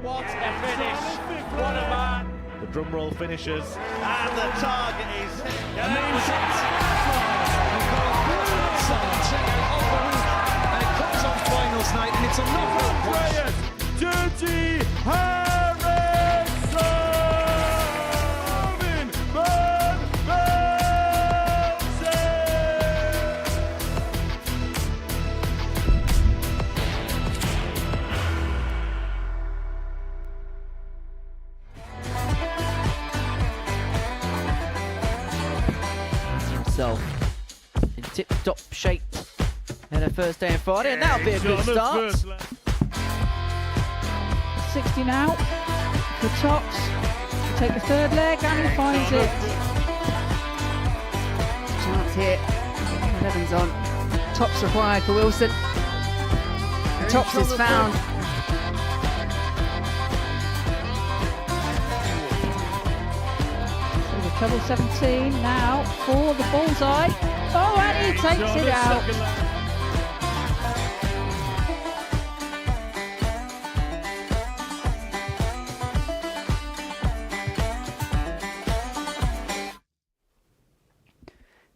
What a finish! What a man! The drum roll finishes, and the target is and it comes on finals night, and it's a knockout. Dirty Harrison! Van Velzen! Himself in tip-top shape in her first day on Friday, and that'll be a good start. 60 now for Tops. Take the third leg and he finds it. Chance here. Evans on. Tops required for Wilson. And Tops is found. So the treble 17 now for the bullseye. Oh, and he takes it out.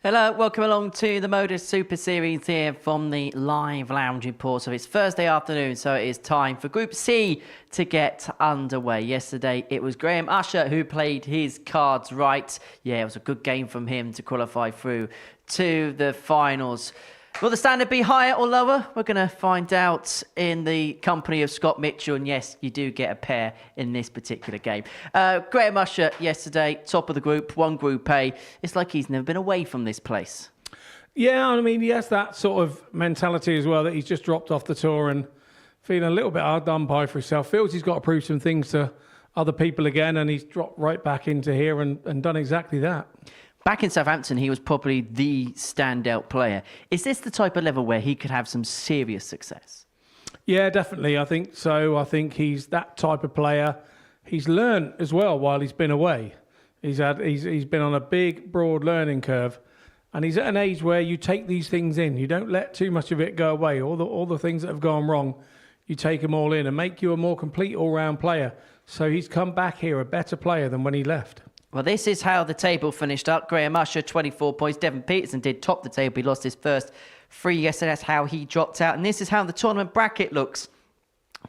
Hello, welcome along to the Modus Super Series here from the live lounge report. So it's Thursday afternoon, so it is time for Group C to get underway. Yesterday, it was Graham Usher who played his cards right. Yeah, it was a good game from him to qualify through to the finals. Will the standard be higher or lower? We're going to find out in the company of Scott Mitchell. And yes, you do get a pair in this particular game. Graham Usher yesterday, top of the group, won Group A. It's like he's never been away from this place. Yeah, I mean, he has that sort of mentality as well, that he's just dropped off the tour and feeling a little bit hard done by for himself. Feels he's got to prove some things to other people again, and he's dropped right back into here and done exactly that. Back in Southampton, he was probably the standout player. Is this the type of level where he could have some serious success? Yeah, definitely. I think so. I think he's that type of player. He's learned as well while he's been away. He's been on a big, broad learning curve, and he's at an age where you take these things in. You don't let too much of it go away. All the things that have gone wrong, you take them all in and make you a more complete all-round player. So he's come back here a better player than when he left. Well, this is how the table finished up. Graham Usher, 24 points. Devon Peterson did top the table. He lost his first 3 yesterday. That's how he dropped out. And this is how the tournament bracket looks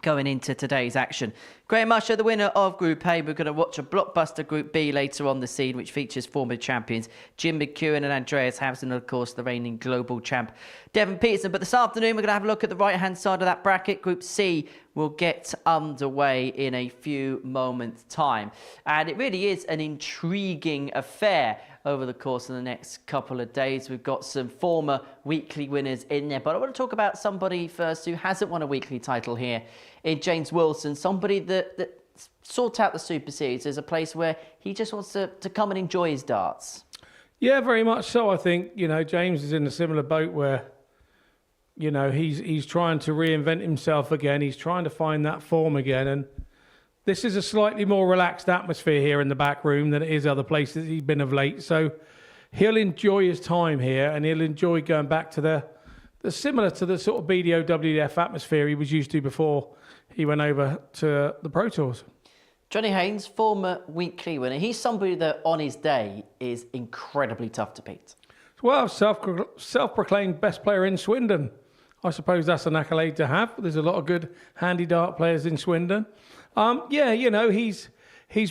going into today's action. Graham Usher, the winner of Group A. We're going to watch a blockbuster Group B later on the scene, which features former champions Jim McKee and Andreas Havsen, and of course, the reigning global champ, Devon Peterson. But this afternoon, we're going to have a look at the right-hand side of that bracket. Group C will get underway in a few moments' time. And it really is an intriguing affair over the course of the next couple of days. We've got some former weekly winners in there, but I want to talk about somebody first who hasn't won a weekly title here in James Wilson, somebody that sought out the Super Series as a place where he just wants to come and enjoy his darts. Yeah, very much so. I think, you know, James is in a similar boat where, you know, he's trying to reinvent himself again. He's trying to find that form again. And this is a slightly more relaxed atmosphere here in the back room than it is other places he's been of late. So he'll enjoy his time here, and he'll enjoy going back to the similar to the sort of BDO WDF atmosphere he was used to before he went over to the Pro Tours. Johnny Haynes, former weekly winner. He's somebody that on his day is incredibly tough to beat. Well, self-proclaimed best player in Swindon. I suppose that's an accolade to have. There's a lot of good handy dart players in Swindon. Yeah, you know, he's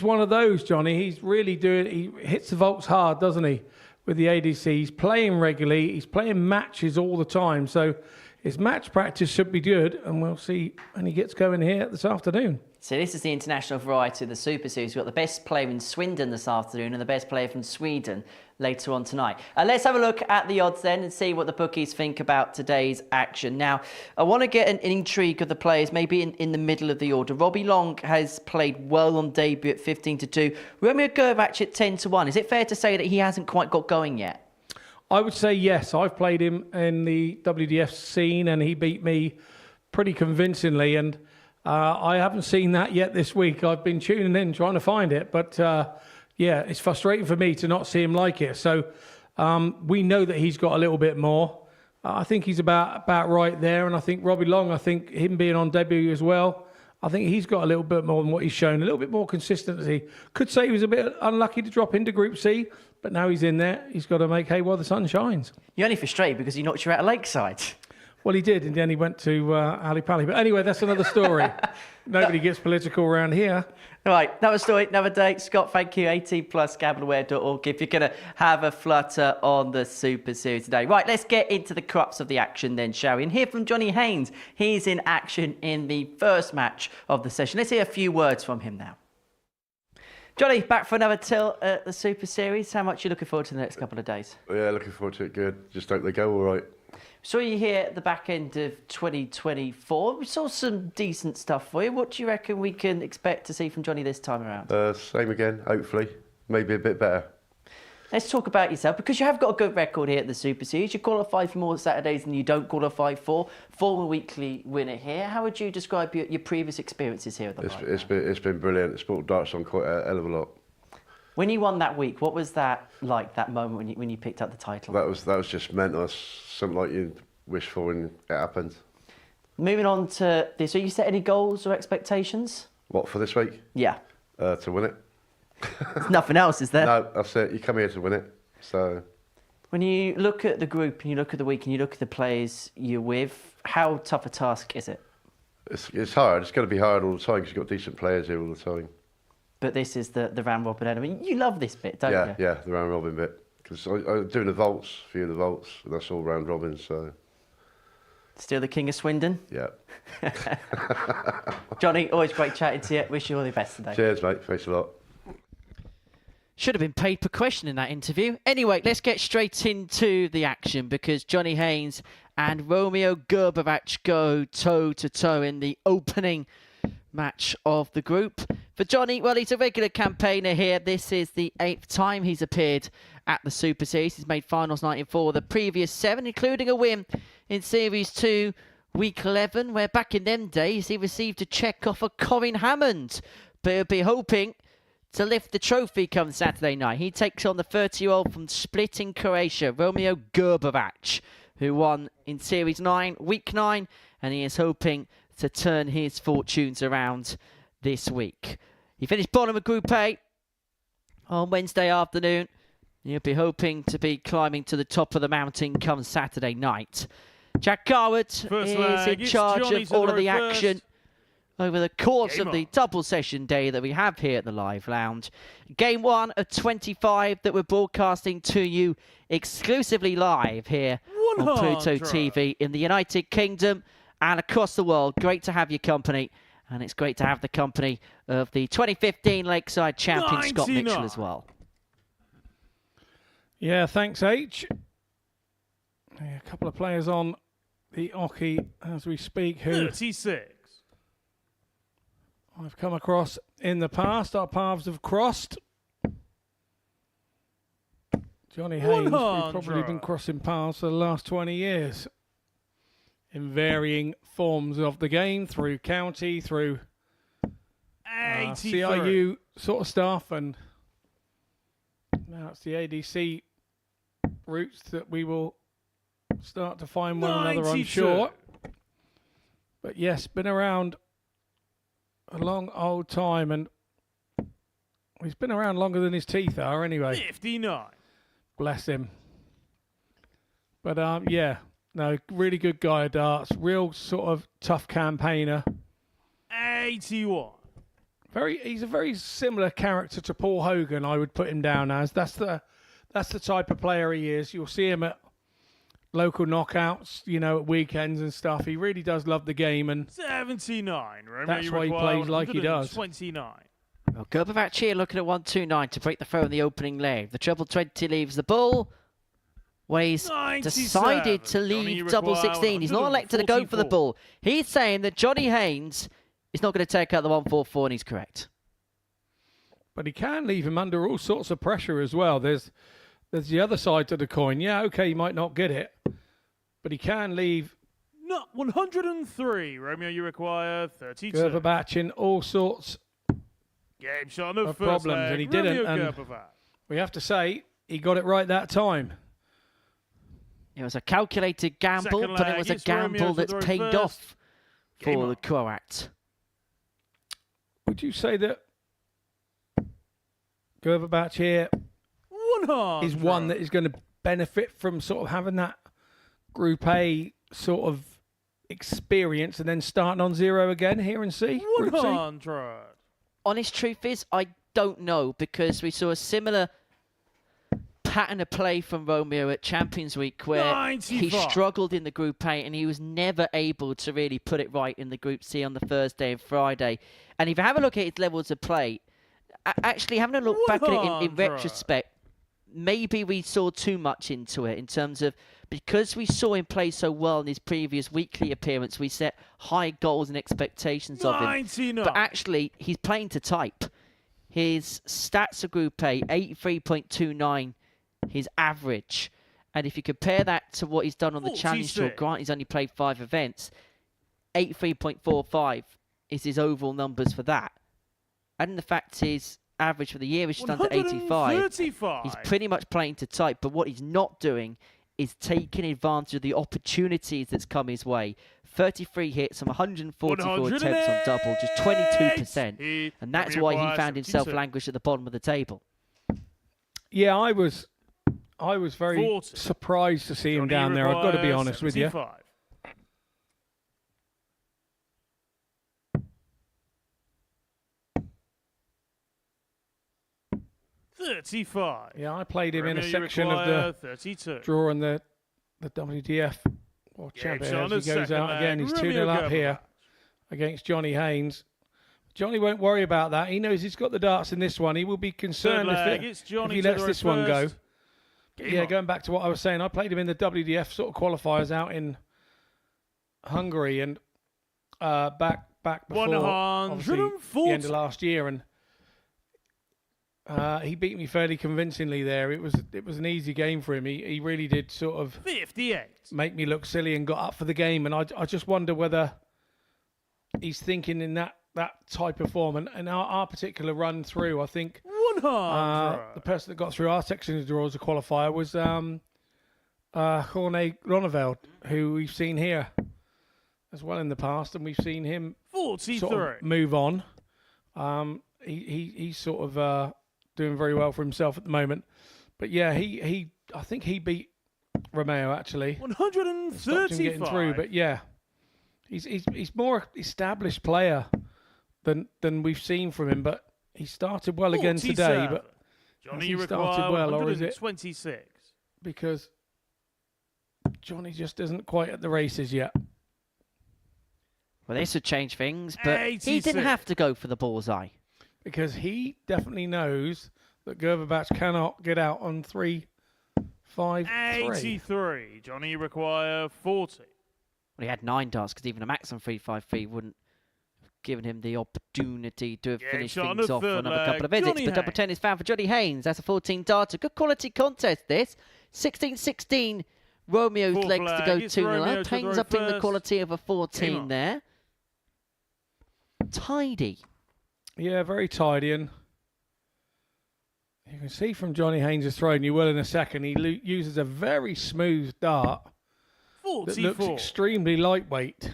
one of those, Johnny. He's really he hits the vaults hard, doesn't he, with the ADC. He's playing regularly. He's playing matches all the time. So his match practice should be good, and we'll see when he gets going here this afternoon. So this is the international variety of the Super Series. We've got the best player in Swindon this afternoon and the best player from Sweden later on tonight. Let's have a look at the odds then and see what the bookies think about today's action. Now, I want to get an intrigue of the players, maybe in the middle of the order. Robbie Long has played well on debut at 15-2. Romeo Gerber at 10-1. Is it fair to say that he hasn't quite got going yet? I would say yes. I've played him in the WDF scene and he beat me pretty convincingly, and I haven't seen that yet this week. I've been tuning in trying to find it, but yeah, it's frustrating for me to not see him like it. So we know that he's got a little bit more. I think he's about right there, and I think Robbie Long, I think him being on debut as well, I think he's got a little bit more than what he's shown, a little bit more consistency. Could say he was a bit unlucky to drop into Group C, but now he's in there. He's got to make hay while the sun shines. You're only frustrated because he knocked you out of Lakeside. Well, he did, and then he went to Ali Pali. But anyway, that's another story. Nobody gets political around here. All right, another story, another day. Scott, thank you. 18 plus gambleaware.org if you're going to have a flutter on the Super Series today. Right, let's get into the crux of the action then, shall we? And hear from Johnny Haynes. He's in action in the first match of the session. Let's hear a few words from him now. Johnny, back for another tilt at the Super Series. How much are you looking forward to the next couple of days? Yeah, looking forward to it. Good. Just hope they go all right. Saw you here at the back end of 2024. We saw some decent stuff for you. What do you reckon we can expect to see from Johnny this time around? Same again, hopefully. Maybe a bit better. Let's talk about yourself, because you have got a good record here at the Super Series. You qualify for more Saturdays than you don't qualify for. Former weekly winner here. How would you describe your previous experiences here at the Live? It's been brilliant. It's brought darts on quite a hell of a lot. When you won that week, what was that like, that moment when you picked up the title? That was just mental. That's something like you wish for when it happened. Moving on to this, are you set any goals or expectations? What, for this week? Yeah. To win it. There's nothing else, is there? No, that's it. You come here to win it. So. When you look at the group and you look at the week and you look at the players you're with, how tough a task is it? It's hard. It's going to be hard all the time because you've got decent players here all the time. But this is the round robin element. You love this bit, don't you? Yeah, the round robin bit. Because I'm doing the vaults, a few of the vaults, and that's all round robin, so. Still the king of Swindon? Yeah. Johnny, always great chatting to you. Wish you all the best today. Cheers, mate. Thanks a lot. Should have been paid per question in that interview. Anyway, let's get straight into the action, because Johnny Haynes and Romeo Gerber go toe-to-toe in the opening match of the group. For Johnny, well, he's a regular campaigner here. This is the 8th time he's appeared at the Super Series. He's made finals 94 the previous 7, including a win in Series 2, Week 11, where back in them days he received a check off of Corin Hammond. But he'll be hoping to lift the trophy come Saturday night. He takes on the 30-year-old from Split in Croatia, Romeo Gerber, who won in Series 9, Week 9, and he is hoping to turn his fortunes around this week. He finished bottom of Group A on Wednesday afternoon. He'll be hoping to be climbing to the top of the mountain come Saturday night. Jack Garwood is in charge of all of the action over the course of the double session day that we have here at the Live Lounge. Game 1 of 25 that we're broadcasting to you exclusively live here on Pluto TV in the United Kingdom and across the world. Great to have your company, and it's great to have the company of the 2015 Lakeside champion Scott Mitchell as well. Yeah, thanks, H. A couple of players on the Oki as we speak who 36. I've come across in the past. Our paths have crossed. Johnny Haynes, we've probably been crossing paths for the last 20 years in varying forms of the game, through county, through CIU sort of stuff, and now it's the ADC routes that we will start to find one another, I'm sure. But yes, been around a long old time, and he's been around longer than his teeth are anyway. 59. Bless him. But yeah, no, really good guy at darts. Real sort of tough campaigner. 81. He's a very similar character to Paul Hogan, I would put him down as. That's the type of player he is. You'll see him at local knockouts, you know, at weekends and stuff. He really does love the game, and 79. That's why he plays like he does. 29. Well, Gerber here looking at 129 to break the throw in the opening leg. The treble 20 leaves the ball. Well, he's decided to leave double 16. He's not elected to go for the ball. He's saying that Johnny Haynes is not going to take out the 144, and he's correct. But he can leave him under all sorts of pressure as well. There's the other side to the coin. Yeah, okay, he might not get it, but he can leave. Not 103. Romeo, you require 32. Gerber in all sorts Game shot on the of first problems, leg. and he didn't. And we have to say, he got it right that time. It was a calculated gamble, but it was a gamble that's paid off for the Croat. would you say that Gerber batch here 100. is one that is going to benefit from sort of having that Group A sort of experience and then starting on zero again here in C? Group C? 100. Honest truth is, I don't know, because we saw a similar pattern of play from Romeo at Champions Week where 95. he struggled in the Group A and he was never able to really put it right in the Group C on the Thursday and Friday. And if you have a look at his levels of play, actually having a look back at it in 100. retrospect, maybe we saw too much into it in terms of, because we saw him play so well in his previous weekly appearance, we set high goals and expectations of him. 99. But actually, he's playing to type. His stats are Group A, 83.29, his average. And if you compare that to what he's done on the Challenge Tour, 46. grant he's only played 5 events, 83.45 is his overall numbers for that. And the fact his average for the year is just under 85. 135. He's pretty much playing to type, but what he's not doing is taking advantage of the opportunities that's come his way. 33 hits from 144 attempts on double, just 22%. And that's why he found himself 72. languished at the bottom of the table. Yeah, I was very 40. surprised to see him Johnny down there. I've got to be requires honest with you. 75. $35. Yeah, I played him in a Romeo, you section of require the 32. draw in the WDF or Yeah, champion John as he is goes second out leg. again. He's 2-0 Romeo up Gerber here back. against Johnny Haynes. Johnny won't worry about that. He knows he's got the darts in this one. He will be Third concerned leg, if it's Johnny he to lets the this one go. first. Game Yeah, on. going back to what I was saying, I played him in the WDF sort of qualifiers out in Hungary and back before obviously the 140. end of last year, and he beat me fairly convincingly there. It was an easy game for him. He really did sort of 58. make me look silly and got up for the game, and I just wonder whether he's thinking in that type of form. And our particular run through, I think 100. the person that got through our section of the draw as a qualifier was Jorge Roneveld, who we've seen here as well in the past, and we've seen him 43. sort of move on. He's sort of doing very well for himself at the moment. But yeah, I think he beat Romeo actually. Stopped him 135. getting through, but yeah, he's more established player than we've seen from him. But he started well again today. 47. But Johnny, he you started require well, or is it 126. because Johnny just isn't quite at the races yet? Well, this would change things, but he 86. didn't have to go for the bullseye. Because he definitely knows that Gerber batch cannot get out on 3-5-3. 83. Johnny, you require 40. Well, he had 9 darts, because even a maximum 3-5-3 wouldn't have given him the opportunity to have Yeah, finished John, things the off for third another leg, couple of visits. Johnny But double Haynes. 10 is found for Johnny Haynes. That's a 14 darter. Good quality contest, this. 16-16. Romeo's Fourth legs to leg, go it's 2-0 Romeo up. to the Haynes upping the first. quality of a Game 14 on. there. Tidy. Yeah, very tidy. And you can see from Johnny Haynes' throw, and you will in a second, he uses a very smooth dart that looks 44. extremely lightweight.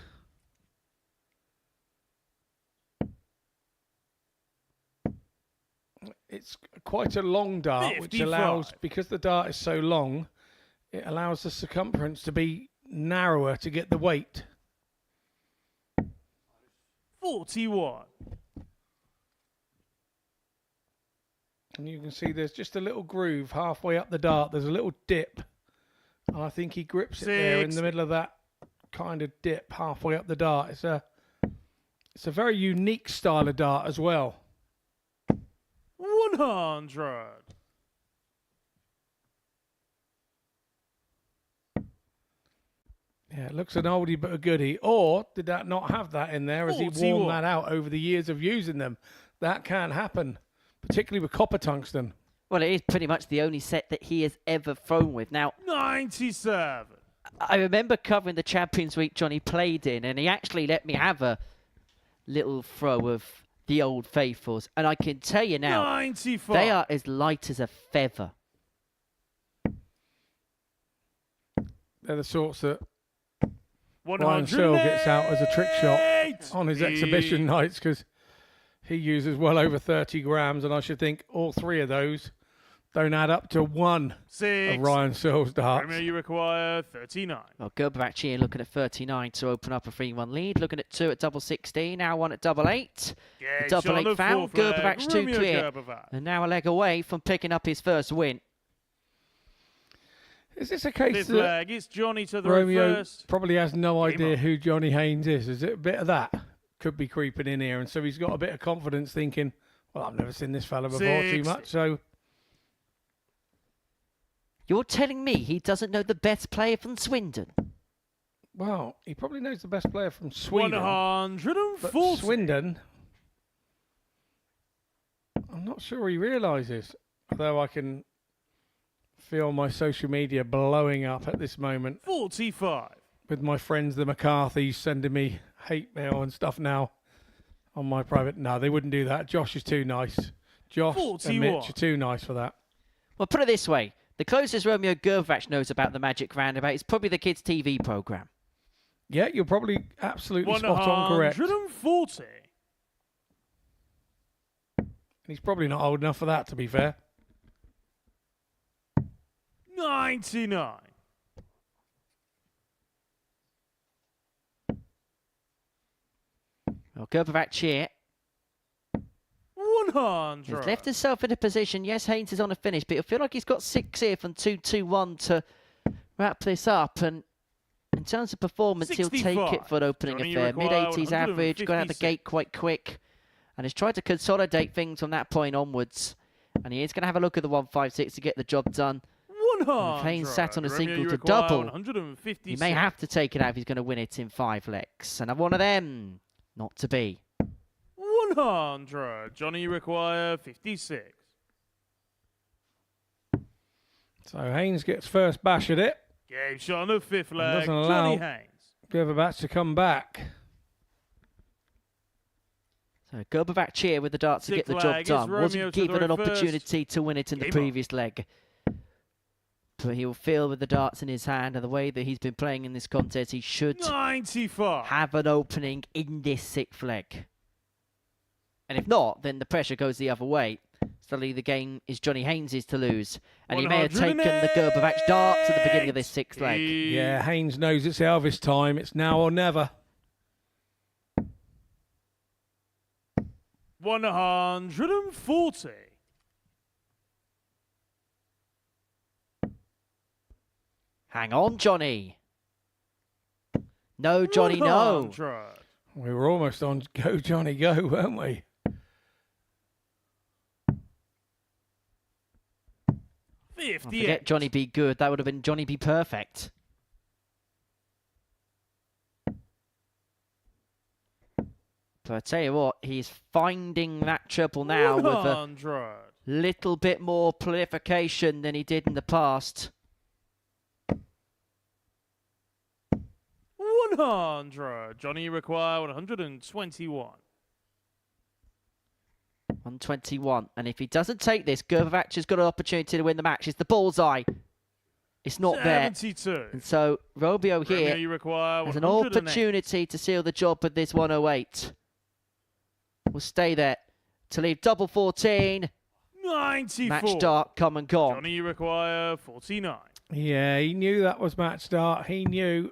It's quite a long dart, which 55. allows, because the dart is so long, it allows the circumference to be narrower to get the weight. 41. And you can see there's just a little groove halfway up the dart. There's a little dip. And I think he grips it there in the middle of that kind of dip halfway up the dart. It's a very unique style of dart as well. 100. Yeah, it looks an oldie but a goodie. Or did that not have that in there as he 41. worn that out over the years of using them? That can't happen, particularly with copper tungsten. Well, it is pretty much the only set that he has ever thrown with. Now, 97. I remember covering the Champions Week Johnny played in, and he actually let me have a little throw of the old faithfuls. And I can tell you now, 95. they are as light as a feather. They're the sorts that 108. Ryan Searle gets out as a trick shot on his exhibition nights, because he uses well over 30 grams, and I should think all three of those don't add up to one 6. of Ryan Searle's darts. Romeo, you require 39. Well, Gerber actually looking at 39 to open up a 3-1 lead. Looking at 2 at double 16. Now 1 at double 8. Yeah, Double 8 foul. Gerber 2 Romeo clear. Gerber. And now a leg away from picking up his first win. Is this a case Fifth that leg, it's Johnny to the Romeo first. probably has no Game idea on. who Johnny Haynes is? Is it a bit of that? Could be creeping in here, and so he's got a bit of confidence thinking, well, I've never seen this fella before too 60. much, so... You're telling me he doesn't know the best player from Swindon? Well, he probably knows the best player from Sweden. But 140. Swindon, I'm not sure he realises. Although I can feel my social media blowing up at this moment 45. with my friends, the McCarthys, sending me hate mail and stuff now on my private. No, they wouldn't do that. Josh is too nice. Josh 41. and Mitch are too nice for that. Well, put it this way. The closest Romeo Gerber knows about the Magic Roundabout is probably the kids' TV programme. Yeah, you're probably absolutely spot on correct. 140. And he's probably not old enough for that, to be fair. 99. Well, Gerber here 100. has left himself in a position. Yes, Haynes is on a finish, but it'll feel like he's got 6 here from 2-2-1 to wrap this up. And in terms of performance, he'll take 65. it for an opening Johnny, affair. you require Mid-80s average, got out the 156. gate quite quick. And has tried to consolidate things from that point onwards. And he is going to have a look at the 156 to get the job done. 100. If Haynes sat on a Romeo, single you to require double, 156. he may have to take it out if he's going to win it in 5 legs. And one of them, not to be. 100. Johnny, you require 56. So Haynes gets first bash at it. Game shot on the 5th leg. doesn't allow- Johnny Haynes. Gerber to come back. So Gerber cheer with the darts to get the Sixth job leg is done. Romeo Wasn't to the given an reverse. opportunity to win it in the Game on. previous leg. But he'll feel with the darts in his hand and the way that he's been playing in this contest, he should 95. have an opening in this 6th leg. And if not, then the pressure goes the other way. Suddenly the game is Johnny Haynes' to lose. And he may have taken the Gerber darts at the beginning of this 6th leg. Yeah, Haynes knows it's Elvis time. It's now or never. 140. Hang on, Johnny. No, Johnny, no. 100. We were almost on Go Johnny Go, weren't we? Oh, 58. forget Johnny be good. That would have been Johnny be perfect. But I tell you what, he's finding that triple now with a 100. little bit more prolification than he did in the past. 100. Johnny, you require 121. 121. And if he doesn't take this, Gerber has got an opportunity to win the match. It's the bullseye. It's not there. 72. And so Romeo Romeo, here you require has an 108. opportunity to seal the job with this 108. We'll stay there to leave double 14. 94. Match start, come and gone. Johnny, you require 49. Yeah, he knew that was match start. He knew.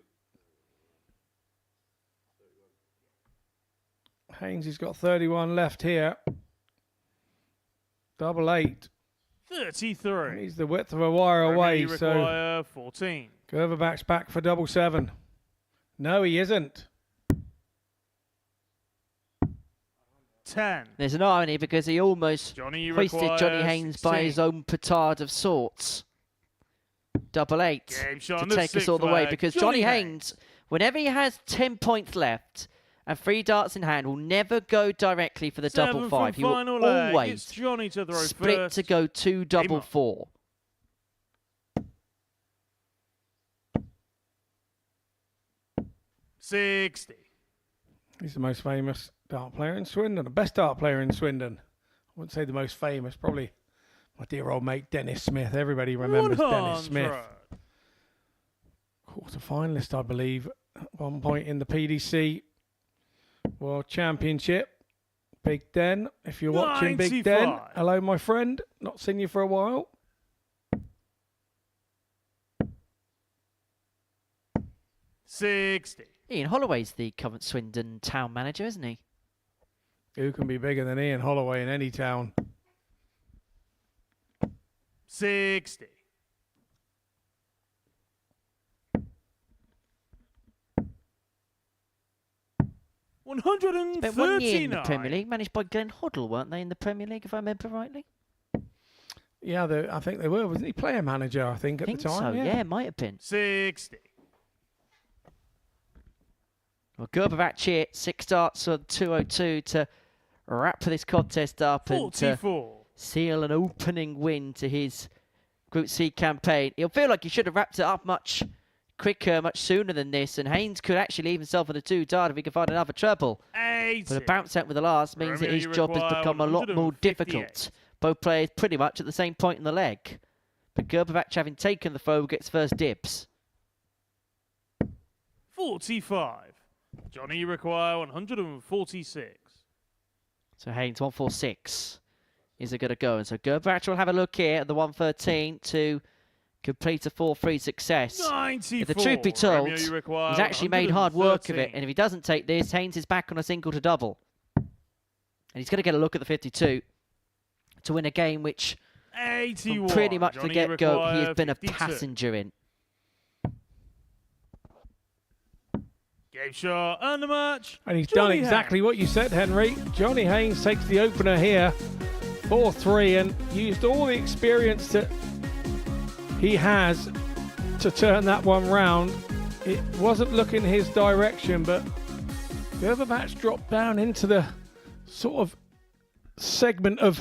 Haynes has got 31 left here. Double 8. 33. He's the width of a wire Romeo, away, you so require 14. Gerber back for double 7. No, he isn't. 10. There's an irony because he almost Johnny, you hoisted require Johnny Haynes by 16. his own petard of sorts. Double 8 Game shot to on the take us 6th all the way leg. because Johnny Johnny Haynes, whenever he has 10 points left and 3 darts in hand, will never go directly for the double 7 5. from He will final leg. It's always Johnny to throw split first. to go 2 double on. 4. $60. He's the most famous dart player in Swindon, the best dart player in Swindon. I wouldn't say the most famous, probably my dear old mate Dennis Smith. Everybody remembers Dennis Smith. 100. Quarter finalist, I believe, at one point in the PDC World Championship. Big Den, if you're watching Big Den, 95. hello, my friend. Not seen you for a while. $60. Ian Holloway's the current Swindon town manager, isn't he? Who can be bigger than Ian Holloway in any town? $60. Spent 1 year in the Premier $139. League, managed by Glenn Hoddle, weren't they, in the Premier League, if I remember rightly? Yeah, I think they were. Wasn't he player manager, I think, at I think the time? so, yeah, might have been. 60. Well, Gerber here, 6 starts on 202 to wrap this contest up and 44. seal an opening win to his Group C campaign. He'll feel like he should have wrapped it up much quicker, much sooner than this, and Haynes could actually leave himself in a 2-dart if he could find another treble. 80. But a bounce out with the last means that Romeo, his you job has require become a lot more 158. difficult. Both players pretty much at the same point in the leg. But Gerber, having taken the foe, gets first dibs. 45. Johnny, you require 146. So Haynes, 146. Is it going to go? And so Gerber will have a look here at the 113 to complete a 4-3 success. 94. If the truth be told, Romeo, you require he's actually made hard work of it. 113. And if he doesn't take this, Haynes is back on a single to double. And he's going to get a look at the 52 to win a game which, 81. from pretty much Johnny, the you get-go, he has require been a 52. passenger in. Game shot and the match. And he's done Johnny exactly what you said, Henry. Johnny Haynes takes the opener here, 4-3, and used all the experience that he has to turn that one round. It wasn't looking his direction, but Gerber dropped down into the sort of segment of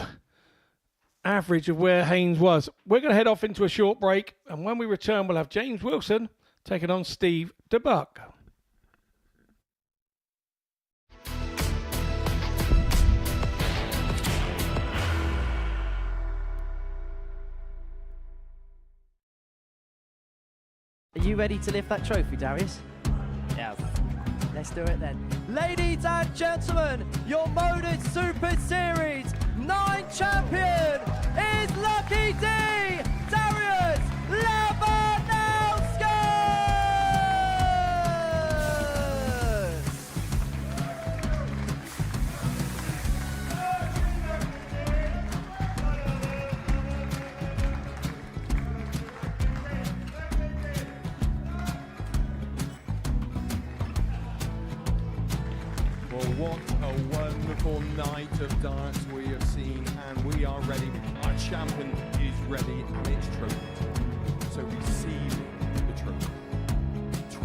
average of where Haynes was. We're going to head off into a short break, and when we return, we'll have James Wilson taking on Steve DeBuck. Are you ready to lift that trophy, Darius? Yeah. Let's do it then. Ladies and gentlemen, your Modus Super Series 9 champion is Lucky D, Darius Labanowski! Well, what a wonderful night of darts we have seen, and we are ready. Our champion is ready, and it's trophy. So receive the trophy.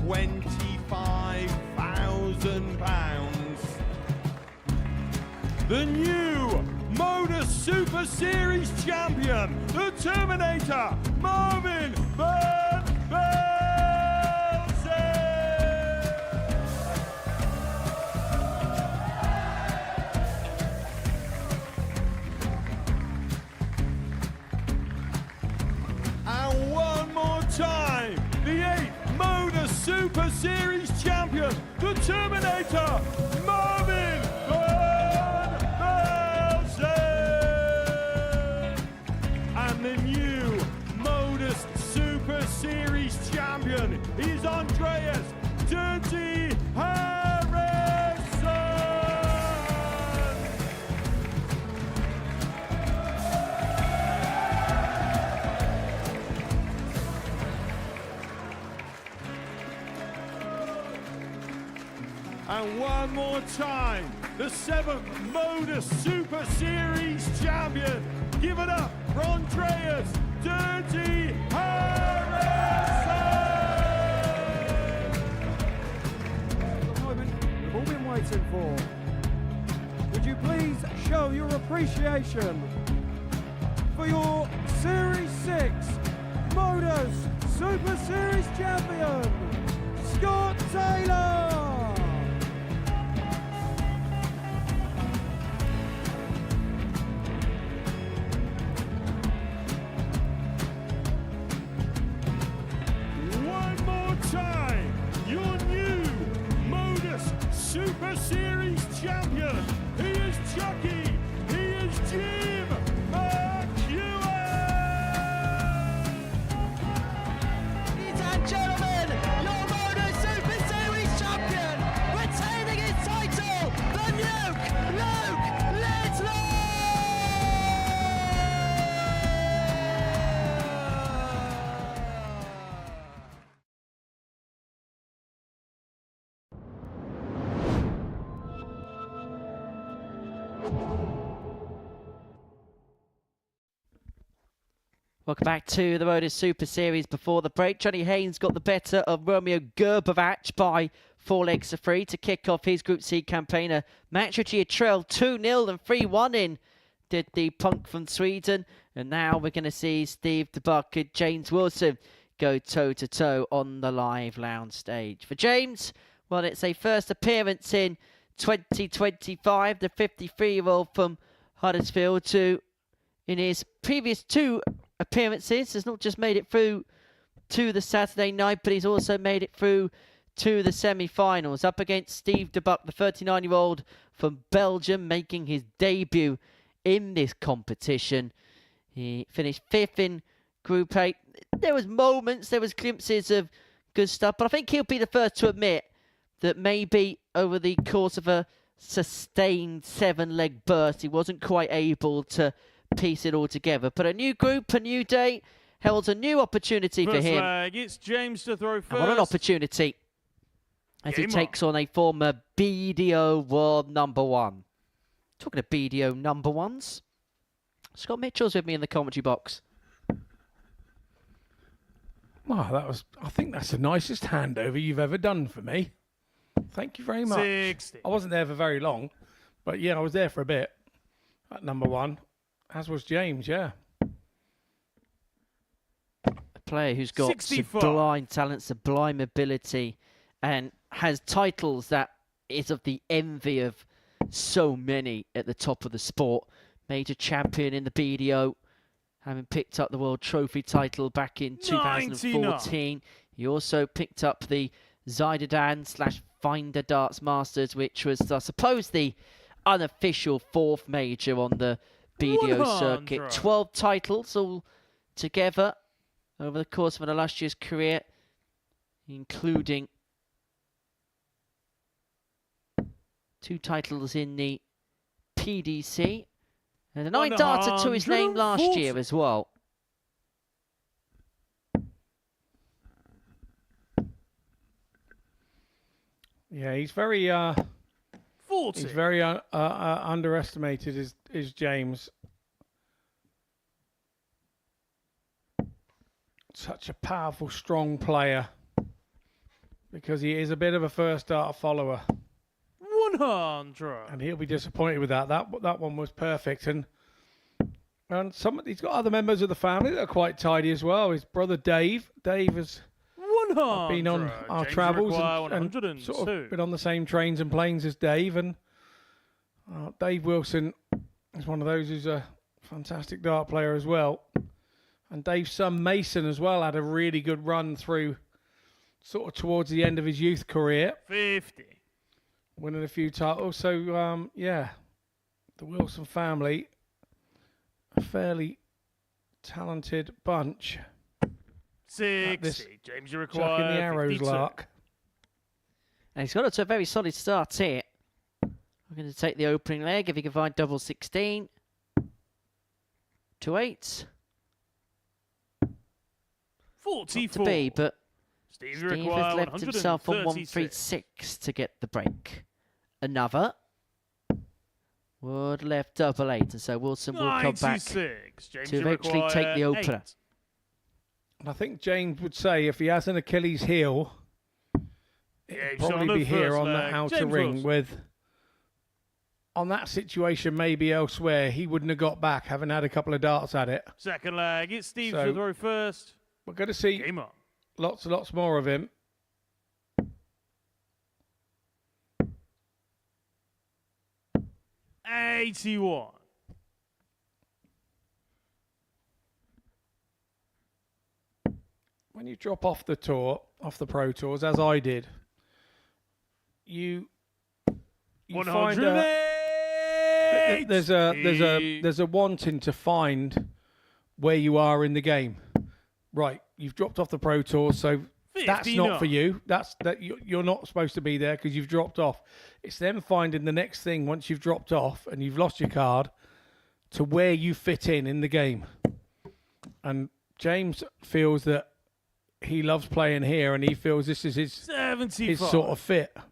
£25,000. The new Modus Super Series champion, the Terminator, Marvin Van Velzen. And one more time, the 8th Modus Super Series champion, the Terminator, Marvin Van Velzen. And the new Modus Super Series champion is Andreas Dirty Harrison. And one more time, the 7th Modus Super Series champion. Give it up for Andreas Dirty Harrison. The moment we've all been waiting for. Would you please show your appreciation for your Series 6 Modus Super Series champion, Scott Taylor? One more time, your new Modus Super Series champion. He is Welcome back to the Modus Super Series. Before the break, Johnny Haynes got the better of Romeo Gerber by 4 legs to 3 to kick off his Group C campaign. A match which he had trailed 2-0 and 3-1 in, did the punk from Sweden. And now we're going to see Steve DeBuck and James Wilson go toe-to-toe on the live lounge stage. For James, well, it's a first appearance in 2025. The 53-year-old from Huddersfield, who in his previous 2 appearances has not just made it through to the Saturday night, but he's also made it through to the semi-finals, up against Steve DeBuck, the 39-year-old from Belgium, making his debut in this competition. He finished 5th in Group 8. There was moments, there was glimpses of good stuff, but I think he'll be the first to admit that maybe over the course of a sustained 7-leg burst, he wasn't quite able to piece it all together. But a new group, a new day, holds a new opportunity for him. Flag, it's James to throw first. And what an opportunity as he takes on a former BDO world number 1. Talking of BDO number 1s, Scott Mitchell's with me in the commentary box. Well, I think that's the nicest handover you've ever done for me. Thank you very much. 60. I wasn't there for very long, but yeah, I was there for a bit at number 1. As was James, yeah. A player who's got 65. sublime talent, sublime ability, and has titles that is of the envy of so many at the top of the sport. Major champion in the BDO, having picked up the World Trophy title back in 2014. He also picked up the Zidane/Finder Darts Masters, which was, I suppose, the unofficial 4th major on the BDO circuit. 12 titles all together over the course of an illustrious career, including 2 titles in the PDC and a 9 darter to his name last year as well. Yeah, he's very 40. He's very underestimated, is James. Such a powerful, strong player, because he is a bit of a first starter follower. 100. And he'll be disappointed with that. That one was perfect. And he's got other members of the family that are quite tidy as well. His brother Dave. Dave has 100. been on our James travels and and sort of been on the same trains and planes as Dave. And Dave Wilson is one of those who's a fantastic dart player as well. And Dave's son Mason as well had a really good run through sort of towards the end of his youth career. 50. Winning a few titles. So, yeah, the Wilson family, a fairly talented bunch. 60. James, you require Chucking the arrows, 52. Lark. And he's got it to a very solid start here. We're going to take the opening leg. If he can find double 16. 2 8s. 44. To be, but Steve Steve has left himself on 136 to get the break. Another. Wood left double 8, and so Wilson will come back James, to eventually take the opener. 8. And I think James would say if he has an Achilles heel, it'd probably be here on the outer ring with, on that situation maybe elsewhere, he wouldn't have got back, having had a couple of darts at it. Second leg, it's Steve So, to throw first. We're going to see Game on. lots and lots more of him. $81. When you drop off the tour, off the Pro Tours, as I did, you find there's a wanting to find where you are in the game. Right, you've dropped off the Pro Tour, so that's not for you. You're not supposed to be there because you've dropped off. It's them finding the next thing once you've dropped off and you've lost your card to where you fit in the game. And James feels that he loves playing here, and he feels this is his sort of fit. And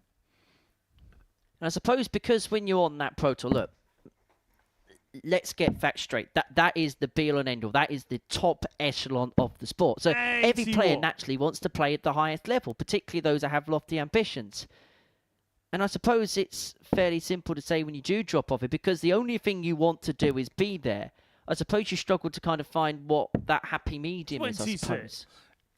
I suppose because when you're on that Pro Tour, look, let's get facts straight. That is the be-all and end-all. That is the top echelon of the sport. So every player naturally wants to play at the highest level, particularly those that have lofty ambitions. And I suppose it's fairly simple to say when you do drop off it, because the only thing you want to do is be there. I suppose you struggle to kind of find what that happy medium is, I suppose.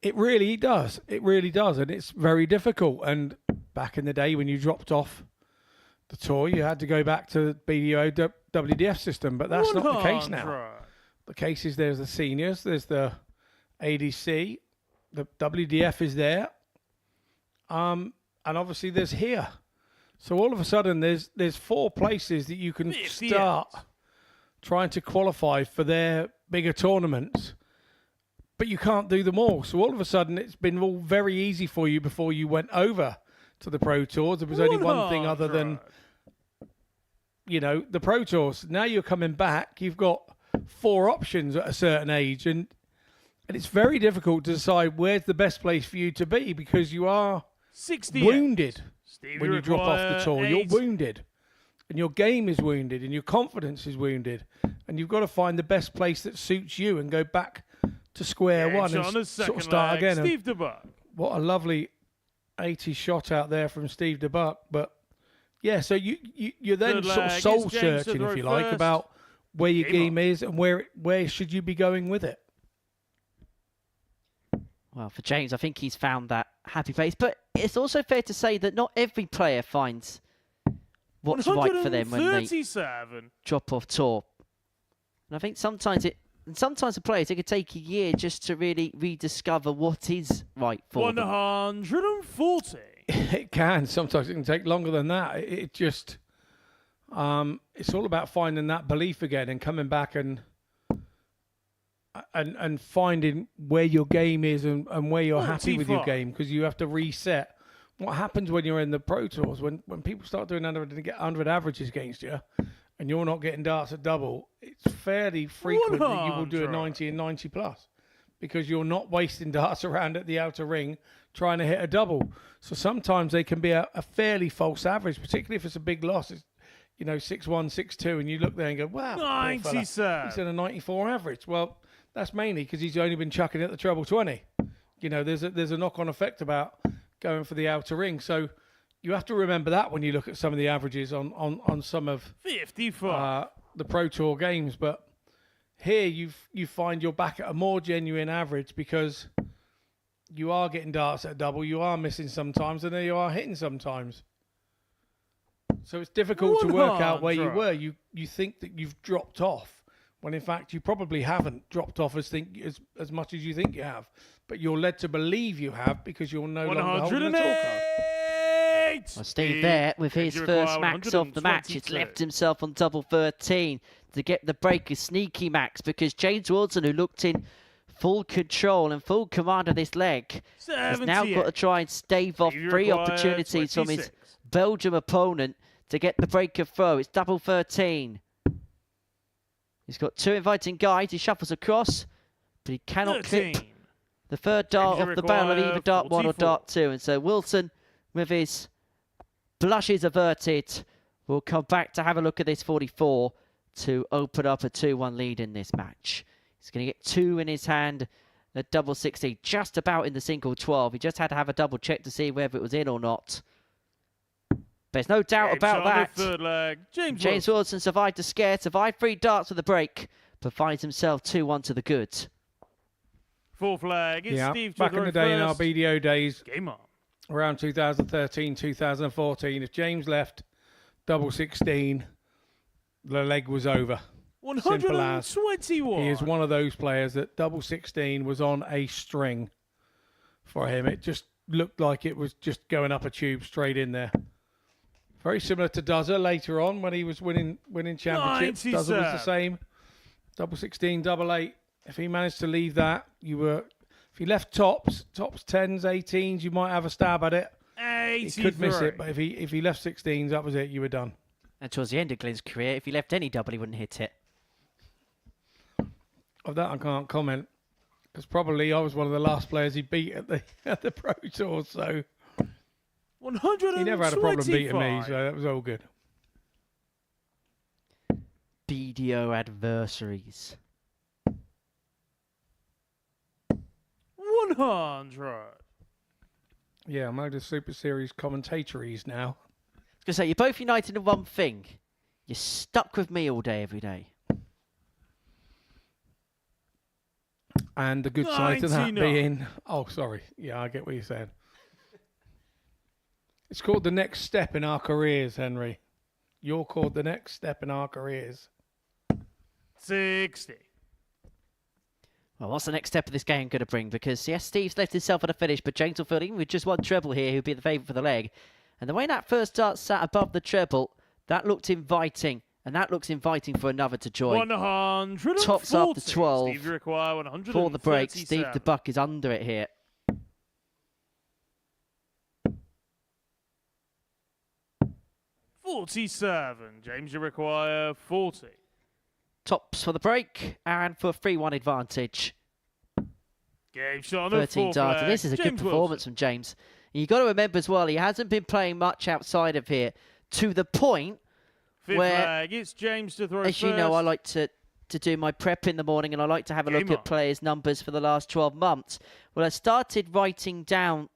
It really does. It really does. And it's very difficult. And back in the day when you dropped off the tour, you had to go back to the BDO WDF system, but that's not the case now. The case is there's the seniors, there's the ADC, the WDF is there, and obviously there's here. So all of a sudden there's 4 places that you can start trying to qualify for their bigger tournaments, but you can't do them all. So all of a sudden it's been all very easy for you before you went over to the Pro Tours. There was only one thing other than, you know, the Pro Tours. Now you're coming back, you've got 4 options at a certain age, and it's very difficult to decide where's the best place for you to be, because you are wounded when you drop off the tour. You're wounded, and your game is wounded, and your confidence is wounded, and you've got to find the best place that suits you and go back to square one and sort of start again. Steve DeBuck. What a lovely 80 shot out there from Steve DeBuck. But yeah, so you're then sort of soul searching, if you like, about where your game is and where should you be going with it. Well, for James, I think he's found that happy place. But it's also fair to say that not every player finds what's right for them when they drop off tour. And I think sometimes the players, it could take a year just to really rediscover what is right for them. 140. It can. Sometimes it can take longer than that. It just, it's all about finding that belief again and coming back and finding where your game is and where you're happy with your game, because you have to reset. What happens when you're in the Pro Tours, when people start doing 100 averages against you, and you're not getting darts at double, it's fairly frequent that you will do a 90 and 90 plus, because you're not wasting darts around at the outer ring trying to hit a double. So sometimes they can be a fairly false average, particularly if it's a big loss. It's, you know, 6-1, 6-2, and you look there and go, wow, 90, sir. He's in a 94 average. Well, that's mainly because he's only been chucking at the treble 20. You know, there's a knock-on effect about going for the outer ring. So you have to remember that when you look at some of the averages on some of 54 the Pro Tour games. But here you find you're back at a more genuine average, because you are getting darts at a double, you are missing sometimes, and then you are hitting sometimes. So it's difficult to work out where you were. You think that you've dropped off, when in fact you probably haven't dropped off as much as you think you have. But you're led to believe you have, because you're no longer holding a tour card. Well, Steve there with his first max of the match. It's left himself on double 13 to get the break, a sneaky max, because James Wilson, who looked in full control and full command of this leg, has now got to try and stave off 3 opportunities from his Belgium opponent to get the break of throw. It's double 13. He's got 2 inviting guides. He shuffles across, but he cannot clip the third dart off the barrel of either dart 1 or dart 2. And so Wilson, with his blushes averted, will come back to have a look at this 44 to open up a 2-1 lead in this match. He's going to get 2 in his hand at double 16, just about in the single 12. He just had to have a double check to see whether it was in or not. There's no doubt about that. Third leg. James Wilson survived the scare, survived 3 darts with the break, but finds himself 2-1 to the good. Fourth leg. It's Steve back in the day, in our BDO days, game on. Around 2013, 2014, if James left double 16, the leg was over. 121. He is one of those players that double 16 was on a string for him. It just looked like it was just going up a tube straight in there. Very similar to Duzzer later on when he was winning championships. 90, Duzzer was the same. Double 16, double 8. If he managed to leave that, if he left tops 10s, 18s, you might have a stab at it. 83. He could miss it, but if he left 16s, that was it. You were done. And towards the end of Glenn's career, if he left any double, he wouldn't hit it. Of that, I can't comment, because probably I was one of the last players he beat at the Pro Tour. So 125. he never had a problem beating me, so that was all good. BDO adversaries. 100. Yeah, Modus Super Series commentaries now. I was going to say, you're both united in one thing. You're stuck with me all day, every day. And the good side of that 99. being... Oh, sorry. Yeah, I get what you're saying. It's called the next step in our careers, Henry. You're called the next step in our careers. 60. Well, what's the next step of this game going to bring? Because, yes, Steve's left himself at a finish, but James will fill in with just one treble here, who'd be the favourite for the leg. And the way that first start sat above the treble, that looked inviting. And that looks inviting for another to join. 140. Tops up to 12 Steve, you require 137. for the break. Steve the Buck is under it here. $47. James, you require 40. Tops for the break and for a 3-1 advantage. Game shot on the 13 fourth darts. leg. And this is a good James performance from James. And you've got to remember as well, he hasn't been playing much outside of here, to the point Fifth where, leg. It's James to throw as you know, I like to do my prep in the morning, and I like to have a look Game on. at players' numbers for the last 12 months. Well, I started writing down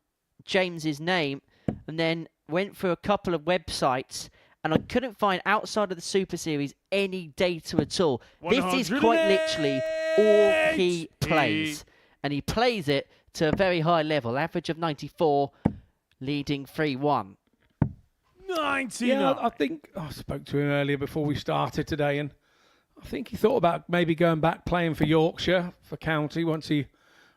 James's name and then went through a couple of websites, and I couldn't find, outside of the Super Series, any data at all. This is quite literally all he plays. And he plays it to a very high level, average of 94, leading 3-1. 99. Yeah, I think I spoke to him earlier before we started today, and I think he thought about maybe going back playing for Yorkshire, for County, once he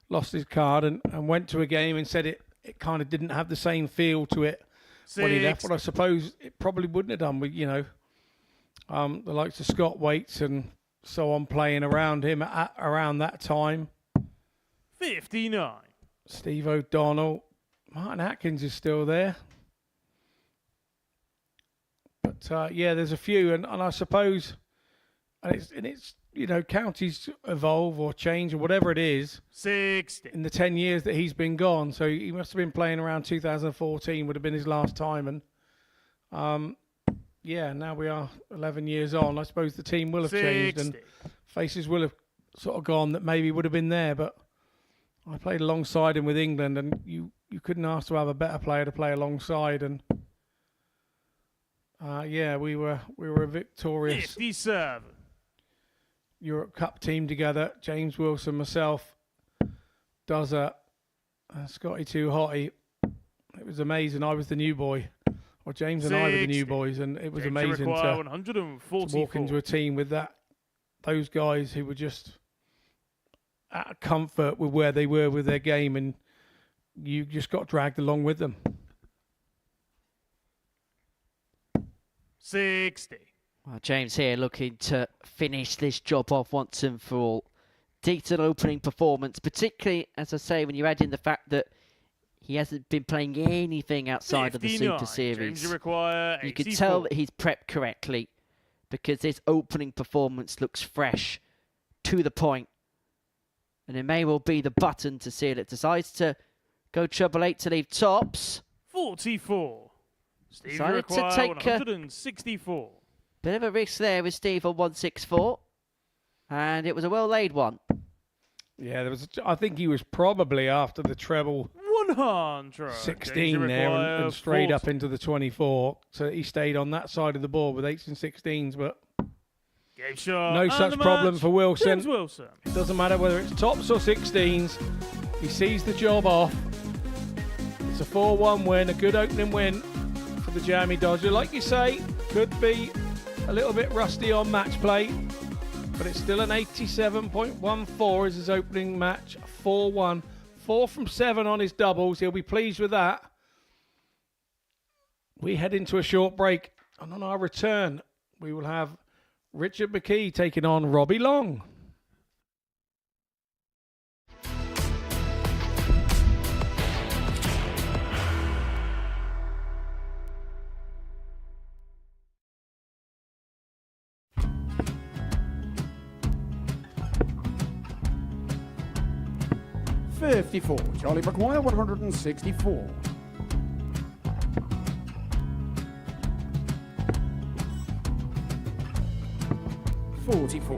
lost his card and went to a game and said it kind of didn't have the same feel to it when he left. But I suppose it probably wouldn't have done with, the likes of Scott Waits and so on playing around him around that time. 59. Steve O'Donnell. Martin Atkins is still there. But, yeah, there's a few. And I suppose, and it's counties evolve or change or whatever it is 60. in the 10 years that he's been gone. So he must have been playing around 2014 would have been his last time. And, yeah, now we are 11 years on. I suppose the team will have changed and faces will have sort of gone that maybe would have been there. But I played alongside him with England, and you couldn't ask to have a better player to play alongside. And yeah, we were a victorious 57. Europe Cup team together. James Wilson, myself, Dozer, Scotty Too Hotty. It was amazing. I was the new boy, or James and I were the new boys, and it was amazing to walk into a team with those guys who were just at comfort with where they were with their game, and you just got dragged along with them. 60. Well, James here looking to finish this job off once and for all. Decent opening performance, particularly, as I say, when you add in the fact that he hasn't been playing anything outside of the 59. Super Series. James, you require 84. You can tell that he's prepped correctly, because this opening performance looks fresh, to the point. And it may well be the button to seal it. Decides to go treble 8 to leave tops. 44. Steve, you Decided to require take 164. Bit of a risk there with Steve on 164. And it was a well-laid one. Yeah, I think he was probably after the treble 100. 16 there and straight up into the 24. So he stayed on that side of the board with 8s and 16s, but Game shot. no such problem for Wilson. James Wilson. It doesn't matter whether it's tops or 16s. He sees the job off. It's a 4-1 win, a good opening win for the Jamie Dodger. Like you say, could be a little bit rusty on match play, but it's still an 87.14 as his opening match. 4-1. 4 from 7 on his doubles. He'll be pleased with that. We head into a short break, and on our return, we will have Richard McKee taking on Robbie Long. $54. Charlie McGuire, 164. 44.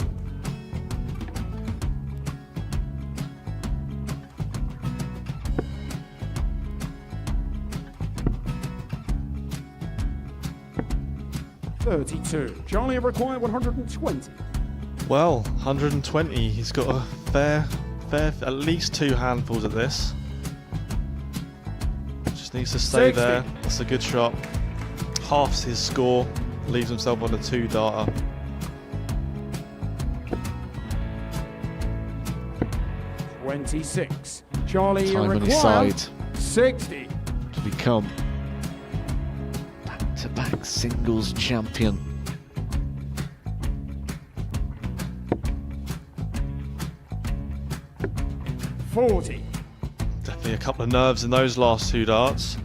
$32. Charlie require 120. Well, 120. He's got a fair, at least 2 handfuls at this. Just needs to stay 60. there. That's a good shot. Halves his score. Leaves himself on a 2-darter. $26. Charlie Time on his require side 60. to become back-to-back singles champion. $40. Definitely a couple of nerves in those last 2 darts.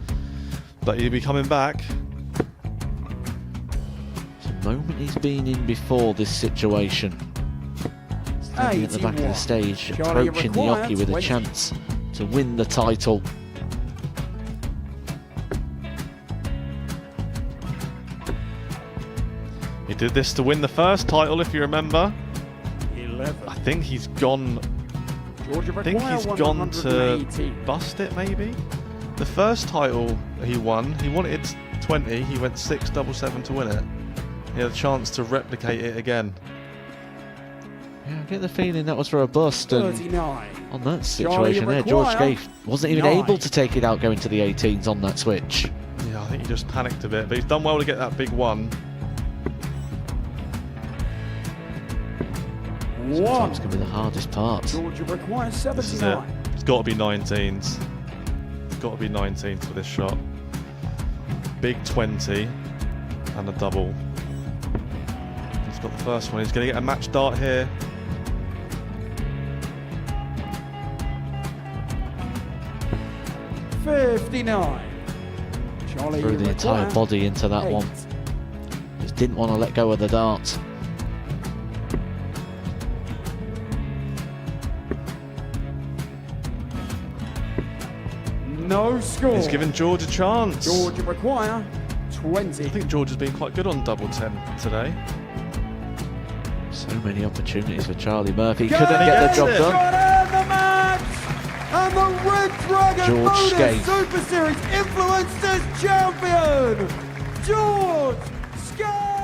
But he'll be coming back. It's the moment he's been in before this situation. Standing at the back of the stage, Charlie approaching the require hockey with a 20. chance to win the title. He did this to win the first title, if you remember. 11. I think he's gone. Georgia I think he's gone to 180. bust it, maybe. The first title he wanted 20. He went 6-7-7 to win it. He had a chance to replicate it again. Yeah, I get the feeling that was for a bust, and 39. on that situation there, George Gay wasn't even 9. able to take it out going to the 18s on that switch. Yeah, I think he just panicked a bit, but he's done well to get that big one. Sometimes can be the hardest part. Georgia requires This is it. 79. It's got to be 19s. It's got to be 19s for this shot. Big 20 and a double. He's got the first one. He's going to get a match dart here. $59. Charlie Threw the entire require body into that 8. one. Just didn't want to let go of the dart. No score. He's given George a chance. Georgia require 20. I think George has been quite good on double 10 today. So many opportunities for Charlie Murphy. Got Couldn't get the job it. done. Got it in the match. And the Red Dragon George Modus Skate. Super Series Influencers Champion, George Skate.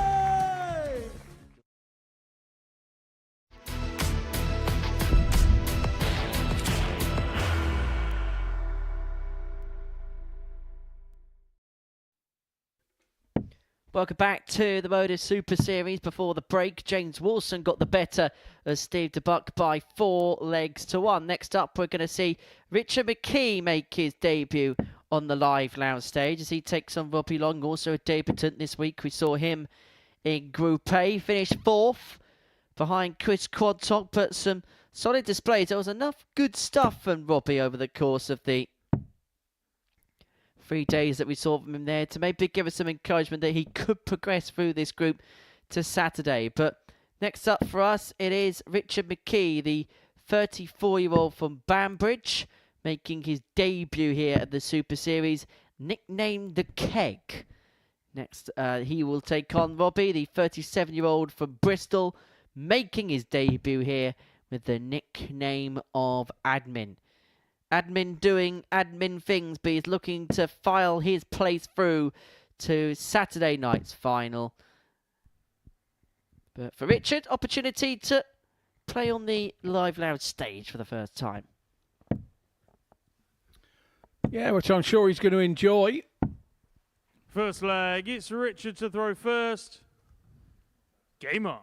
Welcome back to the Modus Super Series. Before the break, James Wilson got the better of Steve DeBuck by 4 legs to 1. Next up, we're going to see Richard McKee make his debut on the live lounge stage as he takes on Robbie Long, also a debutant this week. We saw him in Group A, finished 4th behind Chris Quadtock, but some solid displays. There was enough good stuff from Robbie over the course of the 3 days that we saw from him there to maybe give us some encouragement that he could progress through this group to Saturday. But next up for us, it is Richard McKee, the 34-year-old from Banbridge, making his debut here at the Super Series, nicknamed the Keg. Next, he will take on Robbie, the 37-year-old from Bristol, making his debut here with the nickname of Admin. Admin doing admin things, but he's looking to file his place through to Saturday night's final. But for Richard, opportunity to play on the live lounge stage for the first time. Yeah, which I'm sure he's going to enjoy. First leg, it's Richard to throw first. Game on.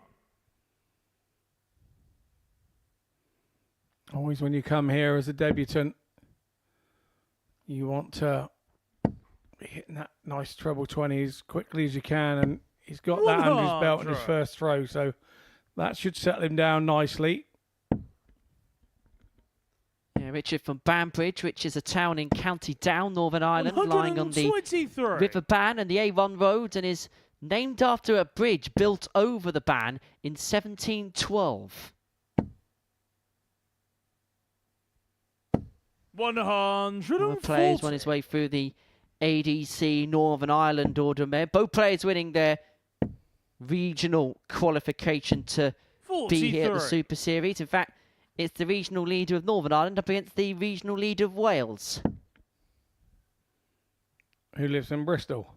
Always when you come here as a debutant, you want to be hitting that nice treble 20 as quickly as you can, and he's got that under his belt in his first throw, so that should settle him down nicely. Yeah, Richard from Banbridge, which is a town in County Down, Northern Ireland, lying on the River Bann and the A1 road, and is named after a bridge built over the Bann in 1712. 140. Players on his way through the ADC Northern Ireland order there. Both players winning their regional qualification to be here at the 43. Super Series. In fact, it's the regional leader of Northern Ireland up against the regional leader of Wales. Who lives in Bristol?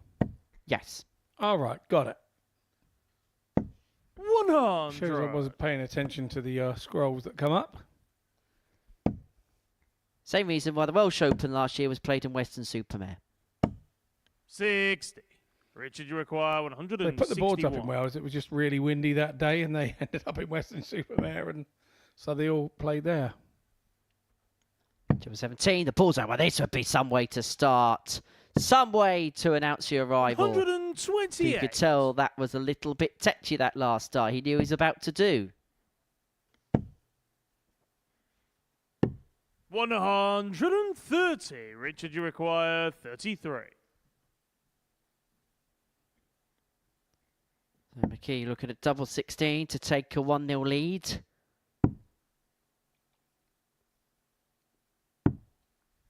Yes. All right, got it. 100. Shows I wasn't paying attention to the scrolls that come up. Same reason why the Welsh Open last year was played in Western-super-Mare. 60. Richard, you require 161. They put the boards up in Wales. It was just really windy that day, and they ended up in Western-super-Mare, and so they all played there. Number 17, the ball's out. Well, this would be some way to start. Some way to announce your arrival. 128. You could tell that was a little bit tetchy, that last start. He knew he was about to do. 130. Richard, you require 33. So McKee looking at double 16 to take a 1-0 lead.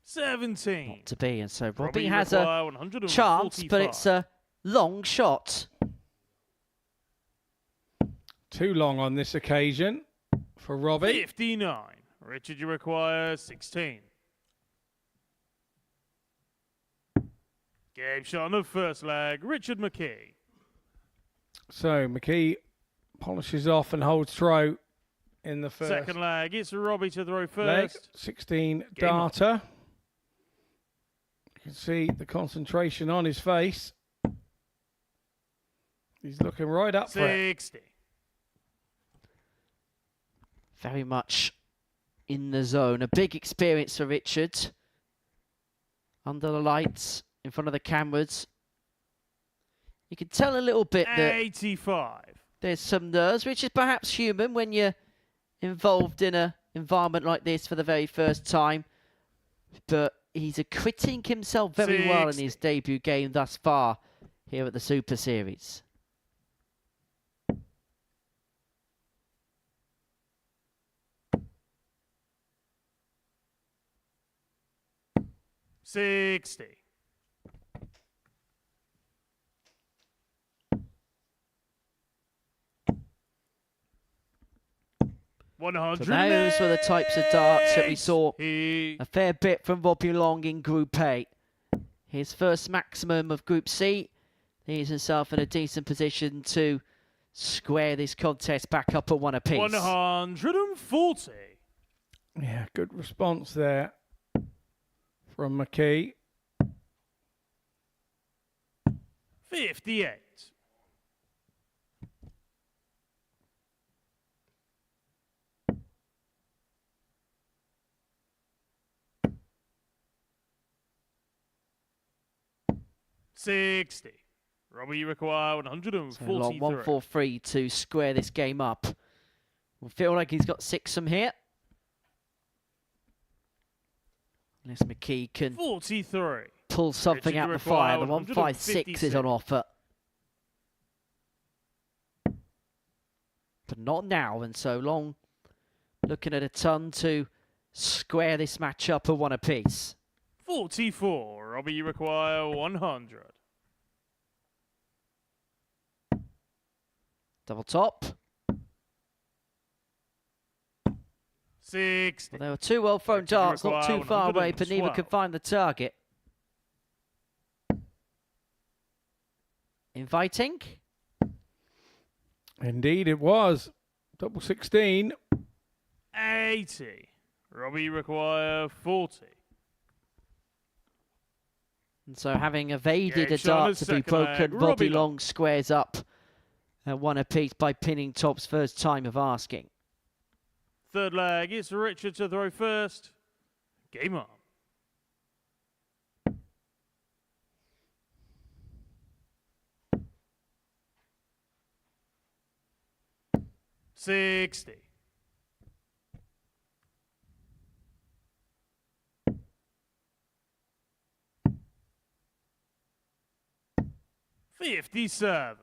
17. Not to be, and so Robbie you has require a 145. chance, but it's a long shot. Too long on this occasion for Robbie. 59. Richard, you require 16. Game shot on the first leg. Richard McKee. So McKee polishes off and holds throw in the first Second leg. It's Robbie to throw leg. first. 16 Game darter. You can see the concentration on his face. He's looking right up for it. 60. Very much in the zone. A big experience for Richard. Under the lights, in front of the cameras. You can tell a little bit that 85. there's some nerves, which is perhaps human when you're involved in an environment like this for the very first time. But he's acquitting himself very well in his debut game thus far here at the Super Series. $60. So those were the types of darts that we saw a fair bit from Robbie Long in Group A. His first maximum of Group C. He's himself in a decent position to square this contest back up at 1 apiece. 140. Yeah, good response there from McKee. 58. $60. Robbie, you require 143. So long 1-4-3 to square this game up. We'll feel like he's got 6 from here. Unless McKee can 43. pull something Richard, out you the fire. The require 156 is on offer. But not now, and so Long looking at a ton to square this match up at 1 apiece. 44. Robbie, you require 100. Double top. 60. Well, there were 2 well thrown darts, not too far away, but neither 112. could find the target. Inviting. Indeed, it was. Double 16. 80. Robbie, you require 40. And so having evaded Yeah, a Sean, dart his to be second leg, broken, Robbie Robbie Long. Long squares up at 1 apiece by pinning top's first time of asking. Third leg, it's Richard to throw first. Game on. $60. $57.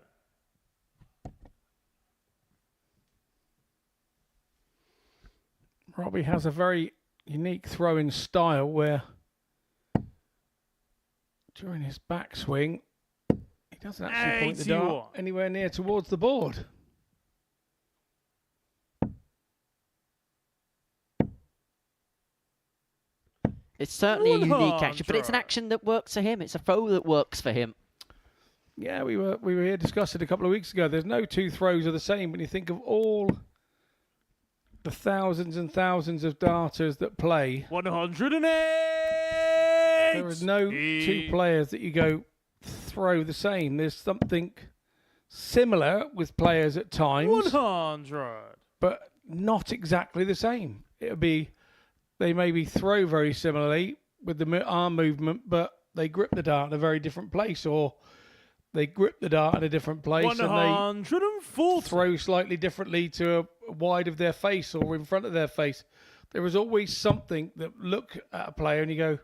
Robbie has a very unique throwing style where during his backswing, he doesn't actually point the dart 81. anywhere near towards the board. It's certainly a unique action, but it's an action that works for him. It's a throw that works for him. Yeah, we were here discussing a couple of weeks ago. There's no two throws are the same when you think of all the thousands and thousands of darters that play. 108. There is no two players that you go throw the same. There's something similar with players at times, 100. but not exactly the same. They maybe throw very similarly with the arm movement, but they grip the dart in a very different place, or they grip the dart in a different place 140. and they throw slightly differently to a wide of their face or in front of their face. There is always something that look at a player and you go,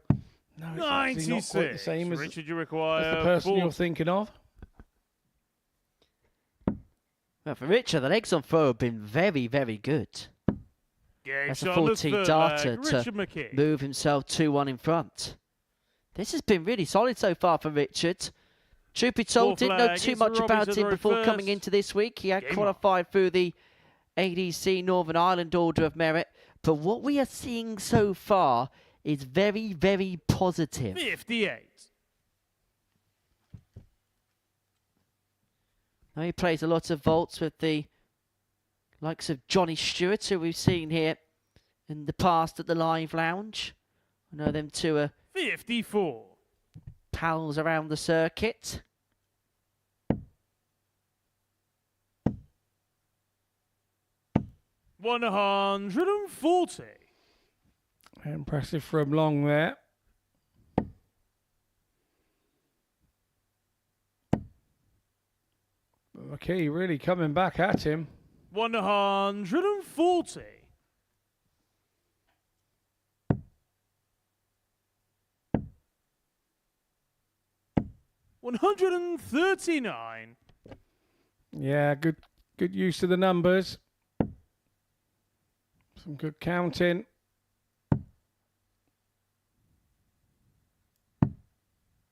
no, it's actually not quite the same as, Richard, you require as the person you're thinking of. Well, for Richard, the legs on throw have been very, very good. That's a 14 darter to McKee. move himself 2-1 in front. This has been really solid so far for Richard. Truth be told, didn't know too much about him before coming into this week. He had qualified through the ADC Northern Ireland Order of Merit. But what we are seeing so far is very, very positive. 58. Now he plays a lot of vaults with the likes of Johnny Stewart, who we've seen here in the past at the Live Lounge. I know them two are 54. pals around the circuit. $140. Impressive from long there. McKee really coming back at him. 140. $139. Yeah, good use of the numbers. Some good counting.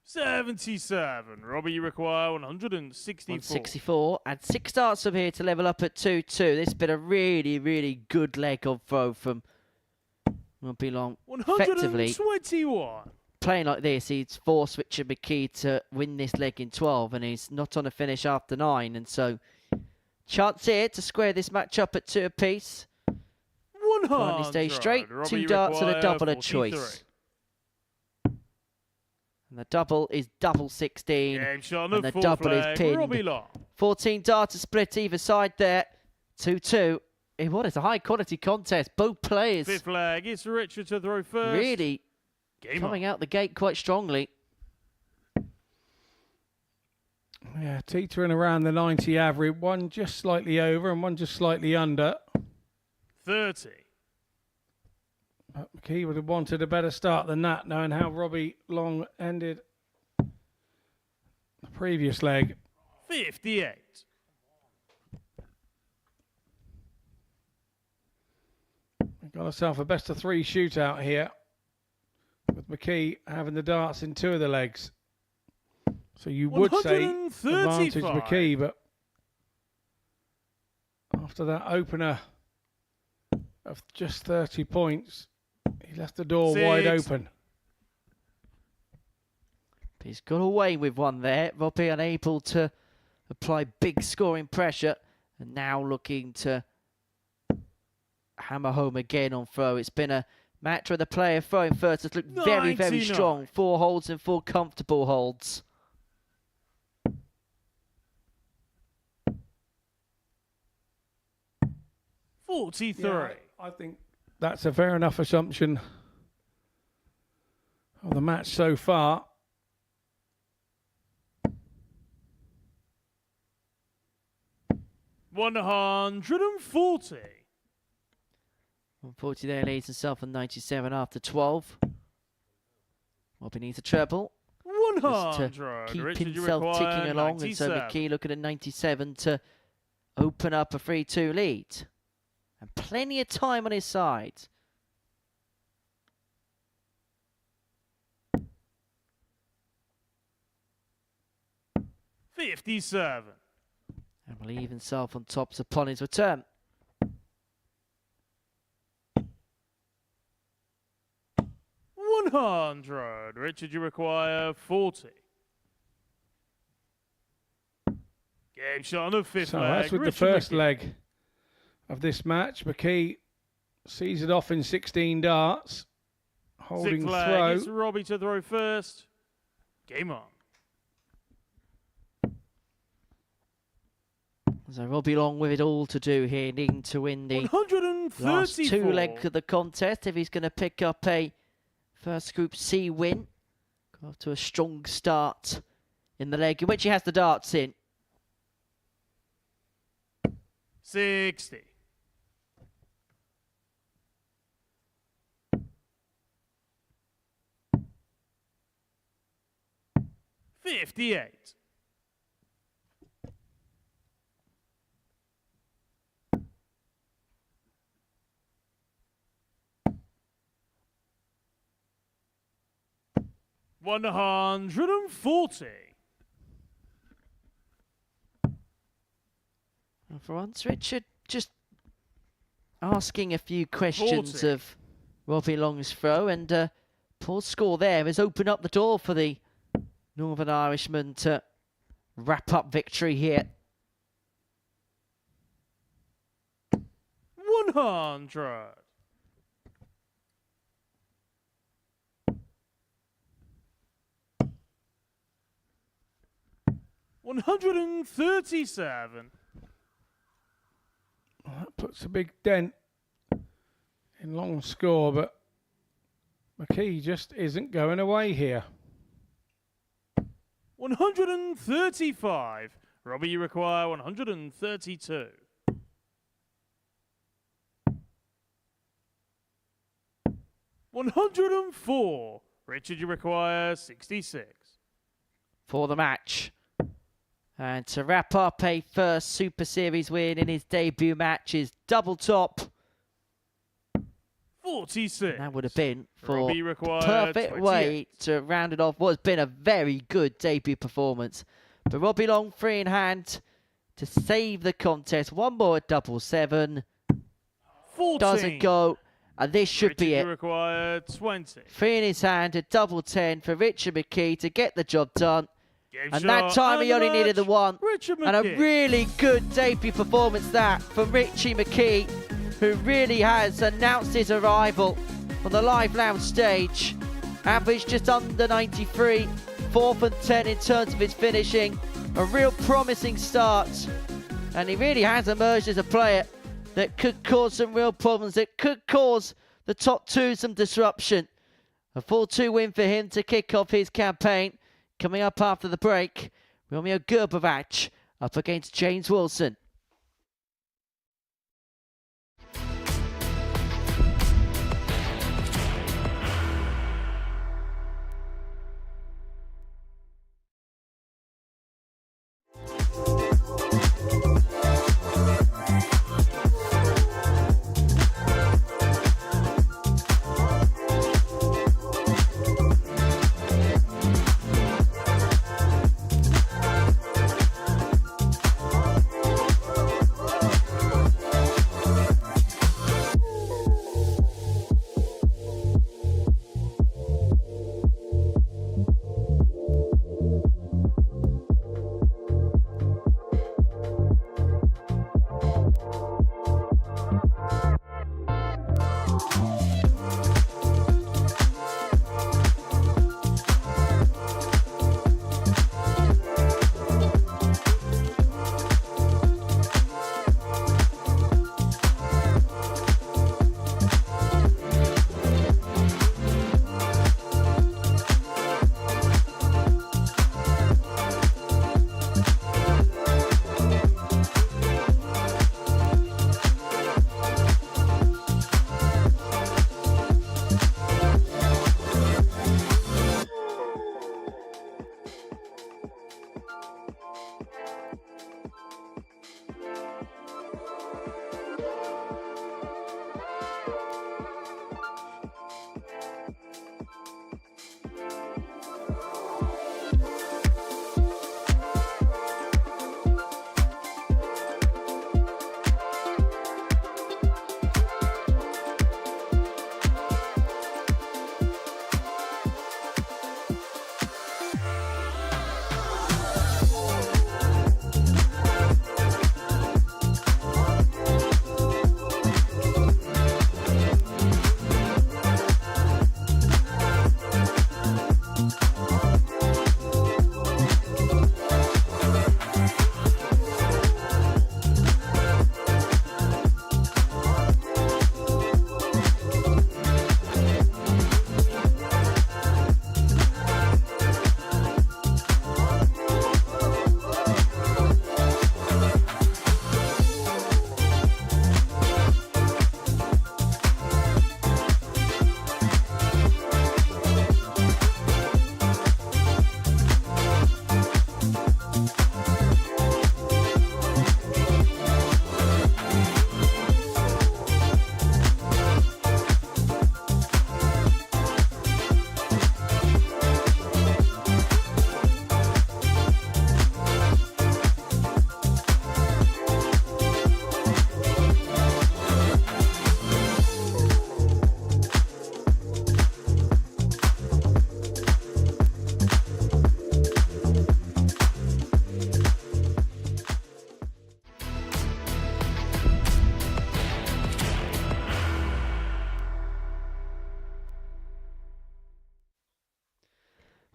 $77. Robbie, you require 164. 164. And 6 darts from here to level up at 2-2. This has been a really, really good leg of throw from won't be long. 121. Effectively, playing like this, he's forced Richard McKee to win this leg in 12, and he's not on a finish after 9. And so, chance here to square this match up at 2 apiece. 100. Finally stay straight. Robbie, 2 you darts and a require double a 43. choice. And the double is double 16. Game shot and the full double flag. is pinned. Robbie Long. 14 darters split either side there. 2-2. What is a high quality contest. Both players Fifth flag. It's Richard to throw first. really coming out the gate quite strongly. Yeah, teetering around the 90 average. One just slightly over and one just slightly under. 30. But McKee would have wanted a better start than that, knowing how Robbie Long ended the previous leg. 58. We've got ourselves a best of 3 shootout here, with McKee having the darts in 2 of the legs. So you would say advantage McKee, but after that opener of just 30 points, he left the door wide open. He's got away with one there. Robbie unable to apply big scoring pressure, and now looking to hammer home again on throw. It's been a match where the player throwing first has looked very, very strong. 4 holds and 4 comfortable holds. $43. Yeah, I think that's a fair enough assumption of the match so far. $140. 140 there, leads himself on 97 after 12. Robbie needs a treble. 100. To keep Richard, himself ticking along, 97. and so McKee looking at 97 to open up a 3-2 lead. And plenty of time on his side. $57. And will leave himself on tops upon his return. 100. Richard, you require 40. Game shot on the fifth So leg. that's with Richard the first McKee. leg of this match. McKee sees it off in 16 darts. Holding Sixth leg, throw. it's Robbie to throw first. Game on. So Robbie Long with it all to do here, needing to win the 134. last two legs of the contest if he's going to pick up a first Group C win. Got off to a strong start in the leg in which he has the darts in. 60. $58. $140. And for once, Richard just asking a few questions 40. of Robbie Long's throw, and poor score there has opened up the door for the Northern Irishman to wrap up victory here. 100. $137. Well, that puts a big dent in Long's score, but McKee just isn't going away here. 135. Robbie, you require 132. $104. Richard, you require 66. For the match. And to wrap up a first Super Series win in his debut match is double top. 46. That would have been for Robbie required perfect 28. way to round it off what has been a very good debut performance. But Robbie Long free in hand to save the contest. One more at double seven. 14. Doesn't go. And this should Richard, be you it. require 20. Free in his hand at double 10 for Richard McKee to get the job done. Game And that shot time and he only the needed the match, one. Richard And a McKee. really good debut performance that from Richie McKee, who really has announced his arrival on the live lounge stage. Averaged just under 93, 4th and 10 in terms of his finishing. A real promising start. And he really has emerged as a player that could cause some real problems, that could cause the top two some disruption. A 4-2 win for him to kick off his campaign. Coming up after the break, Romeo Gerber up against James Wilson.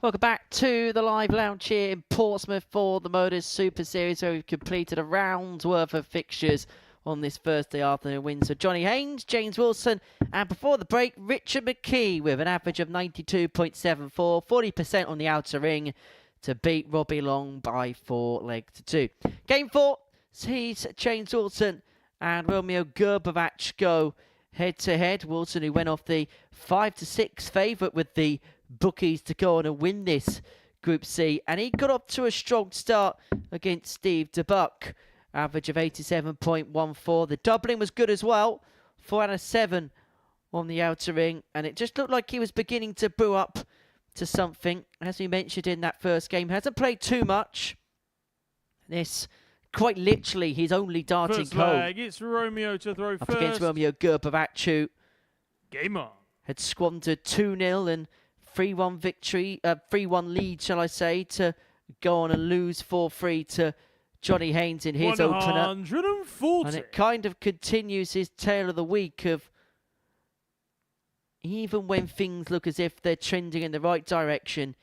Welcome back to the live lounge here in Portsmouth for the Modus Super Series, where we've completed a round's worth of fixtures on this Thursday afternoon win. So Johnny Haynes, James Wilson, and before the break, Richard McKee with an average of 92.74, 40% on the outer ring to beat Robbie Long by 4 legs to 2. Game 4 sees James Wilson and Romeo Gerber go head-to-head. Wilson, who went off the 5-6 favourite with the bookies to go on and win this Group C, and he got up to a strong start against Steve DeBuck. Average of 87.14. The doubling was good as well. 4 out of 7 on the outer ring, and it just looked like he was beginning to brew up to something. As we mentioned in that first game, hasn't played too much. This, quite literally, his only darting First goal. leg, it's Romeo to throw Up first. against Romeo Gerber, Game on. had squandered 2-0 and 3-1 victory, 3-1 lead, shall I say, to go on and lose 4-3 to Johnny Haynes in his opener. 140. And it kind of continues his tale of the week of, even when things look as if they're trending in the right direction,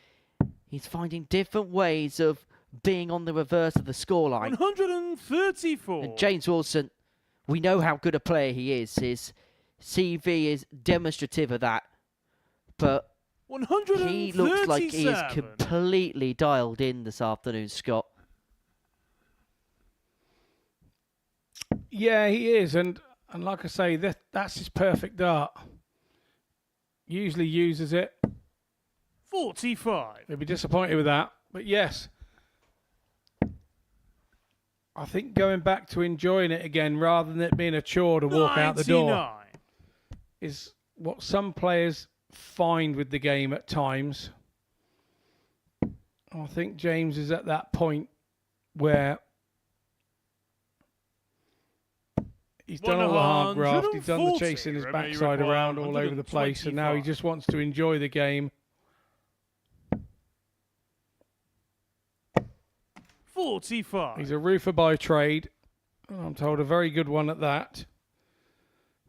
he's finding different ways of being on the reverse of the scoreline. 134. And James Wilson, we know how good a player he is. His CV is demonstrative of that. But he looks like he is completely dialed in this afternoon, Scott. Yeah, he is, and like I say, that's his perfect dart. Usually uses it. 45. He'll be disappointed with that, but yes. I think going back to enjoying it again rather than it being a chore to walk out the door is what some players find with the game at times. I think James is at that point where he's done all the hard graft, he's done the chasing his backside around all over the place, and now he just wants to enjoy the game. 45. He's a roofer by trade, and I'm told a very good one at that,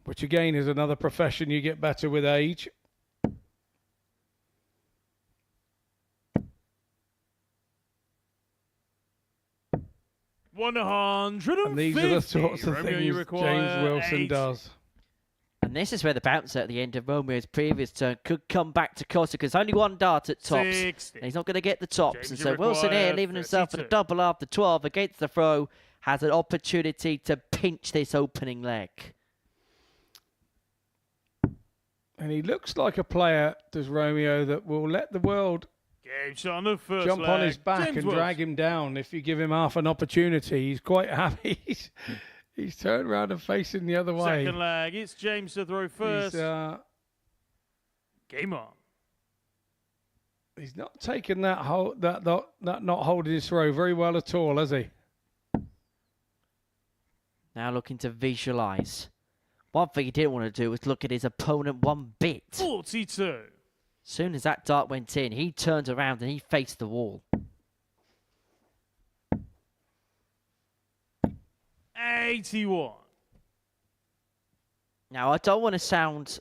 which again is another profession you get better with age. And these are the sorts of things James Wilson does. And this is where the bouncer at the end of Romeo's previous turn could come back to Costa, because only one dart at tops. 60. And he's not going to get the tops. James, and so Wilson here, leaving himself at a double after 12 against the throw, has an opportunity to pinch this opening leg. And he looks like a player, does Romeo, that will let the world On the first jump leg. on his back James and Wilson. drag him down if you give him half an opportunity. He's quite happy. He's turned around and facing the other way. Second leg, it's James to throw first. Game on. He's not taken that not holding his throw very well at all, has he? Now looking to visualise. One thing he didn't want to do was look at his opponent one bit. 42. Soon as that dart went in, he turned around and he faced the wall. 81. Now, I don't want to sound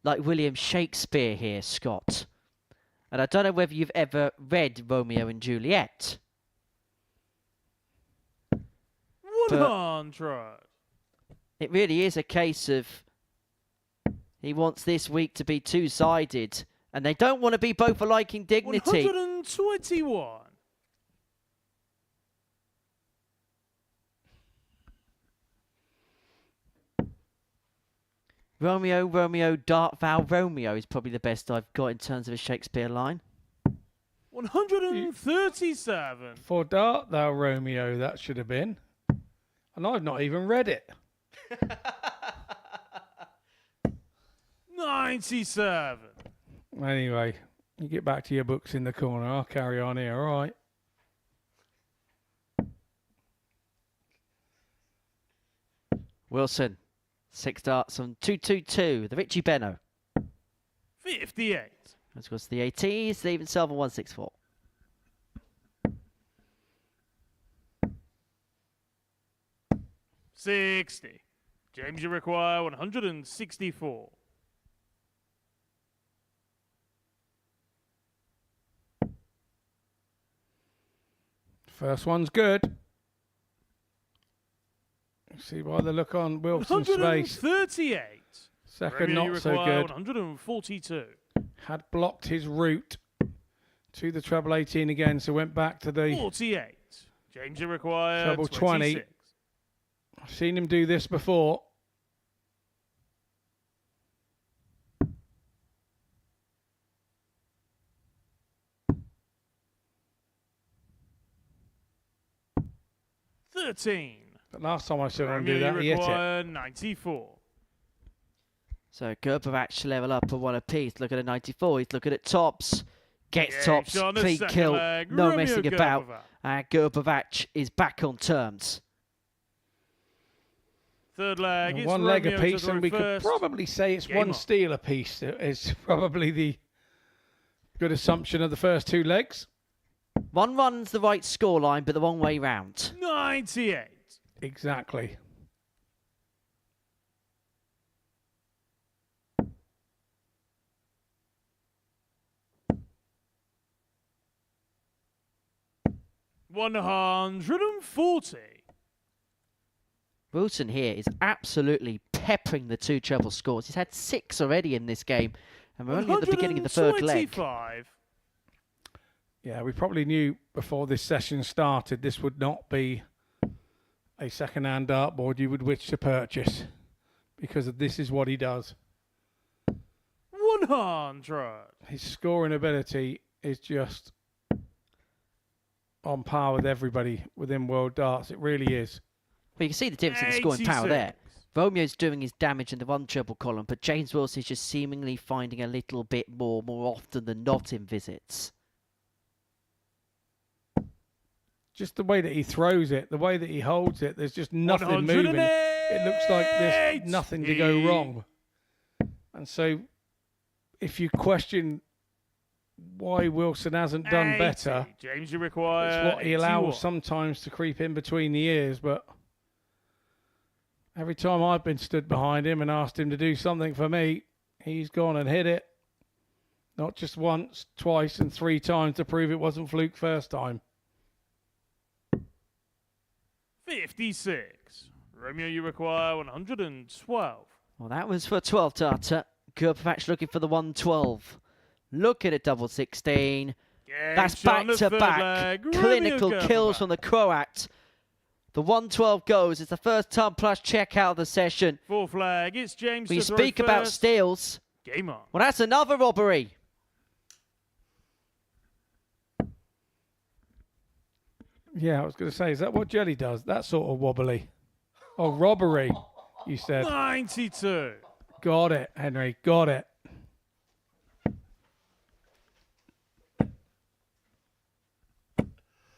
like William Shakespeare here, Scott. And I don't know whether you've ever read Romeo and Juliet. 100. It really is a case of he wants this week to be two-sided. And they don't want to be both alike in dignity. 121. Romeo, Romeo, dart thou Romeo is probably the best I've got in terms of a Shakespeare line. 137. For dart thou Romeo, that should have been. And I've not even read it. 97. Anyway, you get back to your books in the corner. I'll carry on here, all right? Wilson, 6 darts on 222, the Richie Benno. 58. As goes the ATs, leaving himself on 164. $60. James, you require 164. First one's good. See by the look on Wilson's face. 138. Second, Romeo, not so require good. 142. Had blocked his route to the treble 18 again, so went back to the 48. James, you require treble 26. 20. I've seen him do this before. But last time I saw him do that, he hit it. 94. So Gerber to level up at one apiece. Look at a 94. He's looking at tops. Gets tops. Clean kill. No messing about. And Gerber is back on terms. Third leg. It's One leg Romeo apiece, to and we first. could probably say it's Game one on. steal apiece. It's probably the good assumption of the first two legs. One run's the right scoreline, but the wrong way round. 98. Exactly. $140. Wilson here is absolutely peppering the two treble scores. He's had 6 already in this game, and we're only at the beginning of the third leg. 125. Yeah, we probably knew before this session started this would not be a second-hand dartboard you would wish to purchase, because this is what he does. 100. His scoring ability is just on par with everybody within World Darts. It really is. Well, you can see the difference in the scoring power there. Romeo's doing his damage in the one treble column, but James Wilson is just seemingly finding a little bit more often than not in visits. Just the way that he throws it, the way that he holds it, there's just nothing moving. It looks like there's nothing to go wrong. And so if you question why Wilson hasn't done better, James, you require it's what he allows 81. sometimes to creep in between the ears. But every time I've been stood behind him and asked him to do something for me, he's gone and hit it. Not just once, twice, and 3 times to prove it wasn't fluke first time. 56. Romeo, you require 112. Well, that was for 12 darter. Gerber looking for the 112. Look at it, double 16. That's back to back. Clinical kills from the Croat. The 112 goes. It's the first ton plus check out of the session. Fourth flag. It's James. We to throw speak about first. steals. Game on. Well, that's another robbery. Yeah, I was going to say, is that what Jelly does? That sort of wobbly. Oh, robbery, you said. 92. Got it, Henry. Got it.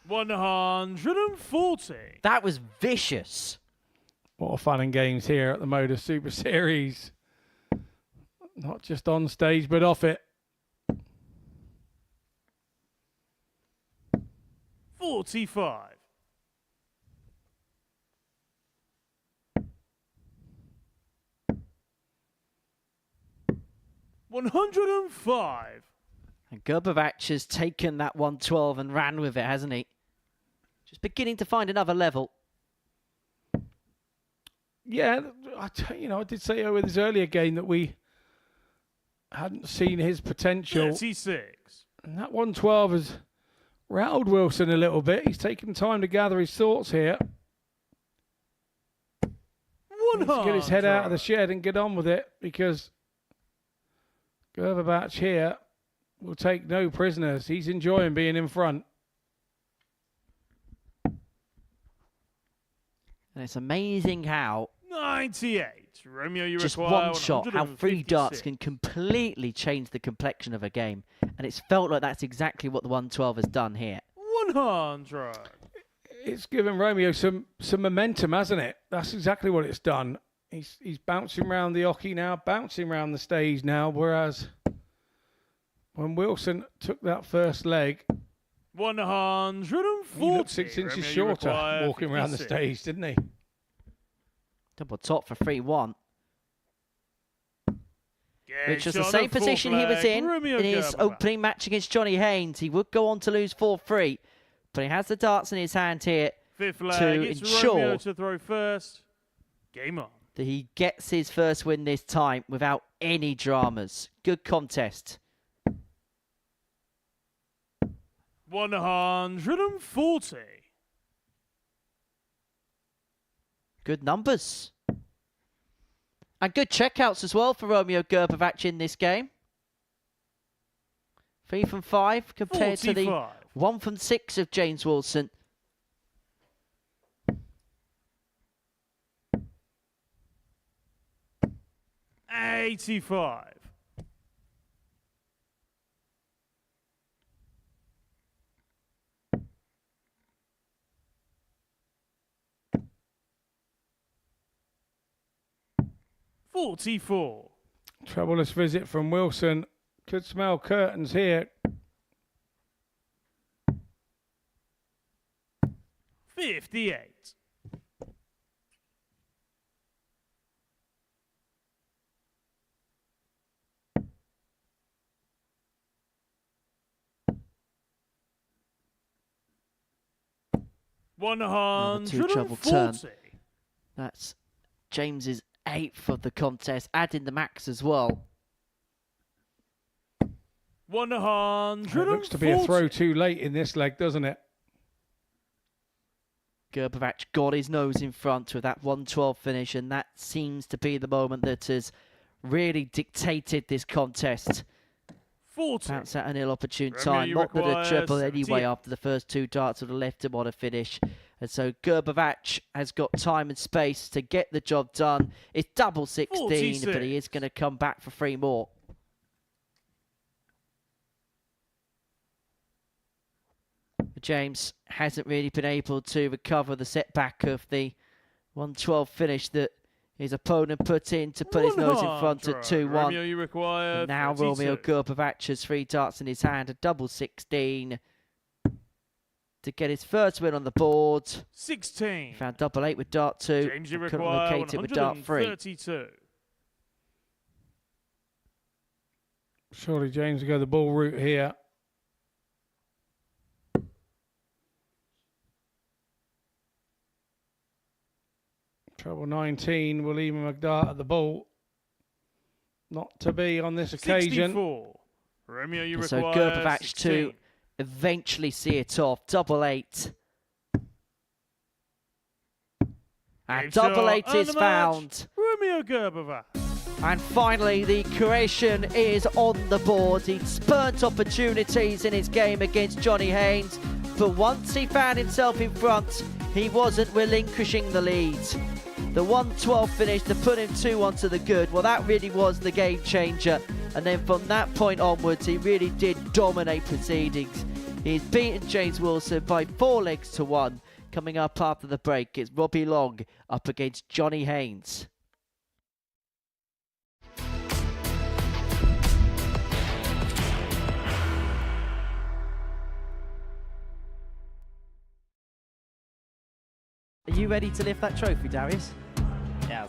$140. That was vicious. What a fun and games here at the Modus Super Series. Not just on stage, but off it. 45. $105. And Gerber has taken that 112 and ran with it, hasn't he? Just beginning to find another level. Yeah, I did say over this earlier game that we hadn't seen his potential. 36. And that 112 has rattled Wilson a little bit. He's taken time to gather his thoughts here. Needs to get his head out of the shed and get on with it, because Gerber here will take no prisoners. He's enjoying being in front. And it's amazing how 98. Romeo, you just require one shot, how 3 darts can completely change the complexion of a game. And it's felt like that's exactly what the 112 has done here. 100. It's given Romeo some momentum, hasn't it? That's exactly what it's done. He's bouncing around the hockey now, bouncing around the stage now, whereas when Wilson took that first leg, 140. he looked 6 inches Romeo, you shorter require walking around the 56. stage, didn't he? Double top for 3-1. Which was the shot same at full position he was flag. in Romeo his Gerber. opening match against Johnny Haynes. He would go on to lose 4-3. But he has the darts in his hand here Fifth to leg, it's ensure Romeo to throw first. Game on. that he gets his first win this time without any dramas. Good contest. 140. Good numbers. And good checkouts as well for Romeo Gerber in this game. 3 from 5 compared 45. to the 1 from 6 of James Wilson. $85. $44. Troublous visit from Wilson. Could smell curtains here. 58. Another two treble turn. That's James's 8th of the contest, adding the max as well. 140. It looks to be a throw too late in this leg, doesn't it? Gerber got his nose in front with that 112 finish, and that seems to be the moment that has really dictated this contest. 40. That's at an ill-opportune Romeo, time. you Not that a require treble anyway 78. after the first 2 darts would have left him on a finish. And so Gerber has got time and space to get the job done. It's double 16, 46. but he is going to come back for 3 more. James hasn't really been able to recover the setback of the 112 finish that his opponent put in to put his nose in front at 2-1. Romeo, you require Now 32. Romeo Gerber has 3 darts in his hand, a double 16 to get his first win on the board. 16. Found double 8 with dart 2. James, you Couldn't require locate it with dart 3. 132. Surely James will go the ball route here. Treble 19 will even McDart at the ball. Not to be on this occasion. 64. Romeo, you So require Gerber 16. to eventually see it off. Double 8. And James double Shaw 8 and is the match. found. Romeo Gerber. And finally, the Croatian is on the board. He'd spurned opportunities in his game against Johnny Haynes, but once he found himself in front, he wasn't relinquishing the lead. The 112 finish to put him 2-1 to the good, well, that really was the game changer. And then from that point onwards, he really did dominate proceedings. He's beaten James Wilson by 4 legs to 1. Coming up after the break, it's Robbie Long up against Johnny Haynes. Are you ready to lift that trophy, Darius? Yeah.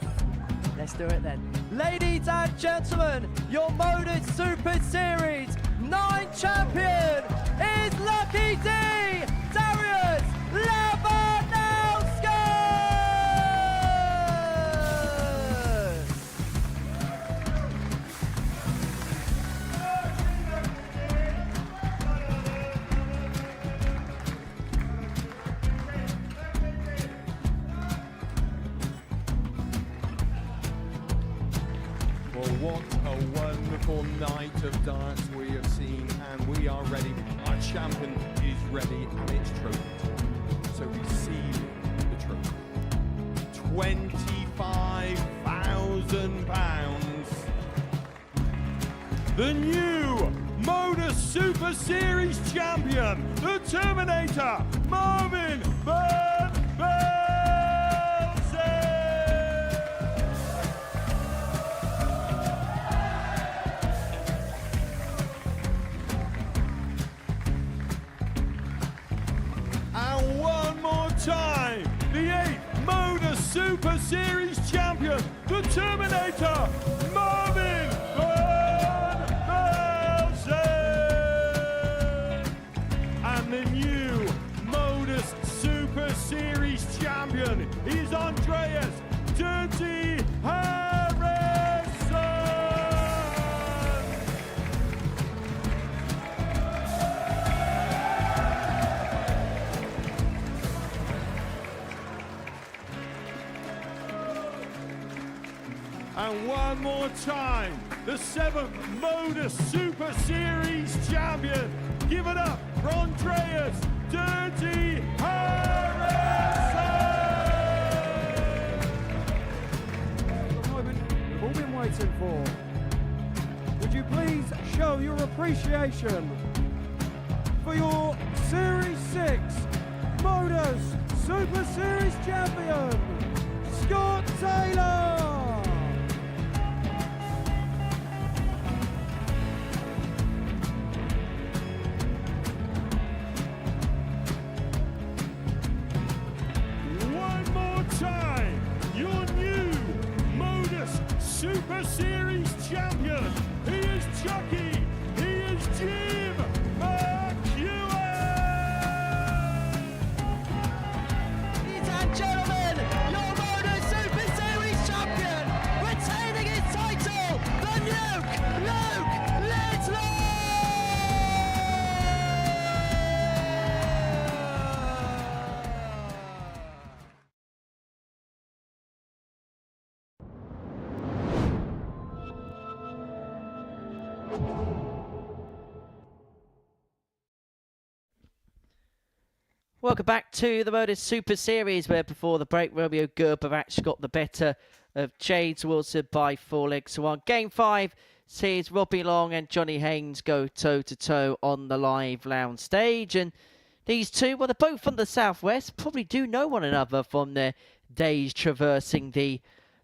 Let's do it then. Ladies and gentlemen, your Modus Super Series 9 champion is Lucky D, Darius Labanowski! Well, what a wonderful night of darts we have seen, and we are ready. Our champion is ready, and it's trophy time. So receive the trophy. £25,000. The new Modus Super Series champion, the Terminator, Marvin Van And one more time, the 8th Modus Super Series champion, the Terminator, Marvin Van Velzen. And the new Super Series champion is Andreas Dirty Harrison. And one more time, the 7th Modus Super Series champion. Give it up for Andreas Dirty Harrison! The moment we've all been waiting for. Would you please show your appreciation for your Series 6 Modus Super Series champion, Scott Taylor! Super Series champion. He is Chucky. He is Jim McKee. Ladies and gentlemen, your Modus Super Series champion, retaining his title, the Luke Lidlow! Welcome back to the Modus Super Series, where before the break, Romeo Gerber actually got the better of James Wilson by 4 legs to 1. Game 5 sees Robbie Long and Johnny Haynes go toe-to-toe on the live lounge stage. And these two, well, they're both from the southwest, probably do know one another from their days traversing the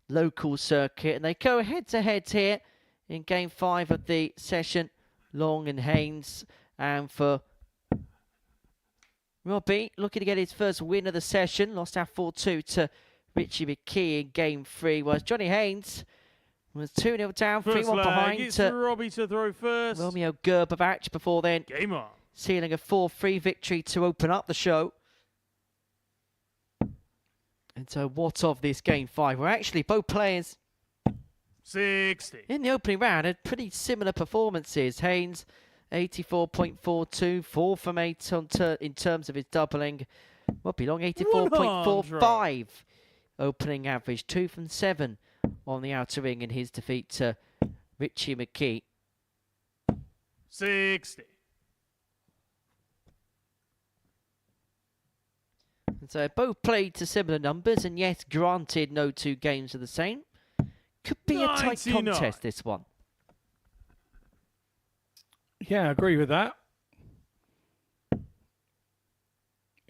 local circuit. And they go head-to-head here in Game 5 of the session, Long and Haynes. And for Robbie, looking to get his first win of the session. Lost out 4-2 to Richie McKee in Game 3. Whereas Johnny Haynes was 2-0 down, 3-1 behind. It's Robbie to throw first. Romeo Gerber before then. Game on. Sealing a 4-3 victory to open up the show. And so what of this Game 5? Well, actually, both players 60. in the opening round had pretty similar performances. Haynes 84.42, 4 from 8 in terms of his doubling. Robbie Long 84.45 opening average, 2 from 7 on the outer ring in his defeat to Richie McKee. 60. And so both played to similar numbers, and yes, granted, no two games are the same. Could be a tight 99. contest, this one. Yeah, I agree with that. It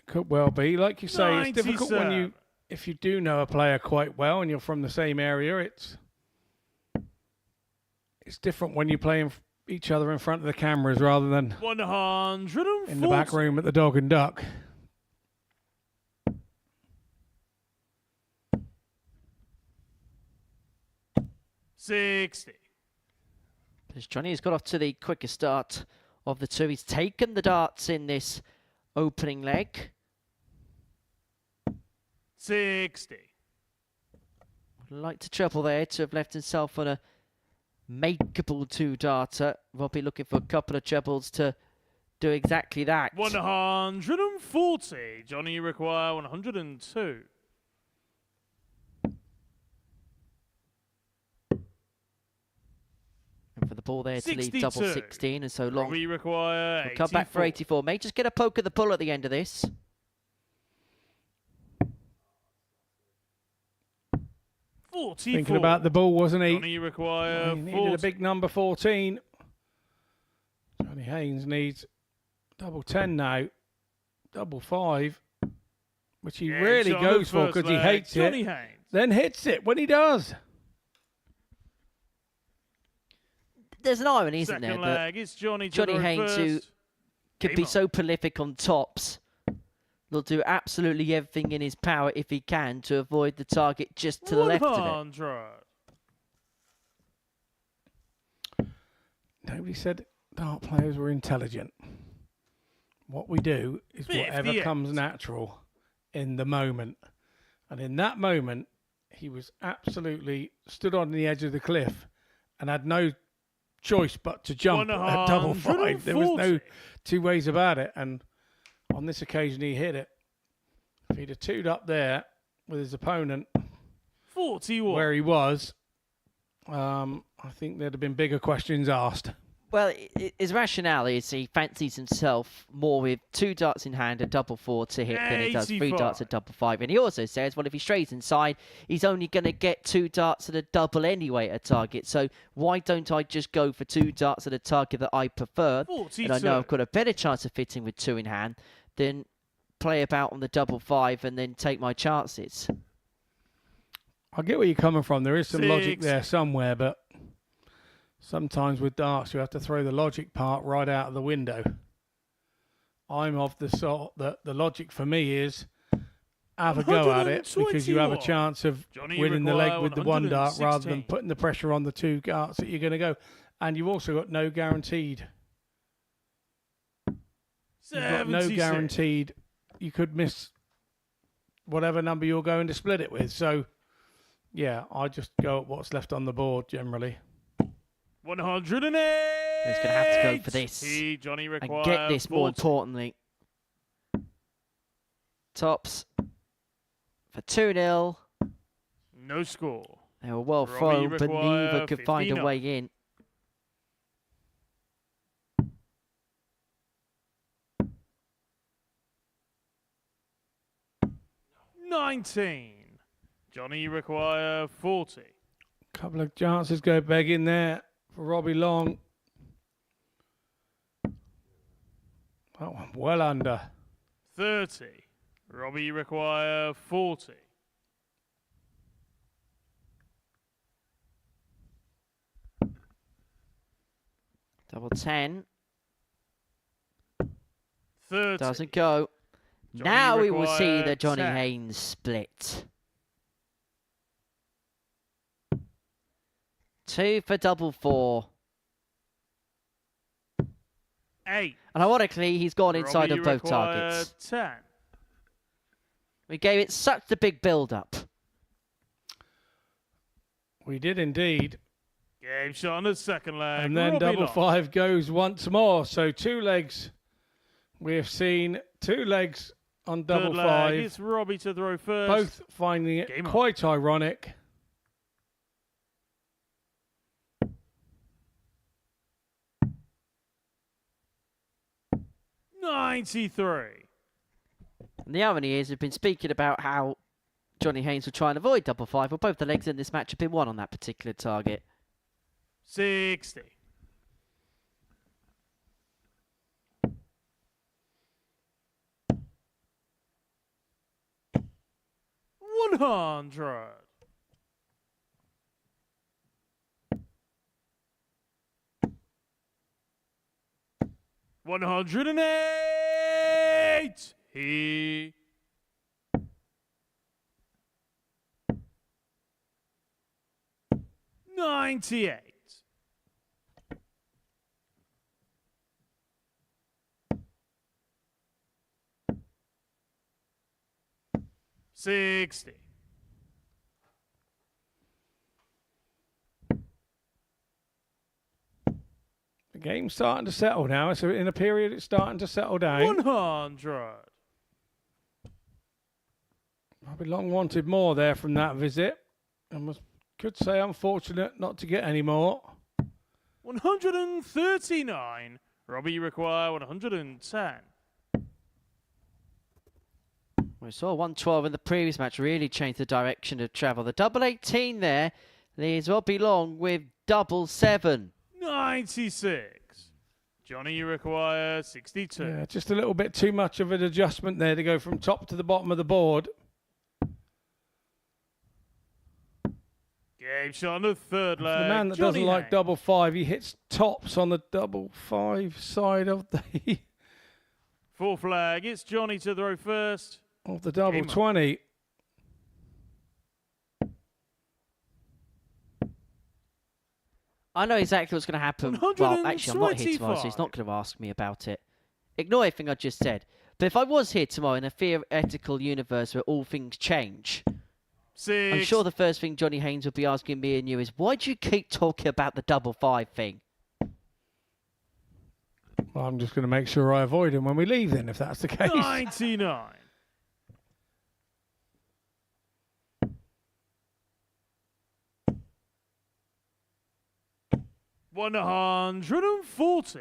could well be. Like you say, it's difficult when if you do know a player quite well and you're from the same area. It's different when you play each other in front of the cameras rather than 140. in the back room at the Dog and Duck. $60. As Johnny has got off to the quicker start of the two. He's taken the darts in this opening leg. 60. Would like to treble there to have left himself on a makeable 2-darter. Robbie looking for a couple of trebles to do exactly that. 140. Johnny, you require 102. And for the ball there to leave double 16 and so long. We require We'll come back for 84. May just get a poke at the bull at the end of this. 44. Thinking about the ball, wasn't he? Johnny, you require He needed a big number 14. Johnny Haynes needs double 10 now. Double 5. Which he really goes for because he hates Johnny it. Haynes. Then hits it when he does. There's an irony, isn't Second there? leg, it's Johnny Haynes, who could be so prolific on tops, will do absolutely everything in his power if he can to avoid the target just to the left of it. Nobody said dart players were intelligent. What we do is whatever comes natural in the moment. And in that moment, he was absolutely stood on the edge of the cliff and had no choice but to jump at double 5. There was no two ways about it. And on this occasion, he hit it. If he'd have two'd up there with his opponent 41. where he was, I think there'd have been bigger questions asked. Well, his rationale is he fancies himself more with 2 darts in hand at double 4 to hit than he does 3 darts at double 5. And he also says, well, if he strays inside, he's only going to get 2 darts at a double anyway at a target. So why don't I just go for 2 darts at a target that I prefer? 42. And I know I've got a better chance of fitting with 2 in hand than play about on the double 5 and then take my chances. I get where you're coming from. There is some logic there somewhere, but sometimes with darts, you have to throw the logic part right out of the window. I'm of the sort that the logic for me is have a go at it because you have a chance of winning the leg with the 1 dart rather than putting the pressure on the 2 darts that you're going to go. And you've also got no guaranteed. You've got no guaranteed. You could miss whatever number you're going to split it with. So, yeah, I just go at what's left on the board generally. 108. He's going to have to go for this Johnny and get this 40. more importantly. Tops for 2-0. No score. They were well Robbie thrown, but require neither could find a 59. way in. Johnny require 40. Couple of chances go begging there for Robbie Long. Oh, well under. 30. Robbie require 40. Double 10. 30. Doesn't go. Johnny Now we will see require the Johnny 10. Haynes split. 2 for double 4. 8. And ironically, he's gone inside Robbie of both require targets. 10. We gave it such a big build-up. We did indeed. Game shot on the second leg. And then Robbie double Long. 5 goes once more. So 2 legs. We have seen 2 legs on double Third leg, 5. it's Robbie to throw first. Both finding it Game on. quite ironic. $93. And the irony is, we've been speaking about how Johnny Haynes will try and avoid double 5. Well, both the legs in this match have been won on that particular target. 60. $100. $108. He 98. $60. The game's starting to settle now. So in a period, it's starting to settle down. 100. Robbie Long wanted more there from that visit. And could say unfortunate not to get any more. 139. Robbie require 110. We saw 112 in the previous match really change the direction of travel. The double 18 there leaves Robbie Long with double 7. 96. Johnny require 62. Yeah, just a little bit too much of an adjustment there to go from top to the bottom of the board. Game shot on the third leg. The man that Johnny doesn't like Haynes. double 5, he hits tops on the double 5 side of the Fourth leg. It's Johnny to throw first. of the double Game on. 20. I know exactly what's going to happen. Well, actually, I'm not here tomorrow, so he's not going to ask me about it. Ignore everything I just said. But if I was here tomorrow in a theoretical universe where all things change, 6. I'm sure the first thing Johnny Haynes would be asking me and you is, why do you keep talking about the 5-5 thing? Well, I'm just going to make sure I avoid him when we leave then, if that's the case. 99. $140.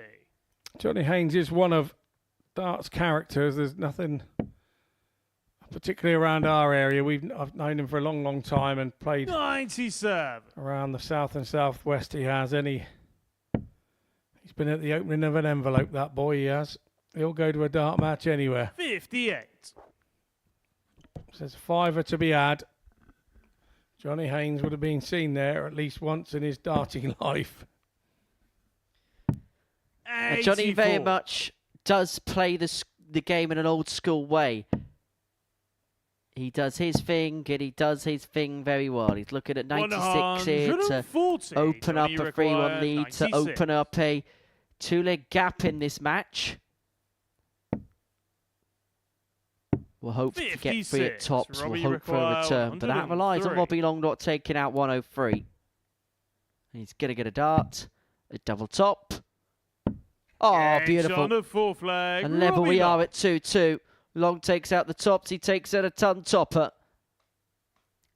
Johnny Haynes is one of darts characters. There's nothing particularly around our area. I've known him for a long, long time and played 97. around the south and southwest. He's been at the opening of an envelope, that boy, he has. He'll go to a dart match anywhere. 58. There's a fiver to be had. Johnny Haynes would have been seen there at least once in his darting life. Johnny very much does play the game in an old school way. He does his thing, and he does his thing very well. He's looking at 96 here to open up a 3-1 lead, 96. To open up a 2-leg gap in this match. We'll hope to get 3 at tops. We'll hope for a return. But that relies on Robbie Long not taking out 103. He's going to get a dart, a double top. Oh, beautiful. On the 4th leg, and level we are at 2-2. Long takes out the tops. He takes out a ton topper.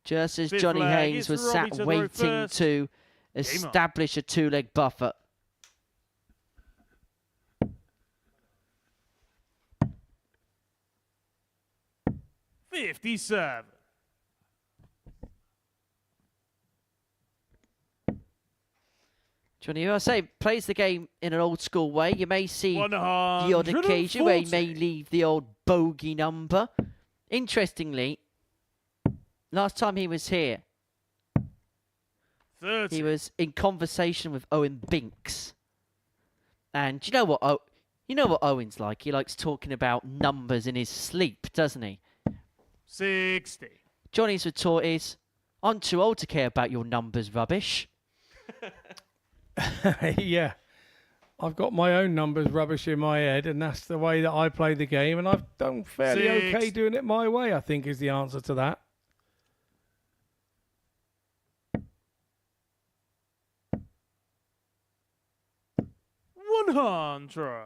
Just as Johnny Haynes was sat waiting to establish a 2-leg buffer. $57. Johnny, I say, plays the game in an old school way. You may see the odd occasion where he may leave the old bogey number. Interestingly, last time he was here, 30. He was in conversation with Owen Binks. And you know what Owen's like? He likes talking about numbers in his sleep, doesn't he? 60. Johnny's retort is, I'm too old to care about your numbers rubbish. Yeah, I've got my own numbers rubbish in my head, and that's the way that I play the game, and I've done fairly okay doing it my way, I think, is the answer to that. $100.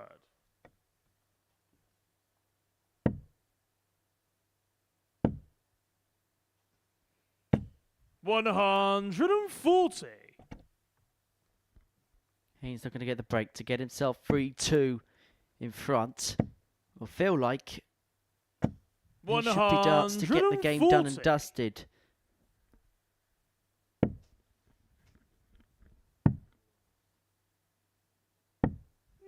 $140. He's not going to get the break to get himself 3-2 in front. Will feel like he should be darts to get the game done and dusted.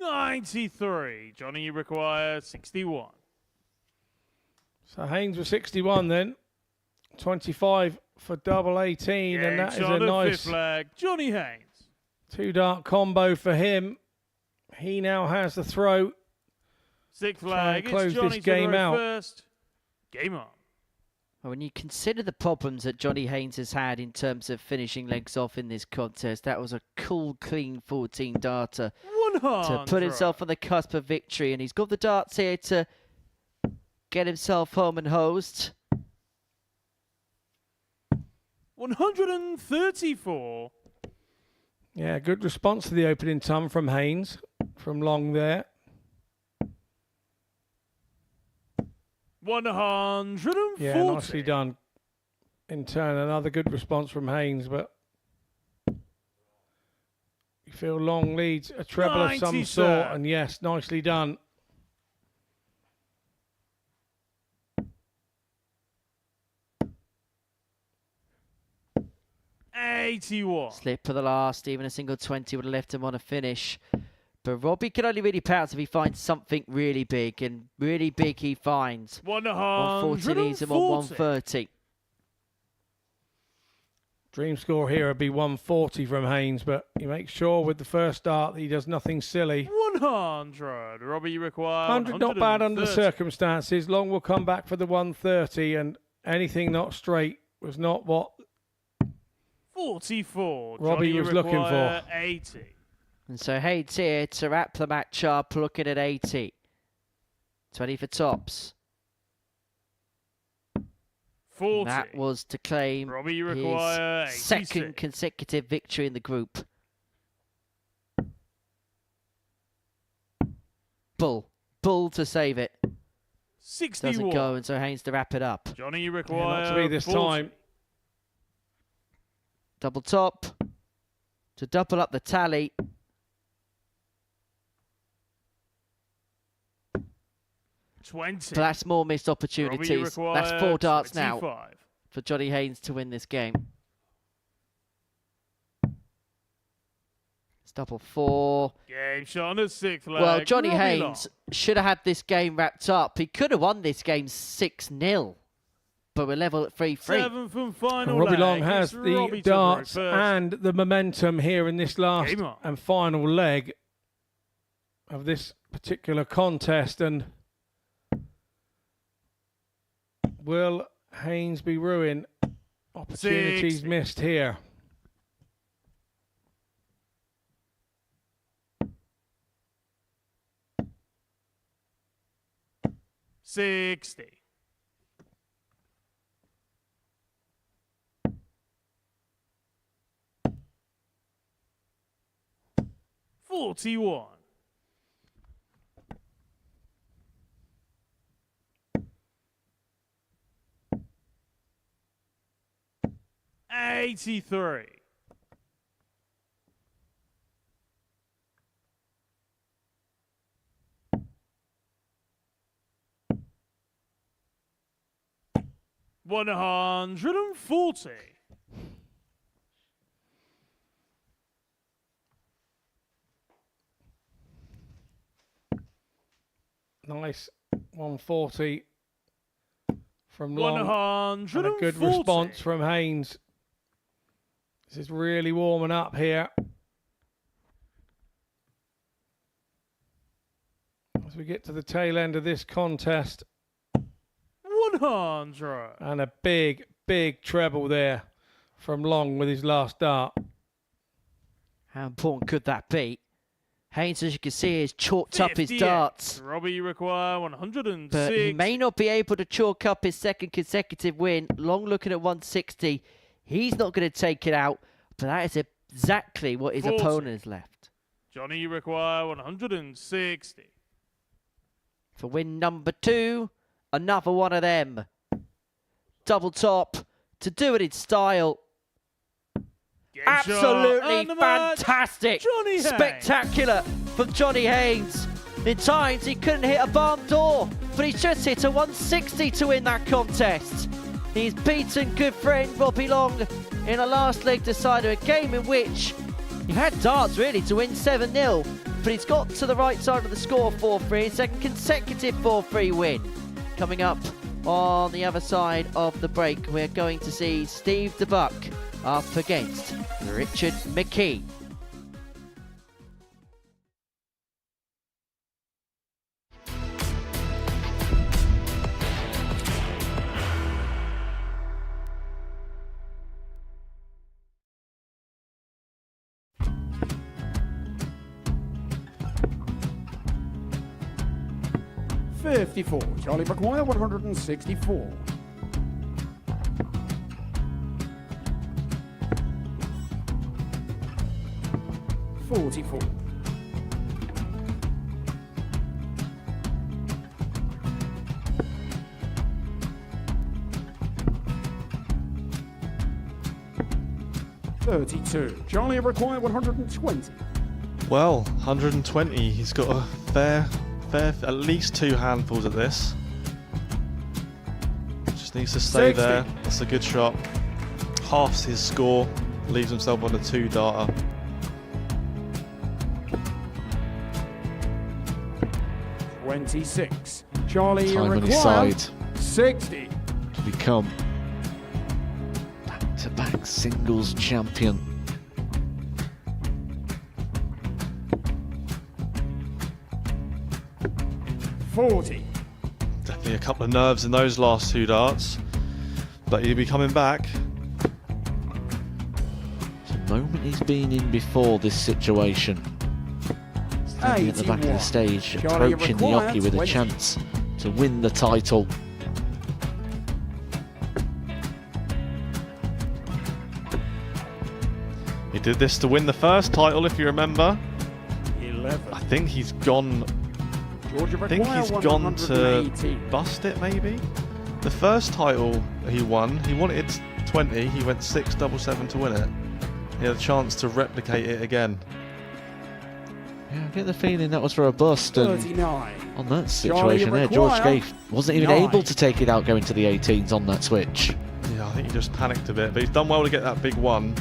$93. Johnny, you require 61. So Haynes was 61 then. 25 for double 18, and that is a nice 5th leg. Johnny Haynes. 2-dart combo for him. He now has the throw. 6th leg. Close Johnny this game out. First. Game on. Well, when you consider the problems that Johnny Haynes has had in terms of finishing legs off in this contest, that was a cool, clean 14-darter to put himself on the cusp of victory. And he's got the darts here to get himself home and hosed. 134. Yeah, good response to the opening ton from Haynes, from Long there. 140. Yeah, nicely done. In turn, another good response from Haynes, but you feel Long leads a treble of some sort, and yes, nicely done. $81. Slip for the last, even a single 20 would have left him on a finish. But Robbie can only really pounce if he finds something really big, and really big he finds. 140 leaves him on 130. Dream score here would be 140 from Haynes, but he makes sure with the first start that he does nothing silly. 100. Robbie, you require 100, not bad under the circumstances. Long will come back for the 130, and anything not straight was not what 44. Robbie Johnny, was looking for. 80. And so Haynes here to wrap the match up, looking at 80. 20 for tops. 40. And that was to claim Robbie, you require his 86. second consecutive victory in the group. Bull to save it. 61. Doesn't go, and so Haynes to wrap it up. Johnny, you Yeah, require not to be this 40. time. Double top to double up the tally. But that's more missed opportunities. That's 4 darts 25. now for Johnny Haynes to win this game. It's double 4. Game shot on the 6th leg. Well, Johnny Robbie Haynes should have had this game wrapped up. He could have won this game 6-0. But we're level at 3-3. 7th and final Robbie leg. Long has It's the Robbie to throw darts first. and the momentum here in this last Game on. and final leg of this particular contest. And will Haynes be ruined? Opportunities 60. missed here. $60. 41. 83. 140. Nice 140 from Long. 140. And a good response from Haynes. This is really warming up here. As we get to the tail end of this contest. 100. And a big, big treble there from Long with his last dart. How important could that be? Haynes, as you can see, has chalked up his 58. darts. Robbie, you require 106. But he may not be able to chalk up his second consecutive win. Long looking at 160. He's not going to take it out. But that is exactly what his 40. opponent has left. Johnny, you require 160. For win number 2, another one of them. Double top to do it in style. Game shot Absolutely on the match. fantastic. Johnny Haynes. Spectacular from Johnny Haynes. In times he couldn't hit a barn door, but he's just hit a 160 to win that contest. He's beaten good friend Robbie Long in a last leg decider, a game in which he had darts really to win 7-0, but he's got to the right side of the score 4-3, his second consecutive 4-3 win. Coming up on the other side of the break, we're going to see Steve DeBuck up against Richard McKee. $54. Charlie McGuire, 164. $44. $32. Charlie required 120. Well, 120. He's got a fair, at least 2 handfuls at this. Just needs to stay 60. there. That's a good shot. Halves his score. Leaves himself on a 2-darter. $26. Charlie Time on his required side 60. to become back-to-back singles champion. $40. Definitely a couple of nerves in those last 2 darts. But he'll be coming back. It's a moment he's been in before this situation. Standing at the back of the 81. stage, Charlie approaching the required jockey with a 20. chance to win the title. He did this to win the first title, if you remember. 11. I think he's gone. Georgia I think he's gone to bust it, maybe. The first title he won, he wanted 20. He went 6-7-7 to win it. He had a chance to replicate it again. Yeah, I get the feeling that was for a bust. And 39. on that situation there, George Scaife wasn't even able to take it out going to the 18s on that switch. Yeah, I think he just panicked a bit, but he's done well to get that big one.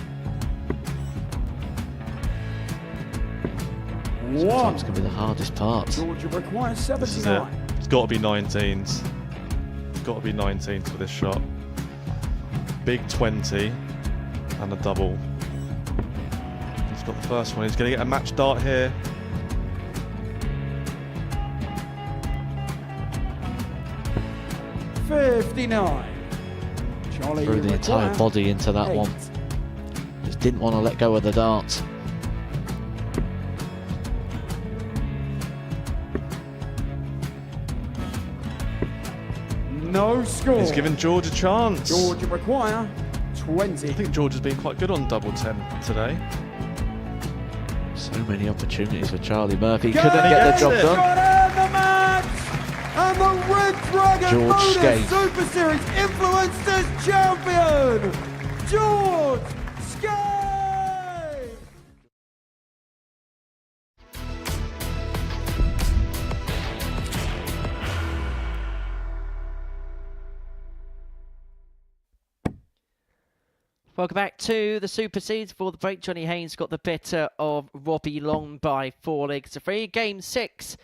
Sometimes can be the hardest part. Georgia requires 79. This is it. It's got to be 19s. It's got to be 19s for this shot. Big 20 and a double. He's got the first one. He's going to get a match dart here. Charlie Threw the entire body into that one. Just didn't want to let go of the dart. No score. He's given George a chance. Georgia require 20. I think George has been quite good on double 10 today. So many opportunities for Charlie Murphy. Couldn't get the job done. The match! And the Red Dragon George Modus Scaife. Super Series Influencers Champion, George Scaife! Welcome back to the Super Seeds. For the break, Johnny Haynes got the better of Robbie Long by 4 legs to 3. Game 6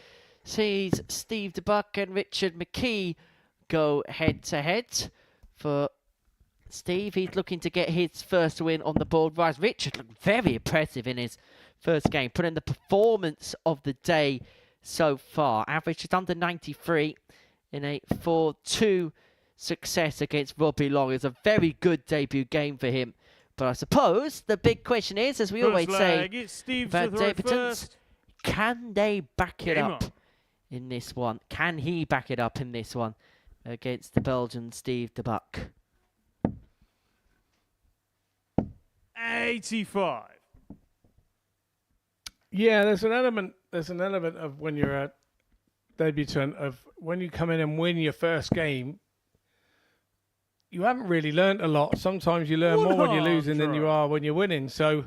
sees Steve DeBuck and Richard McKee go head-to-head. For Steve, he's looking to get his first win on the board. Rise. Richard looked very impressive in his first game, put in the performance of the day so far. Average just under 93 in a 4-2 success against Robbie Long. Is a very good debut game for him. But I suppose the big question is, as we always say about debutants, can they back it up in this one? Can he back it up in this one against the Belgian Steve DeBuck? 85. Yeah, there's an element of when you're a debutant of when you come in and win your first game. You haven't really learnt a lot. Sometimes you learn more when you're losing than you are when you're winning. So,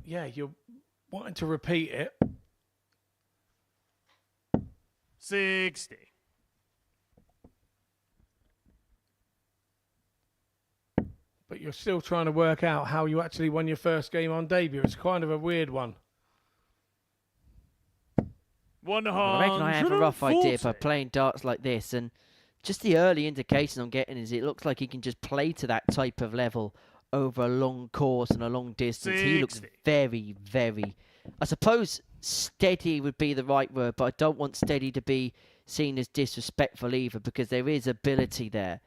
yeah, you're wanting to repeat it. 60. But you're still trying to work out how you actually won your first game on debut. It's kind of a weird one. 140. I reckon I have a rough idea by playing darts like this, and just the early indication I'm getting is it looks like he can just play to that type of level over a long course and a long distance. 60. He looks very, very, I suppose steady would be the right word, but I don't want steady to be seen as disrespectful either, because there is ability there.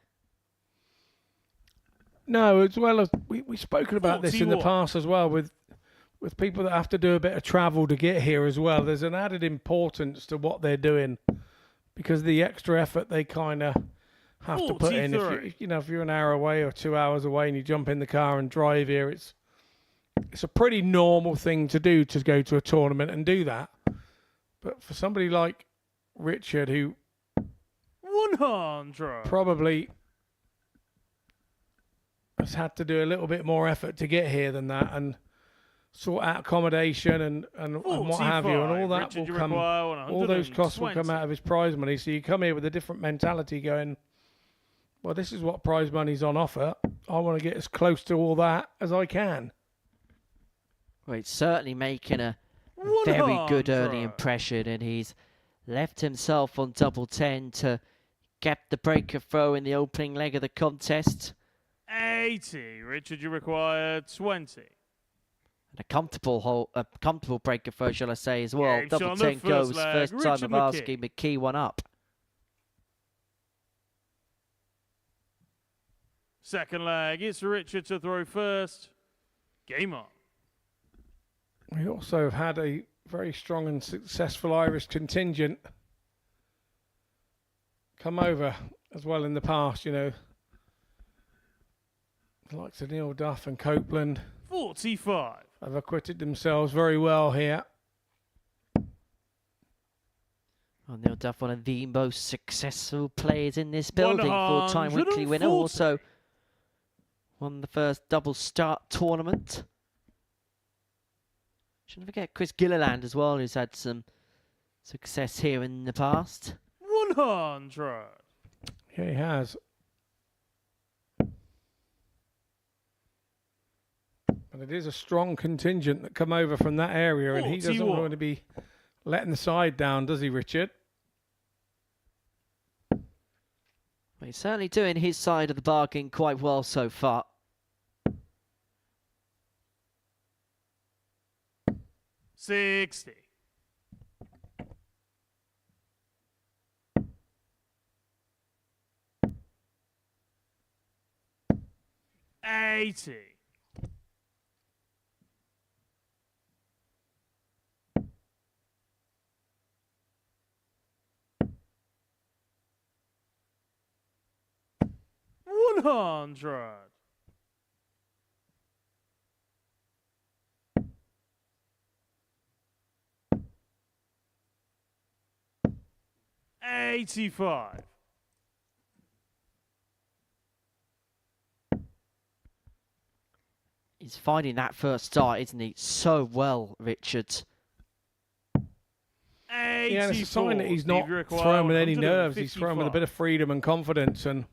No, as well as we've spoken about this in the past as well with people that have to do a bit of travel to get here as well. There's an added importance to what they're doing because of the extra effort they kind of have to put in. If you're an hour away or 2 hours away and you jump in the car and drive here, it's a pretty normal thing to do to go to a tournament and do that. But for somebody like Richard, who 100 probably has had to do a little bit more effort to get here than that and sort out accommodation and what have you, and all that will come, all those costs will come out of his prize money. So you come here with a different mentality going, well, this is what prize money's on offer. I want to get as close to all that as I can. Well, it's certainly making a very good early impression, and he's left himself on double 10 to get the breaker throw in the opening leg of the contest. 80. Richard, you require 20. And a comfortable breaker throw, shall I say, as well. Yeah, double 10 goes. First time Richard of asking McKee one up. Second leg, it's Richard to throw first. Game on. We also have had a very strong and successful Irish contingent come over as well in the past, you know. The likes of Neil Duff and Copeland 45. have acquitted themselves very well here. Well, Neil Duff, one of the most successful players in this building, four-time weekly winner. Also won the first double start tournament. Shouldn't forget Chris Gilliland as well, who's had some success here in the past. 100. Yeah, he has. But it is a strong contingent that come over from that area, and he doesn't want to be letting the side down, does he, Richard? Well, he's certainly doing his side of the bargain quite well so far. $60. 80. 100. 85. He's finding that first start, isn't he? So well, Richard. Yeah, it's a sign that he's not throwing with any nerves. He's throwing with a bit of freedom and confidence. And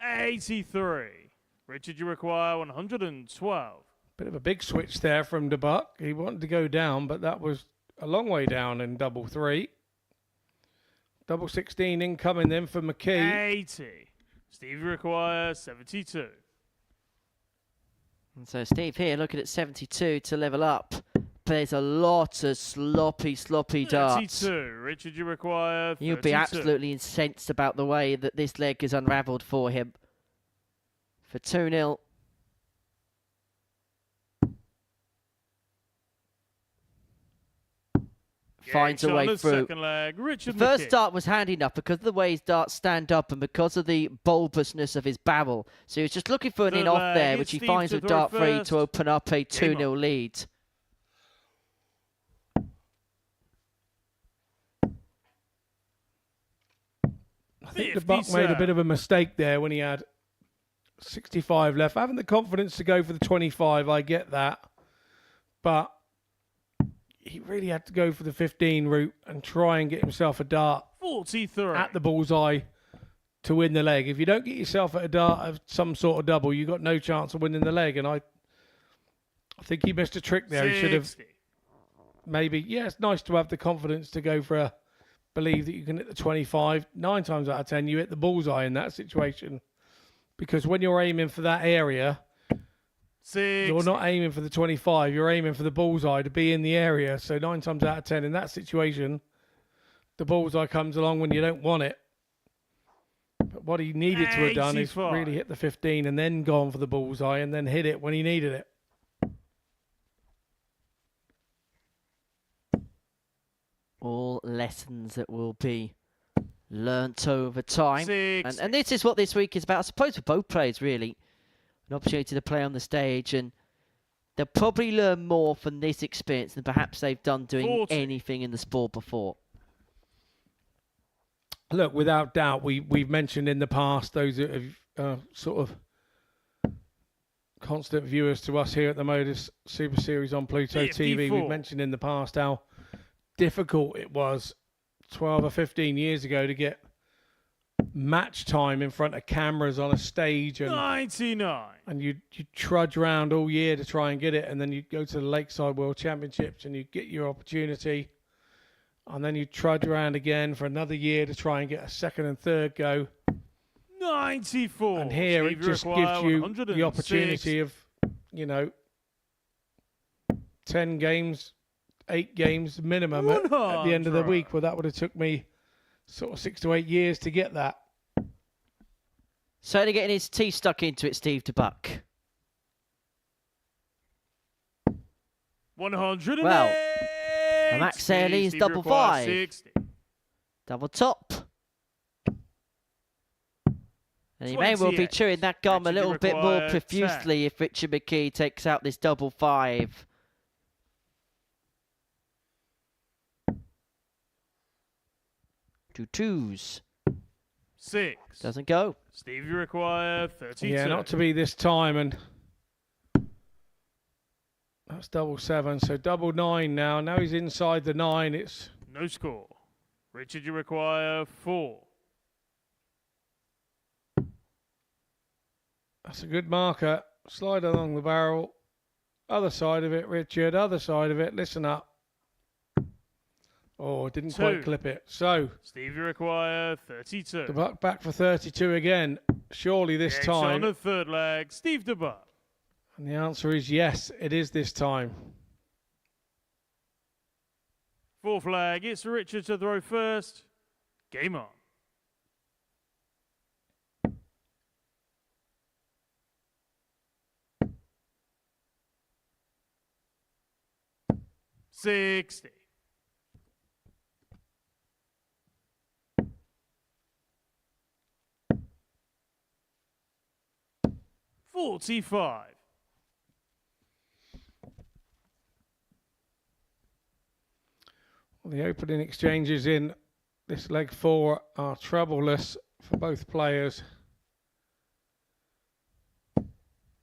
83. Richard, you require 112. bit of a big switch there from DeBuck. He wanted to go down, but that was a long way down in double 3. Double 16 incoming then for McKee. 80. Steve requires 72. And so Steve here looking at 72 to level up. But there's a lot of sloppy darts. 32. Richard, you require 32. You'll be absolutely incensed about the way that this leg is unravelled for him. For 2-0. Finds a way through. The first start was handy enough because of the way his darts stand up and because of the bulbousness of his barrel. So he was just looking for an in off there, which he finds with dart 3 to open up a 2-0 lead. I think the Buck made a bit of a mistake there when he had 65 left. Having the confidence to go for the 25, I get that. But he really had to go for the 15 route and try and get himself a dart 43 at the bullseye to win the leg. If you don't get yourself at a dart of some sort of double, you've got no chance of winning the leg. And I think he missed a trick there. 60. He should have maybe, yeah, it's nice to have the confidence to go for believe that you can hit the 25. 9 times out of 10, you hit the bullseye in that situation. Because when you're aiming for that area, 60. You're not aiming for the 25. You're aiming for the bullseye to be in the area. So 9 times out of 10, in that situation, the bullseye comes along when you don't want it. But what he needed to have done is really hit the 15 and then gone for the bullseye and then hit it when he needed it. All lessons that will be learnt over time. And this is what this week is about, I suppose, for both players, really. An opportunity to play on the stage, and they'll probably learn more from this experience than perhaps they've done doing anything in the sport before. Look, without doubt, we've mentioned in the past, those that have sort of constant viewers to us here at the Modus Super Series on Pluto TV, we've mentioned in the past how difficult it was 12 or 15 years ago to get match time in front of cameras on a stage, and 99, and you trudge around all year to try and get it, and then you go to the Lakeside World Championships and you get your opportunity, and then you trudge around again for another year to try and get a second and third go. 94, and here it just gives you the opportunity of, 10 games, 8 games minimum at the end of the week. Well, that would have took me sort of 6 to 8 years to get that. Certainly getting his teeth stuck into it, Steve DeBuck. 180. Well, And Max Haley's Steve double requires 5. 60. Double top. And he may well be 28. chewing that gum a Richard, you little bit more require profusely if Richard McKee takes out this double 5. Two twos. 6. Doesn't go. Steve, you require 32. Yeah, not to be this time, and that's double 7. So double 9 now. Now he's inside the 9. It's No score. Richard, you require 4. That's a good marker. Slide along the barrel. Other side of it, Richard. Other side of it. Listen up. Oh, didn't 2. quite clip it. So Steve, you require 32. the buck back for 32 again. Surely this Extra on time. the third leg, Steve DeBuck. And the answer is yes, it is this time. Fourth leg, it's Richard to throw first. Game on. $60. 45. Well, the opening exchanges in this leg 4 are troubleless for both players.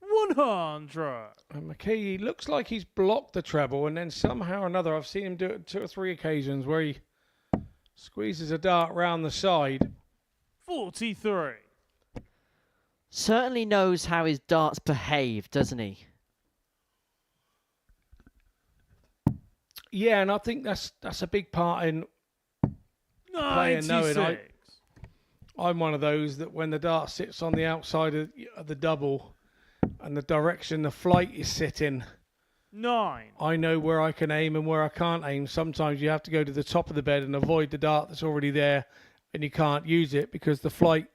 100. And McKee looks like he's blocked the treble, and then somehow or another, I've seen him do it on 2 or 3 occasions where he squeezes a dart round the side. 43. Certainly knows how his darts behave, doesn't he? Yeah, and I think that's a big part in playing knowing. I'm one of those that when the dart sits on the outside of the double and the direction the flight is sitting, 9. I know where I can aim and where I can't aim. Sometimes you have to go to the top of the bed and avoid the dart that's already there, and you can't use it because the flight,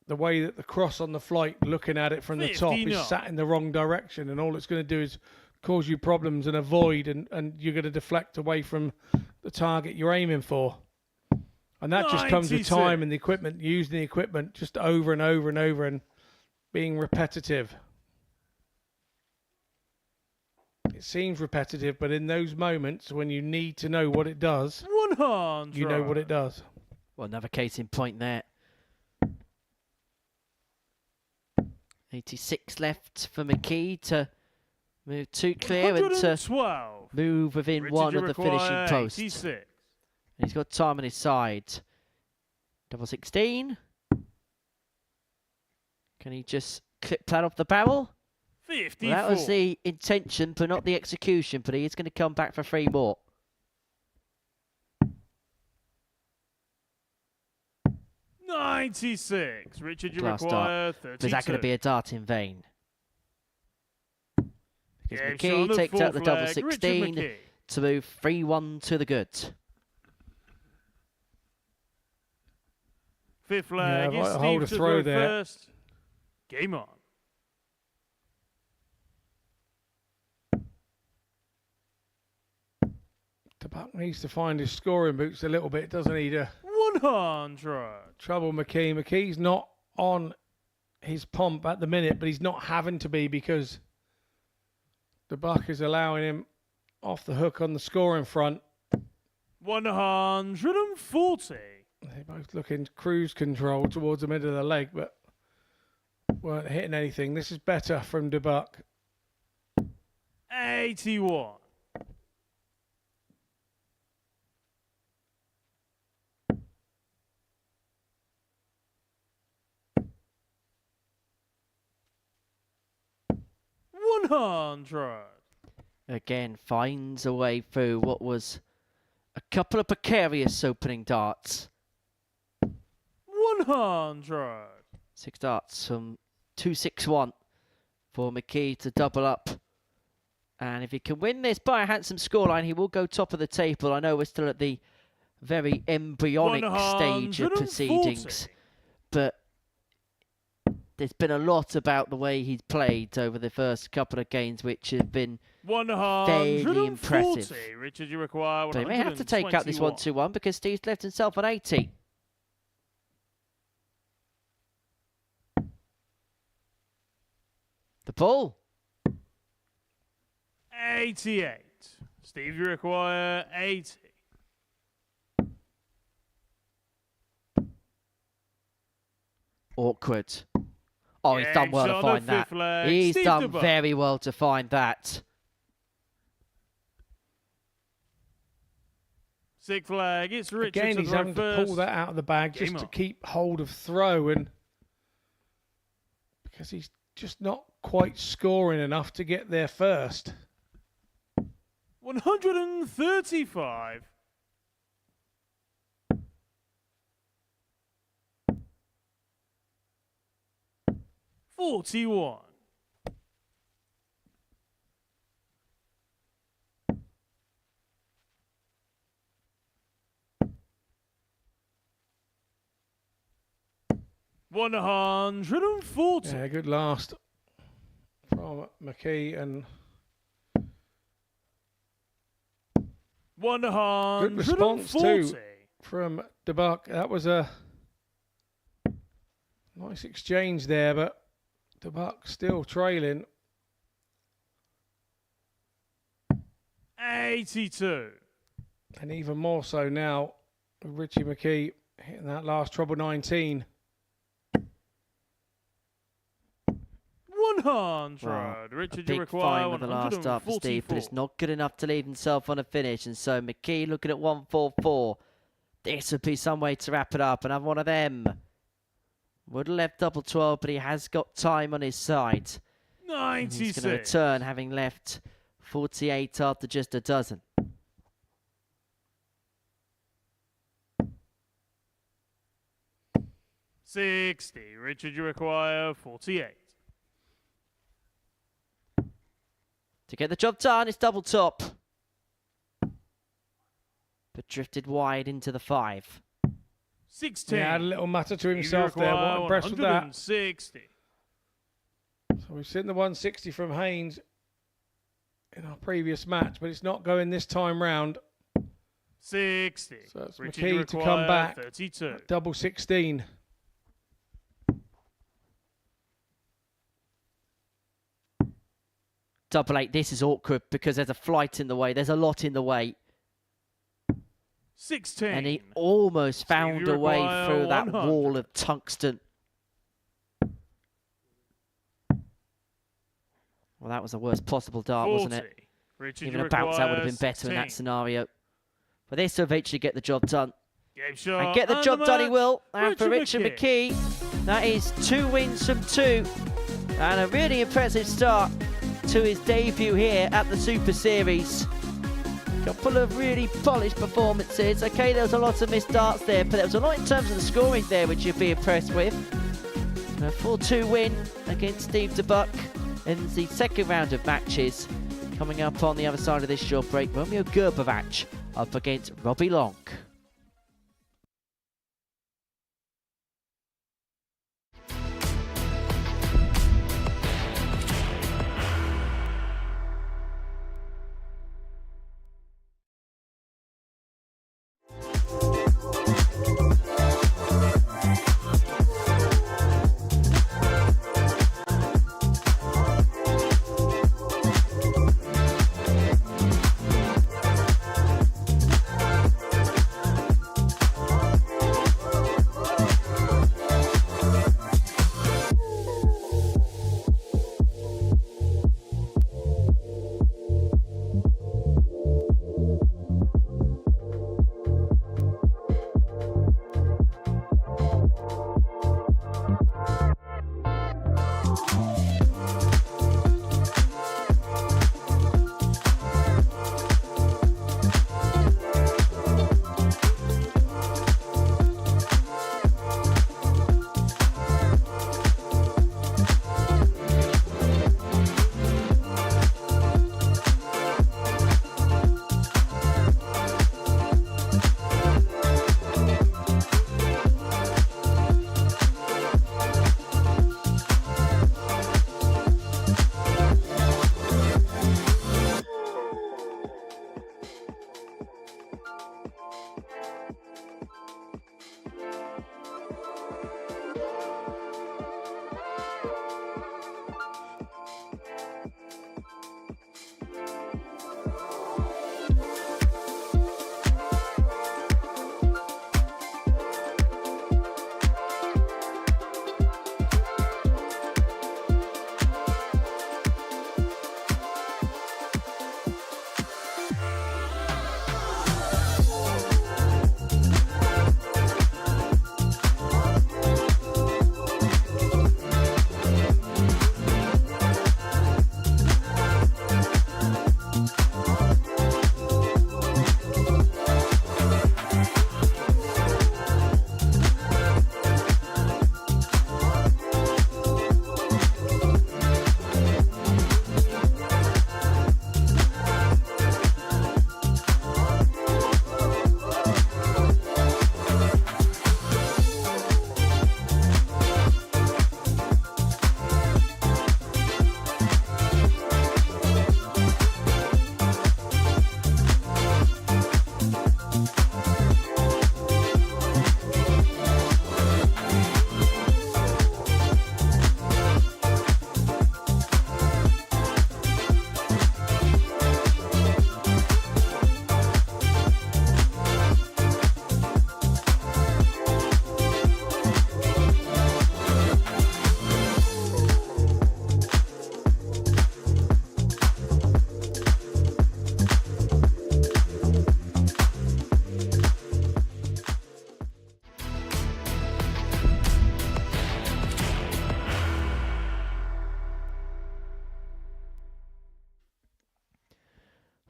the way that the cross on the flight, looking at it from the top, is sat in the wrong direction, and all it's going to do is cause you problems and avoid, and you're going to deflect away from the target you're aiming for. And that just comes with time and the equipment, using the equipment just over and over and over and being repetitive. It seems repetitive, but in those moments when you need to know what it does, 100. you know what it does. Well, another case in point there. 86 left for McKee to move 2 clear and to move within Richard, 1 you of the finishing require post. 86. And he's got time on his side. Double 16. Can he just clip that off the barrel? 54. Well, that was the intention, but not the execution. But he is going to come back for 3 more. $96. Richard, you Last require dart. 32. Is that going to be a dart in vain? Because Yeah, McKee on the takes out the fourth double leg, Richard 16 McKee. to move 3-1 to the good. Fifth leg, Yeah, it's right, hold Steve a to throw throw there. first. Game on. DeBuck needs to find his scoring boots a little bit, doesn't he? To 100. trouble McKee. McKee's not on his pomp at the minute, but he's not having to be because DeBuck is allowing him off the hook on the scoring front. 140. They both look in cruise control towards the middle of the leg, but weren't hitting anything. This is better from DeBuck. 81. $100. Again, finds a way through what was a couple of precarious opening darts. 100. 6 darts from 2-6-1 for McKee to double up. And if he can win this by a handsome scoreline, he will go top of the table. I know we're still at the very embryonic stage of proceedings, but there's been a lot about the way he's played over the first couple of games which have been fairly impressive. 140. Richard, you require 121. But he may have to take out this 1-2-1 because Steve's left himself on 80. The ball. 88. Steve, you require 80. Awkward. Oh, he's done well to find that. He's done very well to find that. Sixth flag. It's Richard. Again, he's having to pull that out of the bag just to keep hold of throw, and because he's just not quite scoring enough to get there first. 135. $41. $140. Yeah, good last from McKee, and good response too from DeBuck. That was a nice exchange there, but DeBuck still trailing. 82. And even more so now with Richie McKee hitting that last treble 19. 100. Well, Richard, a big you require find with the last start for Steve, but it's not good enough to leave himself on a finish. And so McKee looking at 144. This would be some way to wrap it up. Another one of them. Would have left double 12, but he has got time on his side. 96. He's going to return, having left 48 after just a dozen. $60. Richard, you require 48. To get the job done, it's double top. But drifted wide into the 5. 16. Yeah, had a little matter to himself there. What impressed with that. 160. So we've seen the 160 from Haynes in our previous match, but it's not going this time round. 60. So it's Richard, McKee to come back. 32. Double 16. Double 8. This is awkward because there's a flight in the way. There's a lot in the way. 16. And he almost found a way through that 100. wall of tungsten. Well, that was the worst possible dart, 40. wasn't it? Richard, Even a bounce out would have been better in that scenario. But this will eventually get the job done. Game shot. And get the job done, he will. And for Richard McKee. McKee, that is 2 wins from 2. And a really impressive start to his debut here at the Super Series. Couple of really polished performances. Okay, there was a lot of missed darts there, but there was a lot in terms of the scoring there, which you'd be impressed with. A 4-2 win against Steve DeBuck in the second round of matches. Coming up on the other side of this short break, Romeo Gerber up against Robbie Long.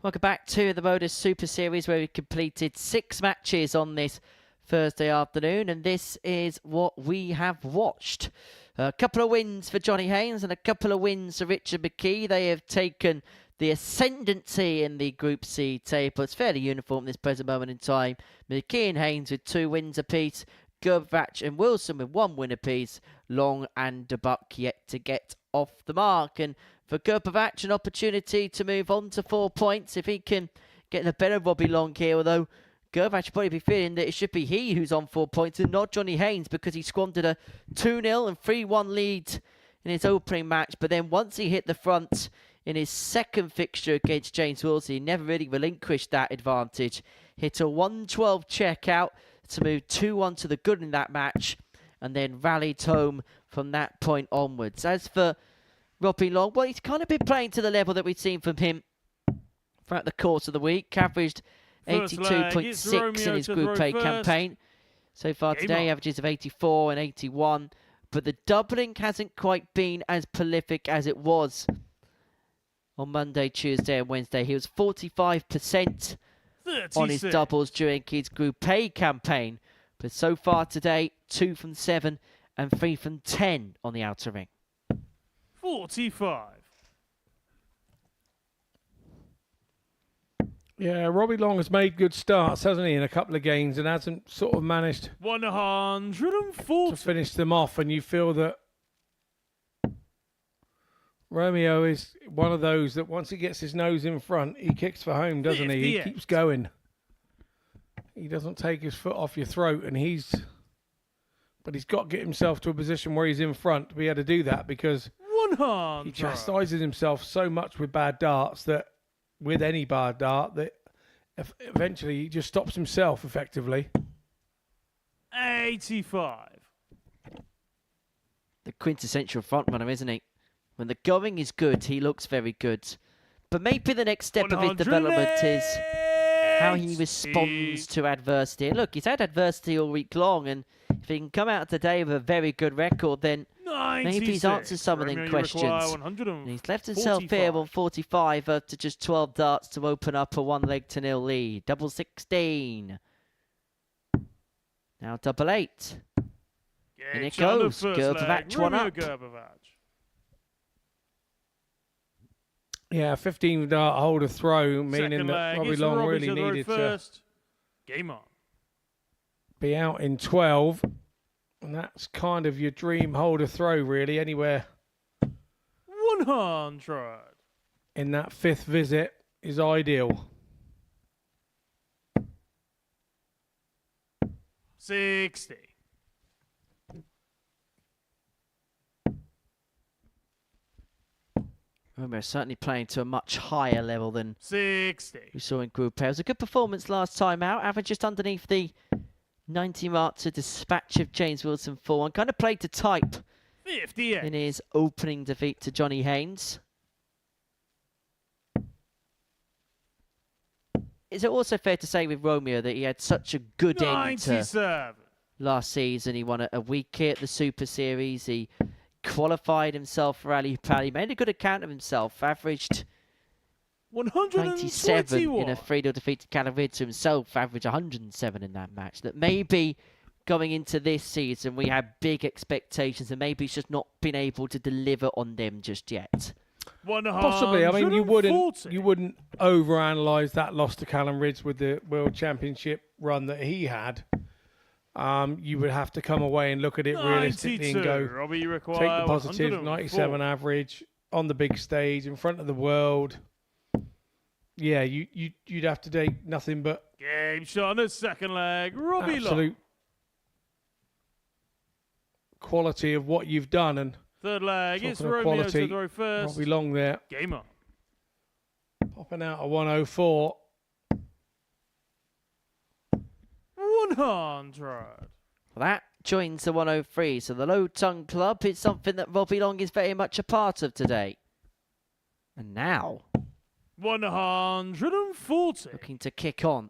Welcome back to the Modus Super Series, where we completed 6 matches on this Thursday afternoon, and this is what we have watched. A couple of wins for Johnny Haynes and a couple of wins for Richard McKee. They have taken the ascendancy in the Group C table. It's fairly uniform at this present moment in time. McKee and Haynes with 2 wins apiece. Gerber and Wilson with 1 win apiece. Long and De Buck yet to get off the mark. And for Gerber, an opportunity to move on to 4 points if he can get the better Robbie Long here. Although Gerber should probably be feeling that it should be he who's on 4 points and not Johnny Haynes, because he squandered a 2-0 and 3-1 lead in his opening match. But then once he hit the front in his second fixture against James Wilson, he never really relinquished that advantage. Hit a 112 checkout to move 2-1 to the good in that match, and then rallied home from that point onwards. As for Robbie Long, well, he's kind of been playing to the level that we've seen from him throughout the course of the week. Averaged 82.6 in his Group A campaign. So far today, averages of 84 and 81. But the doubling hasn't quite been as prolific as it was on Monday, Tuesday and Wednesday. He was 45% on his doubles during his Group A campaign. But so far today, 2 from 7 and 3 from 10 on the outer ring. 45. Yeah, Robbie Long has made good starts, hasn't he, in a couple of games, and hasn't sort of managed 140 to finish them off. And you feel that Romeo is one of those that once he gets his nose in front, he kicks for home, doesn't he? He keeps going. He doesn't take his foot off your throat, and he's got to get himself to a position where he's in front to be able to do that, because 100. he chastises himself so much with bad darts that, with any bad dart, that eventually he just stops himself effectively. 85. The quintessential frontrunner, isn't he? When the going is good, he looks very good. But maybe the next step of his development is how he responds to adversity. And look, he's had adversity all week long, and if he can come out today with a very good record, then maybe he's answered some of the questions. And he's left himself here on 45 to just 12 darts to open up a 1-0 lead. Double 16. Now double 8. And it goes. Gerber 1 up. Yeah, 15 dart holder throw, meaning that Robbie Long really needed to game on. Be out in 12. And that's kind of your dream holder throw, really, anywhere 100 in that 5th visit is ideal. 60. Romeo certainly playing to a much higher level than 60 we saw in Group A. It was a good performance last time out, average just underneath the 90 mark to dispatch of James Wilson 4-1. Kind of played to type 58 in his opening defeat to Johnny Haynes. Is it also fair to say with Romeo that he had such a good end to last season? He won a week here at the Super Series. He qualified himself for Ali Pali, made a good account of himself, averaged 97 in a 3-0 defeat to Calavid, to himself averaged 107 in that match. That maybe going into this season we had big expectations, and maybe he's just not been able to deliver on them just yet. Possibly. I mean, you wouldn't overanalyze that loss to Callum Ridge with the World Championship run that he had. You would have to come away and look at it realistically and go, take the positive, 97 average on the big stage in front of the world. Yeah, you'd have to take nothing but game shot on the second leg. Robbie absolute quality of what you've done. And third leg, it's Romeo to throw first. Robbie Long there. Game on. Popping out a 104. 100. Well, that joins the 103. So the Low Tongue Club is something that Robbie Long is very much a part of today. And now 140. Looking to kick on.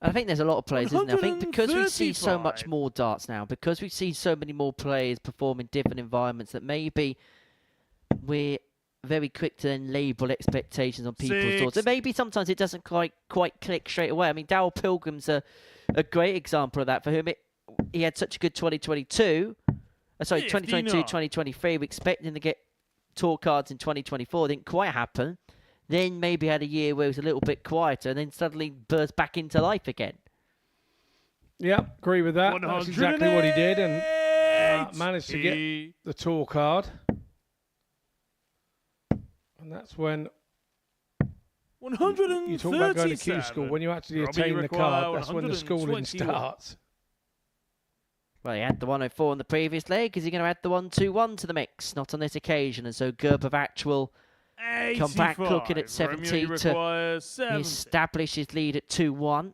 And I think there's a lot of players, isn't there? I think because we see so much more darts now, because we see so many more players perform in different environments, that maybe we're very quick to then label expectations on people's doors. And maybe sometimes it doesn't quite click straight away. I mean, Darryl Pilgrim's a great example of that. For whom he had such a good 2022. 2022, 2023. We're expecting him to get tour cards in 2024. Didn't quite happen. Then maybe had a year where it was a little bit quieter, and then suddenly burst back into life again. Yeah, agree with that. That's exactly what he did, and managed to get the tour card. And that's when you talk about going to Q school. When you actually attain the card, that's when the schooling starts. Well, he had the 104 on the previous leg. Is he going to add the 121 to the mix? Not on this occasion. And so Gerber will come back cooking at 70 to establish his lead at 2-1.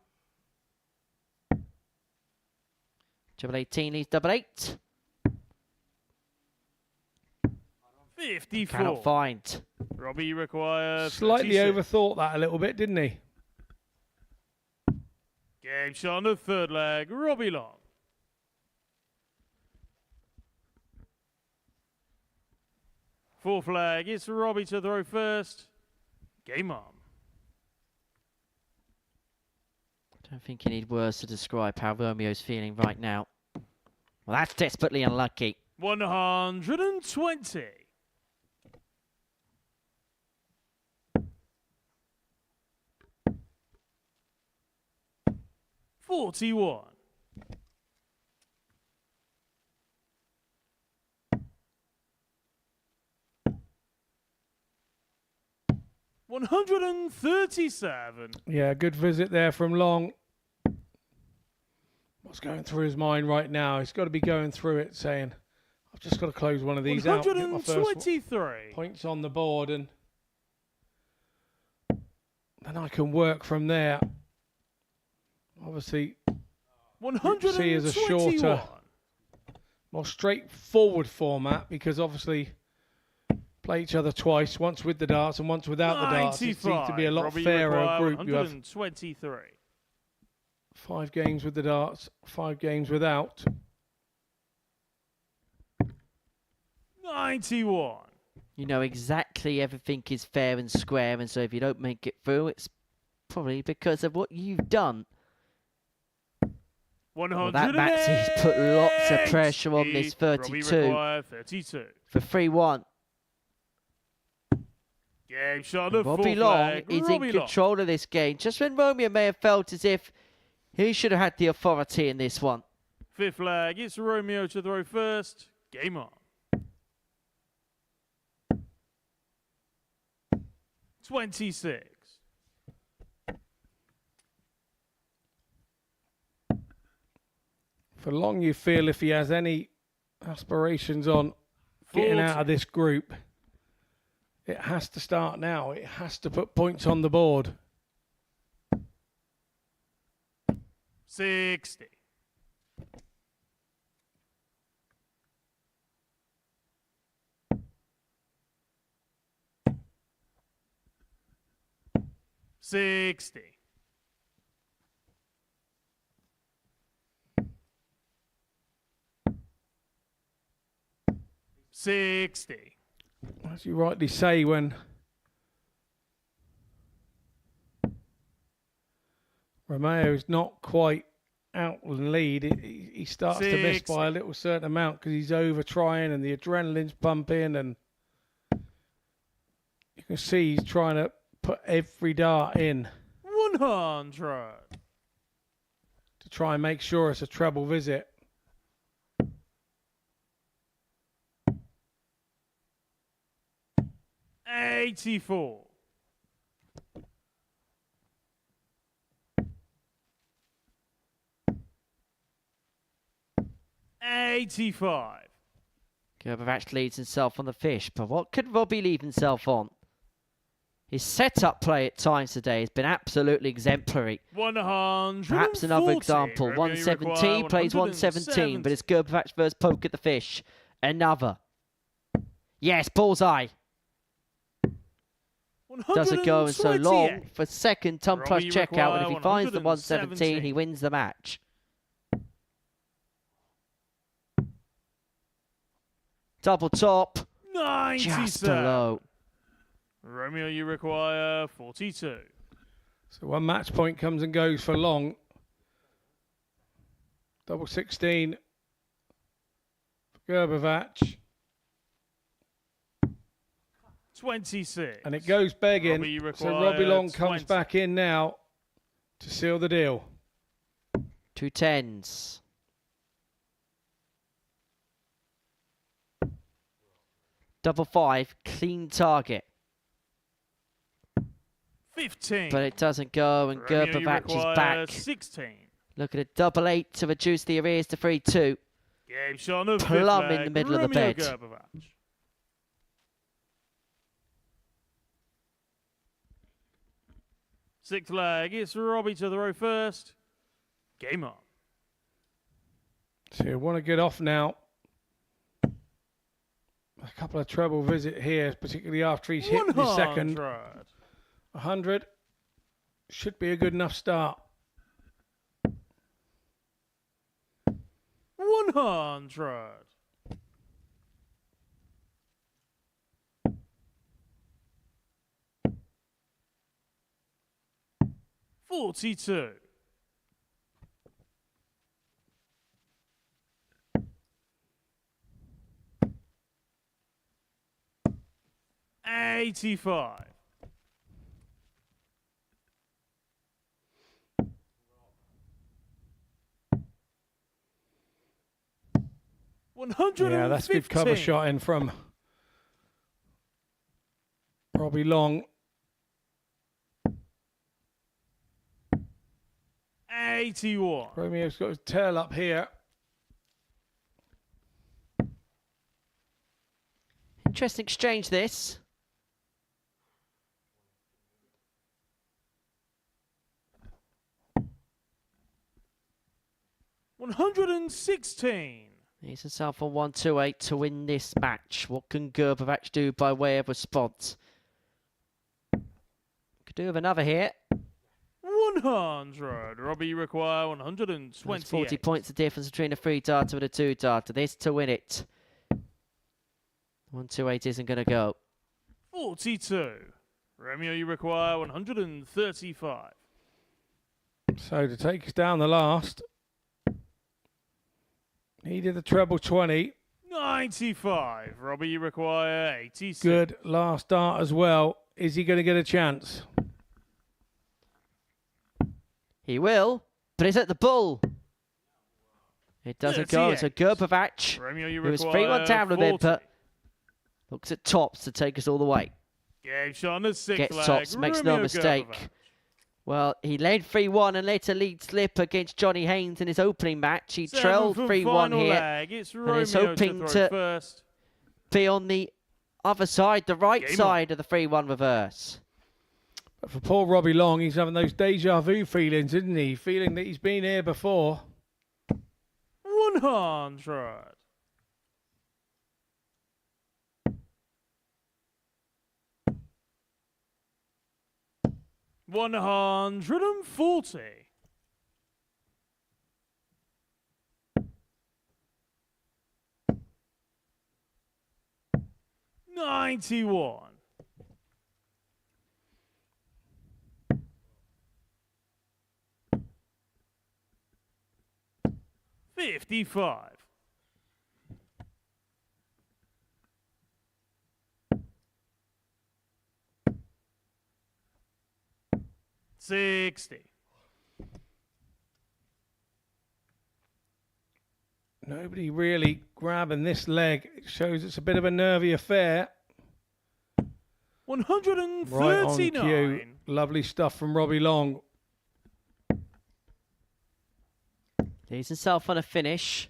Double 18 leads double 8. 54. Cannot find. Robbie requires slightly 36. overthought that a little bit, didn't he? Game shot on the third leg. Robbie Long. Fourth leg. It's Robbie to throw first. Game on. I don't think you need words to describe how Romeo's feeling right now. Well, that's desperately unlucky. 120. 41. 137. Yeah, good visit there from Long. What's going through his mind right now? He's got to be going through it saying, I've just got to close one of these out. Get my first 123. points on the board, and then I can work from there. Obviously, see as a shorter, more straightforward format, because obviously play each other twice, once with the darts and once without the darts. It seems to be a lot Robbie fairer group. You have 123. 5 games with the darts, 5 games without. 91. You know exactly everything is fair and square, and so if you don't make it through, it's probably because of what you've done. Well, that Matsie's put lots of pressure on this 32 for 3-1. Game shot of Robbie Long is in control of this game. Just when Romeo may have felt as if he should have had the authority in this one. Fifth leg, it's Romeo to throw first. Game on. 26. For Long, you feel if he has any aspirations on getting out of this group, it has to start now. It has to put points on the board. 60. 60. 60. As you rightly say, when Romeo's not quite out in lead, he starts to miss by a little certain amount because he's over trying and the adrenaline's pumping, and you can see he's trying to put every dart in 100. to try and make sure it's a treble visit. 84. 85. Gerber actually leads himself on the fish, but what could Robbie leave himself on? His setup play at times today has been absolutely exemplary. 100. Perhaps another example. 117, plays 117, but it's Gerber versus poke at the fish. Another. Yes, bullseye. Doesn't go in so long for second ton plus checkout, and if he finds the 117, he wins the match. Double top. 90, Just sir. below. Romeo, you require 42. So one match point comes and goes for Long. Double 16. Gerber. 26. And it goes begging. Robbie, you So Robbie require Long comes 20. back in now to seal the deal. 2 10s. Double 5, clean target. 15. But it doesn't go, and Romeo, Gerber you is require back. 16. Look at a double 8 to reduce the arrears to 3-2. Game shot on the fifth Plum in leg. the middle of the Romeo bed. Gerber. Sixth leg, it's Robbie to the row first. Game on. So you want to get off now. A couple of treble visit here, particularly after he's hit the second. 100 should be a good enough start. 100. $42. 85. 115. Yeah, that's a good cover shot in from Robbie Long. 81. Romeo's got his tail up here. Interesting exchange, this. $116. He's himself on 128 to win this match. What can Gerber do by way of response? Could do with another here. 100. Robbie, you require 128. That's 40 points the difference between a 3 darter and a 2 darter. This to win it. 128 isn't going to go. 42. Romeo, you require 135. So to take us down the last, he did the treble 20. 95. Robbie, you require 86. Good last start as well. Is he going to get a chance? He will, but it's at the bull. It doesn't go. It's a Gerber Romeo, you who was require 3-1 down a 40. bit, but looks at tops to take us all the way. Game shot on the sixth Gets leg. tops, makes no Romeo mistake. Gerber. Well, he led 3-1 and let a lead slip against Johnny Haynes in his opening match. He trailed Seventh and 3-1 final here leg. It's and is Romeo hoping throw to first. be on the other side, the right Game side of the 3-1 reverse. But for poor Robbie Long, he's having those deja vu feelings, isn't he? Feeling that he's been here before. 100. 140. 91. 55. 60. Nobody really grabbing this leg. It shows it's a bit of a nervy affair. 139. Right on cue. Lovely stuff from Robbie Long. He's himself on a finish.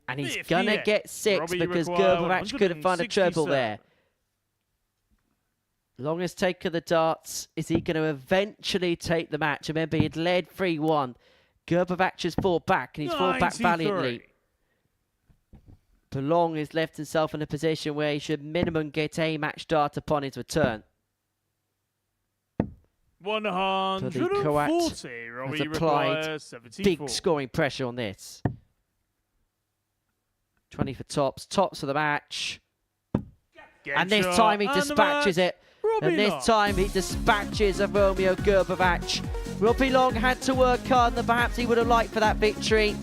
And he's 58. going to get 6 Robbie, because require Gerber couldn't find a treble 167. there. Longest take of the darts. Is he going to eventually take the match? Remember, he'd led 3-1. Gerber has fought back, and he's fought back 93. valiantly. But Long has left himself in a position where he should minimum get a match dart upon his return. But the 140. Croat Robbie has applied requires 74. big scoring pressure on this. 20 for tops. Tops of the match. Game And this shot, time he and the dispatches match, it. Robbie And this Long. time he dispatches a Romeo Gerber match. Robbie Long had to work harder than perhaps he would have liked for that victory.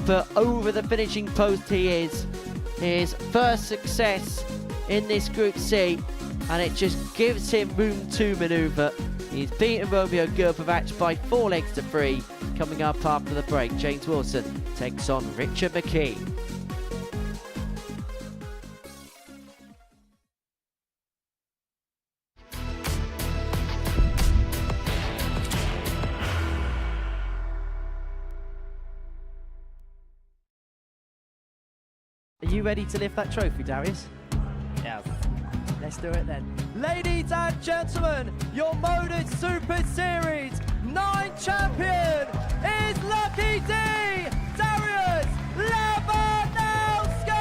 But over the finishing post he is. His first success in this Group C. And it just gives him room to manoeuvre. He's beaten Romeo Gerber by 4 legs to 3. Coming up after the break, James Wilson takes on Richard McKee. Are you ready to lift that trophy, Darius? Yes. Let's do it then. Ladies and gentlemen, your Modus Super Series 9 champion is Lucky D, Darius Lewandowski!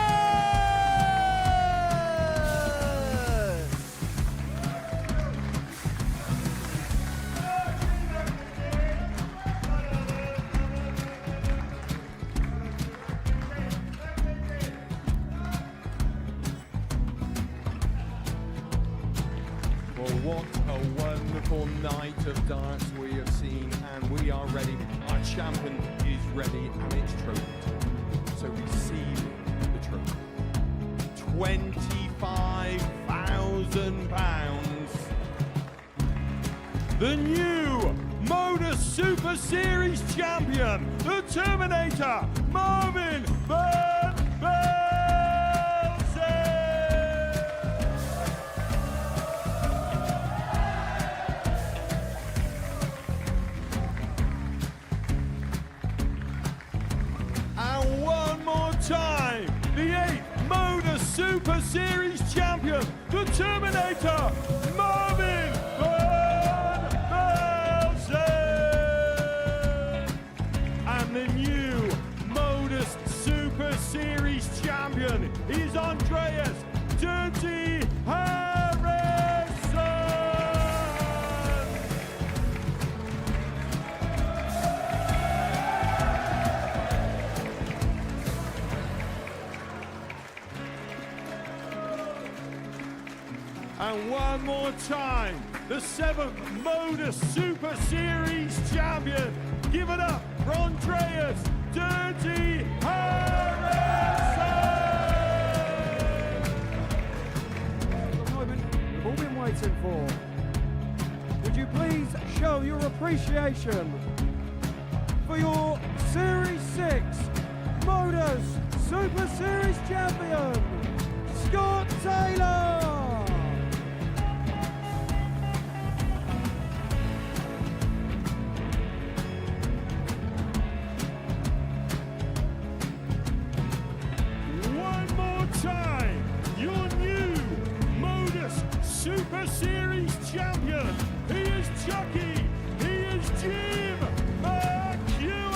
Well, what a wonderful night of darts we have seen, and we are ready. Our champion is ready, and it's trophy. So receive the trophy. £25,000. The new Modus Super Series champion, the Terminator, Marvin Van Velzen. And one more time, the 8th Modus Super Series champion, the Terminator, Marvin Van Velzen. And the new Modus Super Series champion is Andreas Dirty Harrison. And one more time, the 7th Modus Super Series champion. Give it up for Andreas Dirty Harrison. The moment we've all been waiting for. Would you please show your appreciation for your Series 6 Modus Super Series champion, Scott Taylor? One more time, your new Modus Super Series champion. He is Chucky. He is Jim McKee.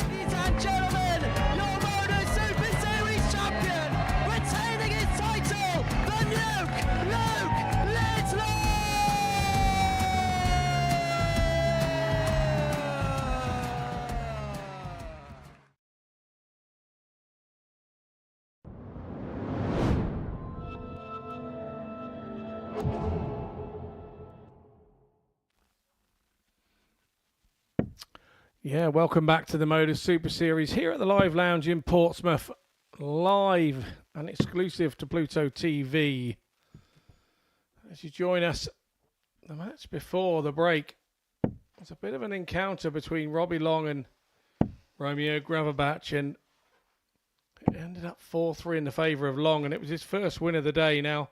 Ladies and gentlemen, your Modus Super Series champion, retaining his title, the Nuke, Luke Lidlow! Yeah, welcome back to the Modus Super Series here at the Live Lounge in Portsmouth. Live and exclusive to Pluto TV. As you join us, the match before the break was a bit of an encounter between Robbie Long and Romeo Graverbach, and it ended up 4-3 in the favour of Long, and it was his first win of the day. Now,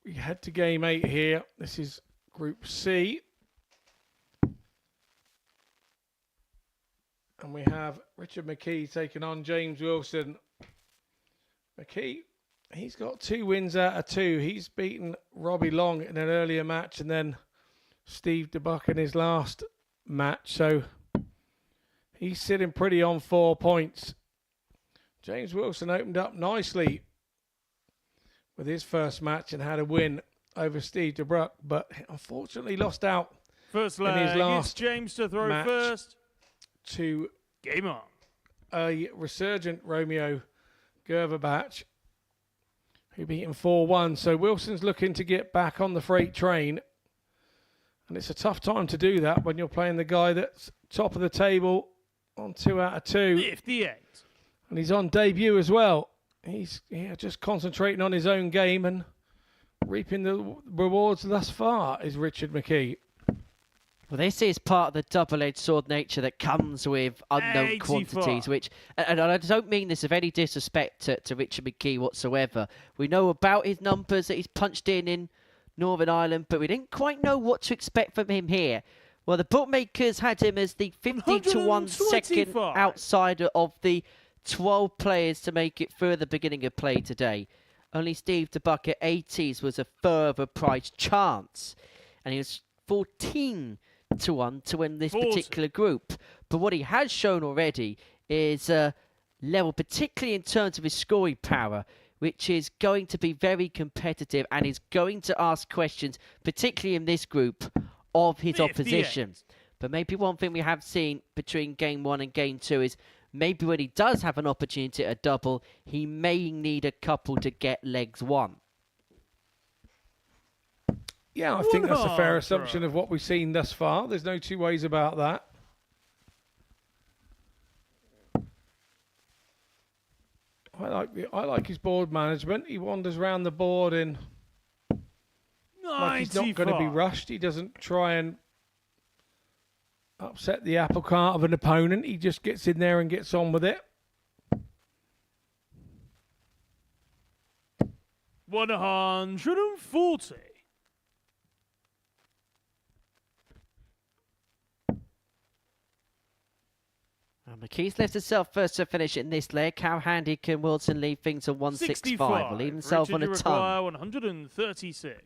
we head to game 8 here. This is Group C. And we have Richard McKee taking on James Wilson. McKee, he's got 2 wins out of 2. He's beaten Robbie Long in an earlier match and then Steve DeBuck in his last match. So he's sitting pretty on 4 points. James Wilson opened up nicely with his first match and had a win over Steve DeBuck, but unfortunately lost out First in leg, his last it's James to throw match first. to Game on. a resurgent Romeo Gerber, who beat him 4-1. So Wilson's looking to get back on the freight train. And it's a tough time to do that when you're playing the guy that's top of the table on 2 out of 2. 58. And he's on debut as well. He's just concentrating on his own game and reaping the rewards thus far, is Richard McKee. Well, this is part of the double-edged sword nature that comes with unknown 85. quantities, which, and I don't mean this of any disrespect to Richard McKee whatsoever. We know about his numbers that he's punched in Northern Ireland, but we didn't quite know what to expect from him here. Well, the bookmakers had him as the 50-1 second outsider of the 12 players to make it through the beginning of play today. Only Steve DeBuck at 80s was a further price chance, and he was 14-1 to win this particular group. But what he has shown already is a level, particularly in terms of his scoring power, which is going to be very competitive and is going to ask questions, particularly in this group, of his opposition. But maybe one thing we have seen between game 1 and game 2 is maybe when he does have an opportunity at a double, he may need a couple to get legs 1. Yeah, I think that's a fair assumption of what we've seen thus far. There's no two ways about that. I like his board management. He wanders around the board in like he's not going to be rushed. He doesn't try and upset the apple cart of an opponent. He just gets in there and gets on with it. 140. McKee's left himself first to finish in this leg. How handy can Wilson leave things at 165? Will leave himself on a ton. 136.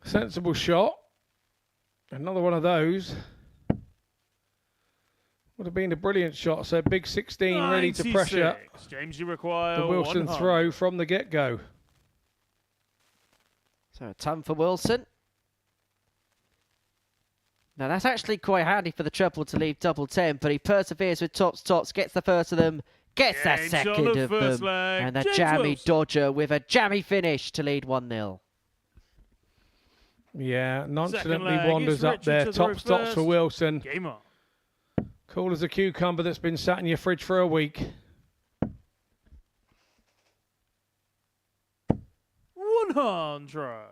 Sensible shot. Another one of those. Would have been a brilliant shot. So big 16 ready to pressure. James, you require the Wilson 100. throw from the get-go. So a ton for Wilson. Now that's actually quite handy for the treble to leave double 10, but he perseveres with tops, gets the first of them, gets that second of them, and the jammy dodger with a jammy finish to lead 1-0. Yeah, nonchalantly wanders up there. Top stops for Wilson. Game on. Cool as a cucumber that's been sat in your fridge for a week. 100.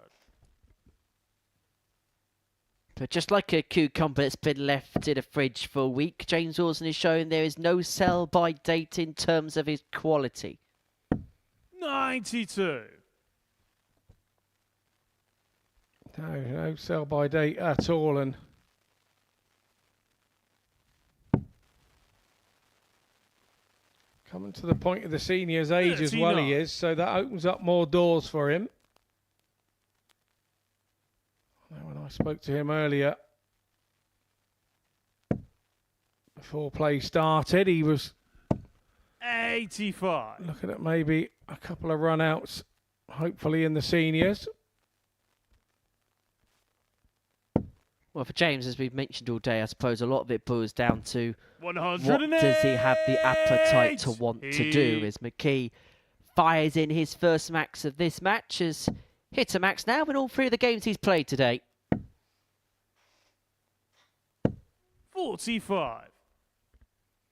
But just like a cucumber that's been left in a fridge for a week, James Wilson is showing there is no sell-by date in terms of his quality. 92. No sell-by date at all. And coming to the point of the senior's age as well he is, so that opens up more doors for him. When I spoke to him earlier, before play started, he was 85. looking at maybe a couple of run-outs, hopefully in the seniors. Well, for James, as we've mentioned all day, I suppose a lot of it boils down to 108. what does he have the appetite to want to do, as McKee fires in his first max of this match, as hit a max now in all 3 of the games he's played today. 45.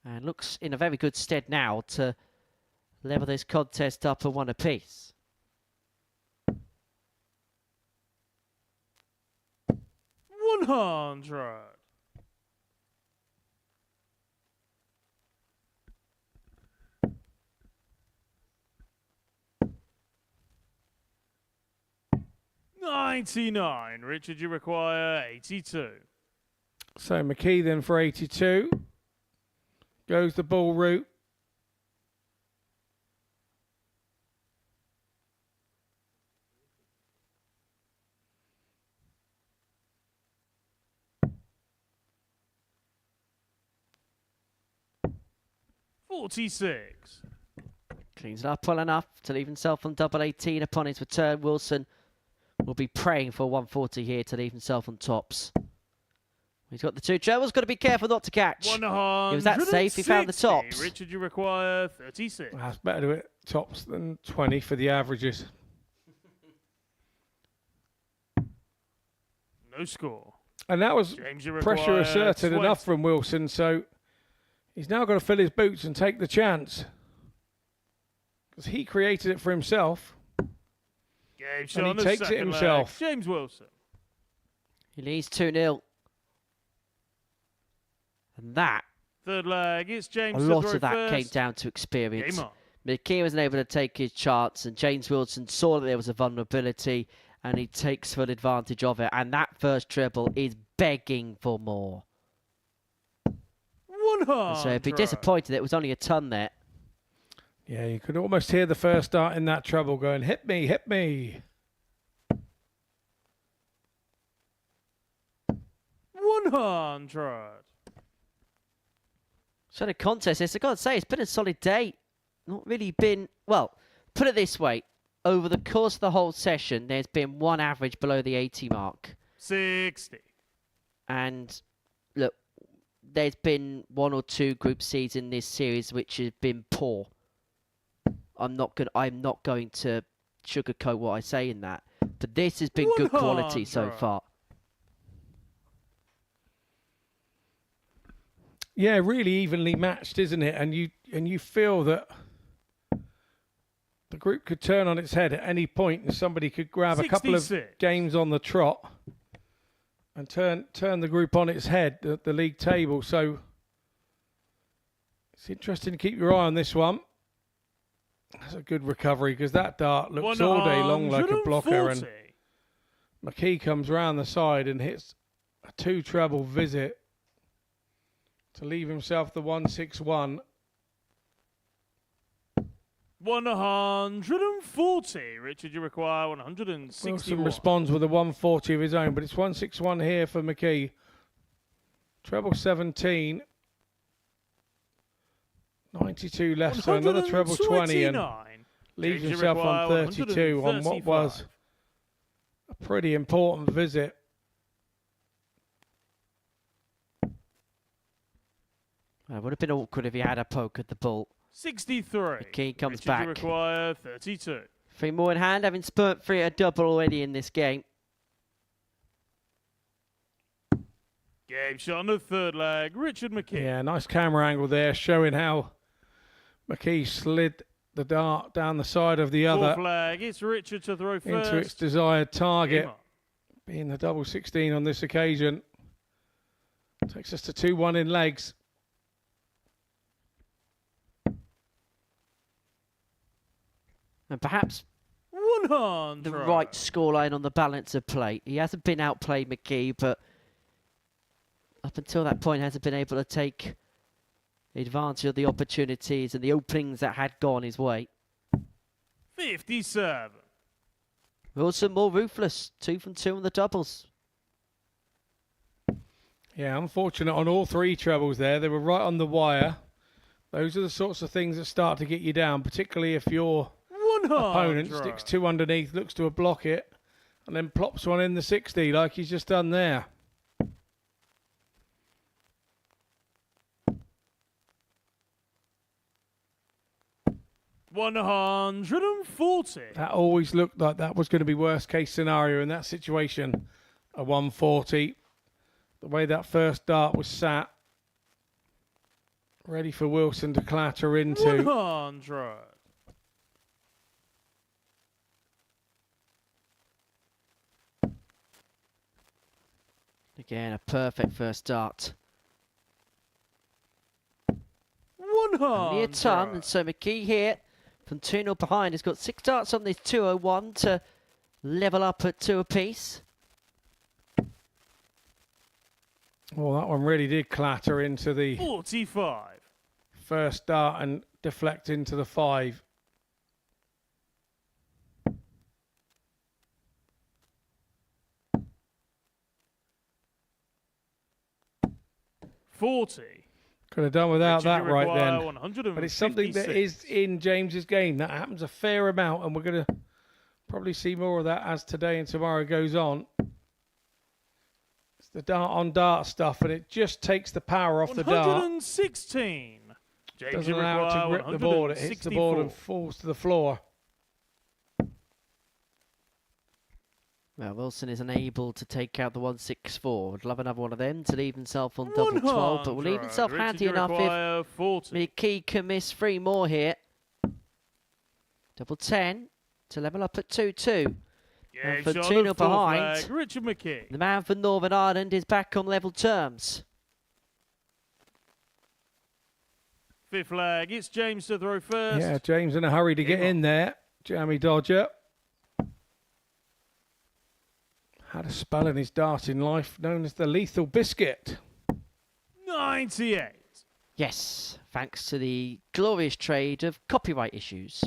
And looks in a very good stead now to level this contest up at 1 apiece. 100. $99. Richard, you require 82. So McKee then for 82. Goes the ball route. $46. Cleans it up well enough to leave himself on double 18 upon his return. Wilson will be praying for 140 here to leave himself on tops. He's got the two trebles, got to be careful not to catch. 160. He was that safe, he found the tops. Richard, you require 36. That's better to hit tops than 20 for the averages. No score. And that was James, you pressure require asserted 20. enough from Wilson, so he's now got to fill his boots and take the chance. Because he created it for himself. Game And he on the takes it second himself. leg. James Wilson. He leads 2-0. And that, Third leg, it's James. a to lot throw of that first. came down to experience. Game on. McKee wasn't able to take his chance, and James Wilson saw that there was a vulnerability, and he takes full advantage of it. And that first treble is begging for more. 100. So he'd be disappointed that it was only a ton there. Yeah, you could almost hear the first start in that treble going, hit me, hit me. 100. So the contest is, I've got to say, it's been a solid day. Not really been, well, put it this way. Over the course of the whole session, there's been one average below the 80 mark. 60. And look, there's been one or two group C's in this series which have been poor. I'm not going to sugarcoat what I say in that. But this has been good quality so far. Yeah, really evenly matched, isn't it? And you feel that the group could turn on its head at any point and somebody could grab a couple of 66. games on the trot and turn the group on its head at the league table. So it's interesting to keep your eye on this one. That's a good recovery because that dart looks all day long like a blocker, and McKee comes round the side and hits a two treble visit to leave himself the 161. 140. Richard, you require 161. Wilson responds with a 140 of his own, but it's 161 here for McKee. Treble 17. 92 left, so another treble 20 and leaves James, you himself on require 32 on what was a pretty important visit. It would have been awkward if he had a poke at the ball. 63. McKee comes Richard, back. You require 32. 3 more in hand, having spurt free a double already in this game. Game shot on the third leg. Richard McKee. Yeah, nice camera angle there showing how McKee slid the dart down the side of the other Fourth leg. It's Richard to throw first. into its desired target. Game on. Being the double 16 on this occasion. Takes us to 2-1 in legs. And perhaps 100. the right scoreline on the balance of play. He hasn't been outplayed, McKee, but up until that point hasn't been able to take advantage of the opportunities and the openings that had gone his way. 57. Wilson more ruthless. 2 from 2 on the doubles. Yeah, unfortunate on all three trebles there. They were right on the wire. Those are the sorts of things that start to get you down, particularly if your opponent sticks two underneath, looks to block it, and then plops one in the 60 like he's just done there. $140. That always looked like that was going to be worst case scenario in that situation. A 140. The way that first dart was sat, ready for Wilson to clatter into. 100. Again, a perfect first dart. 100. Only a ton, and so McKee here from 2-0 behind has got 6 darts on this 201 to level up at 2 apiece. Well, that one really did clatter into the 45. first dart and deflect into the 5. $40. Could have done without Richard, that you right require then. But it's something that is in James's game. That happens a fair amount, and we're going to probably see more of that as today and tomorrow goes on. the dart stuff, and it just takes the power off the dart. 116. James, Doesn't you allow it to require grip the board. It hits the board and 164. falls to the floor. Well, Wilson is unable to take out the 164. Would love another one of them to leave himself on double 12, but will leave himself 100. handy Richard, you enough require if 40. McKee can miss 3 more here. Double 10 to level up at 2-2. Yeah, And for shot 2-0 of full behind, flag, Richard McKee. the man from Northern Ireland is back on level terms. Fifth flag, it's James to throw first. Yeah, James in a hurry to get in there. Jamie Dodger. Had a spell in his darting life known as the lethal biscuit. 98. Yes, thanks to the glorious trade of copyright issues.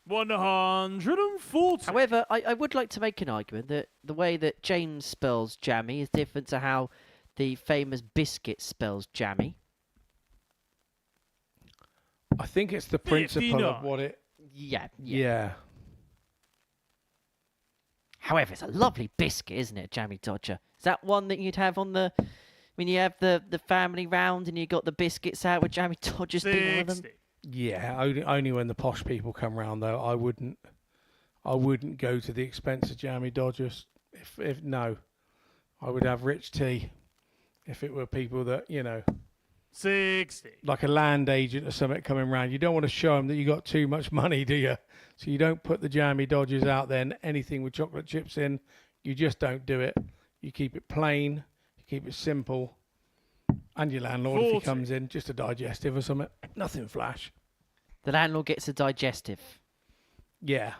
$140. However, I would like to make an argument that the way that James spells jammy is different to how the famous biscuit spells jammy. I think it's the principle of 59. what it... Yeah. However, it's a lovely biscuit, isn't it, Jammy Dodger? Is that one that you'd have on the... when you have the family round and you got the biscuits out with Jammy Dodger's being one of them? 60. Yeah, only when the posh people come round, though. I wouldn't go to the expense of Jammy Dodgers. If no, I would have rich tea. If it were people that, you know, 60. like a land agent or something coming round, you don't want to show them that you got too much money, do you? So you don't put the Jammy Dodgers out there and anything with chocolate chips in. You just don't do it. You keep it plain. You keep it simple. And your landlord, if he 40. comes in, just a digestive or something. Nothing flash. The landlord gets a digestive. Yeah.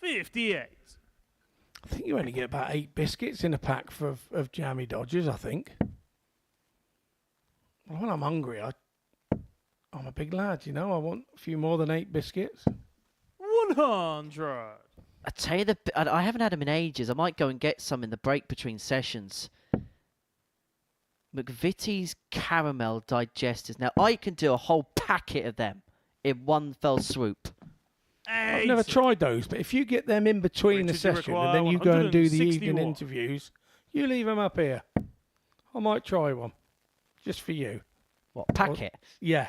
$58. I think you only get about 8 biscuits in a pack of Jammy Dodgers, I think. Well, when I'm hungry, I'm a big lad, you know. I want a few more than 8 biscuits. 100. I tell you, I haven't had them in ages. I might go and get some in the break between sessions. McVitie's caramel digesters. Now, I can do a whole packet of them in one fell swoop. I've never tried those, but if you get them in between the Richard, you session require and then you go and do the evening 161. interviews, you leave them up here. I might try one, just for you. What, packet? Yeah.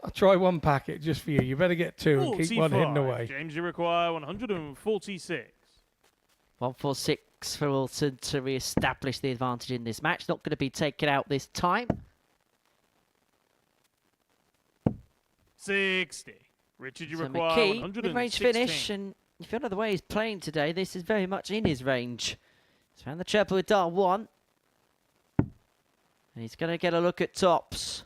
I'll try one packet just for you. You better get 2 and keep one hidden 45. away. James, you require 146. 146 for Wilson to re-establish the advantage in this match. Not going to be taken out this time. 60. Richard, you So require McKee, 116. mid-range finish, and if you know the way he's playing today, this is very much in his range. He's found the chopper with dart 1. And he's going to get a look at tops.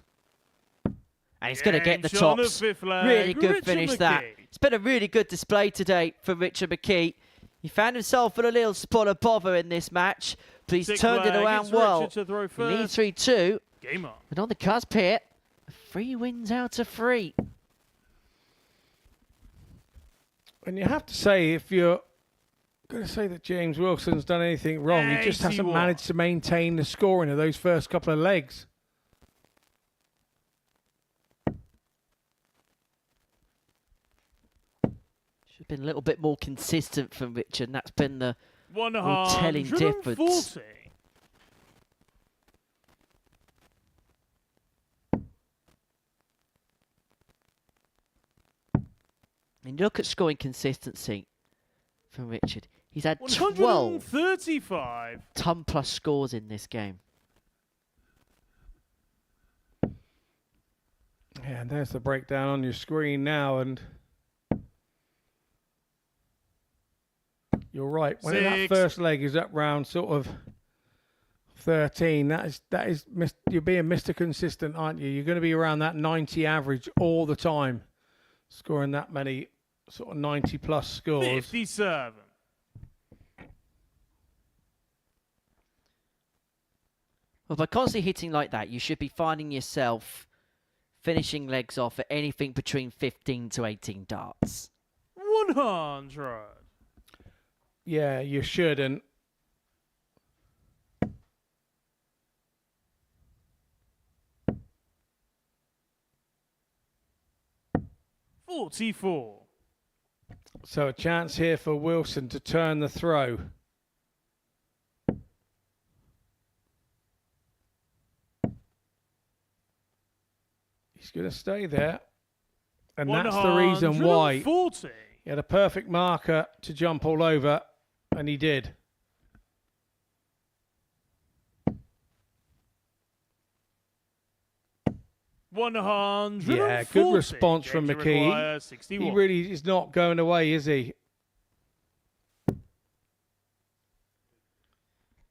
And he's going to get the James on the tops. fifth leg, Really good Richard finish McKee. that. It's been a really good display today for Richard McKee. He found himself in a little spot of bother in this match, but he's Sixth turned it flag, around it's well. Richard to throw He first. leads 3-2. Game on. And on the cusp here, 3 wins out of 3. And you have to say, if you're going to say that James Wilson's done anything wrong, he just hasn't 81. managed to maintain the scoring of those first couple of legs. Should have been a little bit more consistent from Richard, and that's been the 140. telling difference. And look at scoring consistency from Richard. He's had 12 135. ton plus scores in this game. Yeah, and there's the breakdown on your screen now, and you're right. When that 6. first leg is up round sort of 13, you're being Mr. Consistent, aren't you? You're going to be around that 90 average all the time, scoring that many sort of 90 plus scores. 57. Well, by constantly hitting like that, you should be finding yourself finishing legs off at anything between 15 to 18 darts. 100. Yeah, you should, and 44. So a chance here for Wilson to turn the throw. He's going to stay there. And that's the reason why 140. he had a perfect marker to jump all over, and he did. Yeah, good response from McKee. He really is not going away, is he?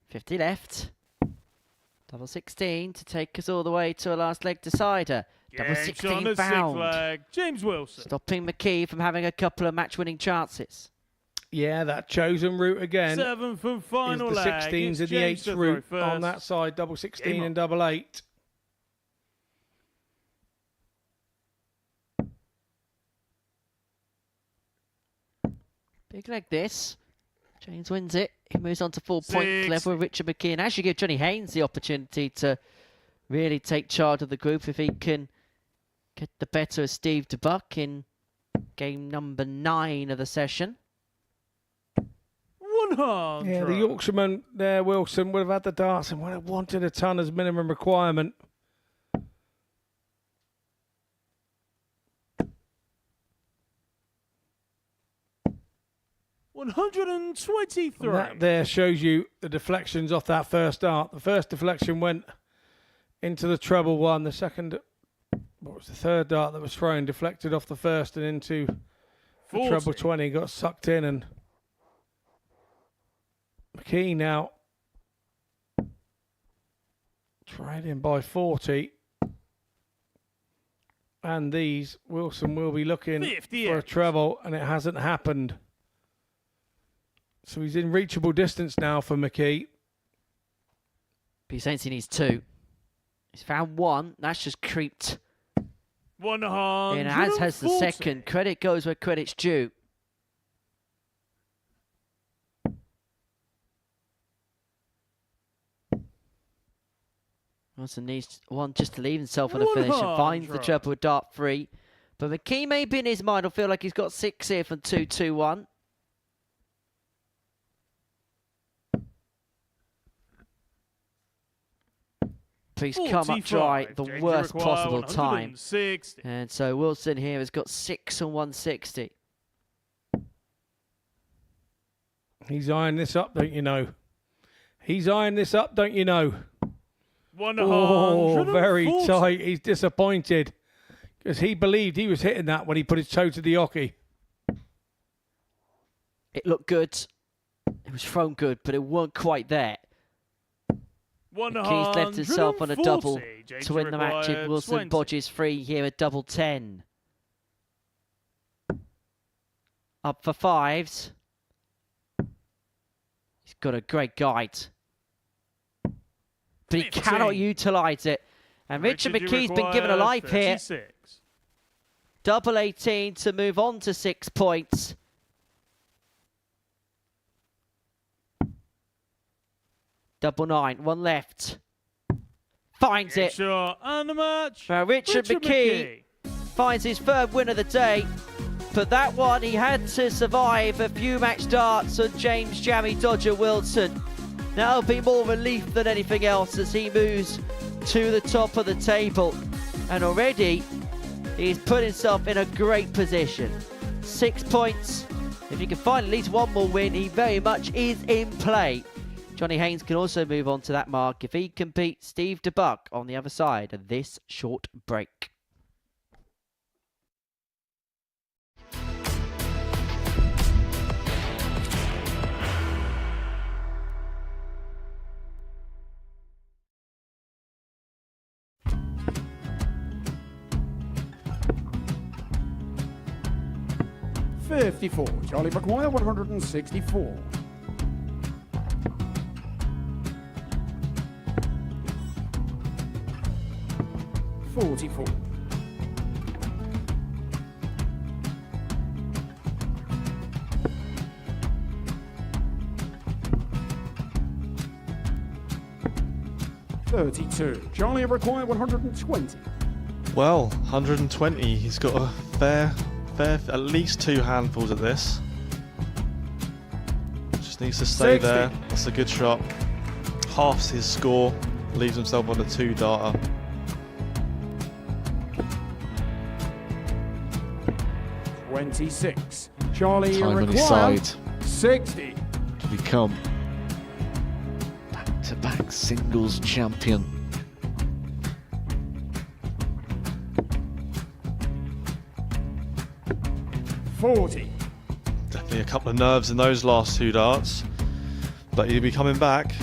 50 left. Double 16 to take us all the way to a last leg decider. Double 16 bound. James Wilson. Stopping McKee from having a couple of match-winning chances. Yeah, that chosen route again. 7th and final is the leg. 16s and the 8s route on that side. Double 16 and double 8. Big leg this. James wins it. He moves on to 4 points level with Richard McKee. And actually give Johnny Haynes the opportunity to really take charge of the group if he can get the better of Steve DeBuck in game number 9 of the session. 100. Yeah, the Yorkshireman there, Wilson, would have had the darts and would have wanted a ton as minimum requirement. $123. That there shows you the deflections off that first dart. The first deflection went into the treble one. The second, what was the third dart that was thrown, deflected off the first and into the treble 20. Got sucked in, and McKee now trailing by 40. And these, Wilson will be looking 58. for a treble, and it hasn't happened. So he's in reachable distance now for McKee. But he's saying he needs 2. He's found 1. That's just creeped 140. in, as has the second. Credit goes where credit's due. Wilson needs 1 just to leave himself on a finish and finds the treble with dart 3. But McKee maybe in his mind will feel like he's got 6 here from 2-2-1. He's come up dry the worst possible time. And so Wilson here has got 6 on 160. He's eyeing this up, don't you know? He's eyeing this up, don't you know? Oh, very tight. He's disappointed because he believed he was hitting that when he put his toe to the hockey. It looked good. It was thrown good, but it wasn't quite there. McKee's left himself on a double to win the match if Wilson bodges free here at double 10. Up for 5s. He's got a great guide. But he cannot utilise it. And Richard McKee's been given a life here. Double 18 to move on to 6 points. Double 9, 1 left. Finds it. And the match. Richard McKee finds his 3rd win of the day. But that one, he had to survive a few match darts on James Jammy Dodger Wilson. That'll be more relief than anything else as he moves to the top of the table. And already, he's put himself in a great position. 6 points. If he can find at least 1 more win, he very much is in play. Johnny Haynes can also move on to that mark if he can beat Steve DeBuck on the other side of this short break. $54. Charlie McGuire, 164. $44. $32. Charlie required 120. Well, 120. He's got a at least 2 handfuls at this. Just needs to stay 60. there. That's a good shot. Halves his score, leaves himself on a 2-darter. $26. Charlie Time on his require side 60. to become back-to-back singles champion. $40. Definitely a couple of nerves in those last 2 darts, but he'll be coming back.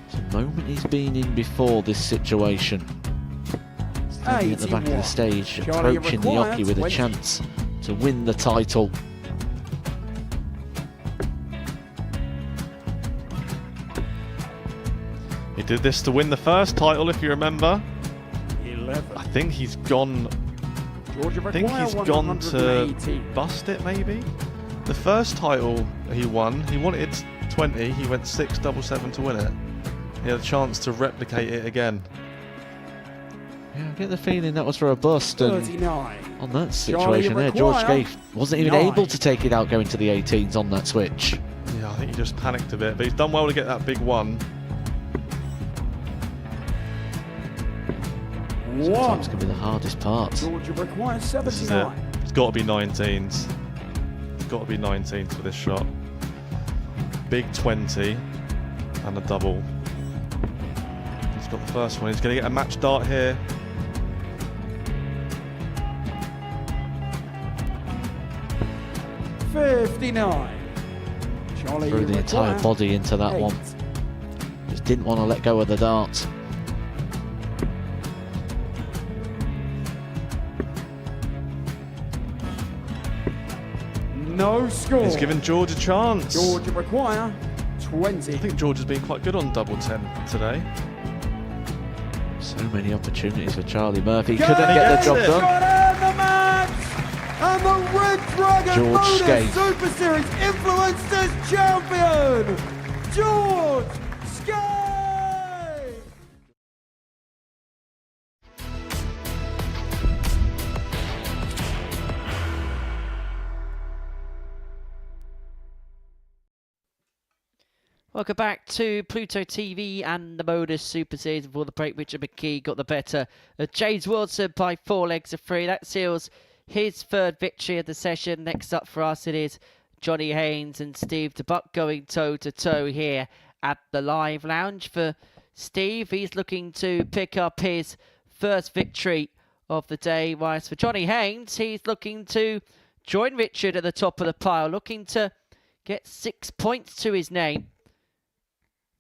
It's a moment he's been in before this situation. Standing at the back of the stage, Charlie approaching the require Oki with a 20. chance to win the title. He did this to win the first title, if you remember. 11. I think he's gone. Georgia I think require he's gone to 180. bust it, maybe. The first title he won, he wanted 20. He went 6-7-7 to win it. He had a chance to replicate it again. Yeah, I get the feeling that was for a bust, and 39. on that situation there, George Scaife wasn't even 9. able to take it out going to the 18s on that switch. Yeah, I think he just panicked a bit, but he's done well to get that big one. Sometimes can be the hardest part. Georgia requires This is it. 79. It's got to be 19s. It's got to be 19s for this shot. Big 20 and a double. He's got the first one. He's going to get a match dart here. $59. Charlie Threw the entire require body into that 8. one. Just didn't want to let go of the dart. No score. He's given George a chance. Georgia require 20. I think George has been quite good on double 10 today. So many opportunities for Charlie Murphy. Go Couldn't get the job Got done. in the match! And the Red Dragon George Modus Scaife. Super Series Influencers Champion, George Scaife! Welcome back to Pluto TV and the Modus Super Series. Before the break, Richard McKee got the better of James Wilson by 4 legs of 3. That seals his 3rd victory of the session. Next up for us, it is Johnny Haynes and Steve DeBuck going toe-to-toe here at the Live Lounge. For Steve, he's looking to pick up his 1st victory of the day, whilst for Johnny Haynes, he's looking to join Richard at the top of the pile, looking to get 6 points to his name.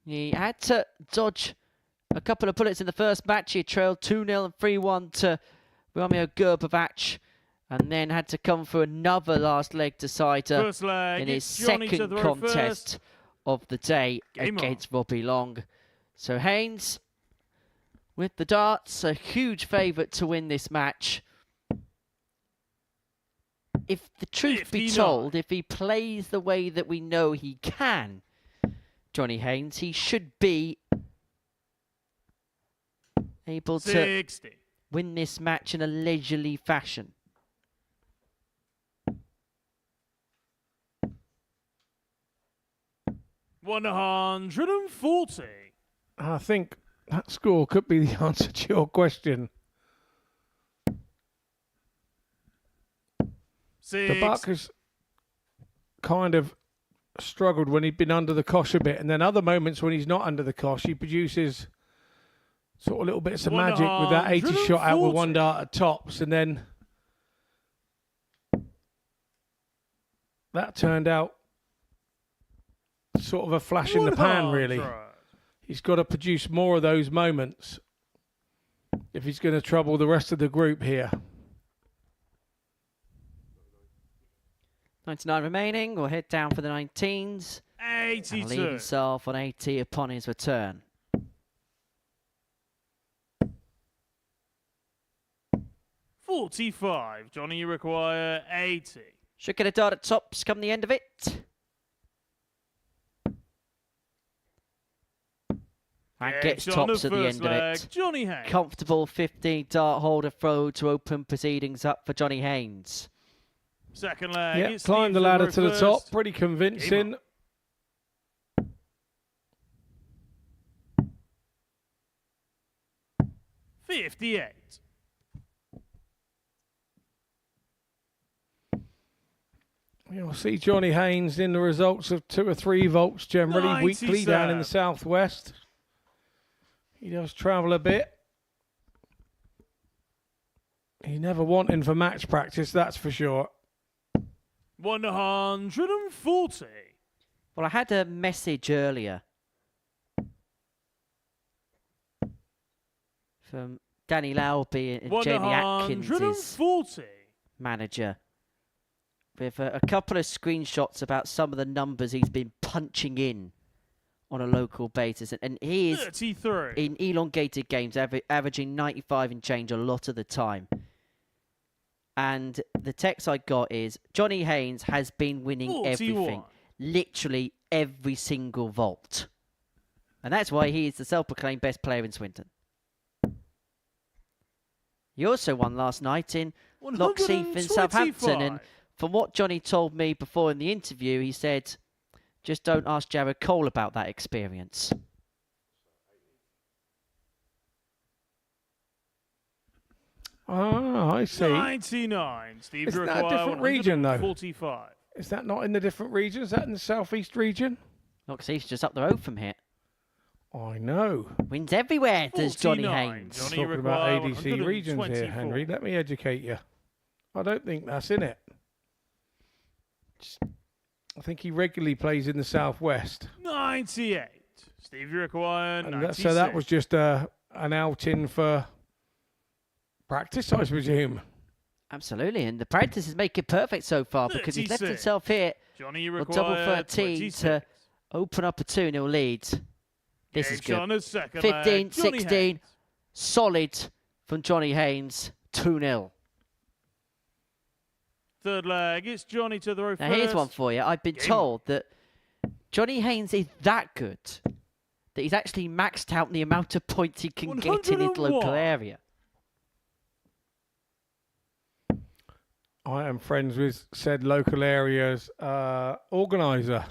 He had to dodge a couple of bullets in the first match. He trailed 2-0 and 3-1 to Romeo Gerber, and then had to come for another last leg decider in his second contest of the day against Robbie Long. So Haynes, with the darts, a huge favourite to win this match. If the truth be told, if he plays the way that we know he can, Johnny Haynes, he should be able to 60. win this match in a leisurely fashion. $140. I think that score could be the answer to your question. The Buck has kind of struggled when he'd been under the cosh a bit, and then other moments when he's not under the cosh, he produces sort of little bits of magic with that 80 shot out with 1 dart at tops, and then that turned out sort of a flash in the pan, really. He's got to produce more of those moments if he's going to trouble the rest of the group here. 99 remaining. We'll head down for the 19s. 82. And leave himself on 80 upon his return. $45. Johnny, you require 80. Should get a dart at tops come the end of it. And gets tops at the end of it. Johnny Haynes. Comfortable 15 dart holder throw to open proceedings up for Johnny Haynes. Second leg. Yeah, it's climbed the Steve ladder Gerber to the top. first. Pretty convincing. $58. You'll see Johnny Haynes in the results of 2 or 3 vaults generally weekly down in the 97. southwest. He does travel a bit. He's never wanting for match practice, that's for sure. 140. Well, I had a message earlier from Danny Lauby and Jamie Atkins, 140. manager, with a couple of screenshots about some of the numbers he's been punching in on a local basis. And he is, 33. in elongated games, averaging 95 and change a lot of the time. And the text I got is, Johnny Haynes has been winning 41. everything. Literally every single vault. And that's why he is the self-proclaimed best player in Swinton. He also won last night in Lockheath in Southampton. And from what Johnny told me before in the interview, he said, just don't ask Jared Cole about that experience. Oh, I see. 99. Steve Isn't Gerber, that a different region, though? 45. Is that not in the different region? Is that in the southeast region? Lockheath's just up the road from here. I know. Wins everywhere, does Johnny 49. Haynes. Johnny Talking about require ADC regions here, 124. Henry. Let me educate you. I don't think that's in it. I think he regularly plays in the southwest. 98. Steve require And 96. so that was just an outing for practice, I presume. Absolutely, and the practice is making perfect so far because he's left 36. himself here Johnny on double require 13 26. to open up a 2-0 lead. This is Game good. on his second 15, leg. Johnny 16, Haynes. solid from Johnny Haynes, 2-0. Third leg, it's Johnny to the row Now first. here's one for you. I've been Game told that Johnny Haynes is that good that he's actually maxed out the amount of points he can get in his local 101. area. I am friends with said local area's organiser.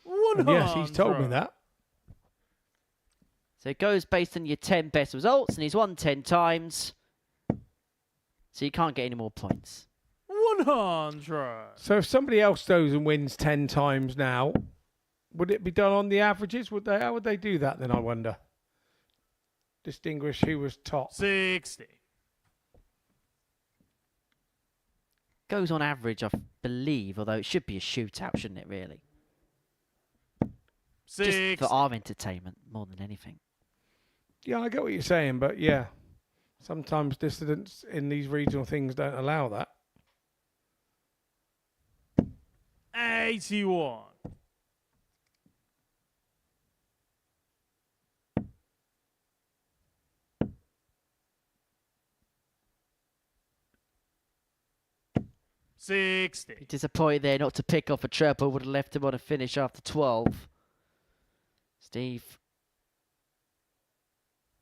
And yes, he's told me 100. that. So it goes based on your 10 best results, and he's won 10 times. So you can't get any more points. 100. So if somebody else goes and wins 10 times now, would it be done on the averages? Would they? How would they do that then, I wonder? Distinguish who was top. 60. Goes on average, I believe, although it should be a shootout, shouldn't it, really? 60. Just for our entertainment, more than anything. Yeah, I get what you're saying, but yeah. Sometimes dissidents in these regional things don't allow that. 81. $60. Disappointed there not to pick off a treble, would have left him on a finish after 12. Steve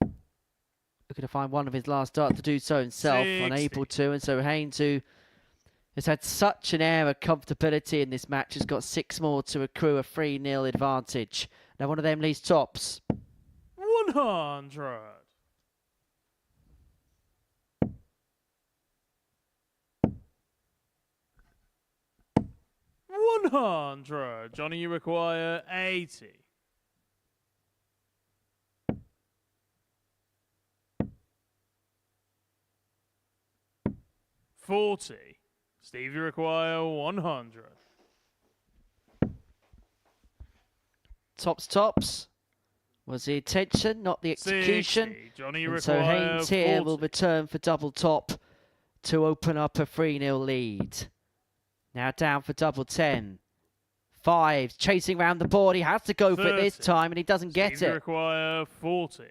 looking to find one of his last darts to do so himself, 60. unable to, and so Haynes, who has had such an air of comfortability in this match, has got 6 more to accrue a 3-0 advantage. Now one of them leads tops. 100. $100. Johnny, you require 80. $40. Steve, you require 100. Tops was the attention, not the execution. 60. Johnny, you And so require Haynes here 40. will return for double top to open up a 3-0 lead. Now down for double 10. 5, chasing around the board. He has to go for it this 30. time, and he doesn't get Steve, you it. require 40.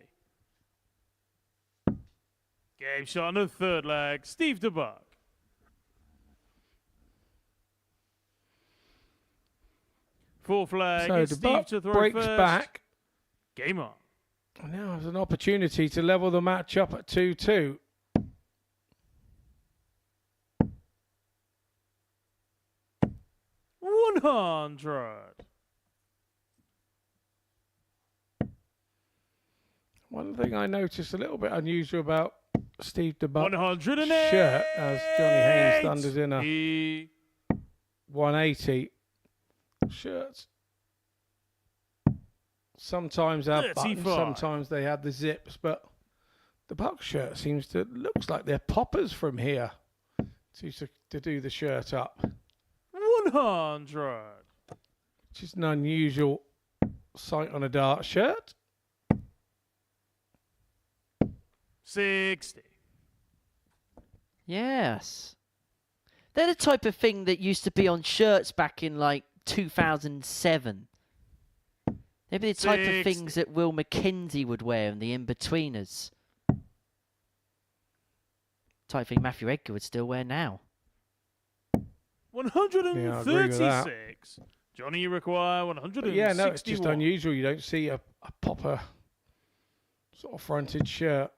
Game shot on the third leg. Steve DeBuck. Fourth leg. So It's the Steve buck to throw breaks first. back. Game on. And now has an opportunity to level the match up at 2-2. One thing I noticed a little bit unusual about Steve DeBuck's 108 shirt, as Johnny Haynes thunders in a 180. Shirts sometimes have buttons, sometimes they have the zips, but the Buck shirt looks like they're poppers from here to do the shirt up. 100. Which is an unusual sight on a dart shirt. 60. Yes. They're the type of thing that used to be on shirts back in like 2007. They'd be the type of things that Will McKenzie would wear in the in-betweeners. Type thing Matthew Edgar would still wear now. 136. Johnny, you require 161. Yeah, no, it's just unusual. You don't see a popper sort of fronted shirt.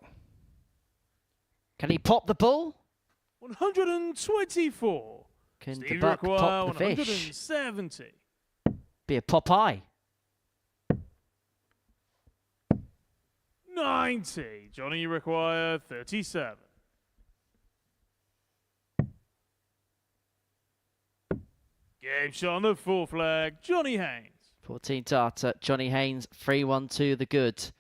Can he pop the bull? 124. Can Steve the Buck require pop the fish? 170. Be a Popeye. 90. Johnny, you require 37. Game shot on the full flag, Johnny Haynes. 14 darter, Johnny Haynes, 3-1-2 the good.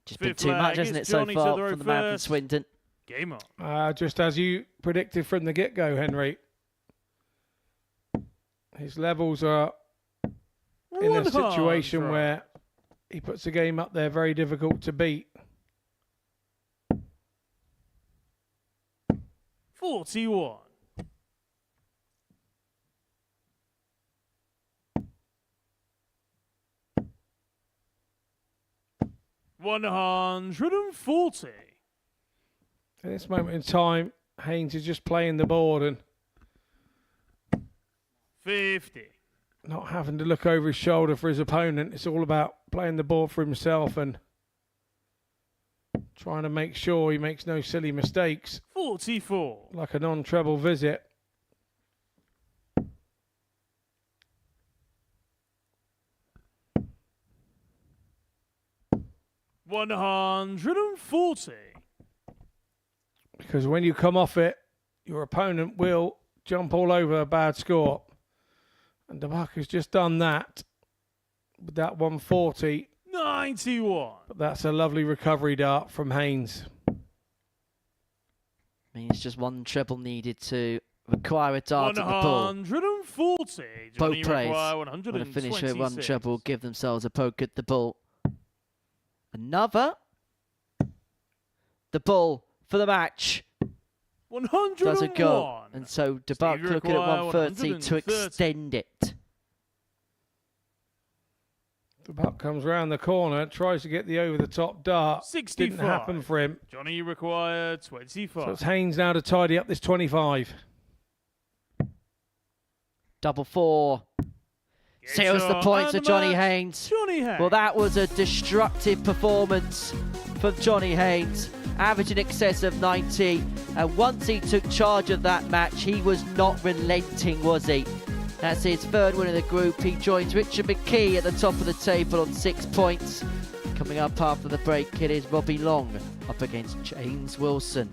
Just been too much, hasn't it, so far from the man from Swindon? Game on. Just as you predicted from the get-go, Henry. His levels are in a situation where he puts a game up there very difficult to beat. 41. $140. At this moment in time, Haynes is just playing the board and 50. not having to look over his shoulder for his opponent. It's all about playing the board for himself and trying to make sure he makes no silly mistakes. 44. Like a non-treble visit. $140. Because when you come off it, your opponent will jump all over a bad score. And DeBuck has just done that with that 140. 91. But that's a lovely recovery dart from Haynes. Means just one treble needed to require a dart at the ball. 140. Both players want to finish with one treble, give themselves a poke at the ball. Another. The ball for the match. 101. Doesn't go. And so DeBuck looking at 130 to extend it. DeBuck comes around the corner, tries to get the over-the-top dart. 65. Didn't happen for him. Johnny, you require 25. So it's Haynes now to tidy up this 25. Double four. Seals the points for Johnny Haynes. Well, that was a destructive performance from Johnny Haynes, averaging in excess of 90. And once he took charge of that match, he was not relenting, was he? That's his third win of the group. He joins Richard McKee at the top of the table on 6 points. Coming up after the break, it is Robbie Long up against James Wilson.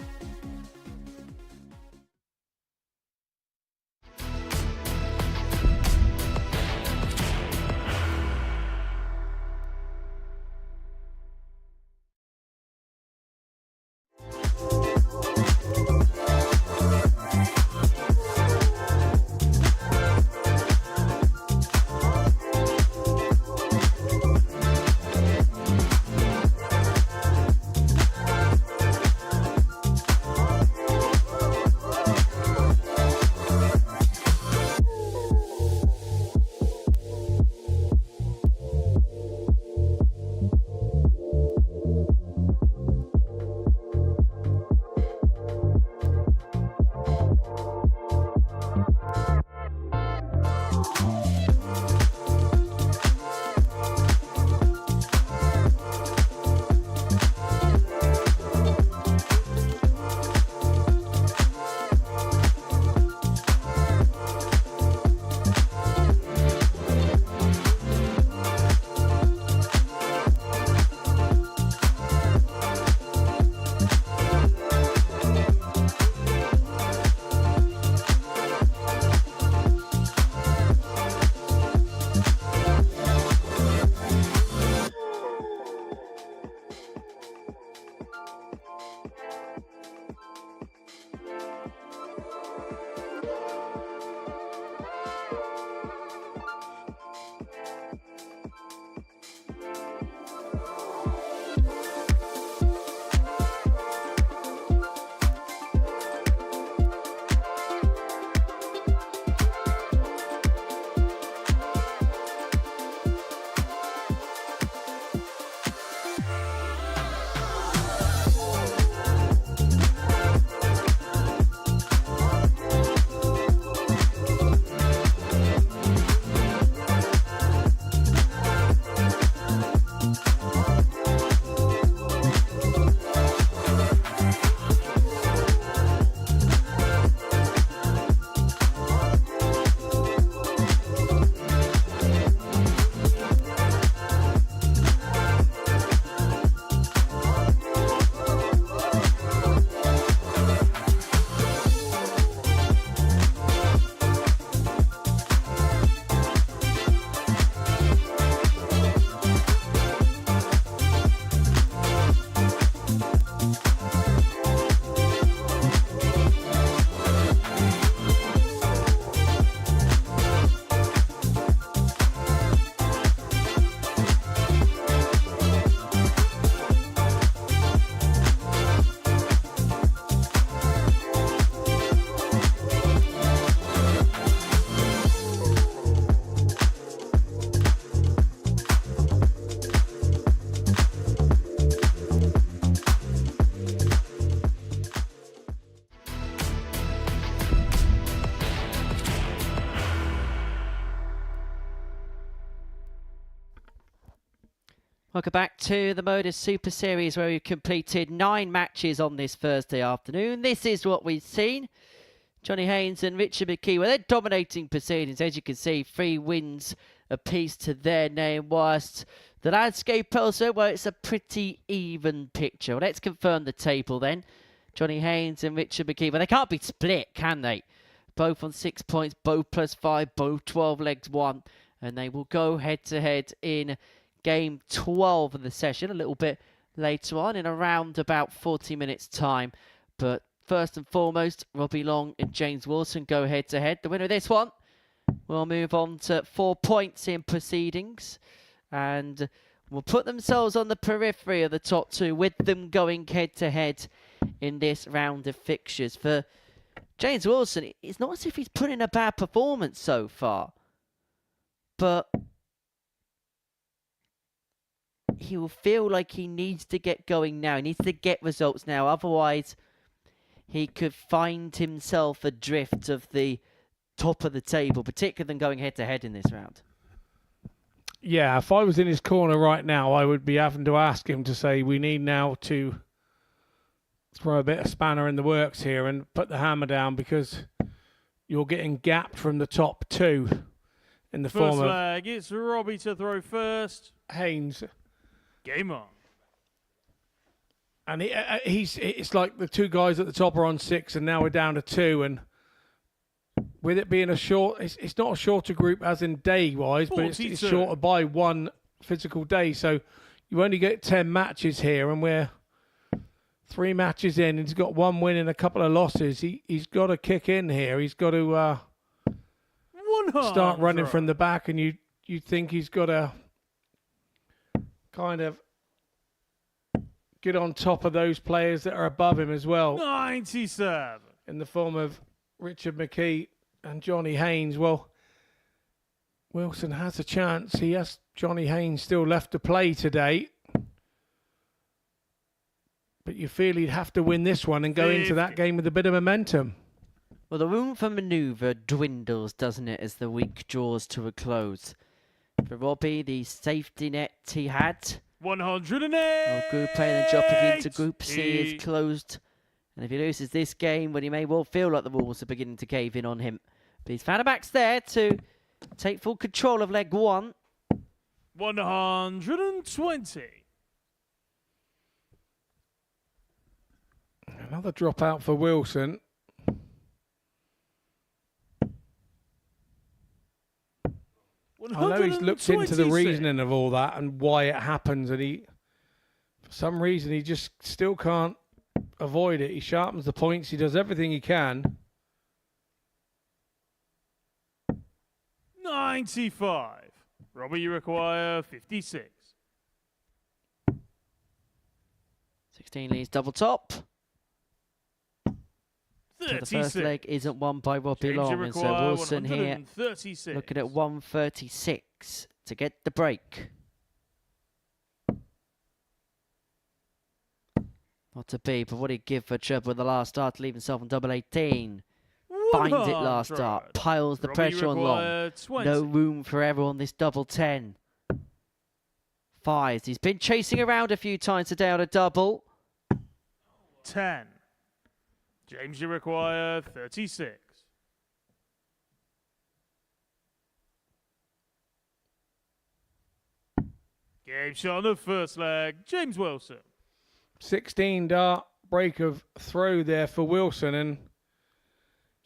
Welcome back to the Modus Super Series, where we've completed 9 matches on this Thursday afternoon. This is what we've seen. Johnny Haynes and Richard McKee, well, they're dominating proceedings. As you can see, 3 wins apiece to their name, whilst the landscape also, well, it's a pretty even picture. Well, let's confirm the table then. Johnny Haynes and Richard McKee, well, they can't be split, can they? Both on 6 points, both +5, both 12 legs won. And they will go head-to-head in game 12 of the session a little bit later on in around about 40 minutes time. But first and foremost, Robbie Long and James Wilson go head-to-head. The winner of this one will move on to 4 points in proceedings and will put themselves on the periphery of the top 2 with them going head-to-head in this round of fixtures. For James Wilson, it's not as if he's put in a bad performance so far, but he will feel like he needs to get going now. He needs to get results now. Otherwise, he could find himself adrift of the top of the table, particularly than going head-to-head in this round. Yeah, if I was in his corner right now, I would be having to ask him to say, we need now to throw a bit of spanner in the works here and put the hammer down, because you're getting gapped from the top 2 in the form of... First leg, it's Robbie to throw first. Haynes. Game on. And it's like the 2 guys at the top are on 6 and now we're down to 2. And with it being a short, it's not a shorter group as in day-wise, but it's shorter by 1 physical day. So you only get 10 matches here, and we're 3 matches in, and he's got 1 win and a couple of losses. He's got to kick in here. He's got to start running from the back, and you think he's got to kind of get on top of those players that are above him as well. 97. In the form of Richard McKee and Johnny Haynes. Well, Wilson has a chance. He has Johnny Haynes still left to play today. But you feel he'd have to win this one and go into that game with a bit of momentum. Well, the room for manoeuvre dwindles, doesn't it, as the week draws to a close. For Robbie, the safety net he had. 108. Well, Group A and then dropping into Group C is closed. And if he loses this game, well, he may well feel like the rules are beginning to cave in on him. But he's found a back's there to take full control of leg 1. 120. Another dropout for Wilson. I know he's looked into the reasoning of all that and why it happens, and for some reason, he just still can't avoid it. He sharpens the points. He does everything he can. 95. Robbie, you require 56. 16 leads double top. 36. The first leg isn't won by Robbie Long, and so Wilson here looking at 136 to get the break. Not to be, but what he'd give for Gerber in the last start to leave himself on double 18. Finds it last start, piles the pressure on Long. 20. No room for error on this double 10. Fires. He's been chasing around a few times today on a double. 10. James, you require 36. Game shot on the first leg. James Wilson. 16 dart break of throw there for Wilson, and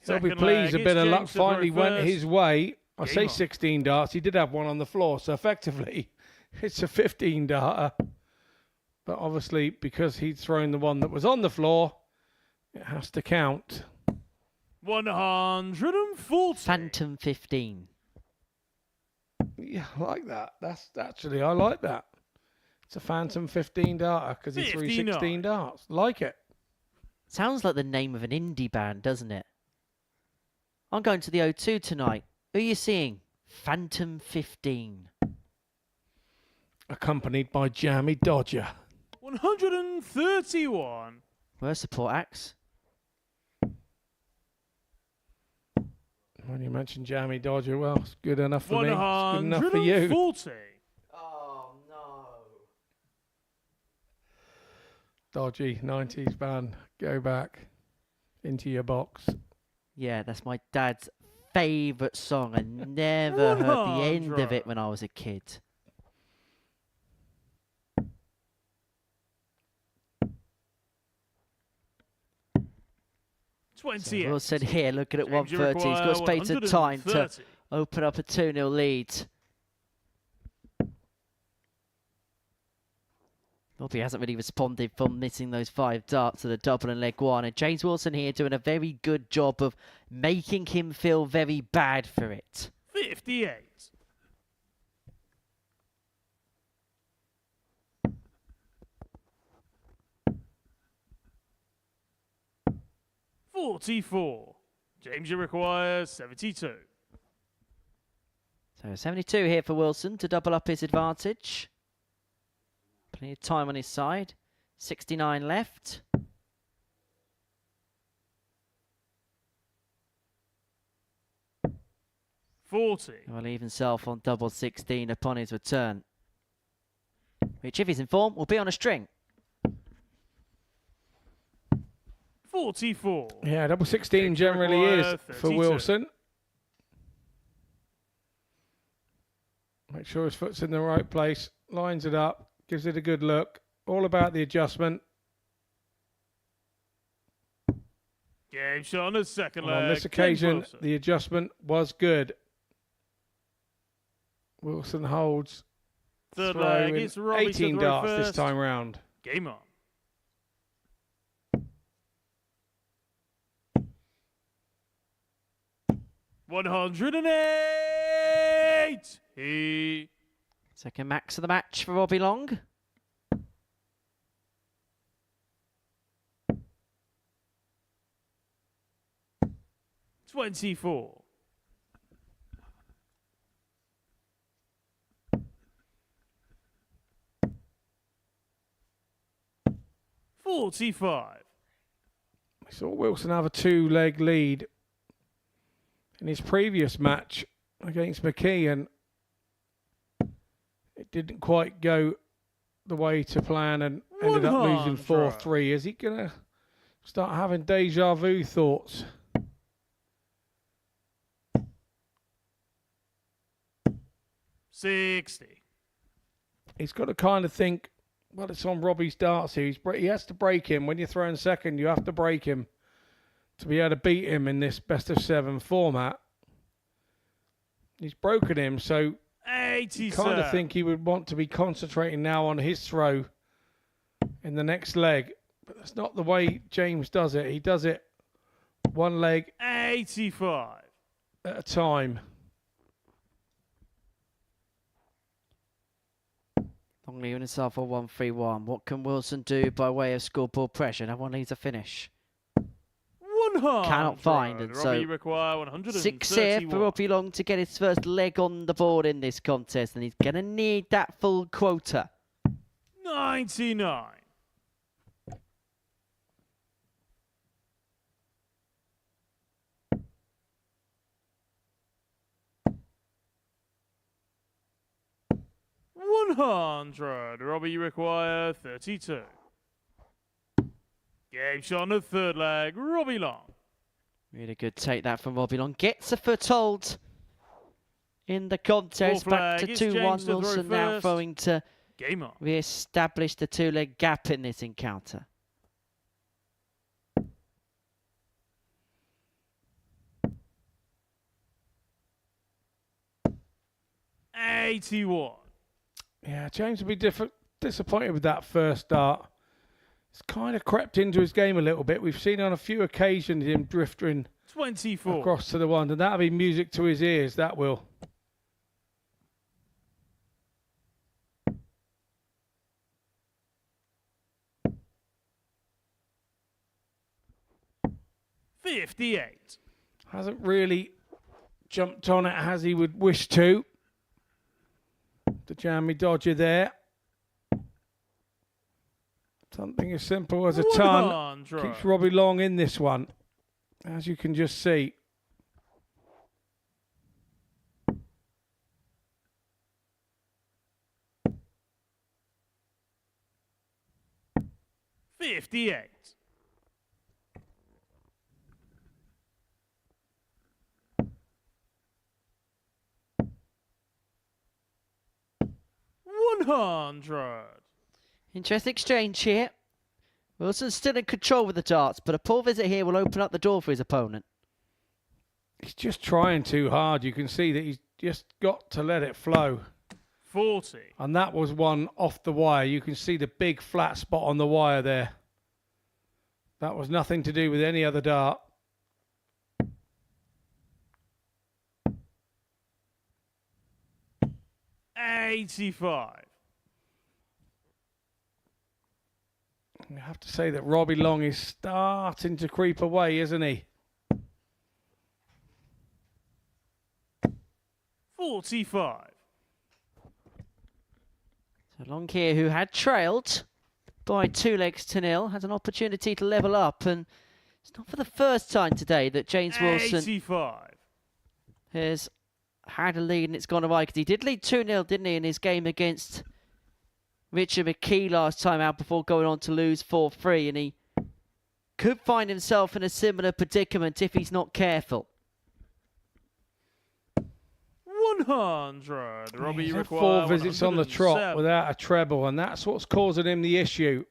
he'll be Second pleased. leg, A bit of it's luck James to throw finally went first. his way. I Game say on. 16 darts. He did have one on the floor, so effectively it's a 15 darter. But obviously, because he'd thrown the one that was on the floor, it has to count. 140. Phantom 15. Yeah, I like that. I like that. It's a Phantom 15 darter because he threw 59. 16 darts. Like it. Sounds like the name of an indie band, doesn't it? I'm going to the O2 tonight. Who are you seeing? Phantom 15. Accompanied by Jammy Dodger. 131. Where's support acts? When you mentioned Jammy Dodger, well, it's good enough for me. It's good enough for you. 140. Oh, no. dodgy 90s band. Go back into your box. Yeah, that's my dad's favourite song. I never heard the end of it when I was a kid. So Wilson here looking at 130. He's got space and time to open up a 2-0 lead. Robbie hasn't really responded from missing those 5 darts to the double and leg one. And James Wilson here doing a very good job of making him feel very bad for it. 58. $44. James, you require 72. So 72 here for Wilson to double up his advantage. Plenty of time on his side. 69 left. $40. He'll leave himself on double 16 upon his return. Which, if he's in form, will be on a string. 44. Yeah, double 16 generally is for Wilson. Make sure his foot's in the right place. Lines it up. Gives it a good look. All about the adjustment. Game shot on the second leg. On this occasion, the adjustment was good. Wilson holds. Third leg, it's Robbie 18 darts this time round. Game on. $108. Second max of the match for Robbie Long. $24. $45. We saw Wilson have a 2-leg lead in his previous match against McKee, and it didn't quite go the way to plan and ended up losing 4-3. Is he going to start having deja vu thoughts? $60. He's got to kind of think, well, it's on Robbie's darts here. He has to break him. When you're throwing second, you have to break him to be able to beat him in this best-of-7 format. He's broken him, so 80, you kind of think he would want to be concentrating now on his throw in the next leg. But that's not the way James does it. He does it one leg 85 at a time. Long leaving himself on 1-3-1. What can Wilson do by way of scoreboard pressure? No one needs a finish. 100. Cannot find, and so Robbie require 131. 6 here for Robbie Long to get his first leg on the board in this contest, and he's going to need that full quota. 99. $100. Robbie, you require 32. Game shot on the third leg. Robbie Long. Really good take that from Robbie Long. Gets a foothold in the contest. Back to 2-1. Wilson now throwing to re-establish the 2-leg gap in this encounter. $81. Yeah, James will be disappointed with that first dart. It's kind of crept into his game a little bit. We've seen on a few occasions him drifting 24 across to the one, and that'll be music to his ears, that will. $58. Hasn't really jumped on it as he would wish to. The jammy dodger there. Something as simple as a ton keeps Robbie Long in this one, as you can just see. 58. $100. Interesting exchange here. Wilson's still in control with the darts, but a poor visit here will open up the door for his opponent. He's just trying too hard. You can see that he's just got to let it flow. 40. And that was one off the wire. You can see the big flat spot on the wire there. That was nothing to do with any other dart. $85. I have to say that Robbie Long is starting to creep away, isn't he? 45. So Long here, who had trailed by 2-0, has an opportunity to level up, and it's not for the first time today that James Wilson 85. has had a lead and it's gone away, because he did lead 2-0, didn't he, in his game against Richard McKee last time out before going on to lose 4-3, and he could find himself in a similar predicament if he's not careful. 100. Robbie, He's you had require 4 visits on the trot 107. without a treble, and that's what's causing him the issue.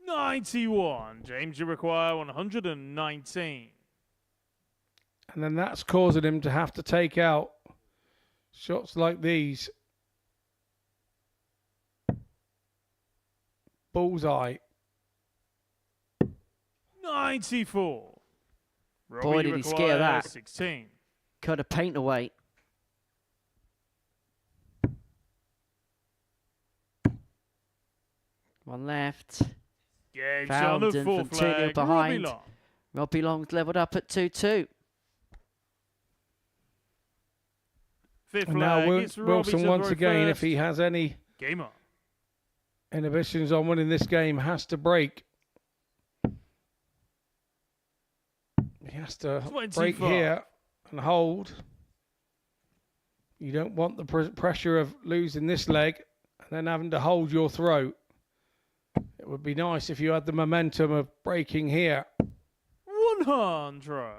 $91. James, you require 119. And then that's causing him to have to take out shots like these. Bullseye. 94. Robbie, Boy, you did he require scare that. 16. Cut a paint away. One left. Game Found shot of and full from 2-0 flag. behind. Robbie Long. Robbie Long's levelled up at 2-2. Fifth And now flag. It's Robbie Wilson to once throw again, if first. he has any Game on. inhibitions on winning this game, has to break. He has to break 25. here and hold. You don't want the pressure of losing this leg and then having to hold your throat. It would be nice if you had the momentum of breaking here. 100.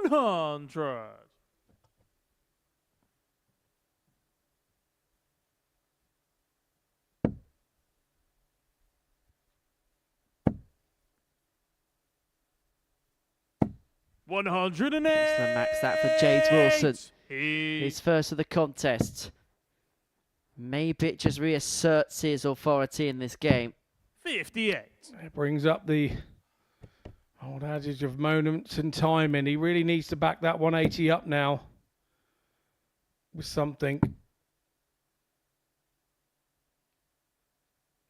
$100. $108. Excellent max that for James Wilson. He His first of the contest. Maybe it just reasserts his authority in this game. 58. It brings up the old adage of moments and timing. He really needs to back that 180 up now with something.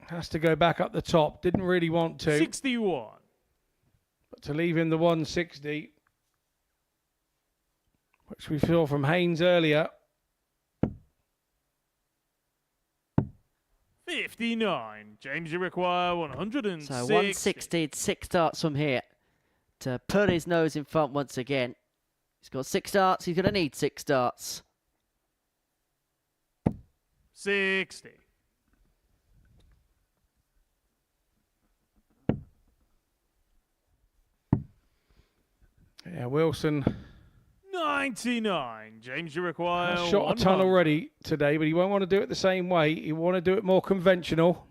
Has to go back up the top. Didn't really want to. 61. But to leave him the 160, which we saw from Haynes earlier. 59. James, you require 106. So 160, 6 darts from here to put his nose in front once again. He's got 6 darts. He's going to need 6 darts. 60. Yeah, Wilson 99. James, you require has shot a ton 100. already today, but he won't want to do it the same way. He want to do it more conventional.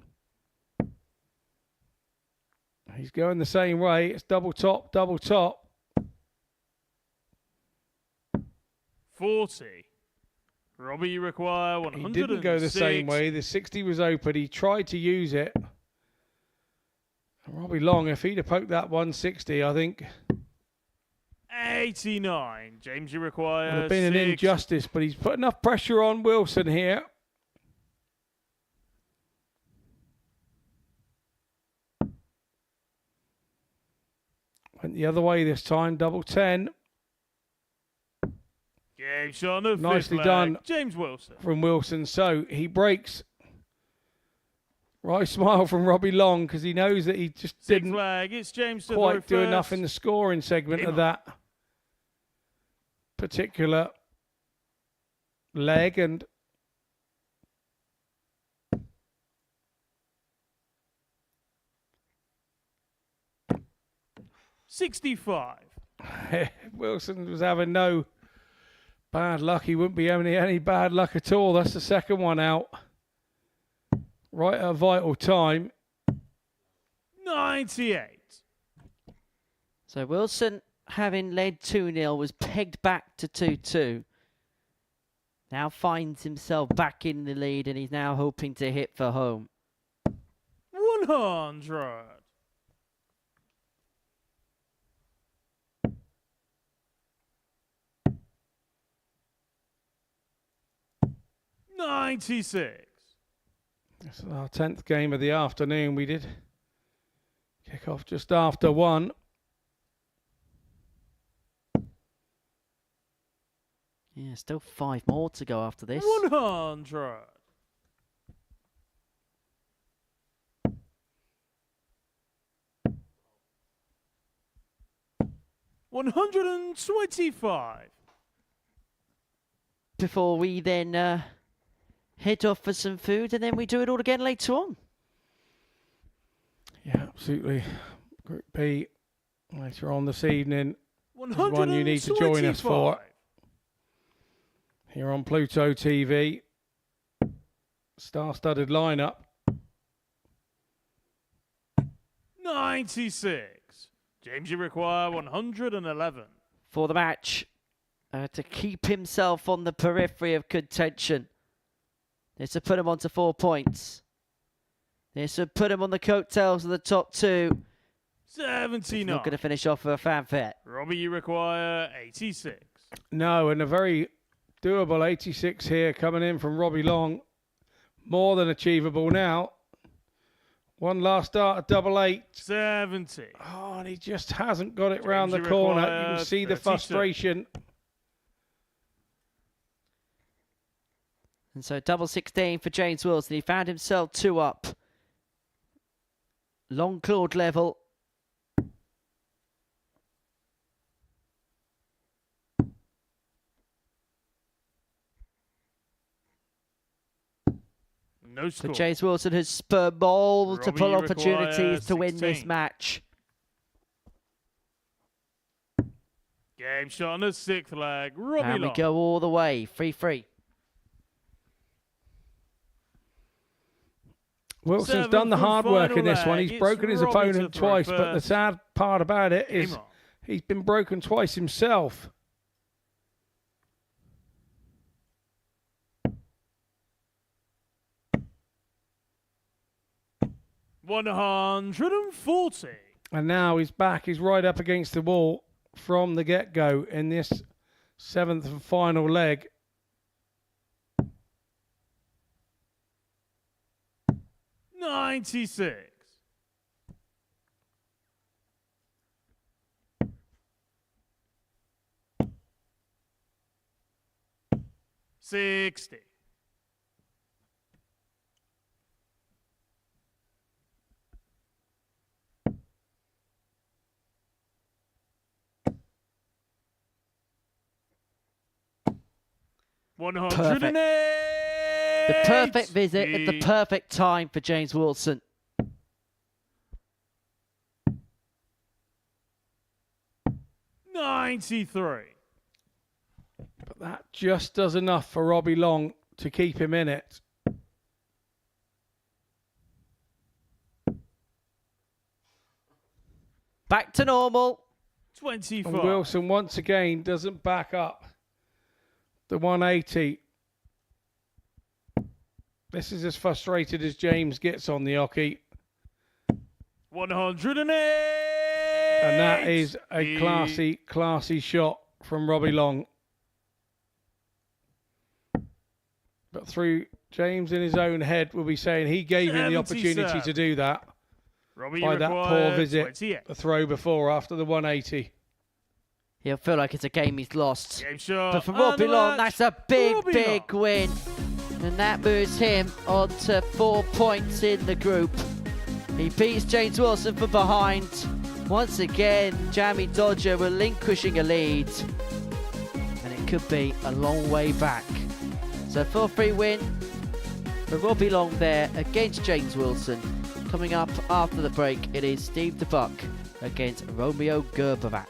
He's going the same way. It's double top, double top. 40. Robbie, you require 106. He didn't go the same way. The 60 was open. He tried to use it. And Robbie Long, if he'd have poked that 160, I think 89. James, you require would have been an 6. injustice, but he's put enough pressure on Wilson here. Went the other way this time, double 10. Game shot on the Nicely fifth done leg. James Wilson. from Wilson. So he breaks Right smile from Robbie Long because he knows that he just didn't flag. It's James to quite throw do first. enough in the scoring segment of that particular leg. And 65. Wilson was having no bad luck. He wouldn't be having any bad luck at all. That's the second one out. Right at a vital time. 98. So Wilson, having led 2-0, was pegged back to 2-2. Now finds himself back in the lead, and he's now hoping to hit for home. 100. $96. This is our 10th game of the afternoon. We did kick off just after 1. Yeah, still 5 more to go after this. 100. $125. Before we then head off for some food, and then we do it all again later on. Yeah, absolutely. Group B later on this evening. Is one you need to join us for. Here on Pluto TV. Star-studded lineup. 96. James, you require 111. For the match, to keep himself on the periphery of contention. This would put him on to 4 points. This would put him on the coattails of the top 2. 79. Not going to finish off with a fanfare. Robbie, you require 86. No, and a very doable 86 here coming in from Robbie Long. More than achievable now. One last start at 88. 70. Oh, and he just hasn't got it round the James, corner. You require can see the 32. frustration. And so double 16 for James Wilson. He found himself 2 up. Long clawed level. No score. So James Wilson has spurred multiple Robbie, opportunities to win this 16. match. Game shot on the 6th leg. Robbie And we Long. go all the way. 3-3. Wilson's done the hard work in this one. He's broken his opponent twice, but the sad part about it is he's been broken twice himself. $140. And now he's back. He's right up against the wall from the get-go in this 7th and final leg. $96. $60. Perfect. The perfect visit at the perfect time for James Wilson. $93. But that just does enough for Robbie Long to keep him in it. Back to normal. 24. And Wilson once again doesn't back up the 180. This is as frustrated as James gets on the hockey. 108. And that is a classy shot from Robbie Long. But through James in his own head will be saying he gave him the opportunity to do that. Robbie, by that poor visit, 28. the throw before after the 180. He'll feel like it's a game he's lost. Game shot. But for and Robbie the Long, match, that's a big, Robbie big Long. win. And that moves him on to 4 points in the group. He beats James Wilson from behind. Once again, Jamie Dodger relinquishing a lead. And it could be a long way back. So 4-3 win for Robbie Long there against James Wilson. Coming up after the break, it is Steve DeBuck against Romeo Gerber.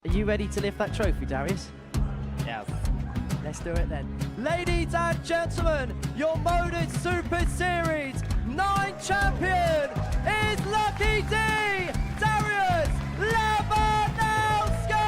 Are you ready to lift that trophy, Darius? Yes. Let's do it then. Ladies and gentlemen, your Modus Super Series 9 champion is Lucky D, Darius Labanowski!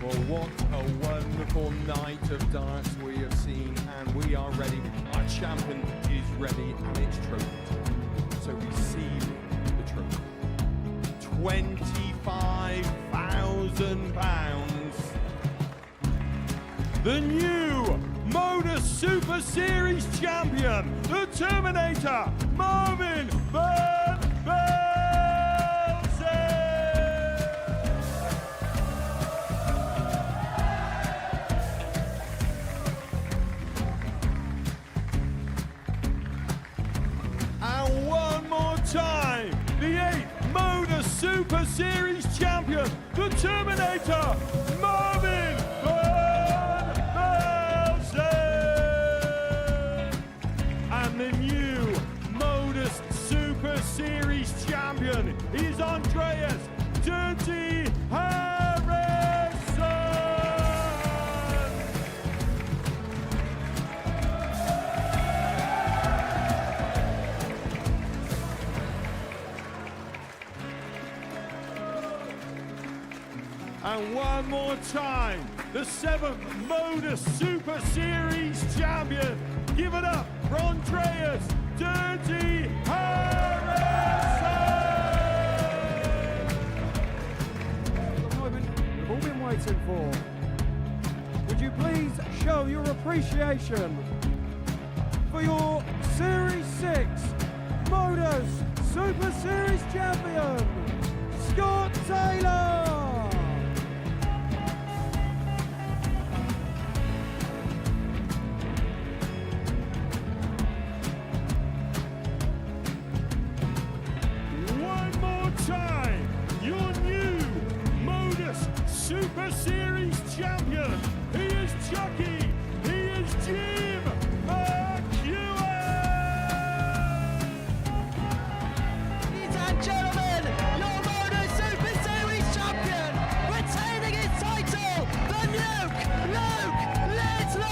Well, what a wonderful night of darts we have seen, and we are ready. Our champion is ready, and it's trophy time. So receive the trophy. £25,000. The new Modus Super Series champion, the Terminator, Marvin Van Velzen. And one more time, the 8th Modus Super Series champion, the Terminator, Marvin Van Velzen. And the new Modus Super Series champion is Andreas Dirty Harrison. And one more time, the 7th Modus Super Series champion. Give it up for Andreas Dirty Harrison! The moment we've all been waiting for. Would you please show your appreciation for your Series 6 Modus Super Series champion, Scott Taylor! One more time, your new Modus Super Series champion. He is Chucky. He is Jim McKee. Ladies and gentlemen, your Modus Super Series champion, retaining his title, the Luke Lidlow!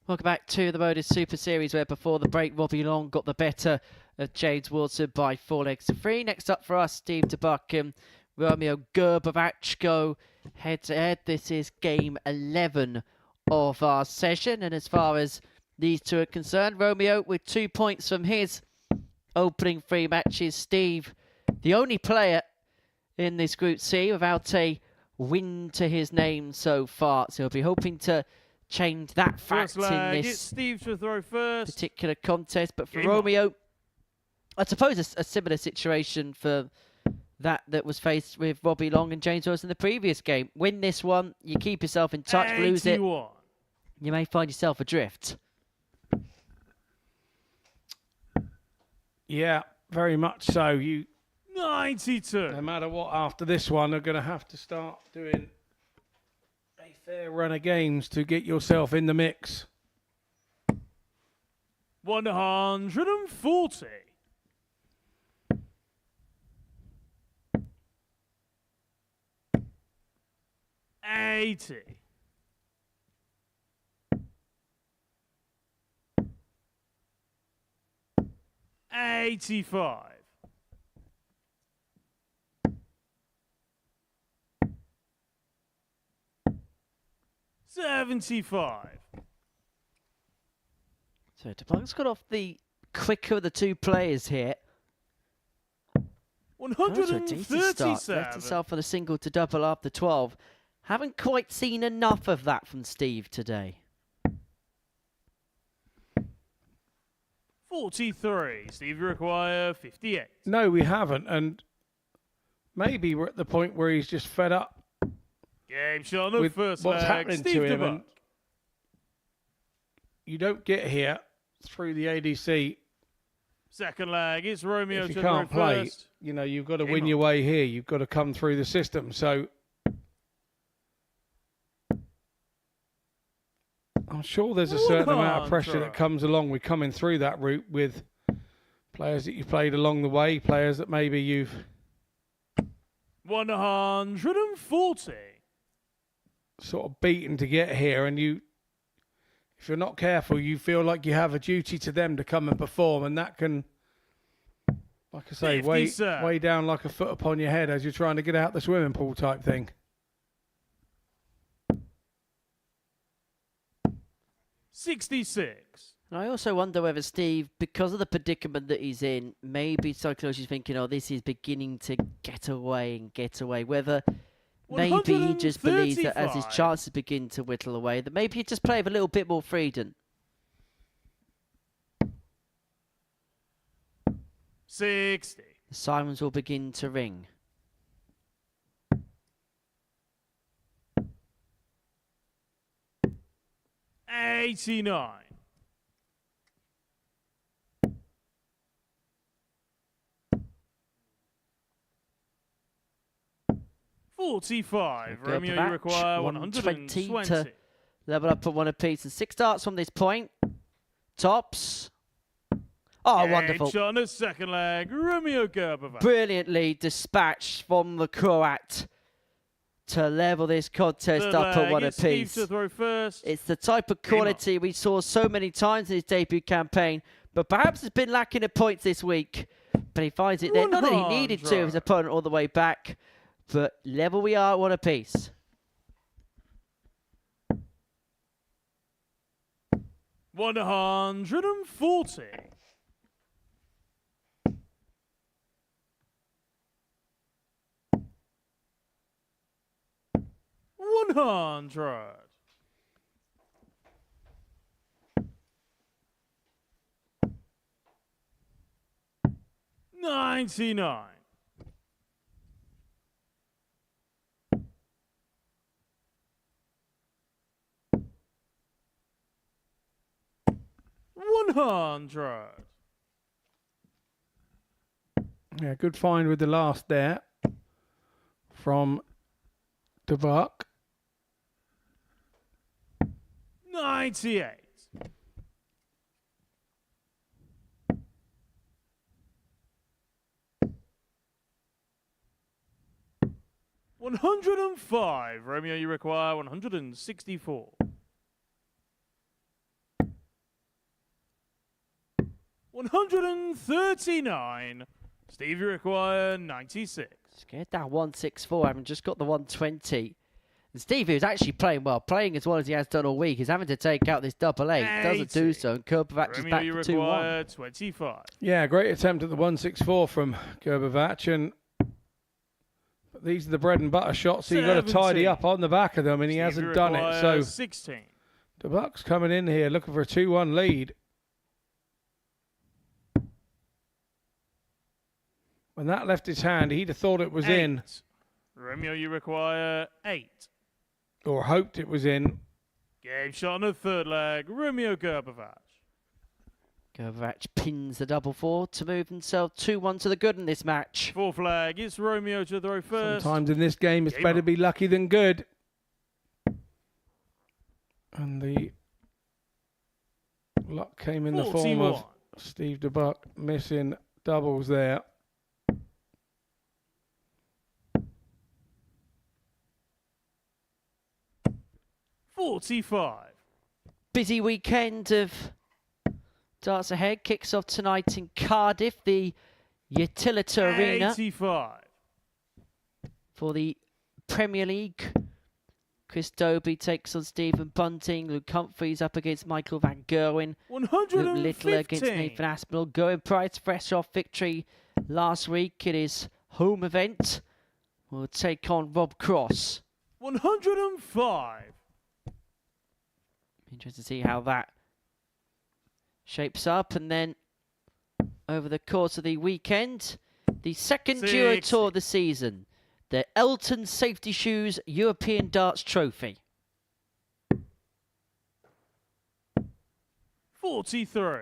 Welcome back to the Modus Super Series, where before the break, Robbie Long got the better of James Wilson by 4 legs to 3. Next up for us, Steve DeBuck and Romeo Gerber go head to head. This is game 11 of our session, and as far as these two are concerned, Romeo with 2 points from his opening 3 matches. Steve, the only player in this Group C without a win to his name so far, so he'll be hoping to change that fact First leg, in it's this Steve to throw first. particular contest. But for Romeo, I suppose a similar situation for that was faced with Robbie Long and James Wilson in the previous game. Win this one, you keep yourself in touch. 81. Lose it, you may find yourself adrift. Yeah, very much so. You 92. No matter what, after this one, are going to have to start doing a fair run of games to get yourself in the mix. 140. 80. 85. 75. So DeBuck's got off the quicker of the two players here. 137. Left himself on a single to double after 12. Haven't quite seen enough of that from Steve today. 43. Steve, you require 58. No, we haven't. And maybe we're at the point where he's just fed up Game shot on the with first what's leg. happening Steve to him. DeBuck. And you don't get here through the ADC Second leg, it's Romeo if you to can't the play. first. You know, you've got to Game win on. your way here. You've got to come through the system. So I'm sure there's a certain amount of pressure that comes along with coming through that route with players that you've played along the way, players that maybe you've 140. sort of beaten to get here, and you, if you're not careful, you feel like you have a duty to them to come and perform, and that can, like I say, 50, weigh sir. down like a foot upon your head as you're trying to get out the swimming pool type thing. 66. And I also wonder whether Steve, because of the predicament that he's in, maybe psychologically thinking, oh, this is beginning to get away and get away. Whether maybe he just believes that as his 135. chances begin to whittle away, that maybe he just play with a little bit more freedom. 60. The sirens will begin to ring. $89. $45. Gerber Romeo, you match, require 120 120. to level up at one apiece. And 6 darts from this point. Tops. Oh, wonderful. Shot on the second leg. Romeo Gerber. Brilliantly dispatched from the Croat to level this contest Third up at leg, one it's Steve apiece. to throw first. It's the type of quality we saw so many times in his debut campaign, but perhaps has been lacking at points this week. But he finds it there. Not that he needed to, his opponent all the way back, but level we are at one apiece. $140. $100. $99. $100. Yeah, good find with the last there from DeBuck. 98. $105. Romeo, you require 164. 139. Steve, you require 96. Scared that 164, having just got the 120. And Steve, who's actually playing well, playing as well as he has done all week, is having to take out this double eight. Doesn't do so, and Gerber is Romeo, back you to 2-1. require 25. Yeah, great attempt at the 164 from Gerber, and these are the bread and butter shots, so you've got to 70. tidy up on the back of them, and he Steve, hasn't you done it. require So 16. DeBuck's coming in here looking for a 2-1 lead. When that left his hand, he'd have thought it was in, Romeo, you require 8. or hoped it was in. Game shot on the third leg. Romeo Gerber. Gerber pins the double 4 to move himself 2-1 to the good in this match. Fourth leg, it's Romeo to throw first. Sometimes in this game, it's Game better on. be lucky than good. And the luck came in the form 41. of Steve DeBuck missing doubles there. 45. Busy weekend of darts ahead. Kicks off tonight in Cardiff, the Utilita Arena 85. for the Premier League. Chris Dobie takes on Stephen Bunting. Luke Humphries up against Michael Van Gerwen. 115. Luke Littler against Nathan Aspinall. Going Price, fresh off victory last week in his home event, will take on Rob Cross. 105. Interesting to see how that shapes up. And then over the course of the weekend, the second Duo Tour of the season, the Elton Safety Shoes European Darts Trophy. 43.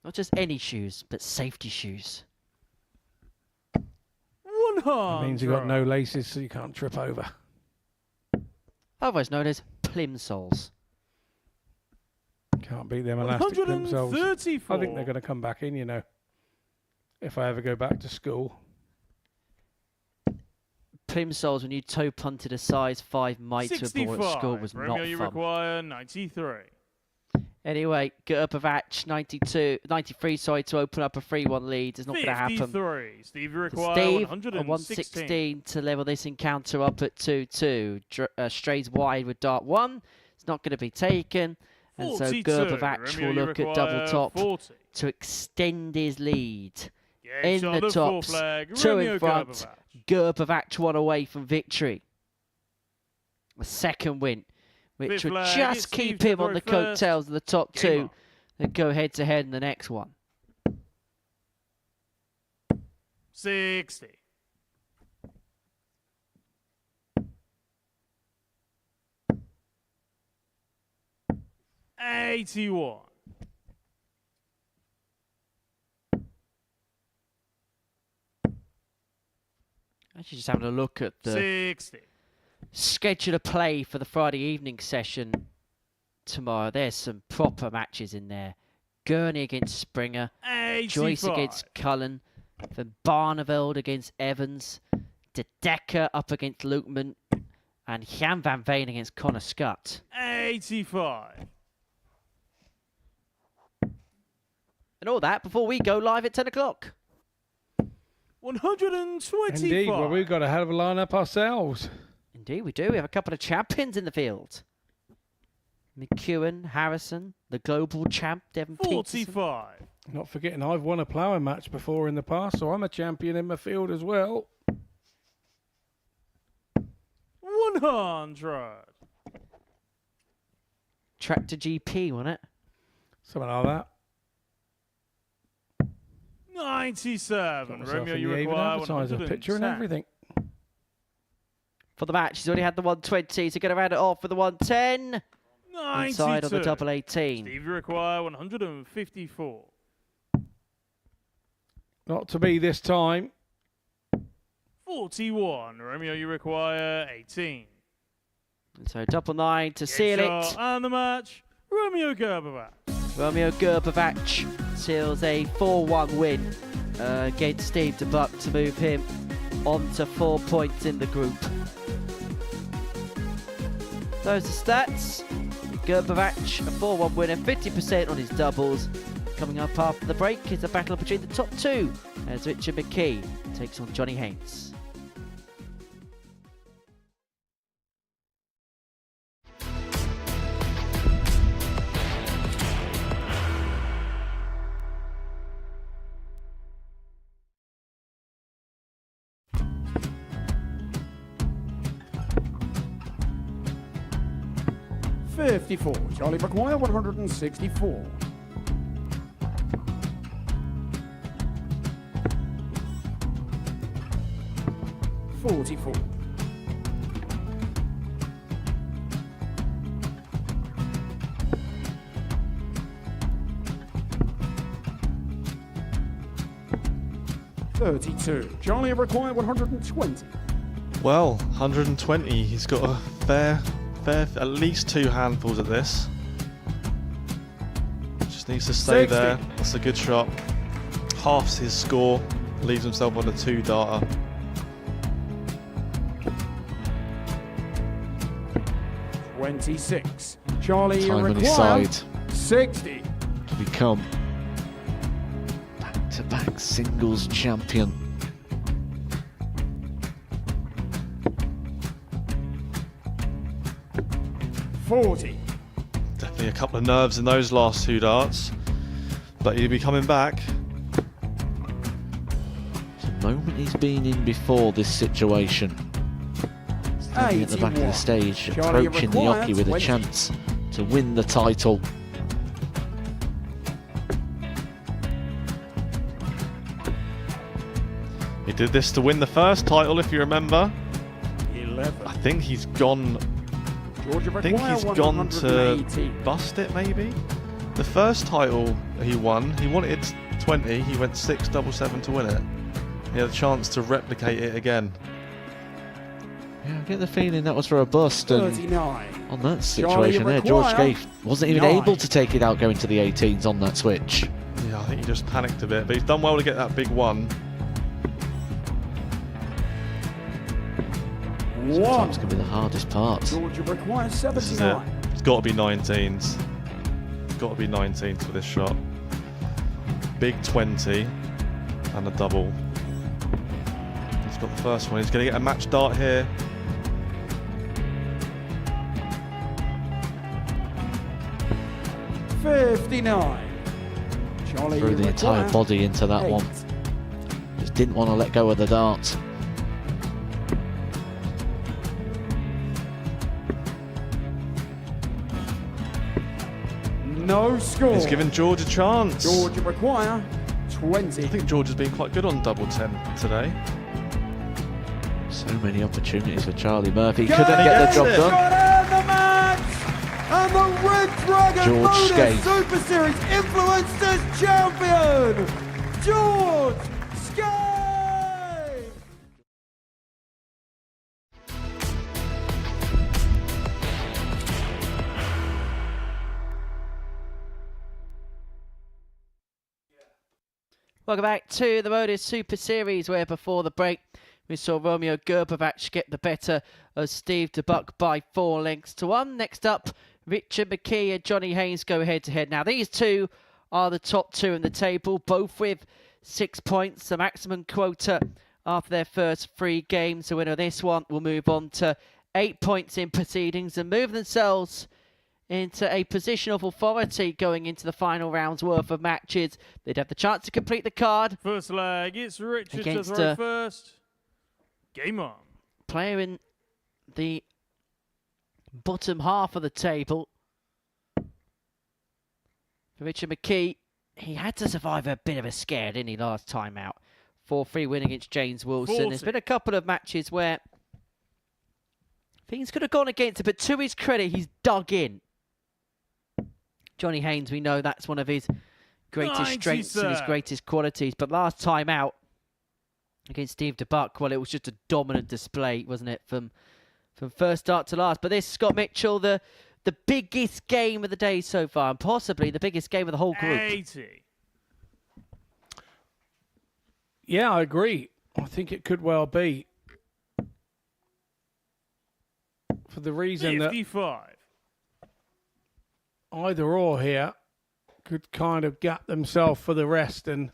Not just any shoes, but safety shoes. 100. It means you've got no laces, so you can't trip over. Otherwise known as plimsolls. Can't beat them elastic themselves. 134. I think they're going to come back in, you know, if I ever go back to school. Plimsolls, when you toe punted a size 5 mite to a ball at school, was Romeo, not you fun. require 93. Anyway, Gerber 93 to open up a 3-1 lead. It's not going to happen. 53. Steve, you require Steve, 116. 116 to level this encounter up at 2-2. Strays wide with dart 1. It's not going to be taken. And so Gerber will look at double top 40. to extend his lead. Yeah, in the tops, 2 in front. Gerber 1 away from victory. A second win, which Fifth would flag, just it's keep Steve him on the to throw first. coattails of the top Game 2 on. that go head to head in the next one. 60. $81. Actually, just having a look at the 60. schedule of play for the Friday evening session tomorrow. There's some proper matches in there. Gurney against Springer, 85. Joyce against Cullen, Van Barneveld against Evans, De Decker up against Lukeman, and Jan van Veen against Connor Scott. 85. And all that before we go live at 10 o'clock. 125. Indeed, well, we've got a hell of a lineup ourselves. Indeed, we do. We have a couple of champions in the field. McEwen, Harrison, the global champ, Devon Peterson. 45. Not forgetting, I've won a ploughing match before in the past, so I'm a champion in my field as well. 100. Tractor GP, wasn't it? Something like that. 97. Myself Romeo, in you the Avon require advertiser, 110. picture and everything. For the match, he's already had the 120, so going to round it off with the 110. 92. Inside on the double 18. Steve, you require 154. Not to be this time. 41. Romeo, you require 18. And so double 9 to seal it. And the match, Romeo Gerber. Romeo Gerbevach seals a 4-1 win against Steve de Buck to move him on to 4 points in the group. Those are stats. Gerbevach, a 4-1 winner, 50% on his doubles. Coming up after the break is a battle between the top 2 as Richard McKee takes on Johnny Haynes. $54. Charlie McGuire, 164. $44. $32. Charlie required 120. Well, 120. He's got a fair, at least 2 handfuls of this. Just needs to stay 60. there. That's a good shot. Halves his score. leaves himself on a 2-darter. $26. Charlie Time on his required side $60. to become back-to-back singles champion. $40. Definitely a couple of nerves in those last 2 darts, but he'll be coming back. It's a moment he's been in before this situation. Standing at the back of the stage, Charlie approaching the required Yoki with a 20. chance to win the title. He did this to win the first title, if you remember. 11. I think he's gone. Georgia I think he's gone to bust it, maybe. The first title he wanted 20. He went 6-7-7 to win it. He had a chance to replicate it again. Yeah, I get the feeling that was for a bust, and 39. on that situation there, George Scaife wasn't even able to take it out going to the 18s on that switch. Yeah, I think he just panicked a bit, but he's done well to get that big one. Sometimes can be the hardest part. Georgia requires This is it. 79. It's got to be 19s. It's got to be 19s for this shot. Big 20 and a double. He's got the first one. He's going to get a match dart here. $59. Charlie Threw the entire required body into that 8. one. Just didn't want to let go of the dart. No score. He's giving George a chance. Georgia require 20. I think George has been quite good on double 10 today. So many opportunities for Charlie Murphy. Couldn't get the job done. Got out the match, and the Red Dragon George Modus Scaife. Super Series Influencers Champion, George Scaife. Welcome back to the Modus Super Series, where before the break we saw Romeo Gerber get the better of Steve DeBuck by 4 lengths to 1. Next up, Richard McKee and Johnny Haynes go head-to-head. Now, these two are the top 2 in the table, both with 6 points, the maximum quota after their first 3 games. The winner of this one will move on to 8 points in proceedings and move themselves into a position of authority going into the final round's worth of matches. They'd have the chance to complete the card. First leg, it's Richard Against, to throw first. Game on. Player in the bottom half of the table. For Richard McKee, he had to survive a bit of a scare, didn't he, last time out? 4-3 win against James Wilson. 40. There's been a couple of matches where things could have gone against him, but to his credit, he's dug in. Johnny Haynes, we know that's one of his greatest strengths and his greatest qualities. But last time out against Steve DeBuck, well, it was just a dominant display, wasn't it, from first start to last. But this, Scott Mitchell, the biggest game of the day so far, and possibly the biggest game of the whole group. 80. Yeah, I agree. I think it could well be. For the reason 55. that either or here could kind of gap themselves for the rest. And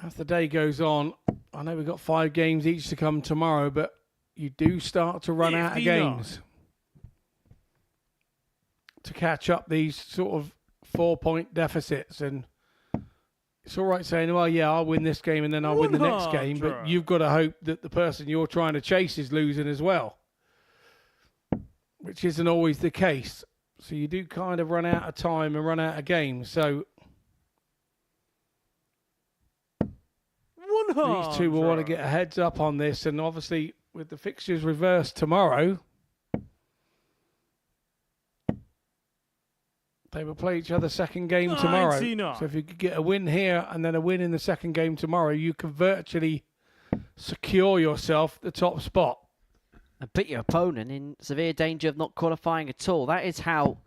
as the day goes on, I know we've got 5 games each to come tomorrow, but you do start to run out of 59. games to catch up these sort of 4-point deficits. And it's all right saying, well, yeah, I'll win this game and then I'll win the next game. But you've got to hope that the person you're trying to chase is losing as well, which isn't always the case. So you do kind of run out of time and run out of games. So these two will want to get a heads up on this. And obviously, with the fixtures reversed tomorrow, they will play each other second game tomorrow. 99. So if you could get a win here and then a win in the second game tomorrow, you can virtually secure yourself the top spot. And put your opponent in severe danger of not qualifying at all. That is how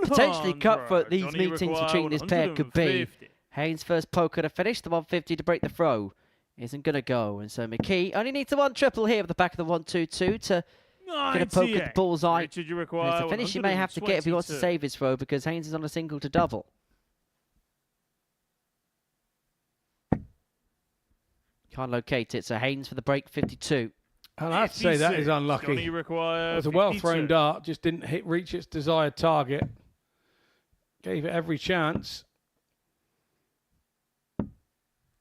potentially cutthroat these Johnny meetings require between this pair could be. 150. Haynes' first poker to finish, the 150 to break the throw. Isn't going to go, and so McKee only needs the one triple here at the back of the 1-2-2 to get a poke at the bullseye. Richard, you And require it's a finish he may have to get if he wants to 122. save his throw, because Haynes is on a single to double. Can't locate it, so Haynes for the break, 52. And I have to say that is 56. unlucky. Johnny, you require It was a well 52. thrown dart, just didn't reach its desired target. Gave it every chance.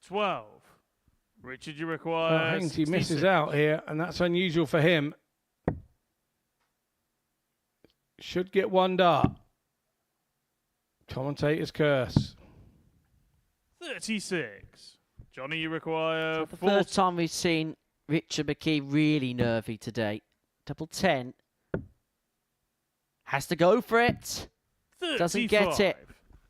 12. Richard, you require Haynes, he misses 66. out here, and that's unusual for him. Should get one dart. Commentator's curse. 36. Johnny, you require The 40. first time we've seen Richard McKee really nervy today. Double 10. Has to go for it. 35. Doesn't get it.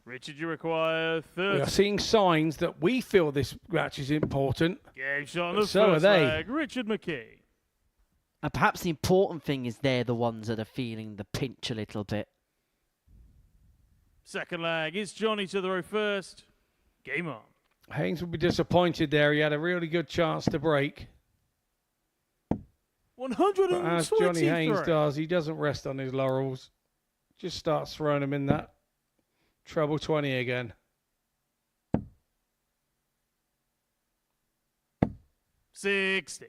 Richard, you require 30. We are seeing signs that we feel this match is important. Game shot on the So are first they. leg. Richard McKee. And perhaps the important thing is they're the ones that are feeling the pinch a little bit. Second leg. It's Johnny to throw first. Game on. Haynes will be disappointed there. He had a really good chance to break. 123. But as Johnny Haynes does, he doesn't rest on his laurels. Just starts throwing him in that treble 20 again. 60.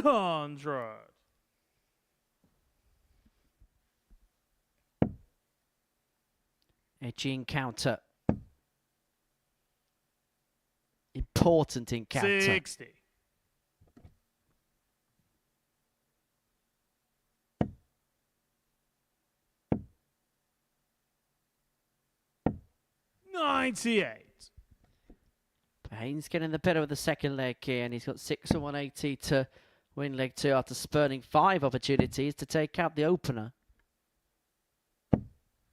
$100. Edgy encounter. Important encounter. 60. $98. Haynes getting the better of the second leg here, and he's got 6 and 180 to win leg 2 after spurning 5 opportunities to take out the opener.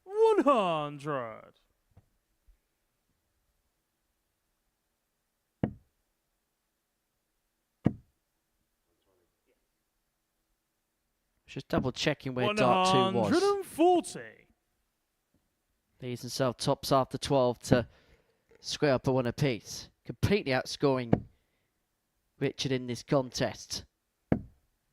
100. Just double checking where dart 2 was. 140. Leaves himself tops after 12 to square up a one apiece. Completely outscoring Richard in this contest.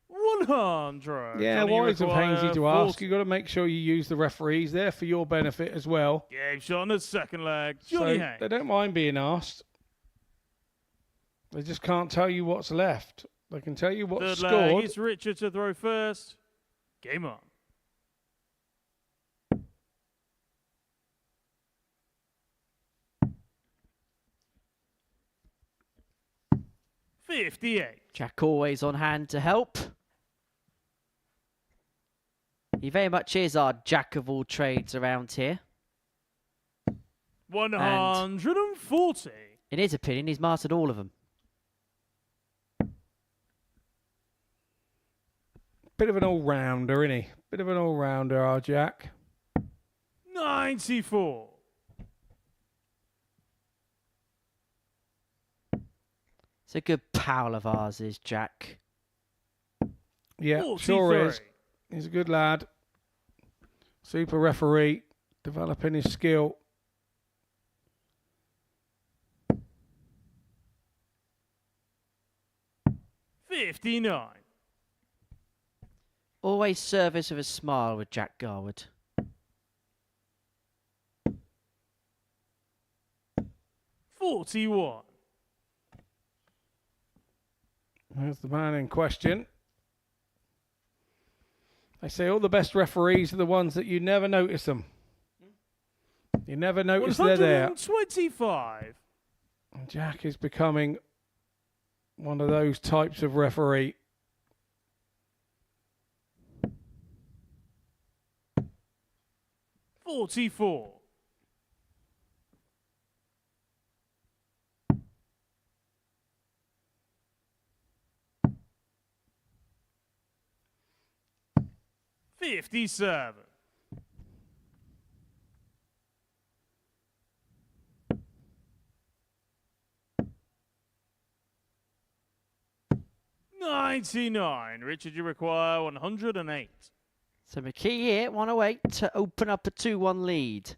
100. Yeah, Johnny, wise of require Haynesy to ask. 40. You've got to make sure you use the referees. They're for your benefit as well. Game shot on the second leg. Johnny So Haynes. they don't mind being asked. They just can't tell you what's left. They can tell you what's Third leg. scored. It's Richard to throw first. Game on. $58. Jack always on hand to help. He very much is our jack of all trades around here. 140. In his opinion, he's mastered all of them. Bit of an all-rounder, isn't he? Bit of an all-rounder, our Jack. 94. It's a good pal of ours, is Jack. Yeah, 43. sure is. He's a good lad. Super referee. Developing his skill. $59. Always service with a smile with Jack Garwood. $41. There's the man in question. They say all the best referees are the ones that you never notice them. You never notice they're there. 125. And Jack is becoming one of those types of referee. $44. $57. 99. Richard, you require 108. So McKee here, 108 to open up a 2-1 lead.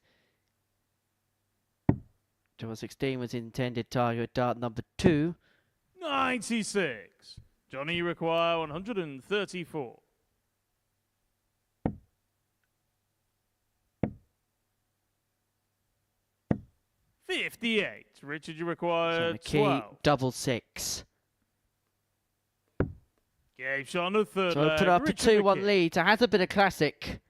Double 16 was intended target dart number 2. 96. Johnny, you require 134. $58. Richard, you require So McKee, 12. double 6. Game shot on the third So leg. open up a Richard 2-1 McKee. lead. It has been a classic.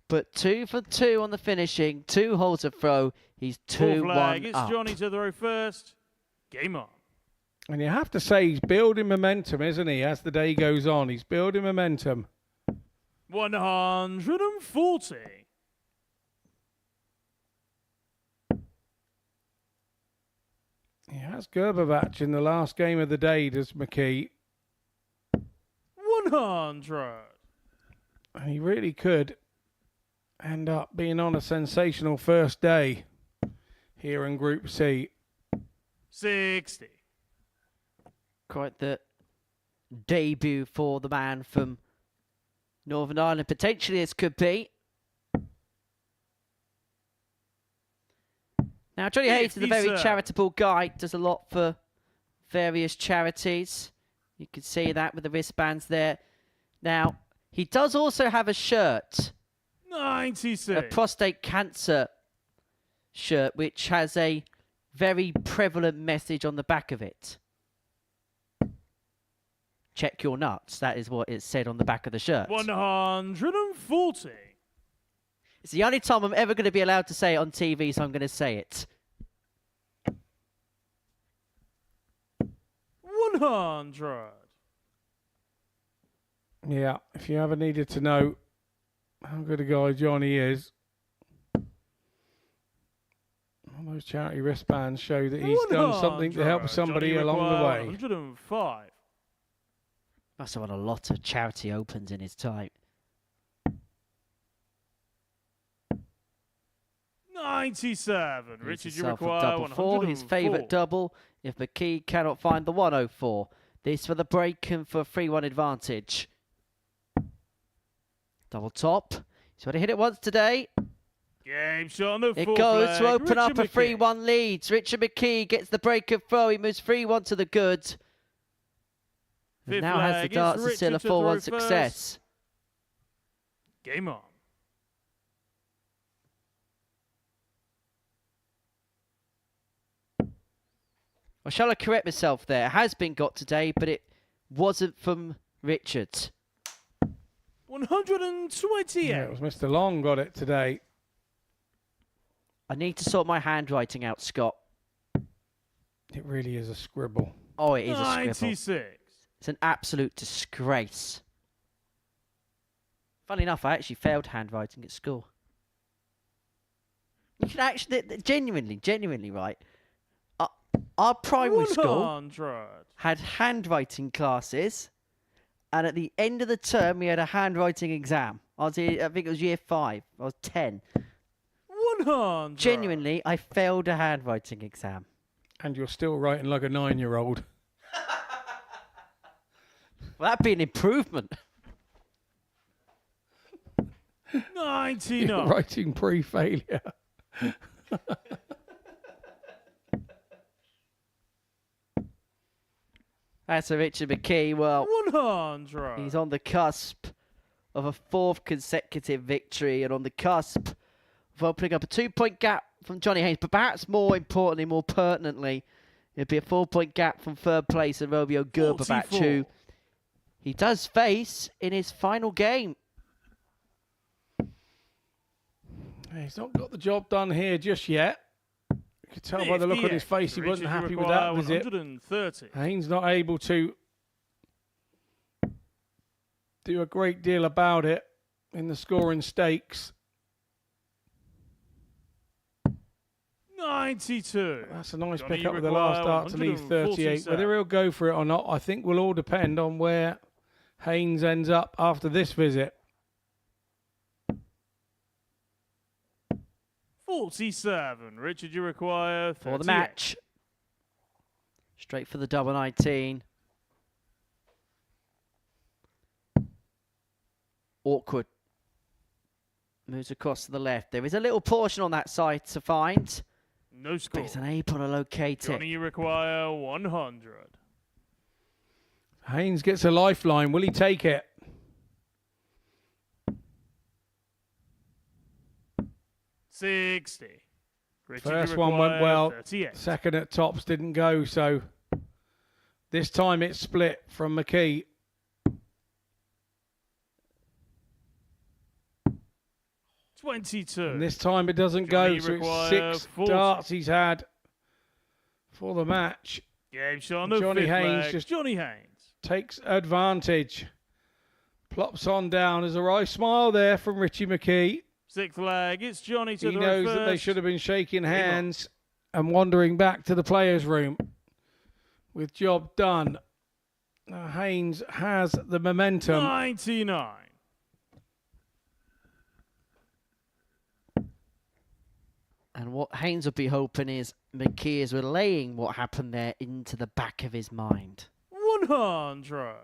But 2 for 2 on the finishing. 2 holes of throw. He's Fourth leg, 2-1 it's up. Johnny to throw first. Game on. And you have to say he's building momentum, isn't he, as the day goes on? He's building momentum. 140. He has Gerber in the last game of the day, does McKee. 100. And he really could end up being on a sensational first day here in Group C. 60. Quite the debut for the man from Northern Ireland. Potentially this could be. Now, Johnny Haynes is a very 57. charitable guy. Does a lot for various charities. You can see that with the wristbands there. Now, he does also have a shirt. 96. A prostate cancer shirt, which has a very prevalent message on the back of it. Check your nuts. That is what it said on the back of the shirt. 140. It's the only time I'm ever going to be allowed to say it on TV, so I'm going to say it. 100. Yeah, if you ever needed to know how good a guy Johnny is, all those charity wristbands show that he's done something to help 100. somebody Johnny along the require way. 105. Must have won a lot of charity opens in his time. 97. He's Richard, you himself a require double 4, 104. his favourite double. If McKee cannot find the 104, this for the break and for a 3-1 advantage. Double top. He's already hit it once today. Game shot on the It fourth goes leg. to open up a Richard McKee. 3-1 lead. Richard McKee gets the break and throw. He moves 3-1 to the good. And Fifth now has the leg, it's darts and still a Richard to throw 4-1 first. success. Game on. Well, shall I correct myself there? It has been got today, but it wasn't from Richard. 128. Yeah, it was Mr. Long got it today. I need to sort my handwriting out, Scott. It really is a scribble. Oh, it is a scribble. 96. It's an absolute disgrace. Funny enough, I actually failed handwriting at school. You can actually, genuinely, right? Our primary school 100. had handwriting classes, and at the end of the term, we had a handwriting exam. I think it was year 5. I was 10. 100. Genuinely, I failed a handwriting exam. And you're still writing like a 9-year-old. Well, that'd be an improvement. 99. You're writing pre-failure. That's a Richard McKee. Well, 100. he's on the cusp of a 4th consecutive victory and on the cusp of opening up a 2-point gap from Johnny Haynes. But perhaps more importantly, more pertinently, it'd be a 4-point gap from 3rd place and Romeo Gerber, who he does face in his final game. He's not got the job done here just yet. You could tell by the look on his face he wasn't happy with that visit. 130. Haynes not able to do a great deal about it in the scoring stakes. 92. That's a nice Johnny, pick up you with the last require start to leave 38. 147. Whether he'll go for it or not, I think will all depend on where Haynes ends up after this visit. 47. Richard, you require 38. For the match. Straight for the double 19. Awkward. Moves across to the left. There is a little portion on that side to find. No score. But he's unable to locate Johnny, it. you require 100. Haynes gets a lifeline. Will he take it? $60. Richard, First you one went require well. 38. Second at tops didn't go. So this time it's split from McKee. $22. And this time it doesn't Johnny, go. So require it's 6 40. darts he's had for the match. Game shot on the Johnny fifth Haynes leg. just Johnny Haynes. takes advantage. Plops on down. There's a wry smile there from Richie McKee. Sixth leg. It's Johnny to He the knows first. that they should have been shaking hands and wandering back to the players' room with job done. Now Haynes has the momentum. 99. And what Haynes would be hoping is McKee is relaying what happened there into the back of his mind. 100.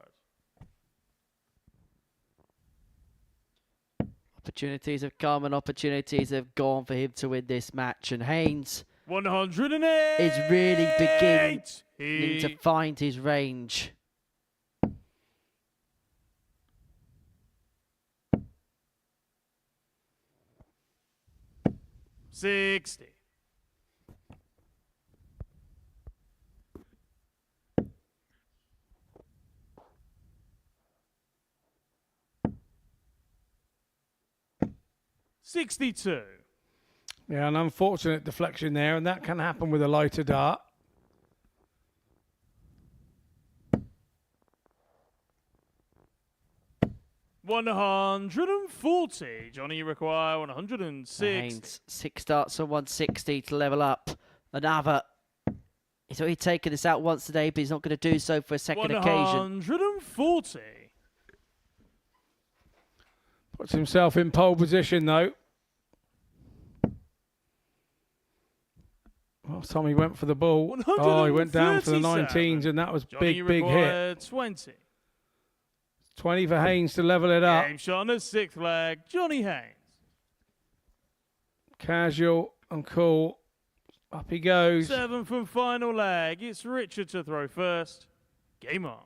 Opportunities have come and opportunities have gone for him to win this match. And Haynes 108. is really beginning He to find his range. $60. $62. Yeah, an unfortunate deflection there, and that can happen with a lighter dart. $140. Johnny, you require 106. Haynes, 6 darts on 160 to level up. Another. He's already taken this out once today, but he's not going to do so for a second occasion. 140. Puts himself in pole position, though. Last time he went for the ball. Oh, he went down for the 19s, and that was Johnny, big hit. require 20. 20 for Haynes to level it up. Game shot on the sixth leg. Johnny Haynes. Casual and cool. Up he goes. 7 from final leg. It's Richard to throw first. Game on.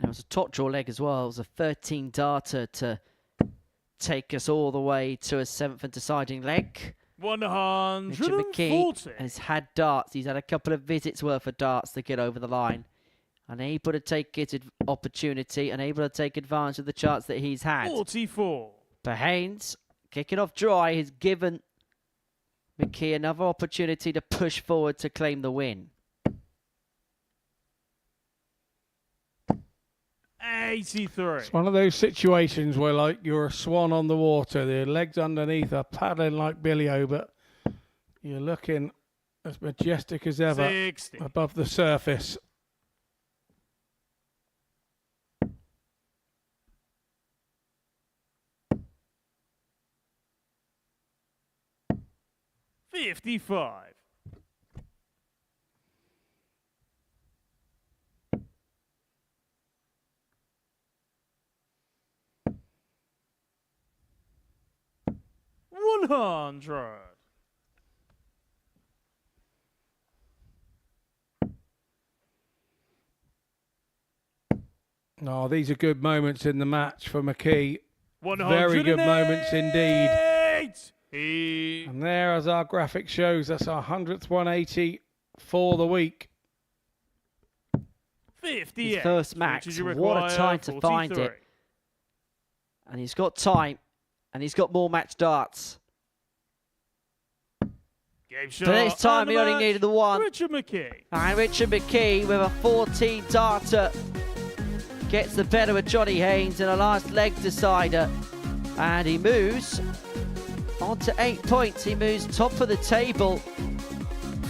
It was a top draw leg as well. It was a 13 darter to take us all the way to a 7th and deciding leg. 140. Richard McKee has had darts. He's had a couple of visits worth of darts to get over the line. Unable to take his opportunity, unable to take advantage of the chance that he's had. 44. But Haynes, kicking off dry, has given McKee another opportunity to push forward to claim the win. 83. It's one of those situations where, like, you're a swan on the water. The legs underneath are paddling like Billy-O, but you're looking as majestic as ever 60. above the surface. $55. $100. Oh, these are good moments in the match for McKee. 108. Very good moments indeed. He And there, as our graphic shows, that's our 100th 180 for the week. 58. His first match. Richard, you What a require time to find 43. it. And he's got time. And he's got more match darts. Game shot. But this time and he the only match, needed the one. Richard McKee. And Richard McKee with a 14 darter gets the better of Johnny Haynes in a last leg decider. And he moves on to 8 points. He moves top of the table.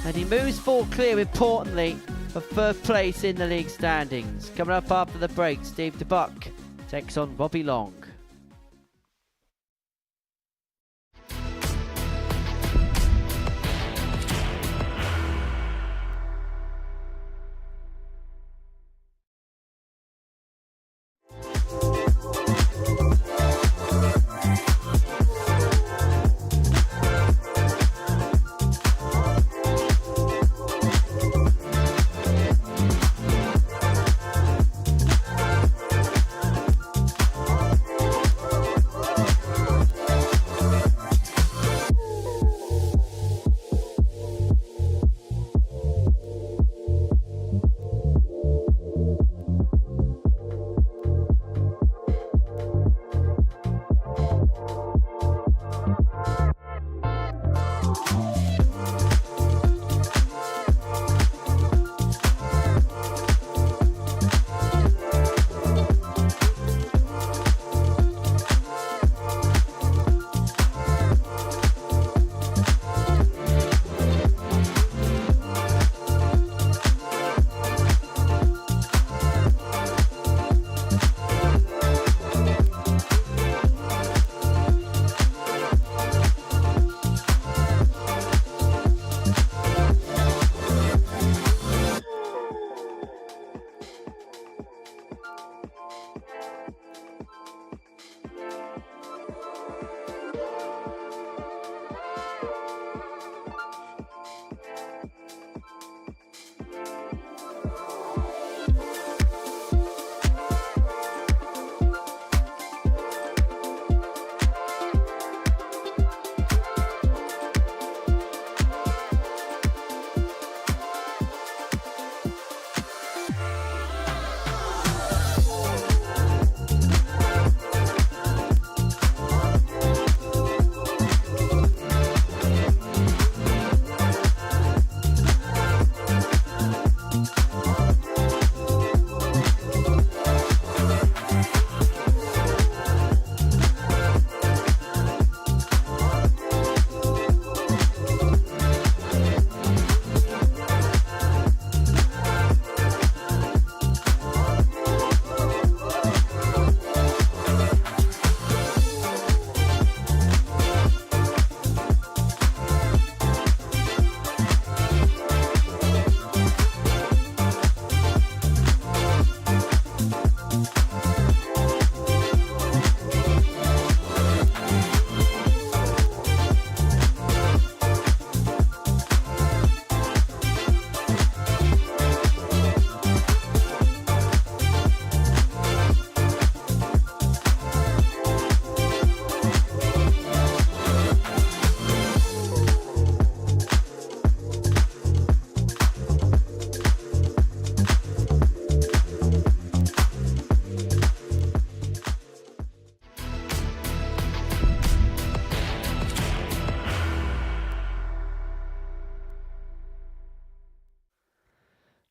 And he moves 4 clear, importantly, for third place in the league standings. Coming up after the break, Steve DeBuck takes on Robbie Long.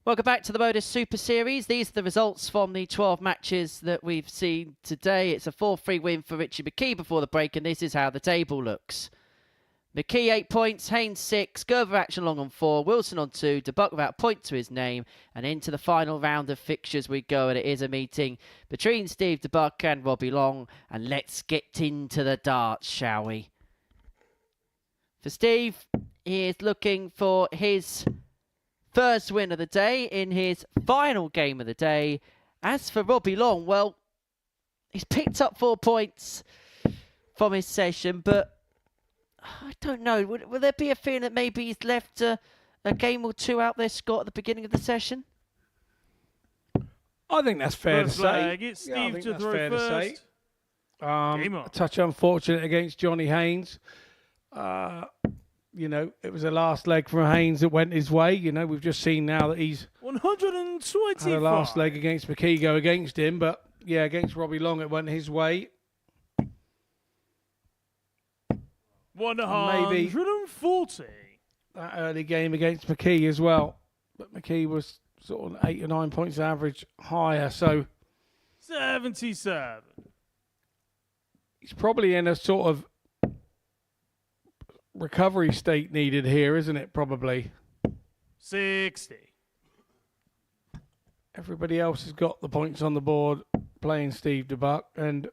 Welcome back to the Modus Super Series. These are the results from the 12 matches that we've seen today. It's a 4-3 win for Richie McKee before the break, and this is how the table looks. McKee 8 points, Haynes 6, Gerber action long on 4, Wilson on 2, DeBuck without a point to his name, and into the final round of fixtures we go, and it is a meeting between Steve DeBuck and Robbie Long, and let's get into the darts, shall we? For Steve, he is looking for his first win of the day in his final game of the day. As for Robbie Long, well, he's picked up 4 points from his session, but I don't know. Will there be a feeling that maybe he's left a game or two out there, Scott, at the beginning of the session? I think that's fair to First say. leg, it's Yeah, I Steve think to that's throw fair to say. first. Game on. A touch unfortunate against Johnny Haynes. You know, it was the last leg from Haynes that went his way. You know, we've just seen now that he's 125. had the last leg against McKee go against him. But, yeah, against Robbie Long, it went his way. 140. That early game against McKee as well. But McKee was sort of 8 or 9 points average higher. So 77. he's probably in a sort of recovery state needed here, isn't it? Probably. 60. Everybody else has got the points on the board playing Steve DeBuck, and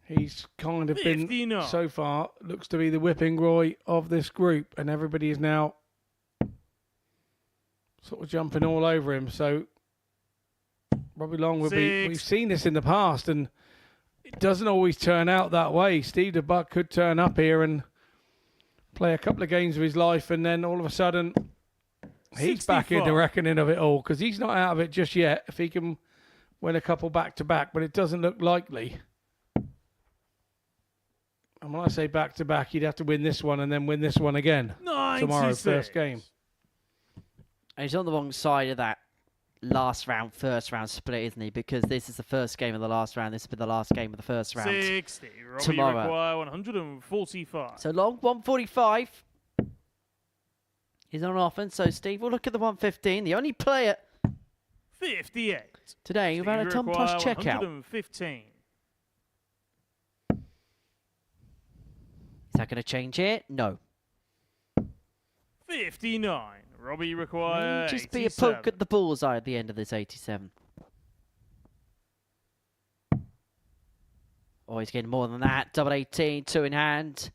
he's kind of 59. been, so far, looks to be the whipping Roy of this group, and everybody is now sort of jumping all over him. So Robbie Long will be, we've seen this in the past, and it doesn't always turn out that way. Steve DeBuck could turn up here and play a couple of games of his life, and then all of a sudden he's 64. back in the reckoning of it all, because he's not out of it just yet. If he can win a couple back-to-back, but it doesn't look likely. And when I say back-to-back, you'd have to win this one and then win this one again 96. tomorrow, first game. And he's on the wrong side of that last round, first round split, isn't he? Because this is the first game of the last round. This has been the last game of the first round. 60. Robbie tomorrow. require 145. So Long, 145. He's on offense. So Steve, we'll look at the 115. The only player 58. today who had a ton plus checkout. 115. Is that going to change here? No. 59. Robbie require Just 87. be a poke at the bullseye at the end of this 87. Oh, he's getting more than that. Double 18, 2 in hand.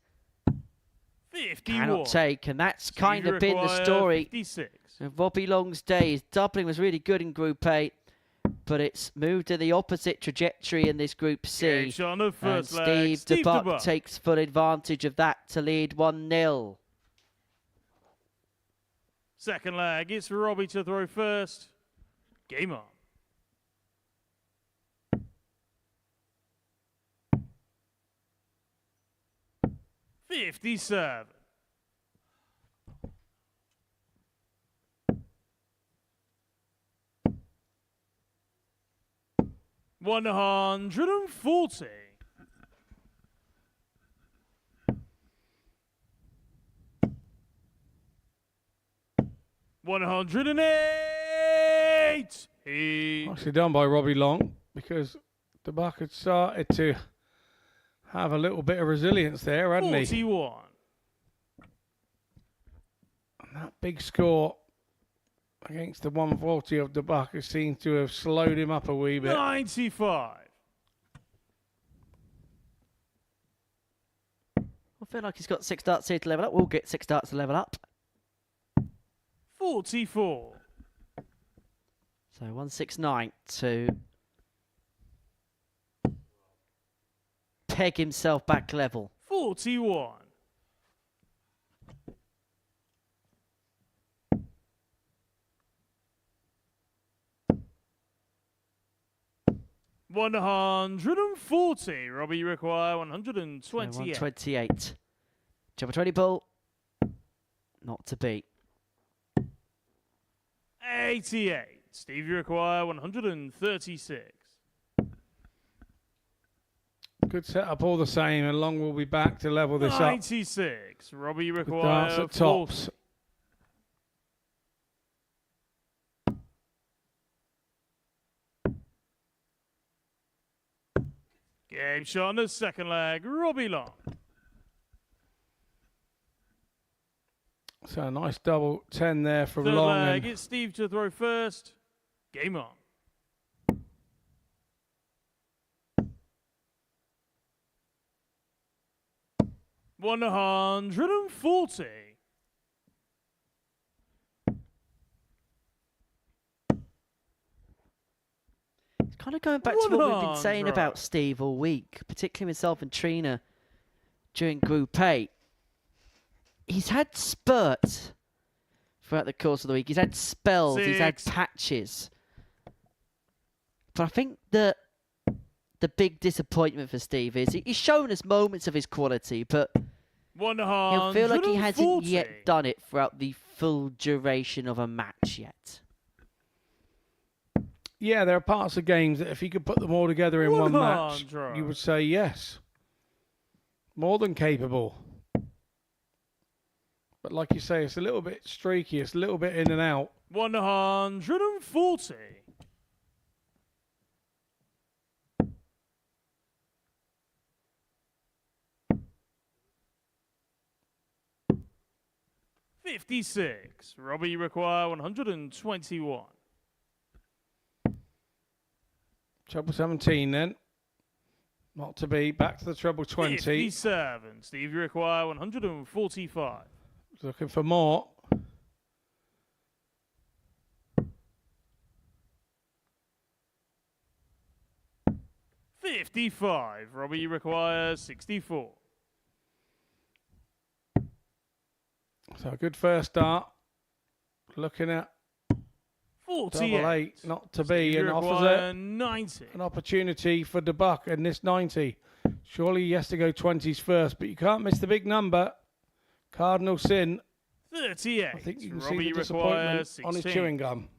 51. Cannot take, and that's Steve kind of been the require story 56. of Robbie Long's day. His doubling was really good in Group A, but it's moved to the opposite trajectory in this Group C. Gage on the And first leg. Steve DeBuck takes full advantage of that to lead 1-0. Second leg, it's Robbie to throw first. Game on. $57. $140. $108. Nicely done by Robbie Long, because DeBuck had started to have a little bit of resilience there, hadn't he? 41. And that big score against the 140 of DeBuck seemed to have slowed him up a wee bit. 95. I feel like he's got 6 darts here to level up. We'll get 6 darts to level up. 44. So 169 to peg himself back level. 41. $140. Robbie require 128. 128. Jumper 20 pull. Not to beat. 88. Stevie require 136. Good setup all the same, and Long will be back to level this up. 96. Robbie With require darts at 40. tops. Game shot on the second leg, Robbie Long. So a nice double 10 there from Third Long. leg, it's Steve to throw first. Game on. $140. Kind of going back to what we've been saying about Steve all week, particularly myself and Trina during Group 8. He's had spurts throughout the course of the week. He's had spells. He's had patches. But I think the big disappointment for Steve is he's shown us moments of his quality, but he'll feel like he hasn't yet done it throughout the full duration of a match yet. Yeah, there are parts of games that if he could put them all together in one match, you would say yes. More than capable. But like you say, it's a little bit streaky. It's a little bit in and out. 140. $56. Robbie, you require 121. Treble 17 then. Not to be. Back to the treble 20. 57. Steve, you require 145. Looking for more. $55. Robbie, you require 64. So a good first start. Looking at 48. double 8, not to be, Steve, and you offers require it 90. an opportunity for the buck in this 90. Surely he has to go 20s first, but you can't miss the big number. Cardinal sin. 38. I think you can Robbie, see the you disappointment require 16. on his chewing gum.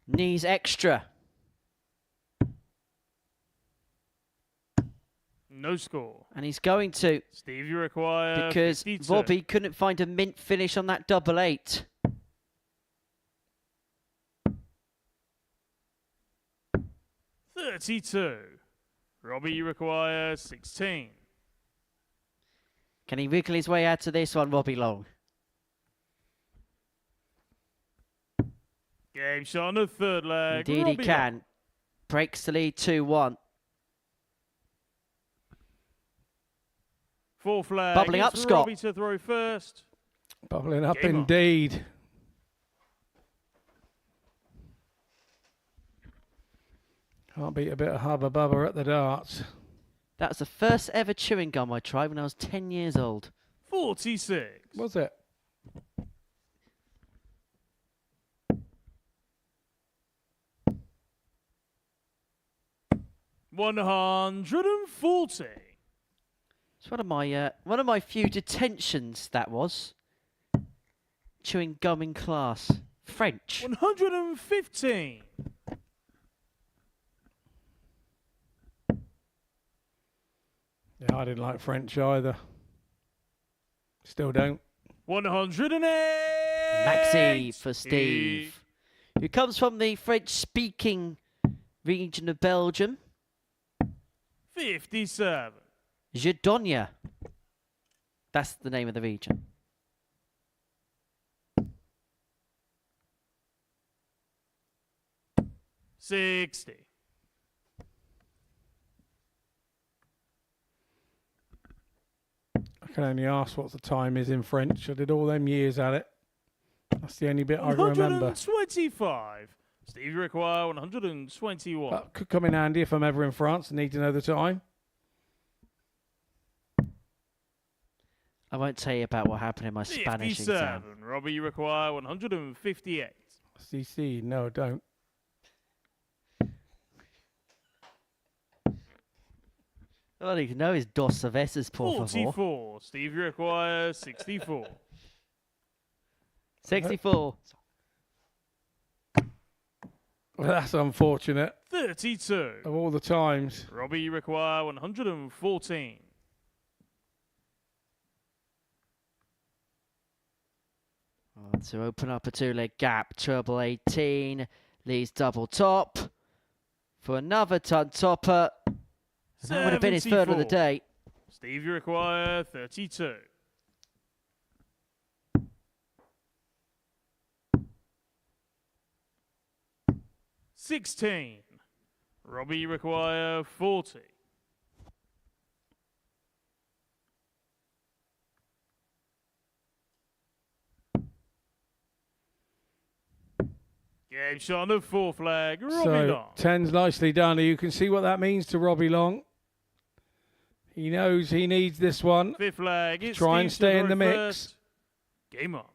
Knees extra. No score. And he's going to. Steve, you require because 52. Robbie couldn't find a mint finish on that double 8. $32. Robbie, you require 16. Can he wiggle his way out of this one, Robbie Long? Game shot on the third leg. Indeed Robbie he can. Breaks the lead 2-1. Fourth leg. Bubbling up, it's Scott. Robbie to throw first. Bubbling up Game on. indeed. Can't beat a bit of hubba bubba at the darts. That was the first ever chewing gum I tried when I was 10 years old. 46. Was it? $140. It's one of my few detentions, that was. Chewing gum in class. French. 115. Yeah, I didn't like French either. Still don't. 108. McKee for Steve, who comes from the French-speaking region of Belgium. 57. Jedonia. That's the name of the region. $60. I can only ask what the time is in French. I did all them years at it. That's the only bit I remember. 125. Steve, you require 121. That could come in handy if I'm ever in France and need to know the time. I won't tell you about what happened in my Spanish 57. exam. Robbie, you require 158. CC, no, don't. All I need to know is dos cervezas, por favor. 44. Steve, you require 64. 64. Well, that's unfortunate. 32. Of all the times. Robbie, you require 114. To open up a two-leg gap, treble 18, leads double top. for another ton topper. And that would have been his third of the 74. day. Steve, you require 32. $16. Robbie, you require 40. Game shot on the fourth flag. Robbie So Long. 10's nicely done. You can see what that means to Robbie Long. He knows he needs this one. Fifth flag. It's Try and Steve stay in the Gerber mix. first. Game on.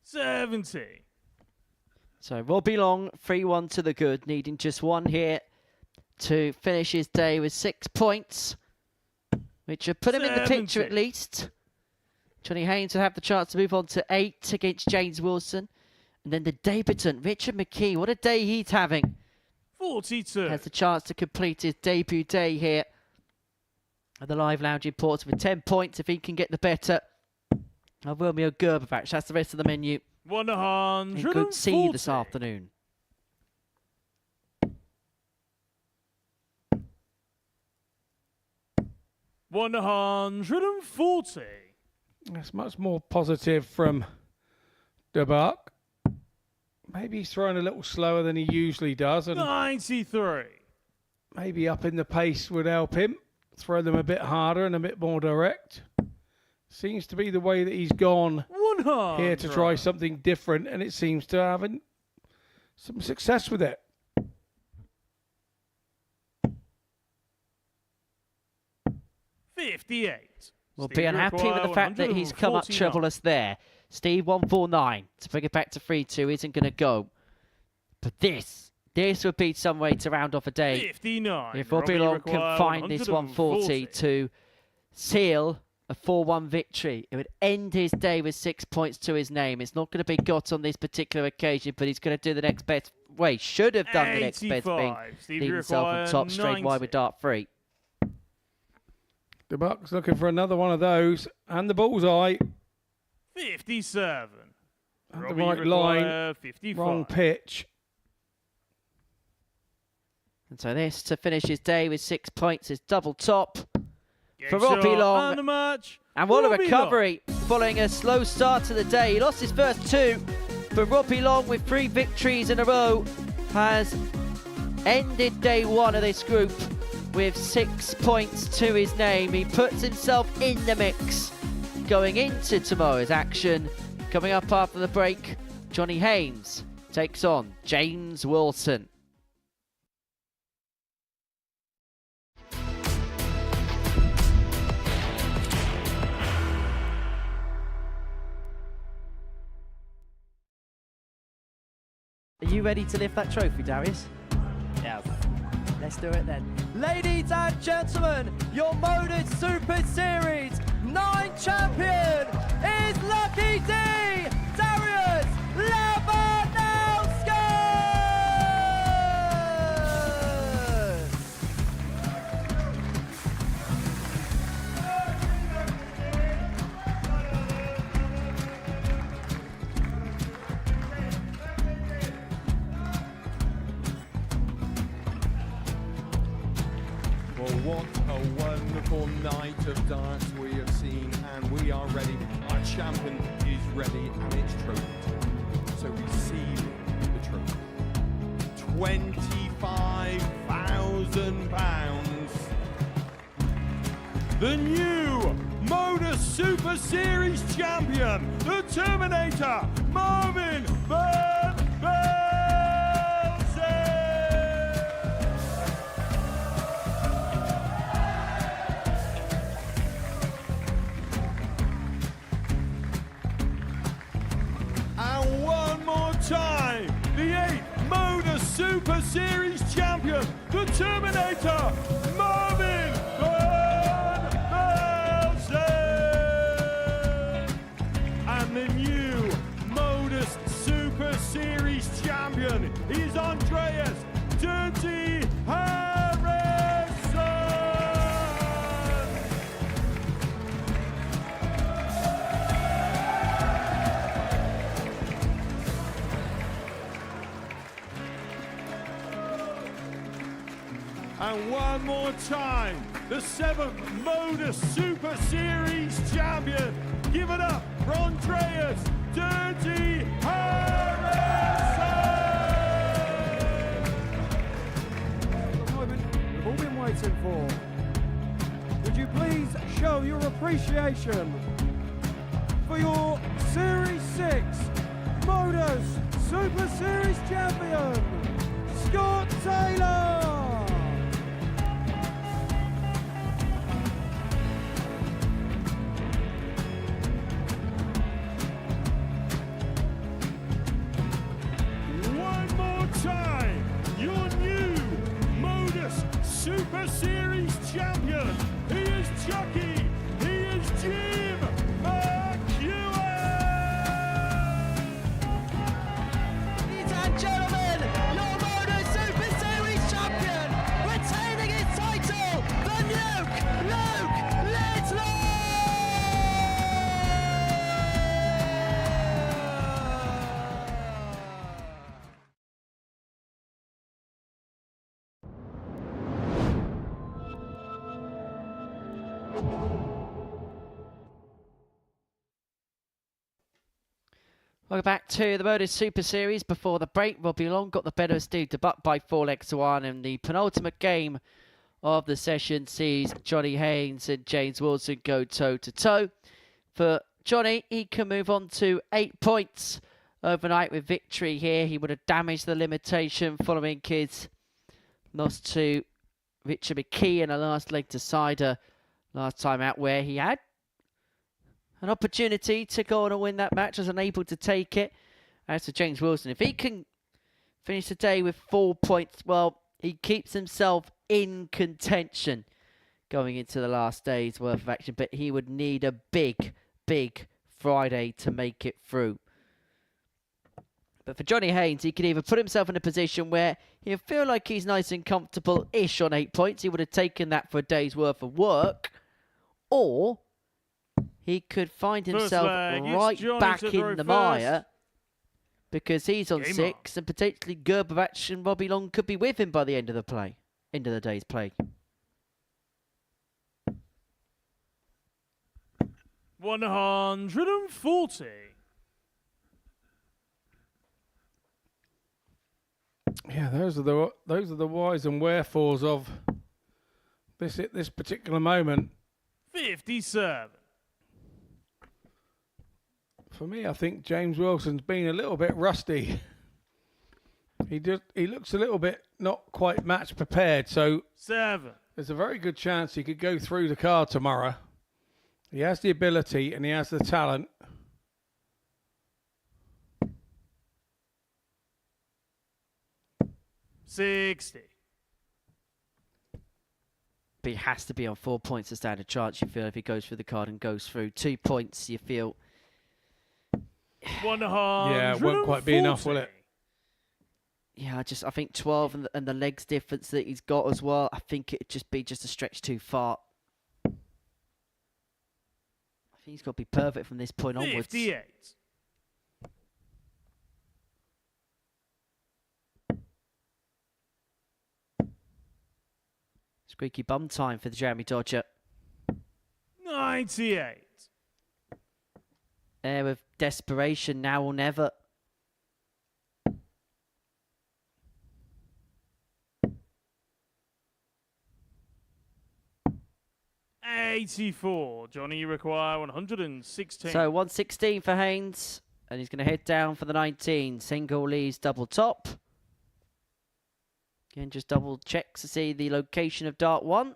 $70. So Robbie Long, 3-1 to the good, needing just one here to finish his day with 6 points, which would put him in the picture at 70. least. Johnny Haynes will have the chance to move on to 8 against James Wilson. And then the debutant, Richard McKee, what a day he's having. 42. Has the chance to complete his debut day here at the Live Lounge in Portsmouth with 10 points if he can get the better of Romeo Gerber. That's the rest of the menu. 140. In good sea this afternoon. $140. That's much more positive from the Buck. Maybe he's throwing a little slower than he usually does. And 93. maybe upping the pace would help him. Throw them a bit harder and a bit more direct. Seems to be the way that he's gone 100. here to try something different, and it seems to have some success with it. $58. We'll Steve, be you unhappy with the require fact that he's come up 149. troubleless there. Steve 149 to bring it back to 3-2 isn't going to go. But this would be some way to round off a day. 59. If Robbie Robbie Long can require find this 140 to seal a 4-1 victory, it would end his day with 6 points to his name. It's not going to be got on this particular occasion, but he's going to do the next best. Well, he should have done the next best thing. 85. Steve, Leave you himself on require top, straight wide 90. with dart 3. The Buck's looking for another one of those, and the bullseye. 57. At the Robbie, right you line, require 55. wrong pitch. And so this to finish his day with 6 points is double top Game for Robbie shot Long. and the match. And what a Robbie recovery following a slow start to the day. He lost his first 2, but Robbie Long with 3 victories in a row has ended day 1 of this group with 6 points to his name. He puts himself in the mix going into tomorrow's action. Coming up after the break, Johnny Haynes takes on James Wilson. Are you ready to lift that trophy, Darius? Yes. Let's do it then. Ladies and gentlemen, your Modus Super Series 9 champion is Lucky D, Darius Labanowski! Well, what a wonderful night of darts we have seen, and we are ready. Our champion is ready, and it's trophy. So receive the trophy. £25,000. The new Modus Super Series champion, the Terminator, Marvin Van Velzen. And one more time, the 8th Modus Super Series champion, the Terminator, Marvin Van Velzen. And the new Modus Super Series champion is Andreas Dirty Harrison. And one more time, the 7th Modus Super Series champion. Give it up for Andreas Dirty Harrison! The moment we've all been waiting for. Would you please show your appreciation for your Series 6 Modus Super Series champion, Scott Taylor! One more time, your new Modus Super Series champion. He is Chucky. He is Jim McKee. Ladies and gentlemen, your Modus Super Series champion, retaining his title, the Nuke, Luke Lidlow! Welcome back to the Modus Super Series. Before the break, Robbie Long got the better of Steve DeBuck by 4-1, and the penultimate game of the session sees Johnny Haynes and James Wilson go toe-to-toe. For Johnny, he can move on to 8 points overnight with victory here. He would have damaged the limitation following his loss to Richard McKee in a last leg decider last time out, where he had an opportunity to go on and win that match, was unable to take it. As for James Wilson, if he can finish the day with 4 points, well, he keeps himself in contention going into the last day's worth of action. But he would need a big, big Friday to make it through. But for Johnny Haynes, he could either put himself in a position where he'll feel like he's nice and comfortable-ish on 8 points. He would have taken that for a day's worth of work. Or he could find himself right back in the mire because he's on 6 and potentially Gerber and Robbie Long could be with him by the end of the day's play. 140. Yeah, those are the whys and wherefores of this particular moment. 57. For me, I think James Wilson's been a little bit rusty. He looks a little bit not quite match prepared. So 7. There's a very good chance he could go through the card tomorrow. He has the ability and he has the talent. $60. But he has to be on 4 points to stand a chance, you feel, if he goes through the card and goes through. 2 points, you feel. 100. Yeah, it won't quite be enough, will it? Yeah, I think 12 and the legs difference that he's got as well, I think it'd just be a stretch too far. I think he's got to be perfect from this point onwards. 58. Squeaky bum time for the Jeremy Dodger. 98. Air of desperation, now or never. $84. Johnny, you require 116. So 116 for Haynes, and he's going to head down for the 19. Single leaves double top. Again, just double checks to see the location of dart 1.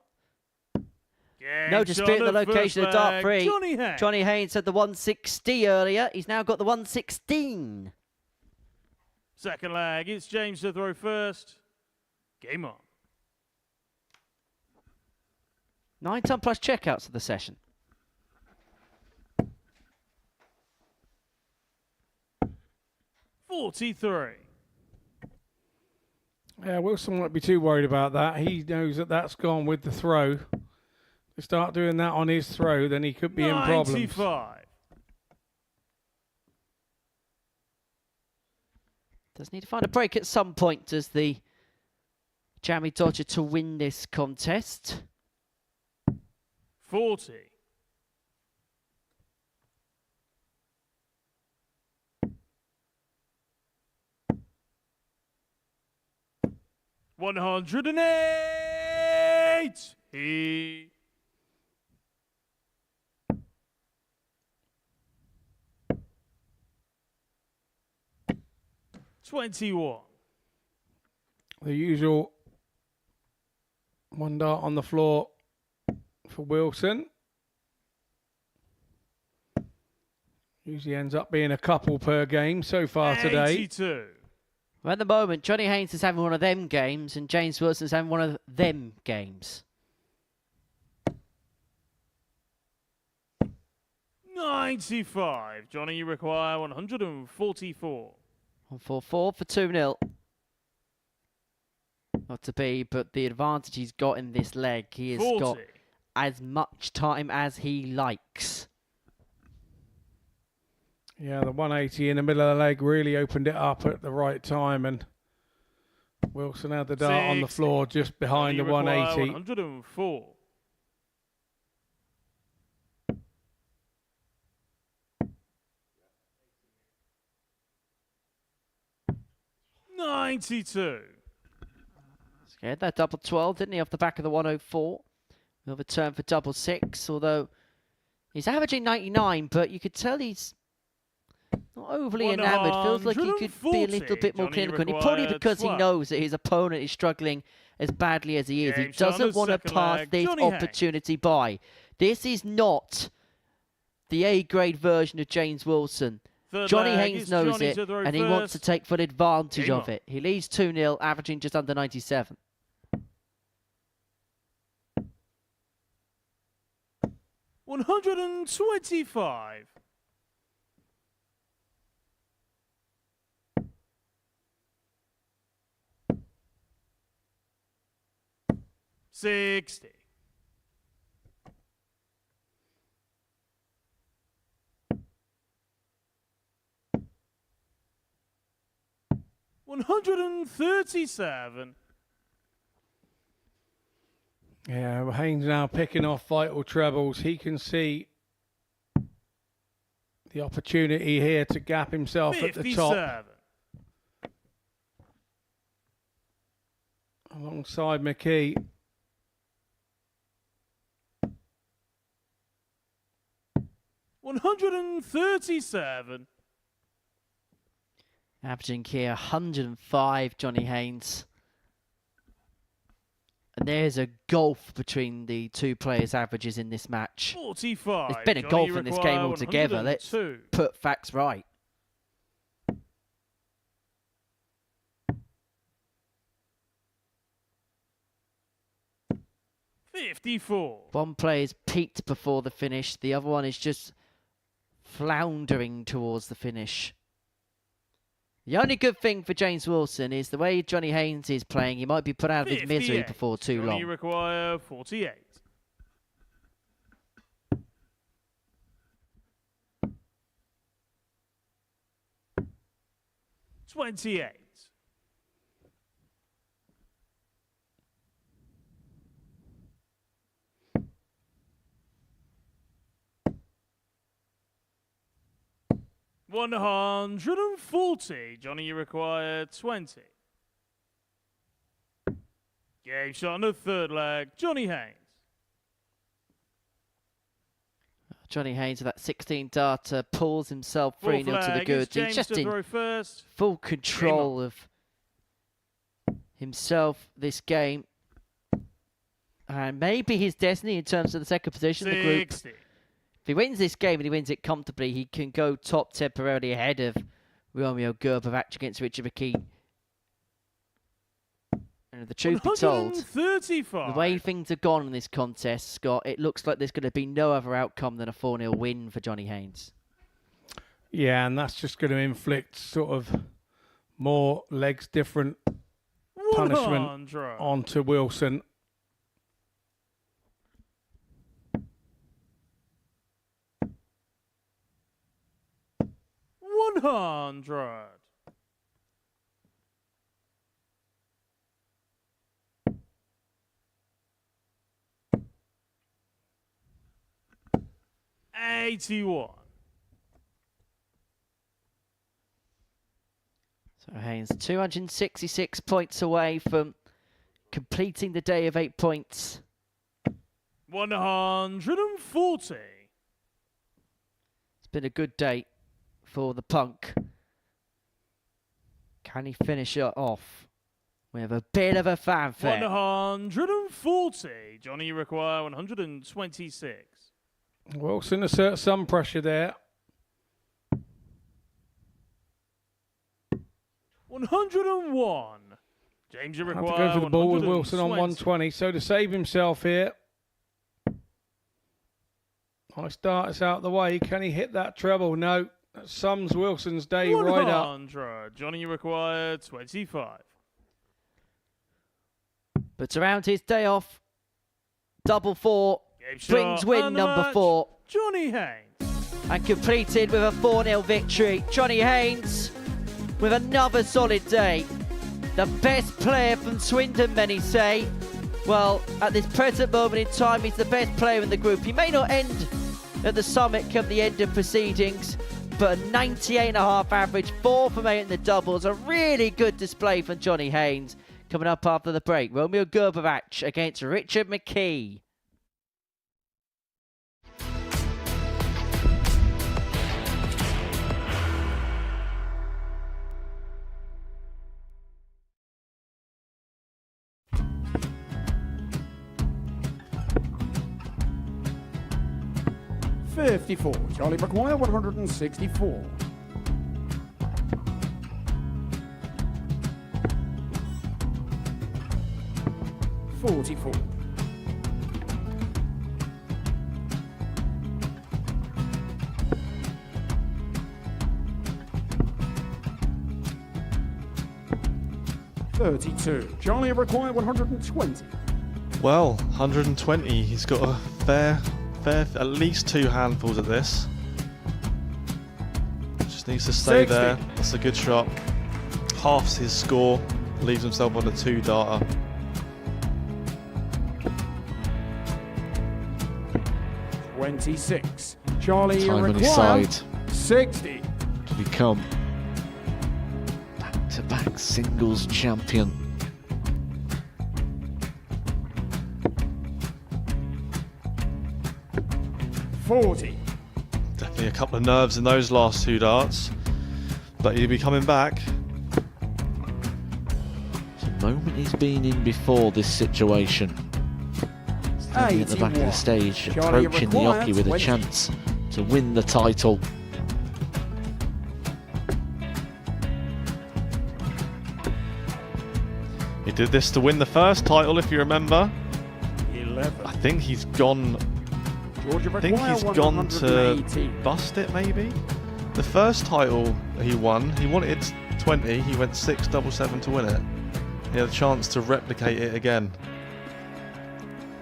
No dispute in the location of dart 3. Johnny Haynes had the 160 earlier. He's now got the 116. Second leg, it's James to throw first. Game on. 9-ton plus checkouts of the session. $43. Yeah, Wilson won't be too worried about that. He knows that that's gone with the throw. If they start doing that on his throw, then he could be in problems. 95. Does need to find a break at some point, does the Jamie Dodger to win this contest. 40. $108. He. $21. The usual one dart on the floor for Wilson. Usually ends up being a couple per game so far today. 82. Well, at the moment, Johnny Haynes is having one of them games and James Wilson's having one of them games. 95. Johnny, you require 144. 144 for 2-0. Not to be, but the advantage he's got in this leg, he has 40. got as much time as he likes. Yeah, the 180 in the middle of the leg really opened it up at the right time, and Wilson had the dart on the floor just behind the 180. 104. $92. Scared that double 12, didn't he, off the back of the 104? We'll return for double 6, although he's averaging 99, but you could tell he's not overly enamoured. Feels like he could be a little bit more clinical. And probably because he knows that his opponent is struggling as badly as he is. He doesn't want to pass this opportunity by. This is not the A-grade version of James Wilson. Johnny Haynes knows it, and he wants to take full advantage of it. He leads 2-0, averaging just under 97. $125. $60. $137. Yeah, well, Haynes now picking off vital trebles. He can see the opportunity here to gap himself 57. at the top. Alongside McKee. $137. Averaging here 105, Johnny Haynes. And there's a gulf between the two players' averages in this match. 45. There's been a gulf in this game altogether. Let's put facts right. $54. One player's peaked before the finish. The other one is just floundering towards the finish. The only good thing for James Wilson is the way Johnny Haynes is playing. He might be put out of his misery before too long. You require 48. $28. $140. Johnny, you require 20. Game shot on the third leg. Johnny Haynes. Johnny Haynes with that 16 darter pulls himself 3-0 to the goods. He's just in full control of himself this game. And maybe his destiny in terms of the second position in the group. 60. If he wins this game and he wins it comfortably, he can go top temporarily ahead of Romeo Gerber against Richard McKee. And the truth be told, the way things have gone in this contest, Scott, it looks like there's going to be no other outcome than a 4-0 win for Johnny Haynes. Yeah, and that's just going to inflict sort of more legs different punishment onto Wilson. 81. So Haynes 266 points away from completing the day of 8 points. 140. It's been a good day for the Punk. Can he finish it off with a bit of a fanfare? 140. Johnny, you require 126. Wilson asserts some pressure there. 101. James, you Have require to go for the ball with 120. Wilson on 120. So to save himself here. Nice start, it's out the way. Can he hit that treble? No. That sums Wilson's day right up. 100. Johnny, you require 25. But around his day off, double four brings win number 4. Johnny Haynes. And completed with a 4-0 victory. Johnny Haynes with another solid day. The best player from Swindon, many say. Well, at this present moment in time, he's the best player in the group. He may not end at the summit come the end of proceedings, but a 98.5 average, 4 from 8 in the doubles. A really good display from Johnny Haynes. Coming up after the break, Romeo Gerber against Richard McKee. $54. Charlie McKee, 164. $44. $32. Charlie McKee, 120. Well, 120. He's got a fair, at least 2 handfuls of this. Just needs to stay 60. there. That's a good shot. Halves his score. Leaves himself on a 2-darter. $26. Charlie Time on his required side 60. to become back-to-back singles champion. $40. Definitely a couple of nerves in those last 2 darts. But he'll be coming back. It's a moment he's been in before this situation. Standing at the back of the stage, Charlie approaching the required hockey with a 20. chance to win the title. He did this to win the first title, if you remember. 11. I think he's gone. Georgia I think he's gone to bust it, maybe. The first title he won, he wanted 20. He went 6-7-7 to win it. He had a chance to replicate it again.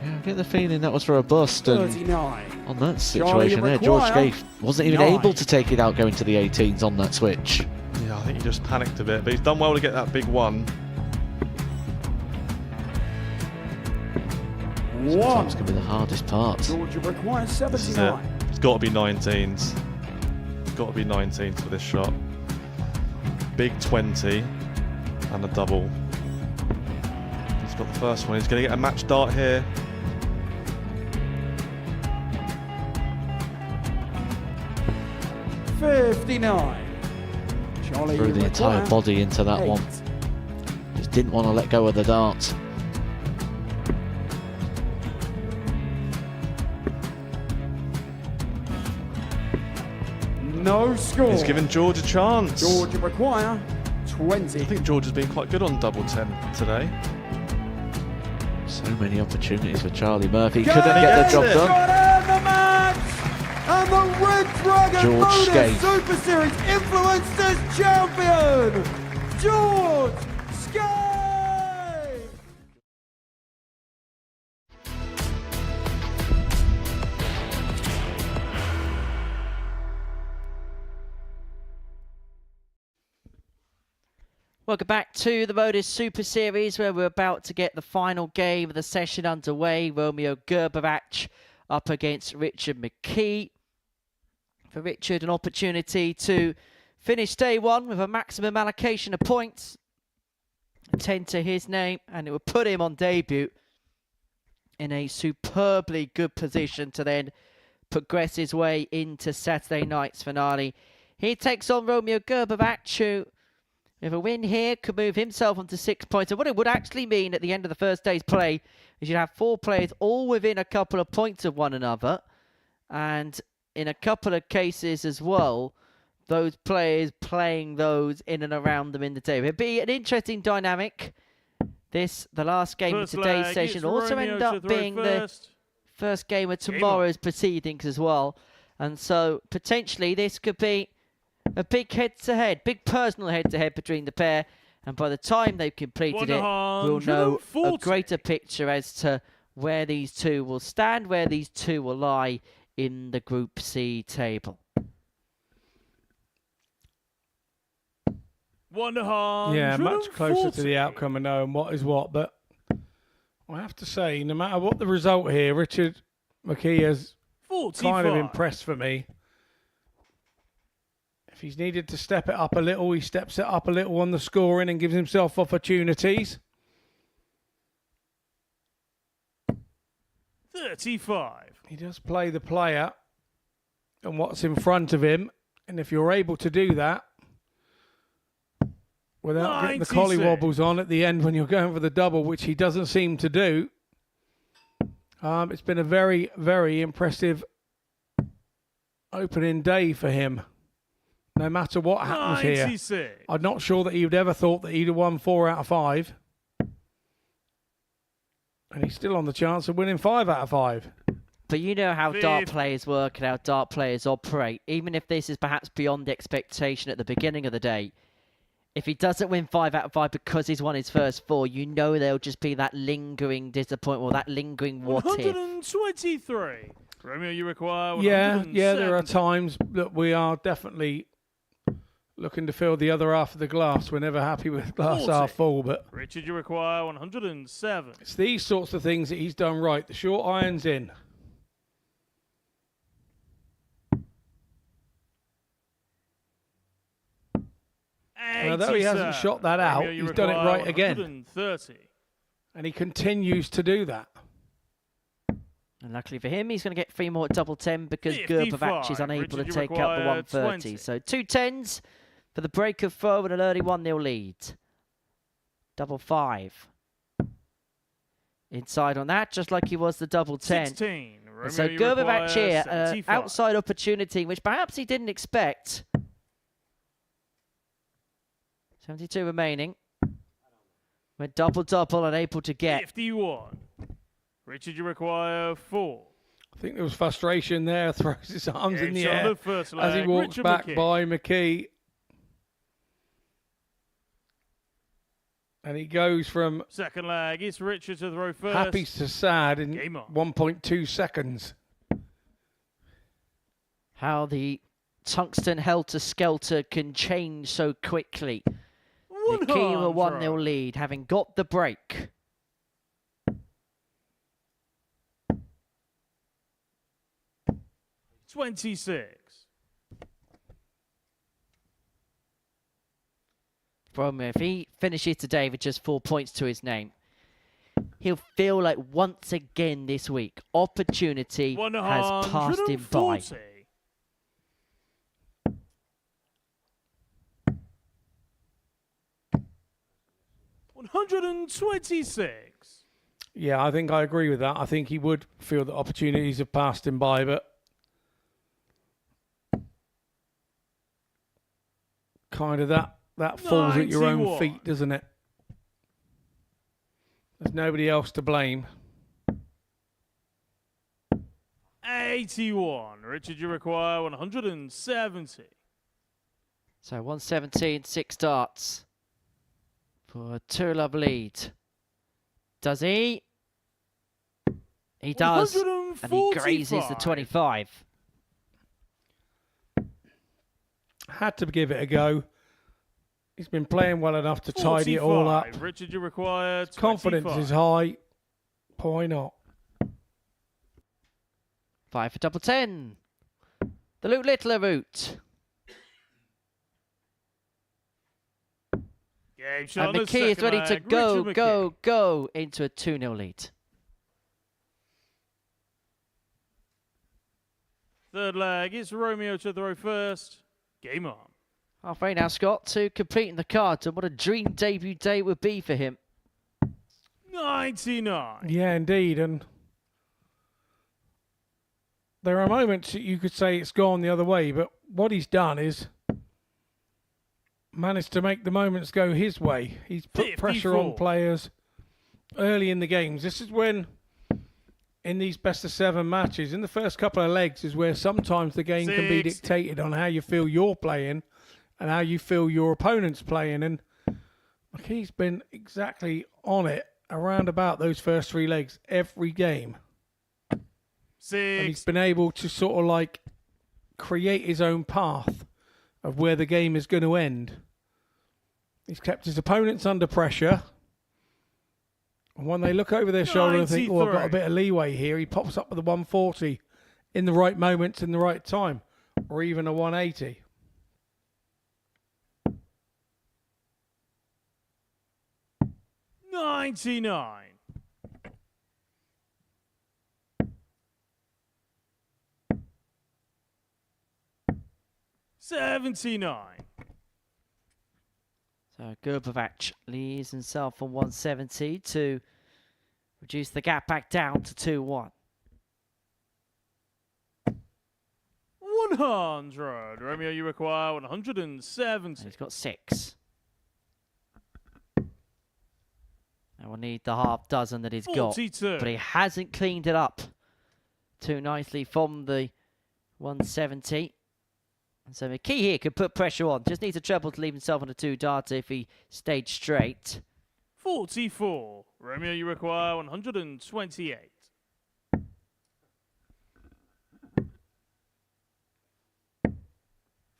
Yeah, I get the feeling that was for a bust, and 39. on that situation there, George Scaife wasn't even able to take it out going to the 18s on that switch. Yeah, I think he just panicked a bit, but he's done well to get that big one. Sometimes can be the hardest part. Georgia requires This is it. 79. It's got to be 19s. It's got to be 19s for this shot. Big 20 and a double. He's got the first one. He's going to get a match dart here. $59. Charlie Threw the entire requires body into that 8. one. Just didn't want to let go of the dart. No score. He's given George a chance. Georgia require 20. I think George has been quite good on double 10 today. So many opportunities for Charlie Murphy. Go Couldn't get the job Got done. in the match! And the Red Dragon George Modus Scaife. Super Series Influencers Champion, George Scaife! Welcome back to the Modus Super Series, where we're about to get the final game of the session underway. Romeo Gerber up against Richard McKee. for Richard, an opportunity to finish day one with a maximum allocation of points. 10 to his name, and it would put him on debut in a superbly good position to then progress his way into Saturday night's finale. He takes on Romeo Gerber, who, with a win here, could move himself onto 6 points. And what it would actually mean at the end of the first day's play is you'd have 4 players all within a couple of points of one another. And in a couple of cases as well, those players playing those in and around them in the table. It'd be an interesting dynamic. The last game of today's session, also end up being the first game of tomorrow's proceedings as well. And so potentially this could be a big head-to-head, big personal head-to-head between the pair. And by the time they've completed it, we'll know a greater picture as to where these two will stand, where these two will lie in the Group C table. 100. Yeah, much closer to the outcome of knowing what is what. But I have to say, no matter what the result here, Richard McKee has 45. kind of impressed for me. If he's needed to step it up a little, he steps it up a little on the scoring and gives himself opportunities. 35. He does play the player and what's in front of him. And if you're able to do that without getting the collywobbles on at the end when you're going for the double, which he doesn't seem to do, it's been a very, very impressive opening day for him. No matter what happens 96. here. I'm not sure that he'd ever thought that he'd have won 4 out of 5. And he's still on the chance of winning 5 out of 5. But you know how dart players work and how dart players operate. Even if this is perhaps beyond expectation at the beginning of the day, if he doesn't win 5 out of 5 because he's won his first 4, you know there'll just be that lingering disappointment or that lingering what if. 123. Romeo, you require 107. Yeah, there are times that we are definitely looking to fill the other half of the glass. We're never happy with glass 40. half full, but Richard, you require 107. it's these sorts of things that he's done right. The short iron's in. And although he hasn't shot that out, Romeo, he's done it right again. 130. And he continues to do that. And luckily for him, he's going to get 3 more at double 10 because Gerber is unable Richard, to take out the 130. 20. So 2 10s for the break of throw and an early 1-0 lead. Double 5. Inside on that, just like he was the double 10. 16. Romeo, And so you Gerber require here, 75. outside opportunity, which perhaps he didn't expect. 72 remaining. Went double-double, unable to get. 51. Richard, you require 4. I think there was frustration there. Throws his arms in the It's on air the first as he leg. walks Richard back McKee. by McKee. And he goes from Second leg, it's Richard to throw first. happy to sad in Game on. 1.2 seconds. How the tungsten helter-skelter can change so quickly. McKee with a 1-0 lead, having got the break. $26. From if he finishes today with just 4 points to his name, he'll feel like once again this week, opportunity has passed him by. 126. Yeah, I think I agree with that. I think he would feel that opportunities have passed him by, but kind of that falls at your own 91. feet, doesn't it? There's nobody else to blame. 81. Richard, you require 170. So 117, 6 darts for a 2-love lead. Does he? He does. And he grazes the 25. Had to give it a go. He's been playing well enough to tidy it all up. 45. Richard, you require 25. Confidence is high. Why not? 5 for double 10. The Luke Littler route. Game shot And on the McKee is second ready to leg. go, Richard go, McKee. go into a 2-0 lead. Third leg, it's Romeo to throw first. Game on. Halfway now, Scott, to completing the cards, and what a dream debut day it would be for him. 99. Yeah, indeed. And there are moments that you could say it's gone the other way, but what he's done is managed to make the moments go his way. He's put pressure on 54. players early in the games. This is when, in these best-of-7 matches, in the first couple of legs is where sometimes the game can be 60. dictated on how you feel you're playing and how you feel your opponent's playing. And he's been exactly on it around about those first 3 legs every game. And he's 6. been able to sort of like create his own path of where the game is going to end. He's kept his opponents under pressure. And when they look over their shoulder and think, oh, I've got a 93. bit of leeway here, he pops up with a 140 in the right moments, in the right time, or even a 180. $99. $79. So Gerber leaves himself on 170 to reduce the gap back down to 2-1. 100. Romeo, you require 170. And he's got 6. And we'll need the half dozen that he's got. 42. But he hasn't cleaned it up too nicely from the 170. And so McKee here could put pressure on. Just needs a treble to leave himself on a 2-darter if he stayed straight. 44. Romeo, you require 128.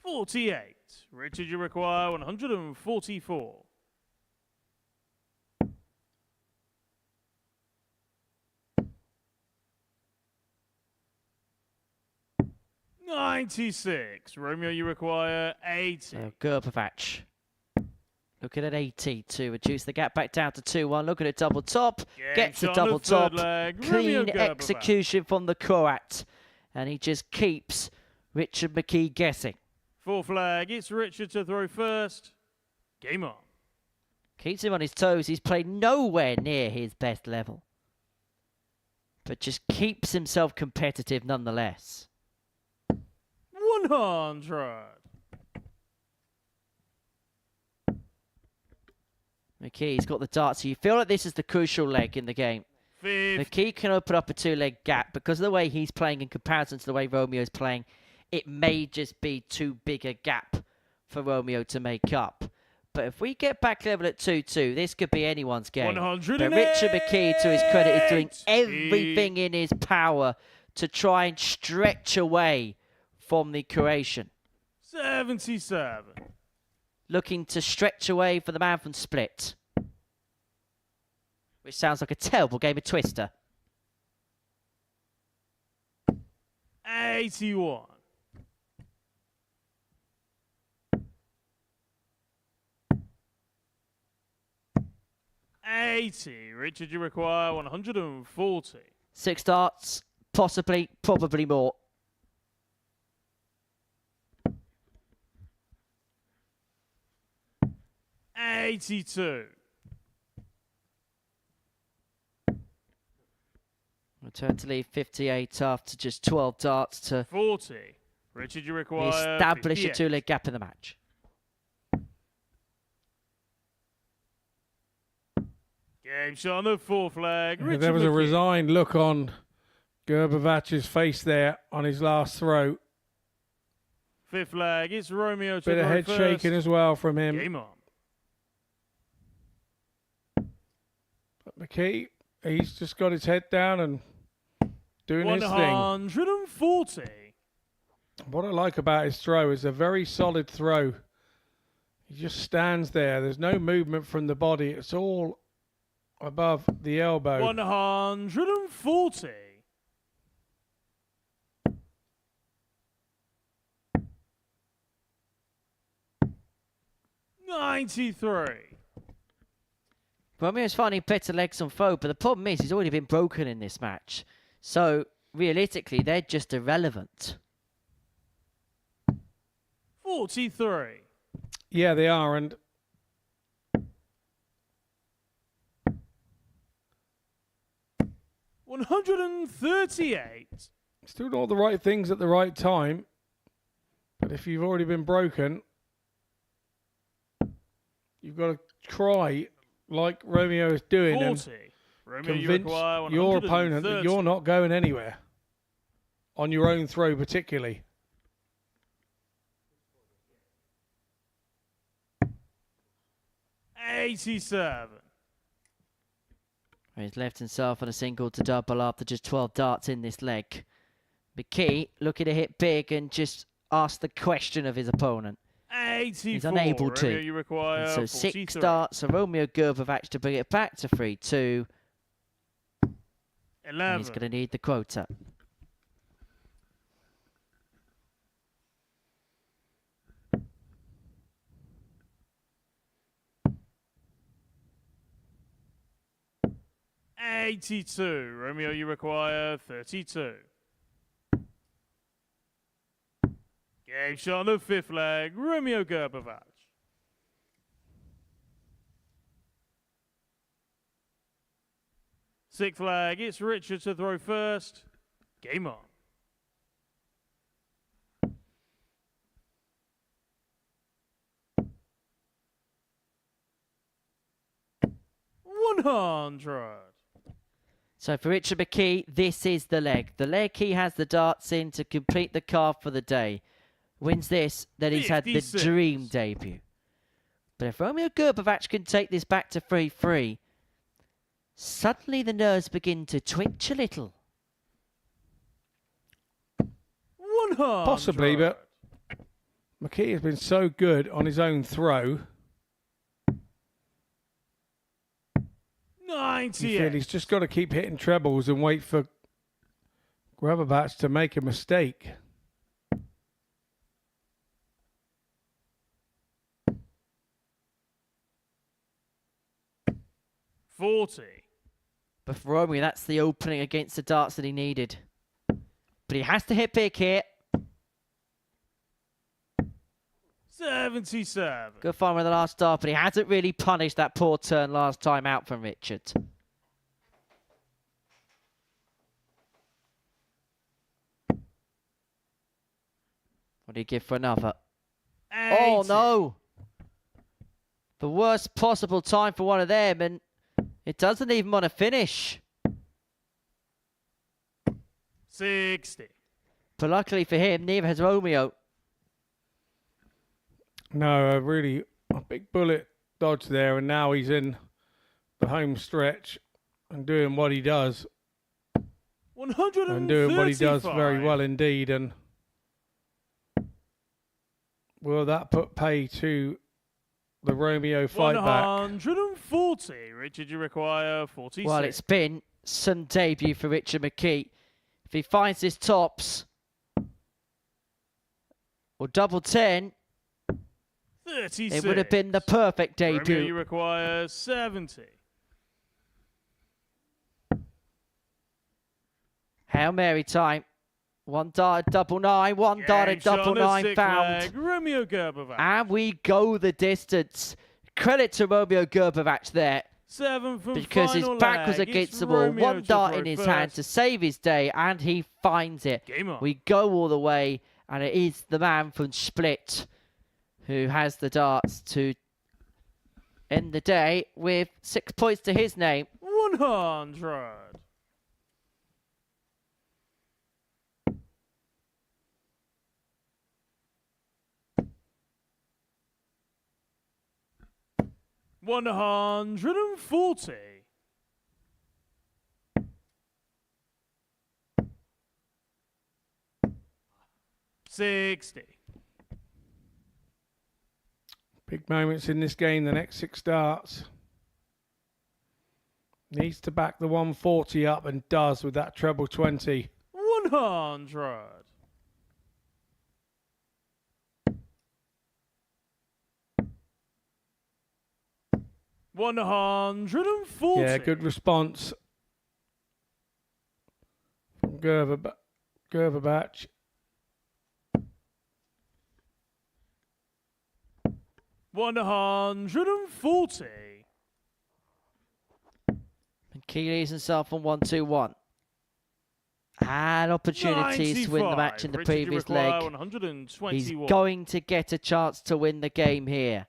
$48. Richard, you require 144. $96. Romeo, you require 80. So Gerber looking at 80 to reduce the gap back down to 2-1. Looking at double top. Game Gets the shot on double the third top. leg. Romeo Clean Gerber execution from the Croat. And he just keeps Richard McKee guessing. Fourth flag, it's Richard to throw first. Game on. Keeps him on his toes. He's played nowhere near his best level. But just keeps himself competitive nonetheless. 100. McKee's got the dart, so you feel like this is the crucial leg in the game. 50. McKee can open up a 2-leg gap because of the way he's playing in comparison to the way Romeo's playing. It may just be too big a gap for Romeo to make up. But if we get back level at 2-2, this could be anyone's game. 108. But Richard McKee, to his credit, is doing everything in his power to try and stretch away from the Croatian. 77. Looking to stretch away for the man from Split. Which sounds like a terrible game of Twister. 81. $80. Richard, you require 140. 6 darts, possibly, probably more. $82. Return to leave 58 after just 12 darts to 40. Richard, you require establish a 58. 2-leg gap in the match. Game shot on the fourth flag. Richard There was a McKee. resigned look on Gerbevac's face there on his last throw. Fifth flag. It's Romeo to Bit of throw head first. shaking as well from him. Game on. But McKee, he's just got his head down and doing his thing. 140. What I like about his throw is a very solid throw. He just stands there. There's no movement from the body. It's all above the elbow. 140. 93. Romeo's finding better legs on foe, but the problem is he's already been broken in this match. So, realistically, they're just irrelevant. 43. Yeah, they are, and 138. still doing all the right things at the right time. But if you've already been broken, you've got to try like Romeo is doing 40. and Romeo, you convince require your opponent that 130. you're not going anywhere on your own throw particularly. $87. He's left himself on a single to double after just 12 darts in this leg. McKee looking to hit big and just ask the question of his opponent. 84. He's unable Romeo, to. you require And so 6 43. darts for Romeo Gerber to bring it back to 3-2. 11. He's going to need the quota. $82. Romeo, you require 32. Game shot on the 5th leg. Romeo Gerber. Sixth leg. It's Richard to throw first. Game on. $100. So for Richard McKee, this is the leg. The leg he has the darts in to complete the card for the day. Wins this, then he's had the 56. dream debut. But if Romeo Gerber can take this back to 3-3, suddenly the nerves begin to twitch a little. 100. Possibly, but McKee has been so good on his own throw. 98. He's just got to keep hitting trebles and wait for Graverbach to make a mistake. $40. But for Romeo, that's the opening against the darts that he needed. But he has to hit big here. 77. Good fun with the last dart, but he hasn't really punished that poor turn last time out from Richard. What do you give for another? 80. Oh, no. The worst possible time for one of them, and it doesn't even want to finish. 60. But luckily for him, neither has Romeo. No, really a big bullet dodge there, and now he's in the home stretch and doing what he does. 135. And doing what he does very well indeed. And will that put pay to the Romeo fight back? 140. Richard, you require 46. Well, it's been some debut for Richard McKee. If he finds his tops, or double 10, 36. it would have been the perfect Romeo, you debut. require 70. Hail Mary time. One dart at double 9, one dart at double 9 found. Leg. Romeo Gerber. And we go the distance. Credit to Romeo Gerber there. 7 from Because his final back was leg. against It's the wall. Romeo One to dart throw in his first. hand to save his day, and he finds it. Game on. We go all the way, and it is the man from Split who has the darts to end the day with 6 points to his name. 100. $140. 60. Big moments in this game, the next 6 darts. Needs to back the 140 up and does with that treble 20. 100. 140. Yeah, good response from Gerber batch. $140. McKee leaves himself on 1-2-1. Had opportunities to win the match in the Richard, previous leg. 121. He's going to get a chance to win the game here.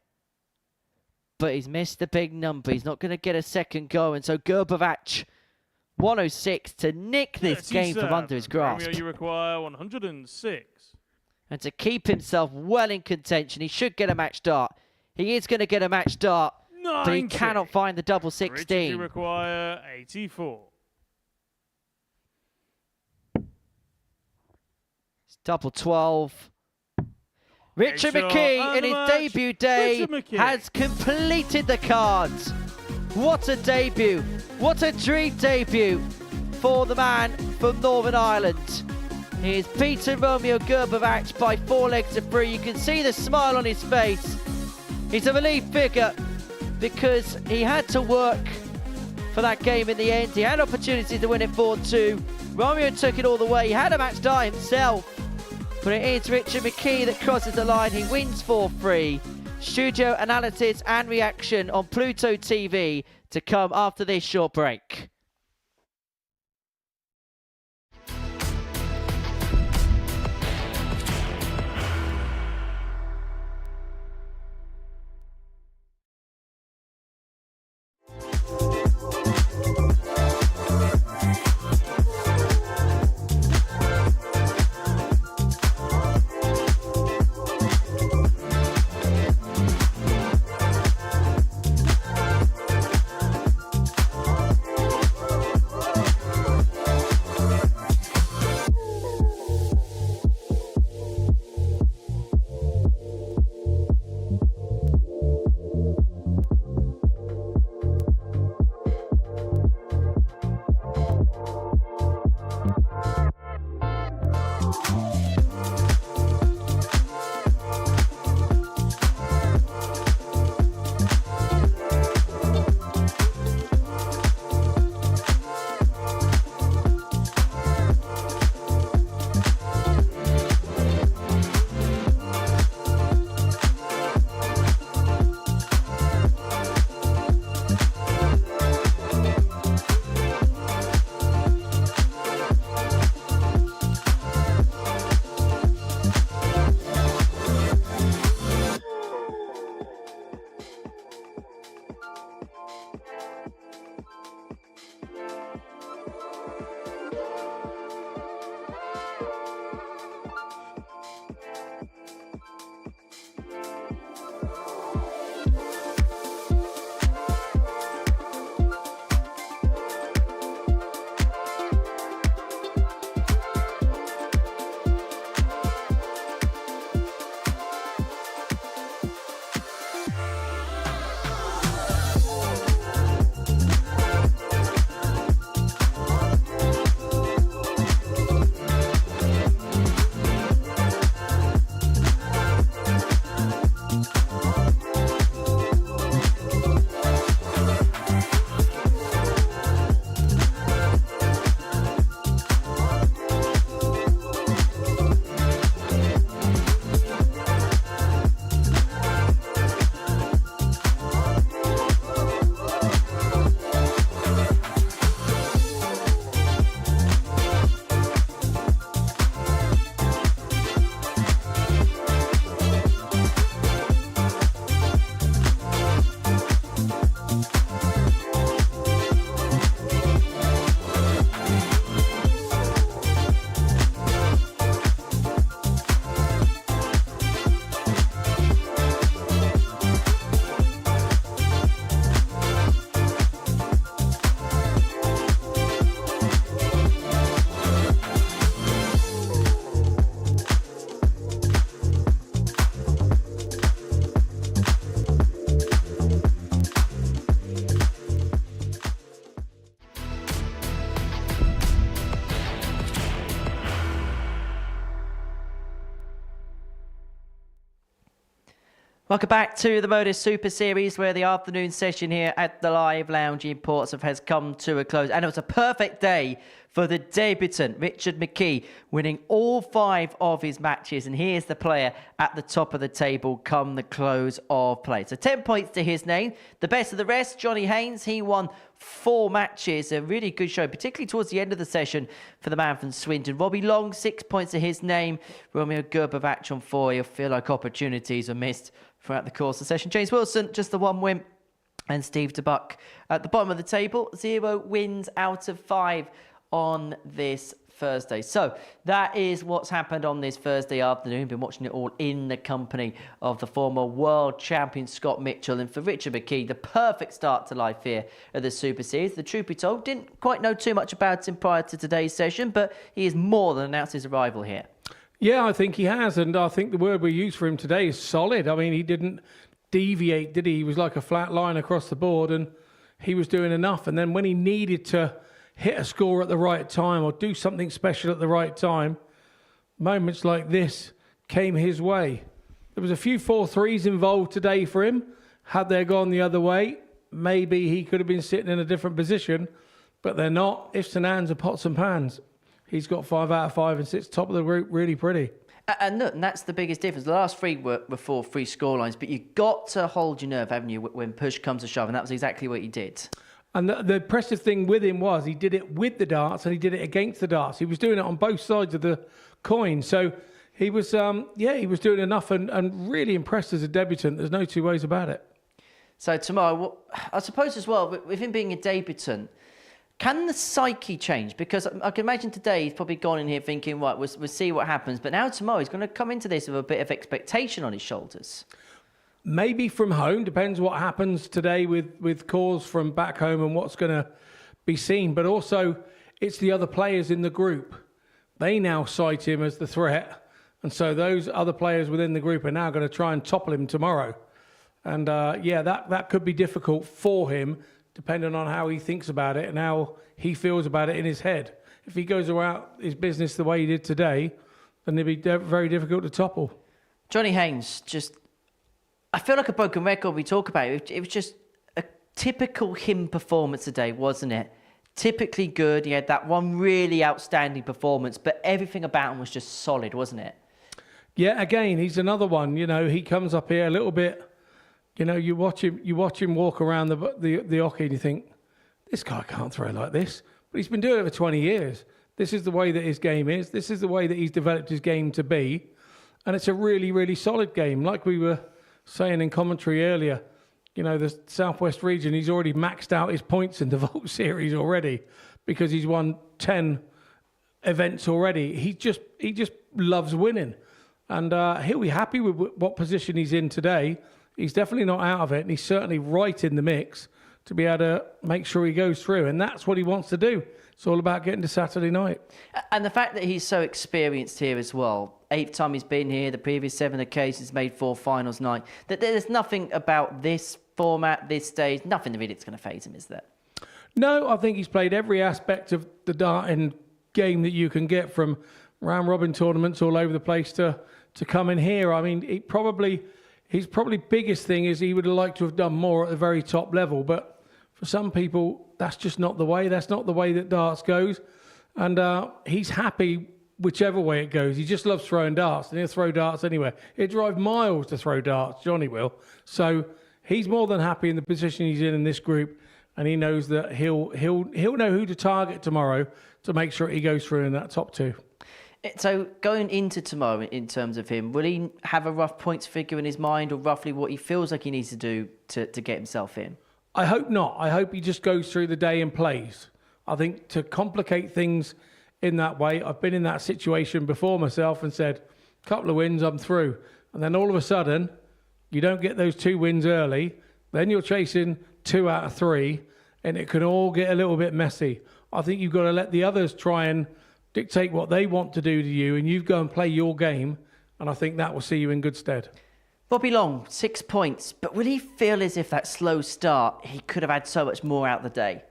But he's missed the big number. He's not going to get a second go. And so Gerber 106 to nick this game from under his grasp. Romeo, you require 106. And to keep himself well in contention, he should get a match start. He is going to get a match start, 90. but he cannot find the double Richard, 16. you require 84. It's double 12. Richard McKee, in his debut day, has completed the cards. What a debut. What a dream debut for the man from Northern Ireland. He has beaten Romeo Gerber by 4 legs to 3. You can see the smile on his face. He's a relieved figure because he had to work for that game in the end. He had opportunity to win it 4-2. Romeo took it all the way. He had a match start himself. But it is Richard McKee that crosses the line. He wins 4-3. Studio analysis and reaction on Pluto TV to come after this short break. Welcome back to the Modus Super Series, where the afternoon session here at the Live Lounge in Portsmouth has come to a close. And it was a perfect day for the debutant, Richard McKee, winning all 5 of his matches. And here's the player at the top of the table come the close of play. So 10 points to his name. The best of the rest, Johnny Haynes, he won 4 matches. A really good show, particularly towards the end of the session for the man from Swindon. Robbie Long, 6 points to his name. Romeo Gerber on 4. You'll feel like opportunities are missed throughout the course of the session. James Wilson, just the 1 win. And Steve DeBuck at the bottom of the table, 0 wins out of 5 on this Thursday. So that is what's happened on this Thursday afternoon. Been watching it all in the company of the former world champion Scott Mitchell. And for Richard McKee, the perfect start to life here at the Super Series. The truth be told, didn't quite know too much about him prior to today's session, but he has more than announced his arrival here. Yeah, I think he has, and I think the word we use for him today is solid. I mean, he didn't deviate, did he? He was like a flat line across the board, and he was doing enough. And then when he needed to hit a score at the right time or do something special at the right time, moments like this came his way. There was a few 4-3s involved today for him. Had they gone the other way, maybe he could have been sitting in a different position, but they're not. Ifs and ands are pots and pans. He's got 5 out of 5 and sits top of the group really pretty. And look, and that's the biggest difference. The last 3 were 4 free scorelines, but you've got to hold your nerve, haven't you, when push comes to shove, and that was exactly what he did. And the impressive thing with him was he did it with the darts and he did it against the darts. He was doing it on both sides of the coin. So he was, he was doing enough and really impressed as a debutant. There's no 2 ways about it. So tomorrow, I suppose as well, with him being a debutant, can the psyche change? Because I can imagine today he's probably gone in here thinking, right, we'll see what happens. But now tomorrow he's going to come into this with a bit of expectation on his shoulders. Maybe from home, depends what happens today with calls from back home and what's going to be seen. But also, it's the other players in the group. They now cite him as the threat. And so those other players within the group are now going to try and topple him tomorrow. And that could be difficult for him, depending on how he thinks about it and how he feels about it in his head. If he goes about his business the way he did today, then it'd be very difficult to topple. Johnny Haynes, I feel like a broken record we talk about. It was just a typical him performance today, wasn't it? Typically good. He had that one really outstanding performance, but everything about him was just solid, wasn't it? Yeah, again, he's another one. You know, he comes up here a little bit. You know, you watch him walk around the hockey and you think, this guy can't throw like this. But he's been doing it for 20 years. This is the way that his game is. This is the way that he's developed his game to be. And it's a really, really solid game. Like we were saying in commentary earlier, you know, the Southwest region, he's already maxed out his points in the Volt Series already because he's won 10 events already. He just loves winning. And he'll be happy with what position he's in today. He's definitely not out of it, and he's certainly right in the mix to be able to make sure he goes through. And that's what he wants to do. It's all about getting to Saturday night. And the fact that he's so experienced here as well, 8th time he's been here, the previous 7 occasions made 4 finals night, that there's nothing about this format, this stage, nothing really that's going to faze him, is there? No, I think he's played every aspect of the darting game that you can get, from round robin tournaments all over the place to come in here. I mean, his probably biggest thing is he would have liked to have done more at the very top level, but for some people, that's just not the way. That's not the way that darts goes. And he's happy whichever way it goes. He just loves throwing darts, and he'll throw darts anywhere. He'll drive miles to throw darts, Johnny will. So he's more than happy in the position he's in this group, and he knows that he'll know who to target tomorrow to make sure he goes through in that top 2. So going into tomorrow, in terms of him, will he have a rough points figure in his mind, or roughly what he feels like he needs to do to get himself in? I hope not. I hope he just goes through the day and plays. I think to complicate things in that way, I've been in that situation before myself and said, a couple of wins, I'm through. And then all of a sudden, you don't get those 2 wins early, then you're chasing 2 out of 3, and it can all get a little bit messy. I think you've got to let the others try and dictate what they want to do to you, and you go and play your game, and I think that will see you in good stead. Bobby Long, 6 points, but will he feel as if that slow start, he could have had so much more out of the day?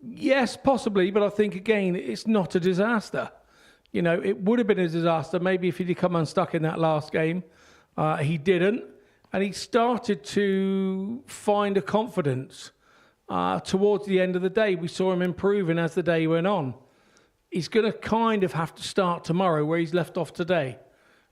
Yes, possibly, but I think, again, it's not a disaster. You know, it would have been a disaster maybe if he'd come unstuck in that last game. He didn't. and he started to find a confidence towards the end of the day. We saw him improving as the day went on. He's going to kind of have to start tomorrow where he's left off today,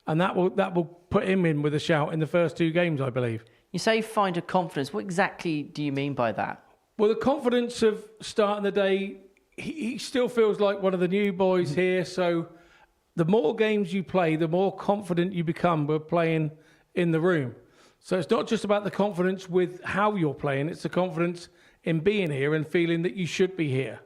and that will put him in with a shout in the first 2 games, I believe. You say find a confidence. What exactly do you mean by that? Well, the confidence of starting the day, he still feels like one of the new boys here. So the more games you play, the more confident you become with playing in the room. So it's not just about the confidence with how you're playing, it's the confidence in being here and feeling that you should be here.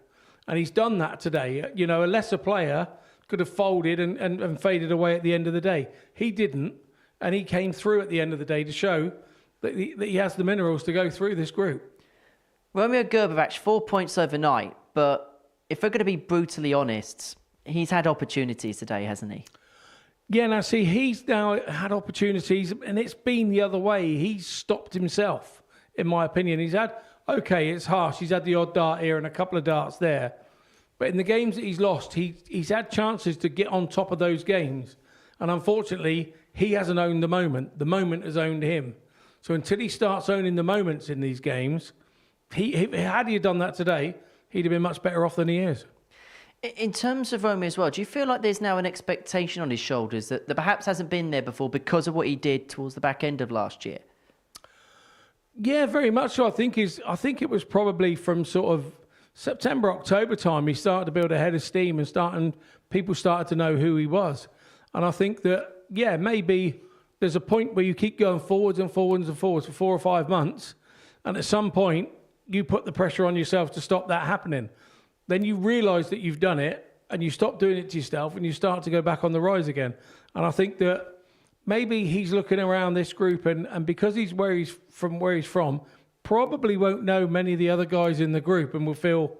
And he's done that today. You know, a lesser player could have folded and faded away at the end of the day. He didn't, and he came through at the end of the day to show that he has the minerals to go through this group. Romeo Gerber 4 points overnight, but if we're going to be brutally honest, he's had opportunities today, hasn't he? Yeah, now see, he's now had opportunities, and it's been the other way. He's stopped himself, in my opinion. He's had, okay, it's harsh, he's had the odd dart here and a couple of darts there, but in the games that he's lost, he's had chances to get on top of those games, and unfortunately, he hasn't owned the moment. The moment has owned him. So until he starts owning the moments in these games, had he done that today, he'd have been much better off than he is. In terms of Romeo as well, do you feel like there's now an expectation on his shoulders that perhaps hasn't been there before because of what he did towards the back end of last year? Yeah, very much so. I think it was probably from sort of September, October time he started to build a head of steam and people started to know who he was. And I think that, yeah, maybe there's a point where you keep going forwards and forwards and forwards for 4 or 5 months, and at some point you put the pressure on yourself to stop that happening. Then you realise that you've done it and you stop doing it to yourself and you start to go back on the rise again. And I think that maybe he's looking around this group and because he's where he's from, probably won't know many of the other guys in the group and will feel,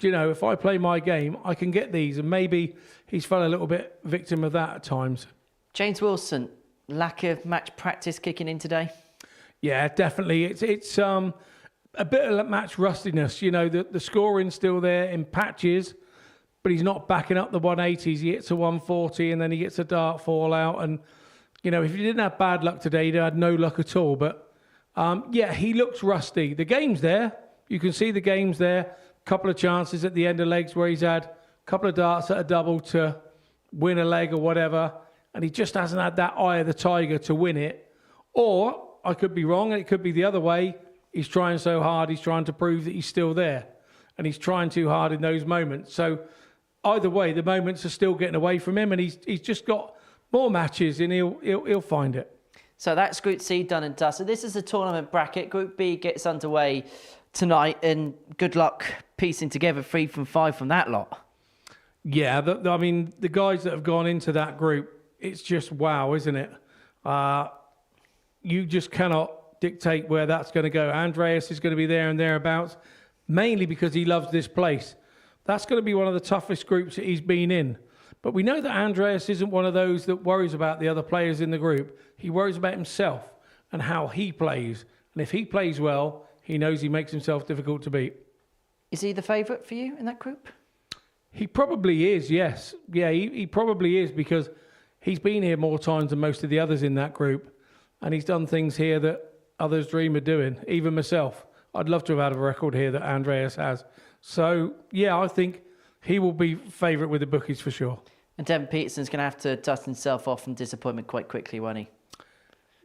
you know, if I play my game, I can get these. And maybe he's felt a little bit victim of that at times. James Wilson, lack of match practice kicking in today? Yeah, definitely. It's a bit of match rustiness. You know, the scoring's still there in patches, but he's not backing up the 180s. He hits a 140 and then he gets a dart fall out. And, you know, if he didn't have bad luck today, he'd had no luck at all. But, yeah, he looks rusty. The game's there. You can see the game's there. A couple of chances at the end of legs where he's had a couple of darts at a double to win a leg or whatever. And he just hasn't had that eye of the tiger to win it. Or, I could be wrong, and it could be the other way. He's trying so hard, he's trying to prove that he's still there. And he's trying too hard in those moments. So either way, the moments are still getting away from him, and he's just got more matches, and he'll find it. So that's Group C done and dusted. This is the tournament bracket. Group B gets underway tonight, and good luck piecing together 3 from 5 from that lot. Yeah, I mean, the guys that have gone into that group, it's just wow, isn't it? You just cannot dictate where that's going to go. Andreas is going to be there and thereabouts, mainly because he loves this place. That's going to be one of the toughest groups that he's been in. But we know that Andreas isn't one of those that worries about the other players in the group. He worries about himself and how he plays. And if he plays well, he knows he makes himself difficult to beat. Is he the favourite for you in that group? He probably is, yes. Yeah, he probably is because he's been here more times than most of the others in that group. And he's done things here that others dream of doing, even myself. I'd love to have had a record here that Andreas has. So, yeah, I think he will be favourite with the bookies for sure. And Devon Peterson's going to have to dust himself off from disappointment quite quickly, won't he?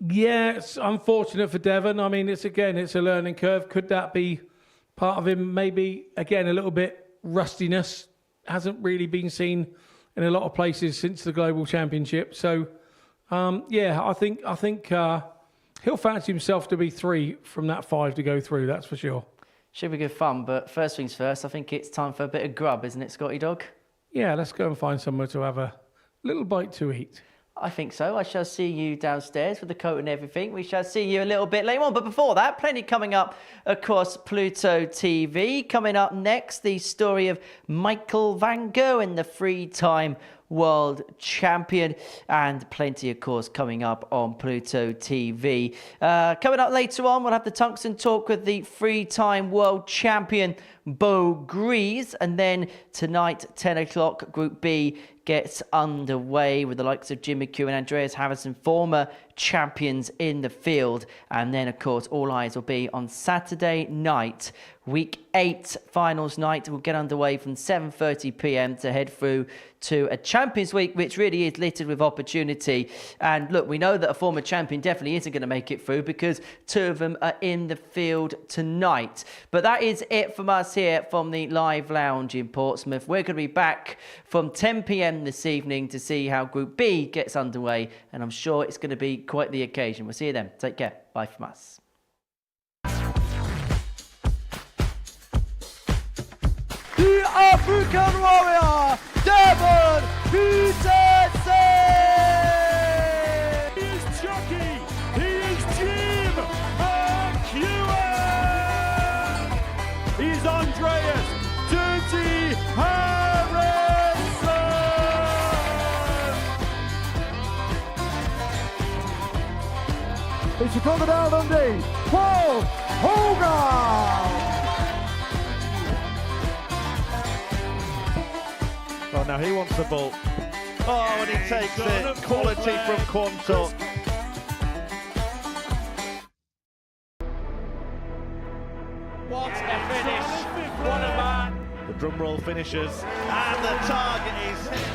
Yeah, it's unfortunate for Devon. I mean, it's a learning curve. Could that be part of him? Maybe, again, a little bit rustiness. Hasn't really been seen in a lot of places since the Global Championship. So, yeah, I think he'll fancy himself to be 3 from that 5 to go through, that's for sure. Should be good fun, but first things first, I think it's time for a bit of grub, isn't it, Scotty Dog? Yeah, let's go and find somewhere to have a little bite to eat. I think so. I shall see you downstairs with the coat and everything. We shall see you a little bit later on. But before that, plenty coming up across Pluto TV. Coming up next, the story of Michael van Gerwen, the three-time world champion, and plenty, of course, coming up on Pluto TV. Coming up later on, we'll have the Tungsten Talk with the three-time world champion, Bo Grease. And then tonight, 10 o'clock, Group B gets underway with the likes of Jim McKee and Andreas Harrison, former champions in the field. And then, of course, all eyes will be on Saturday night, week 8 finals night. Will get underway from 7:30 p.m. to head through to a Champions Week, which really is littered with opportunity. And look, we know that a former champion definitely isn't going to make it through because 2 of them are in the field tonight. But that is it from us here from the Live Lounge in Portsmouth. We're going to be back from 10 p.m. this evening to see how Group B gets underway, and I'm sure it's going to be quite the occasion. We'll see you then. Take care. Bye from us. The African warrior, Gerber, He is Chucky, he is Jim McKee. He's Andreas Dirty Harrison. It's a crocodile Dundee, Paul Hogarth. Oh, now he wants the ball. Oh, and he takes it. Quality from Quantock. What a finish. What a man. The drum roll finishes. And the target is hit.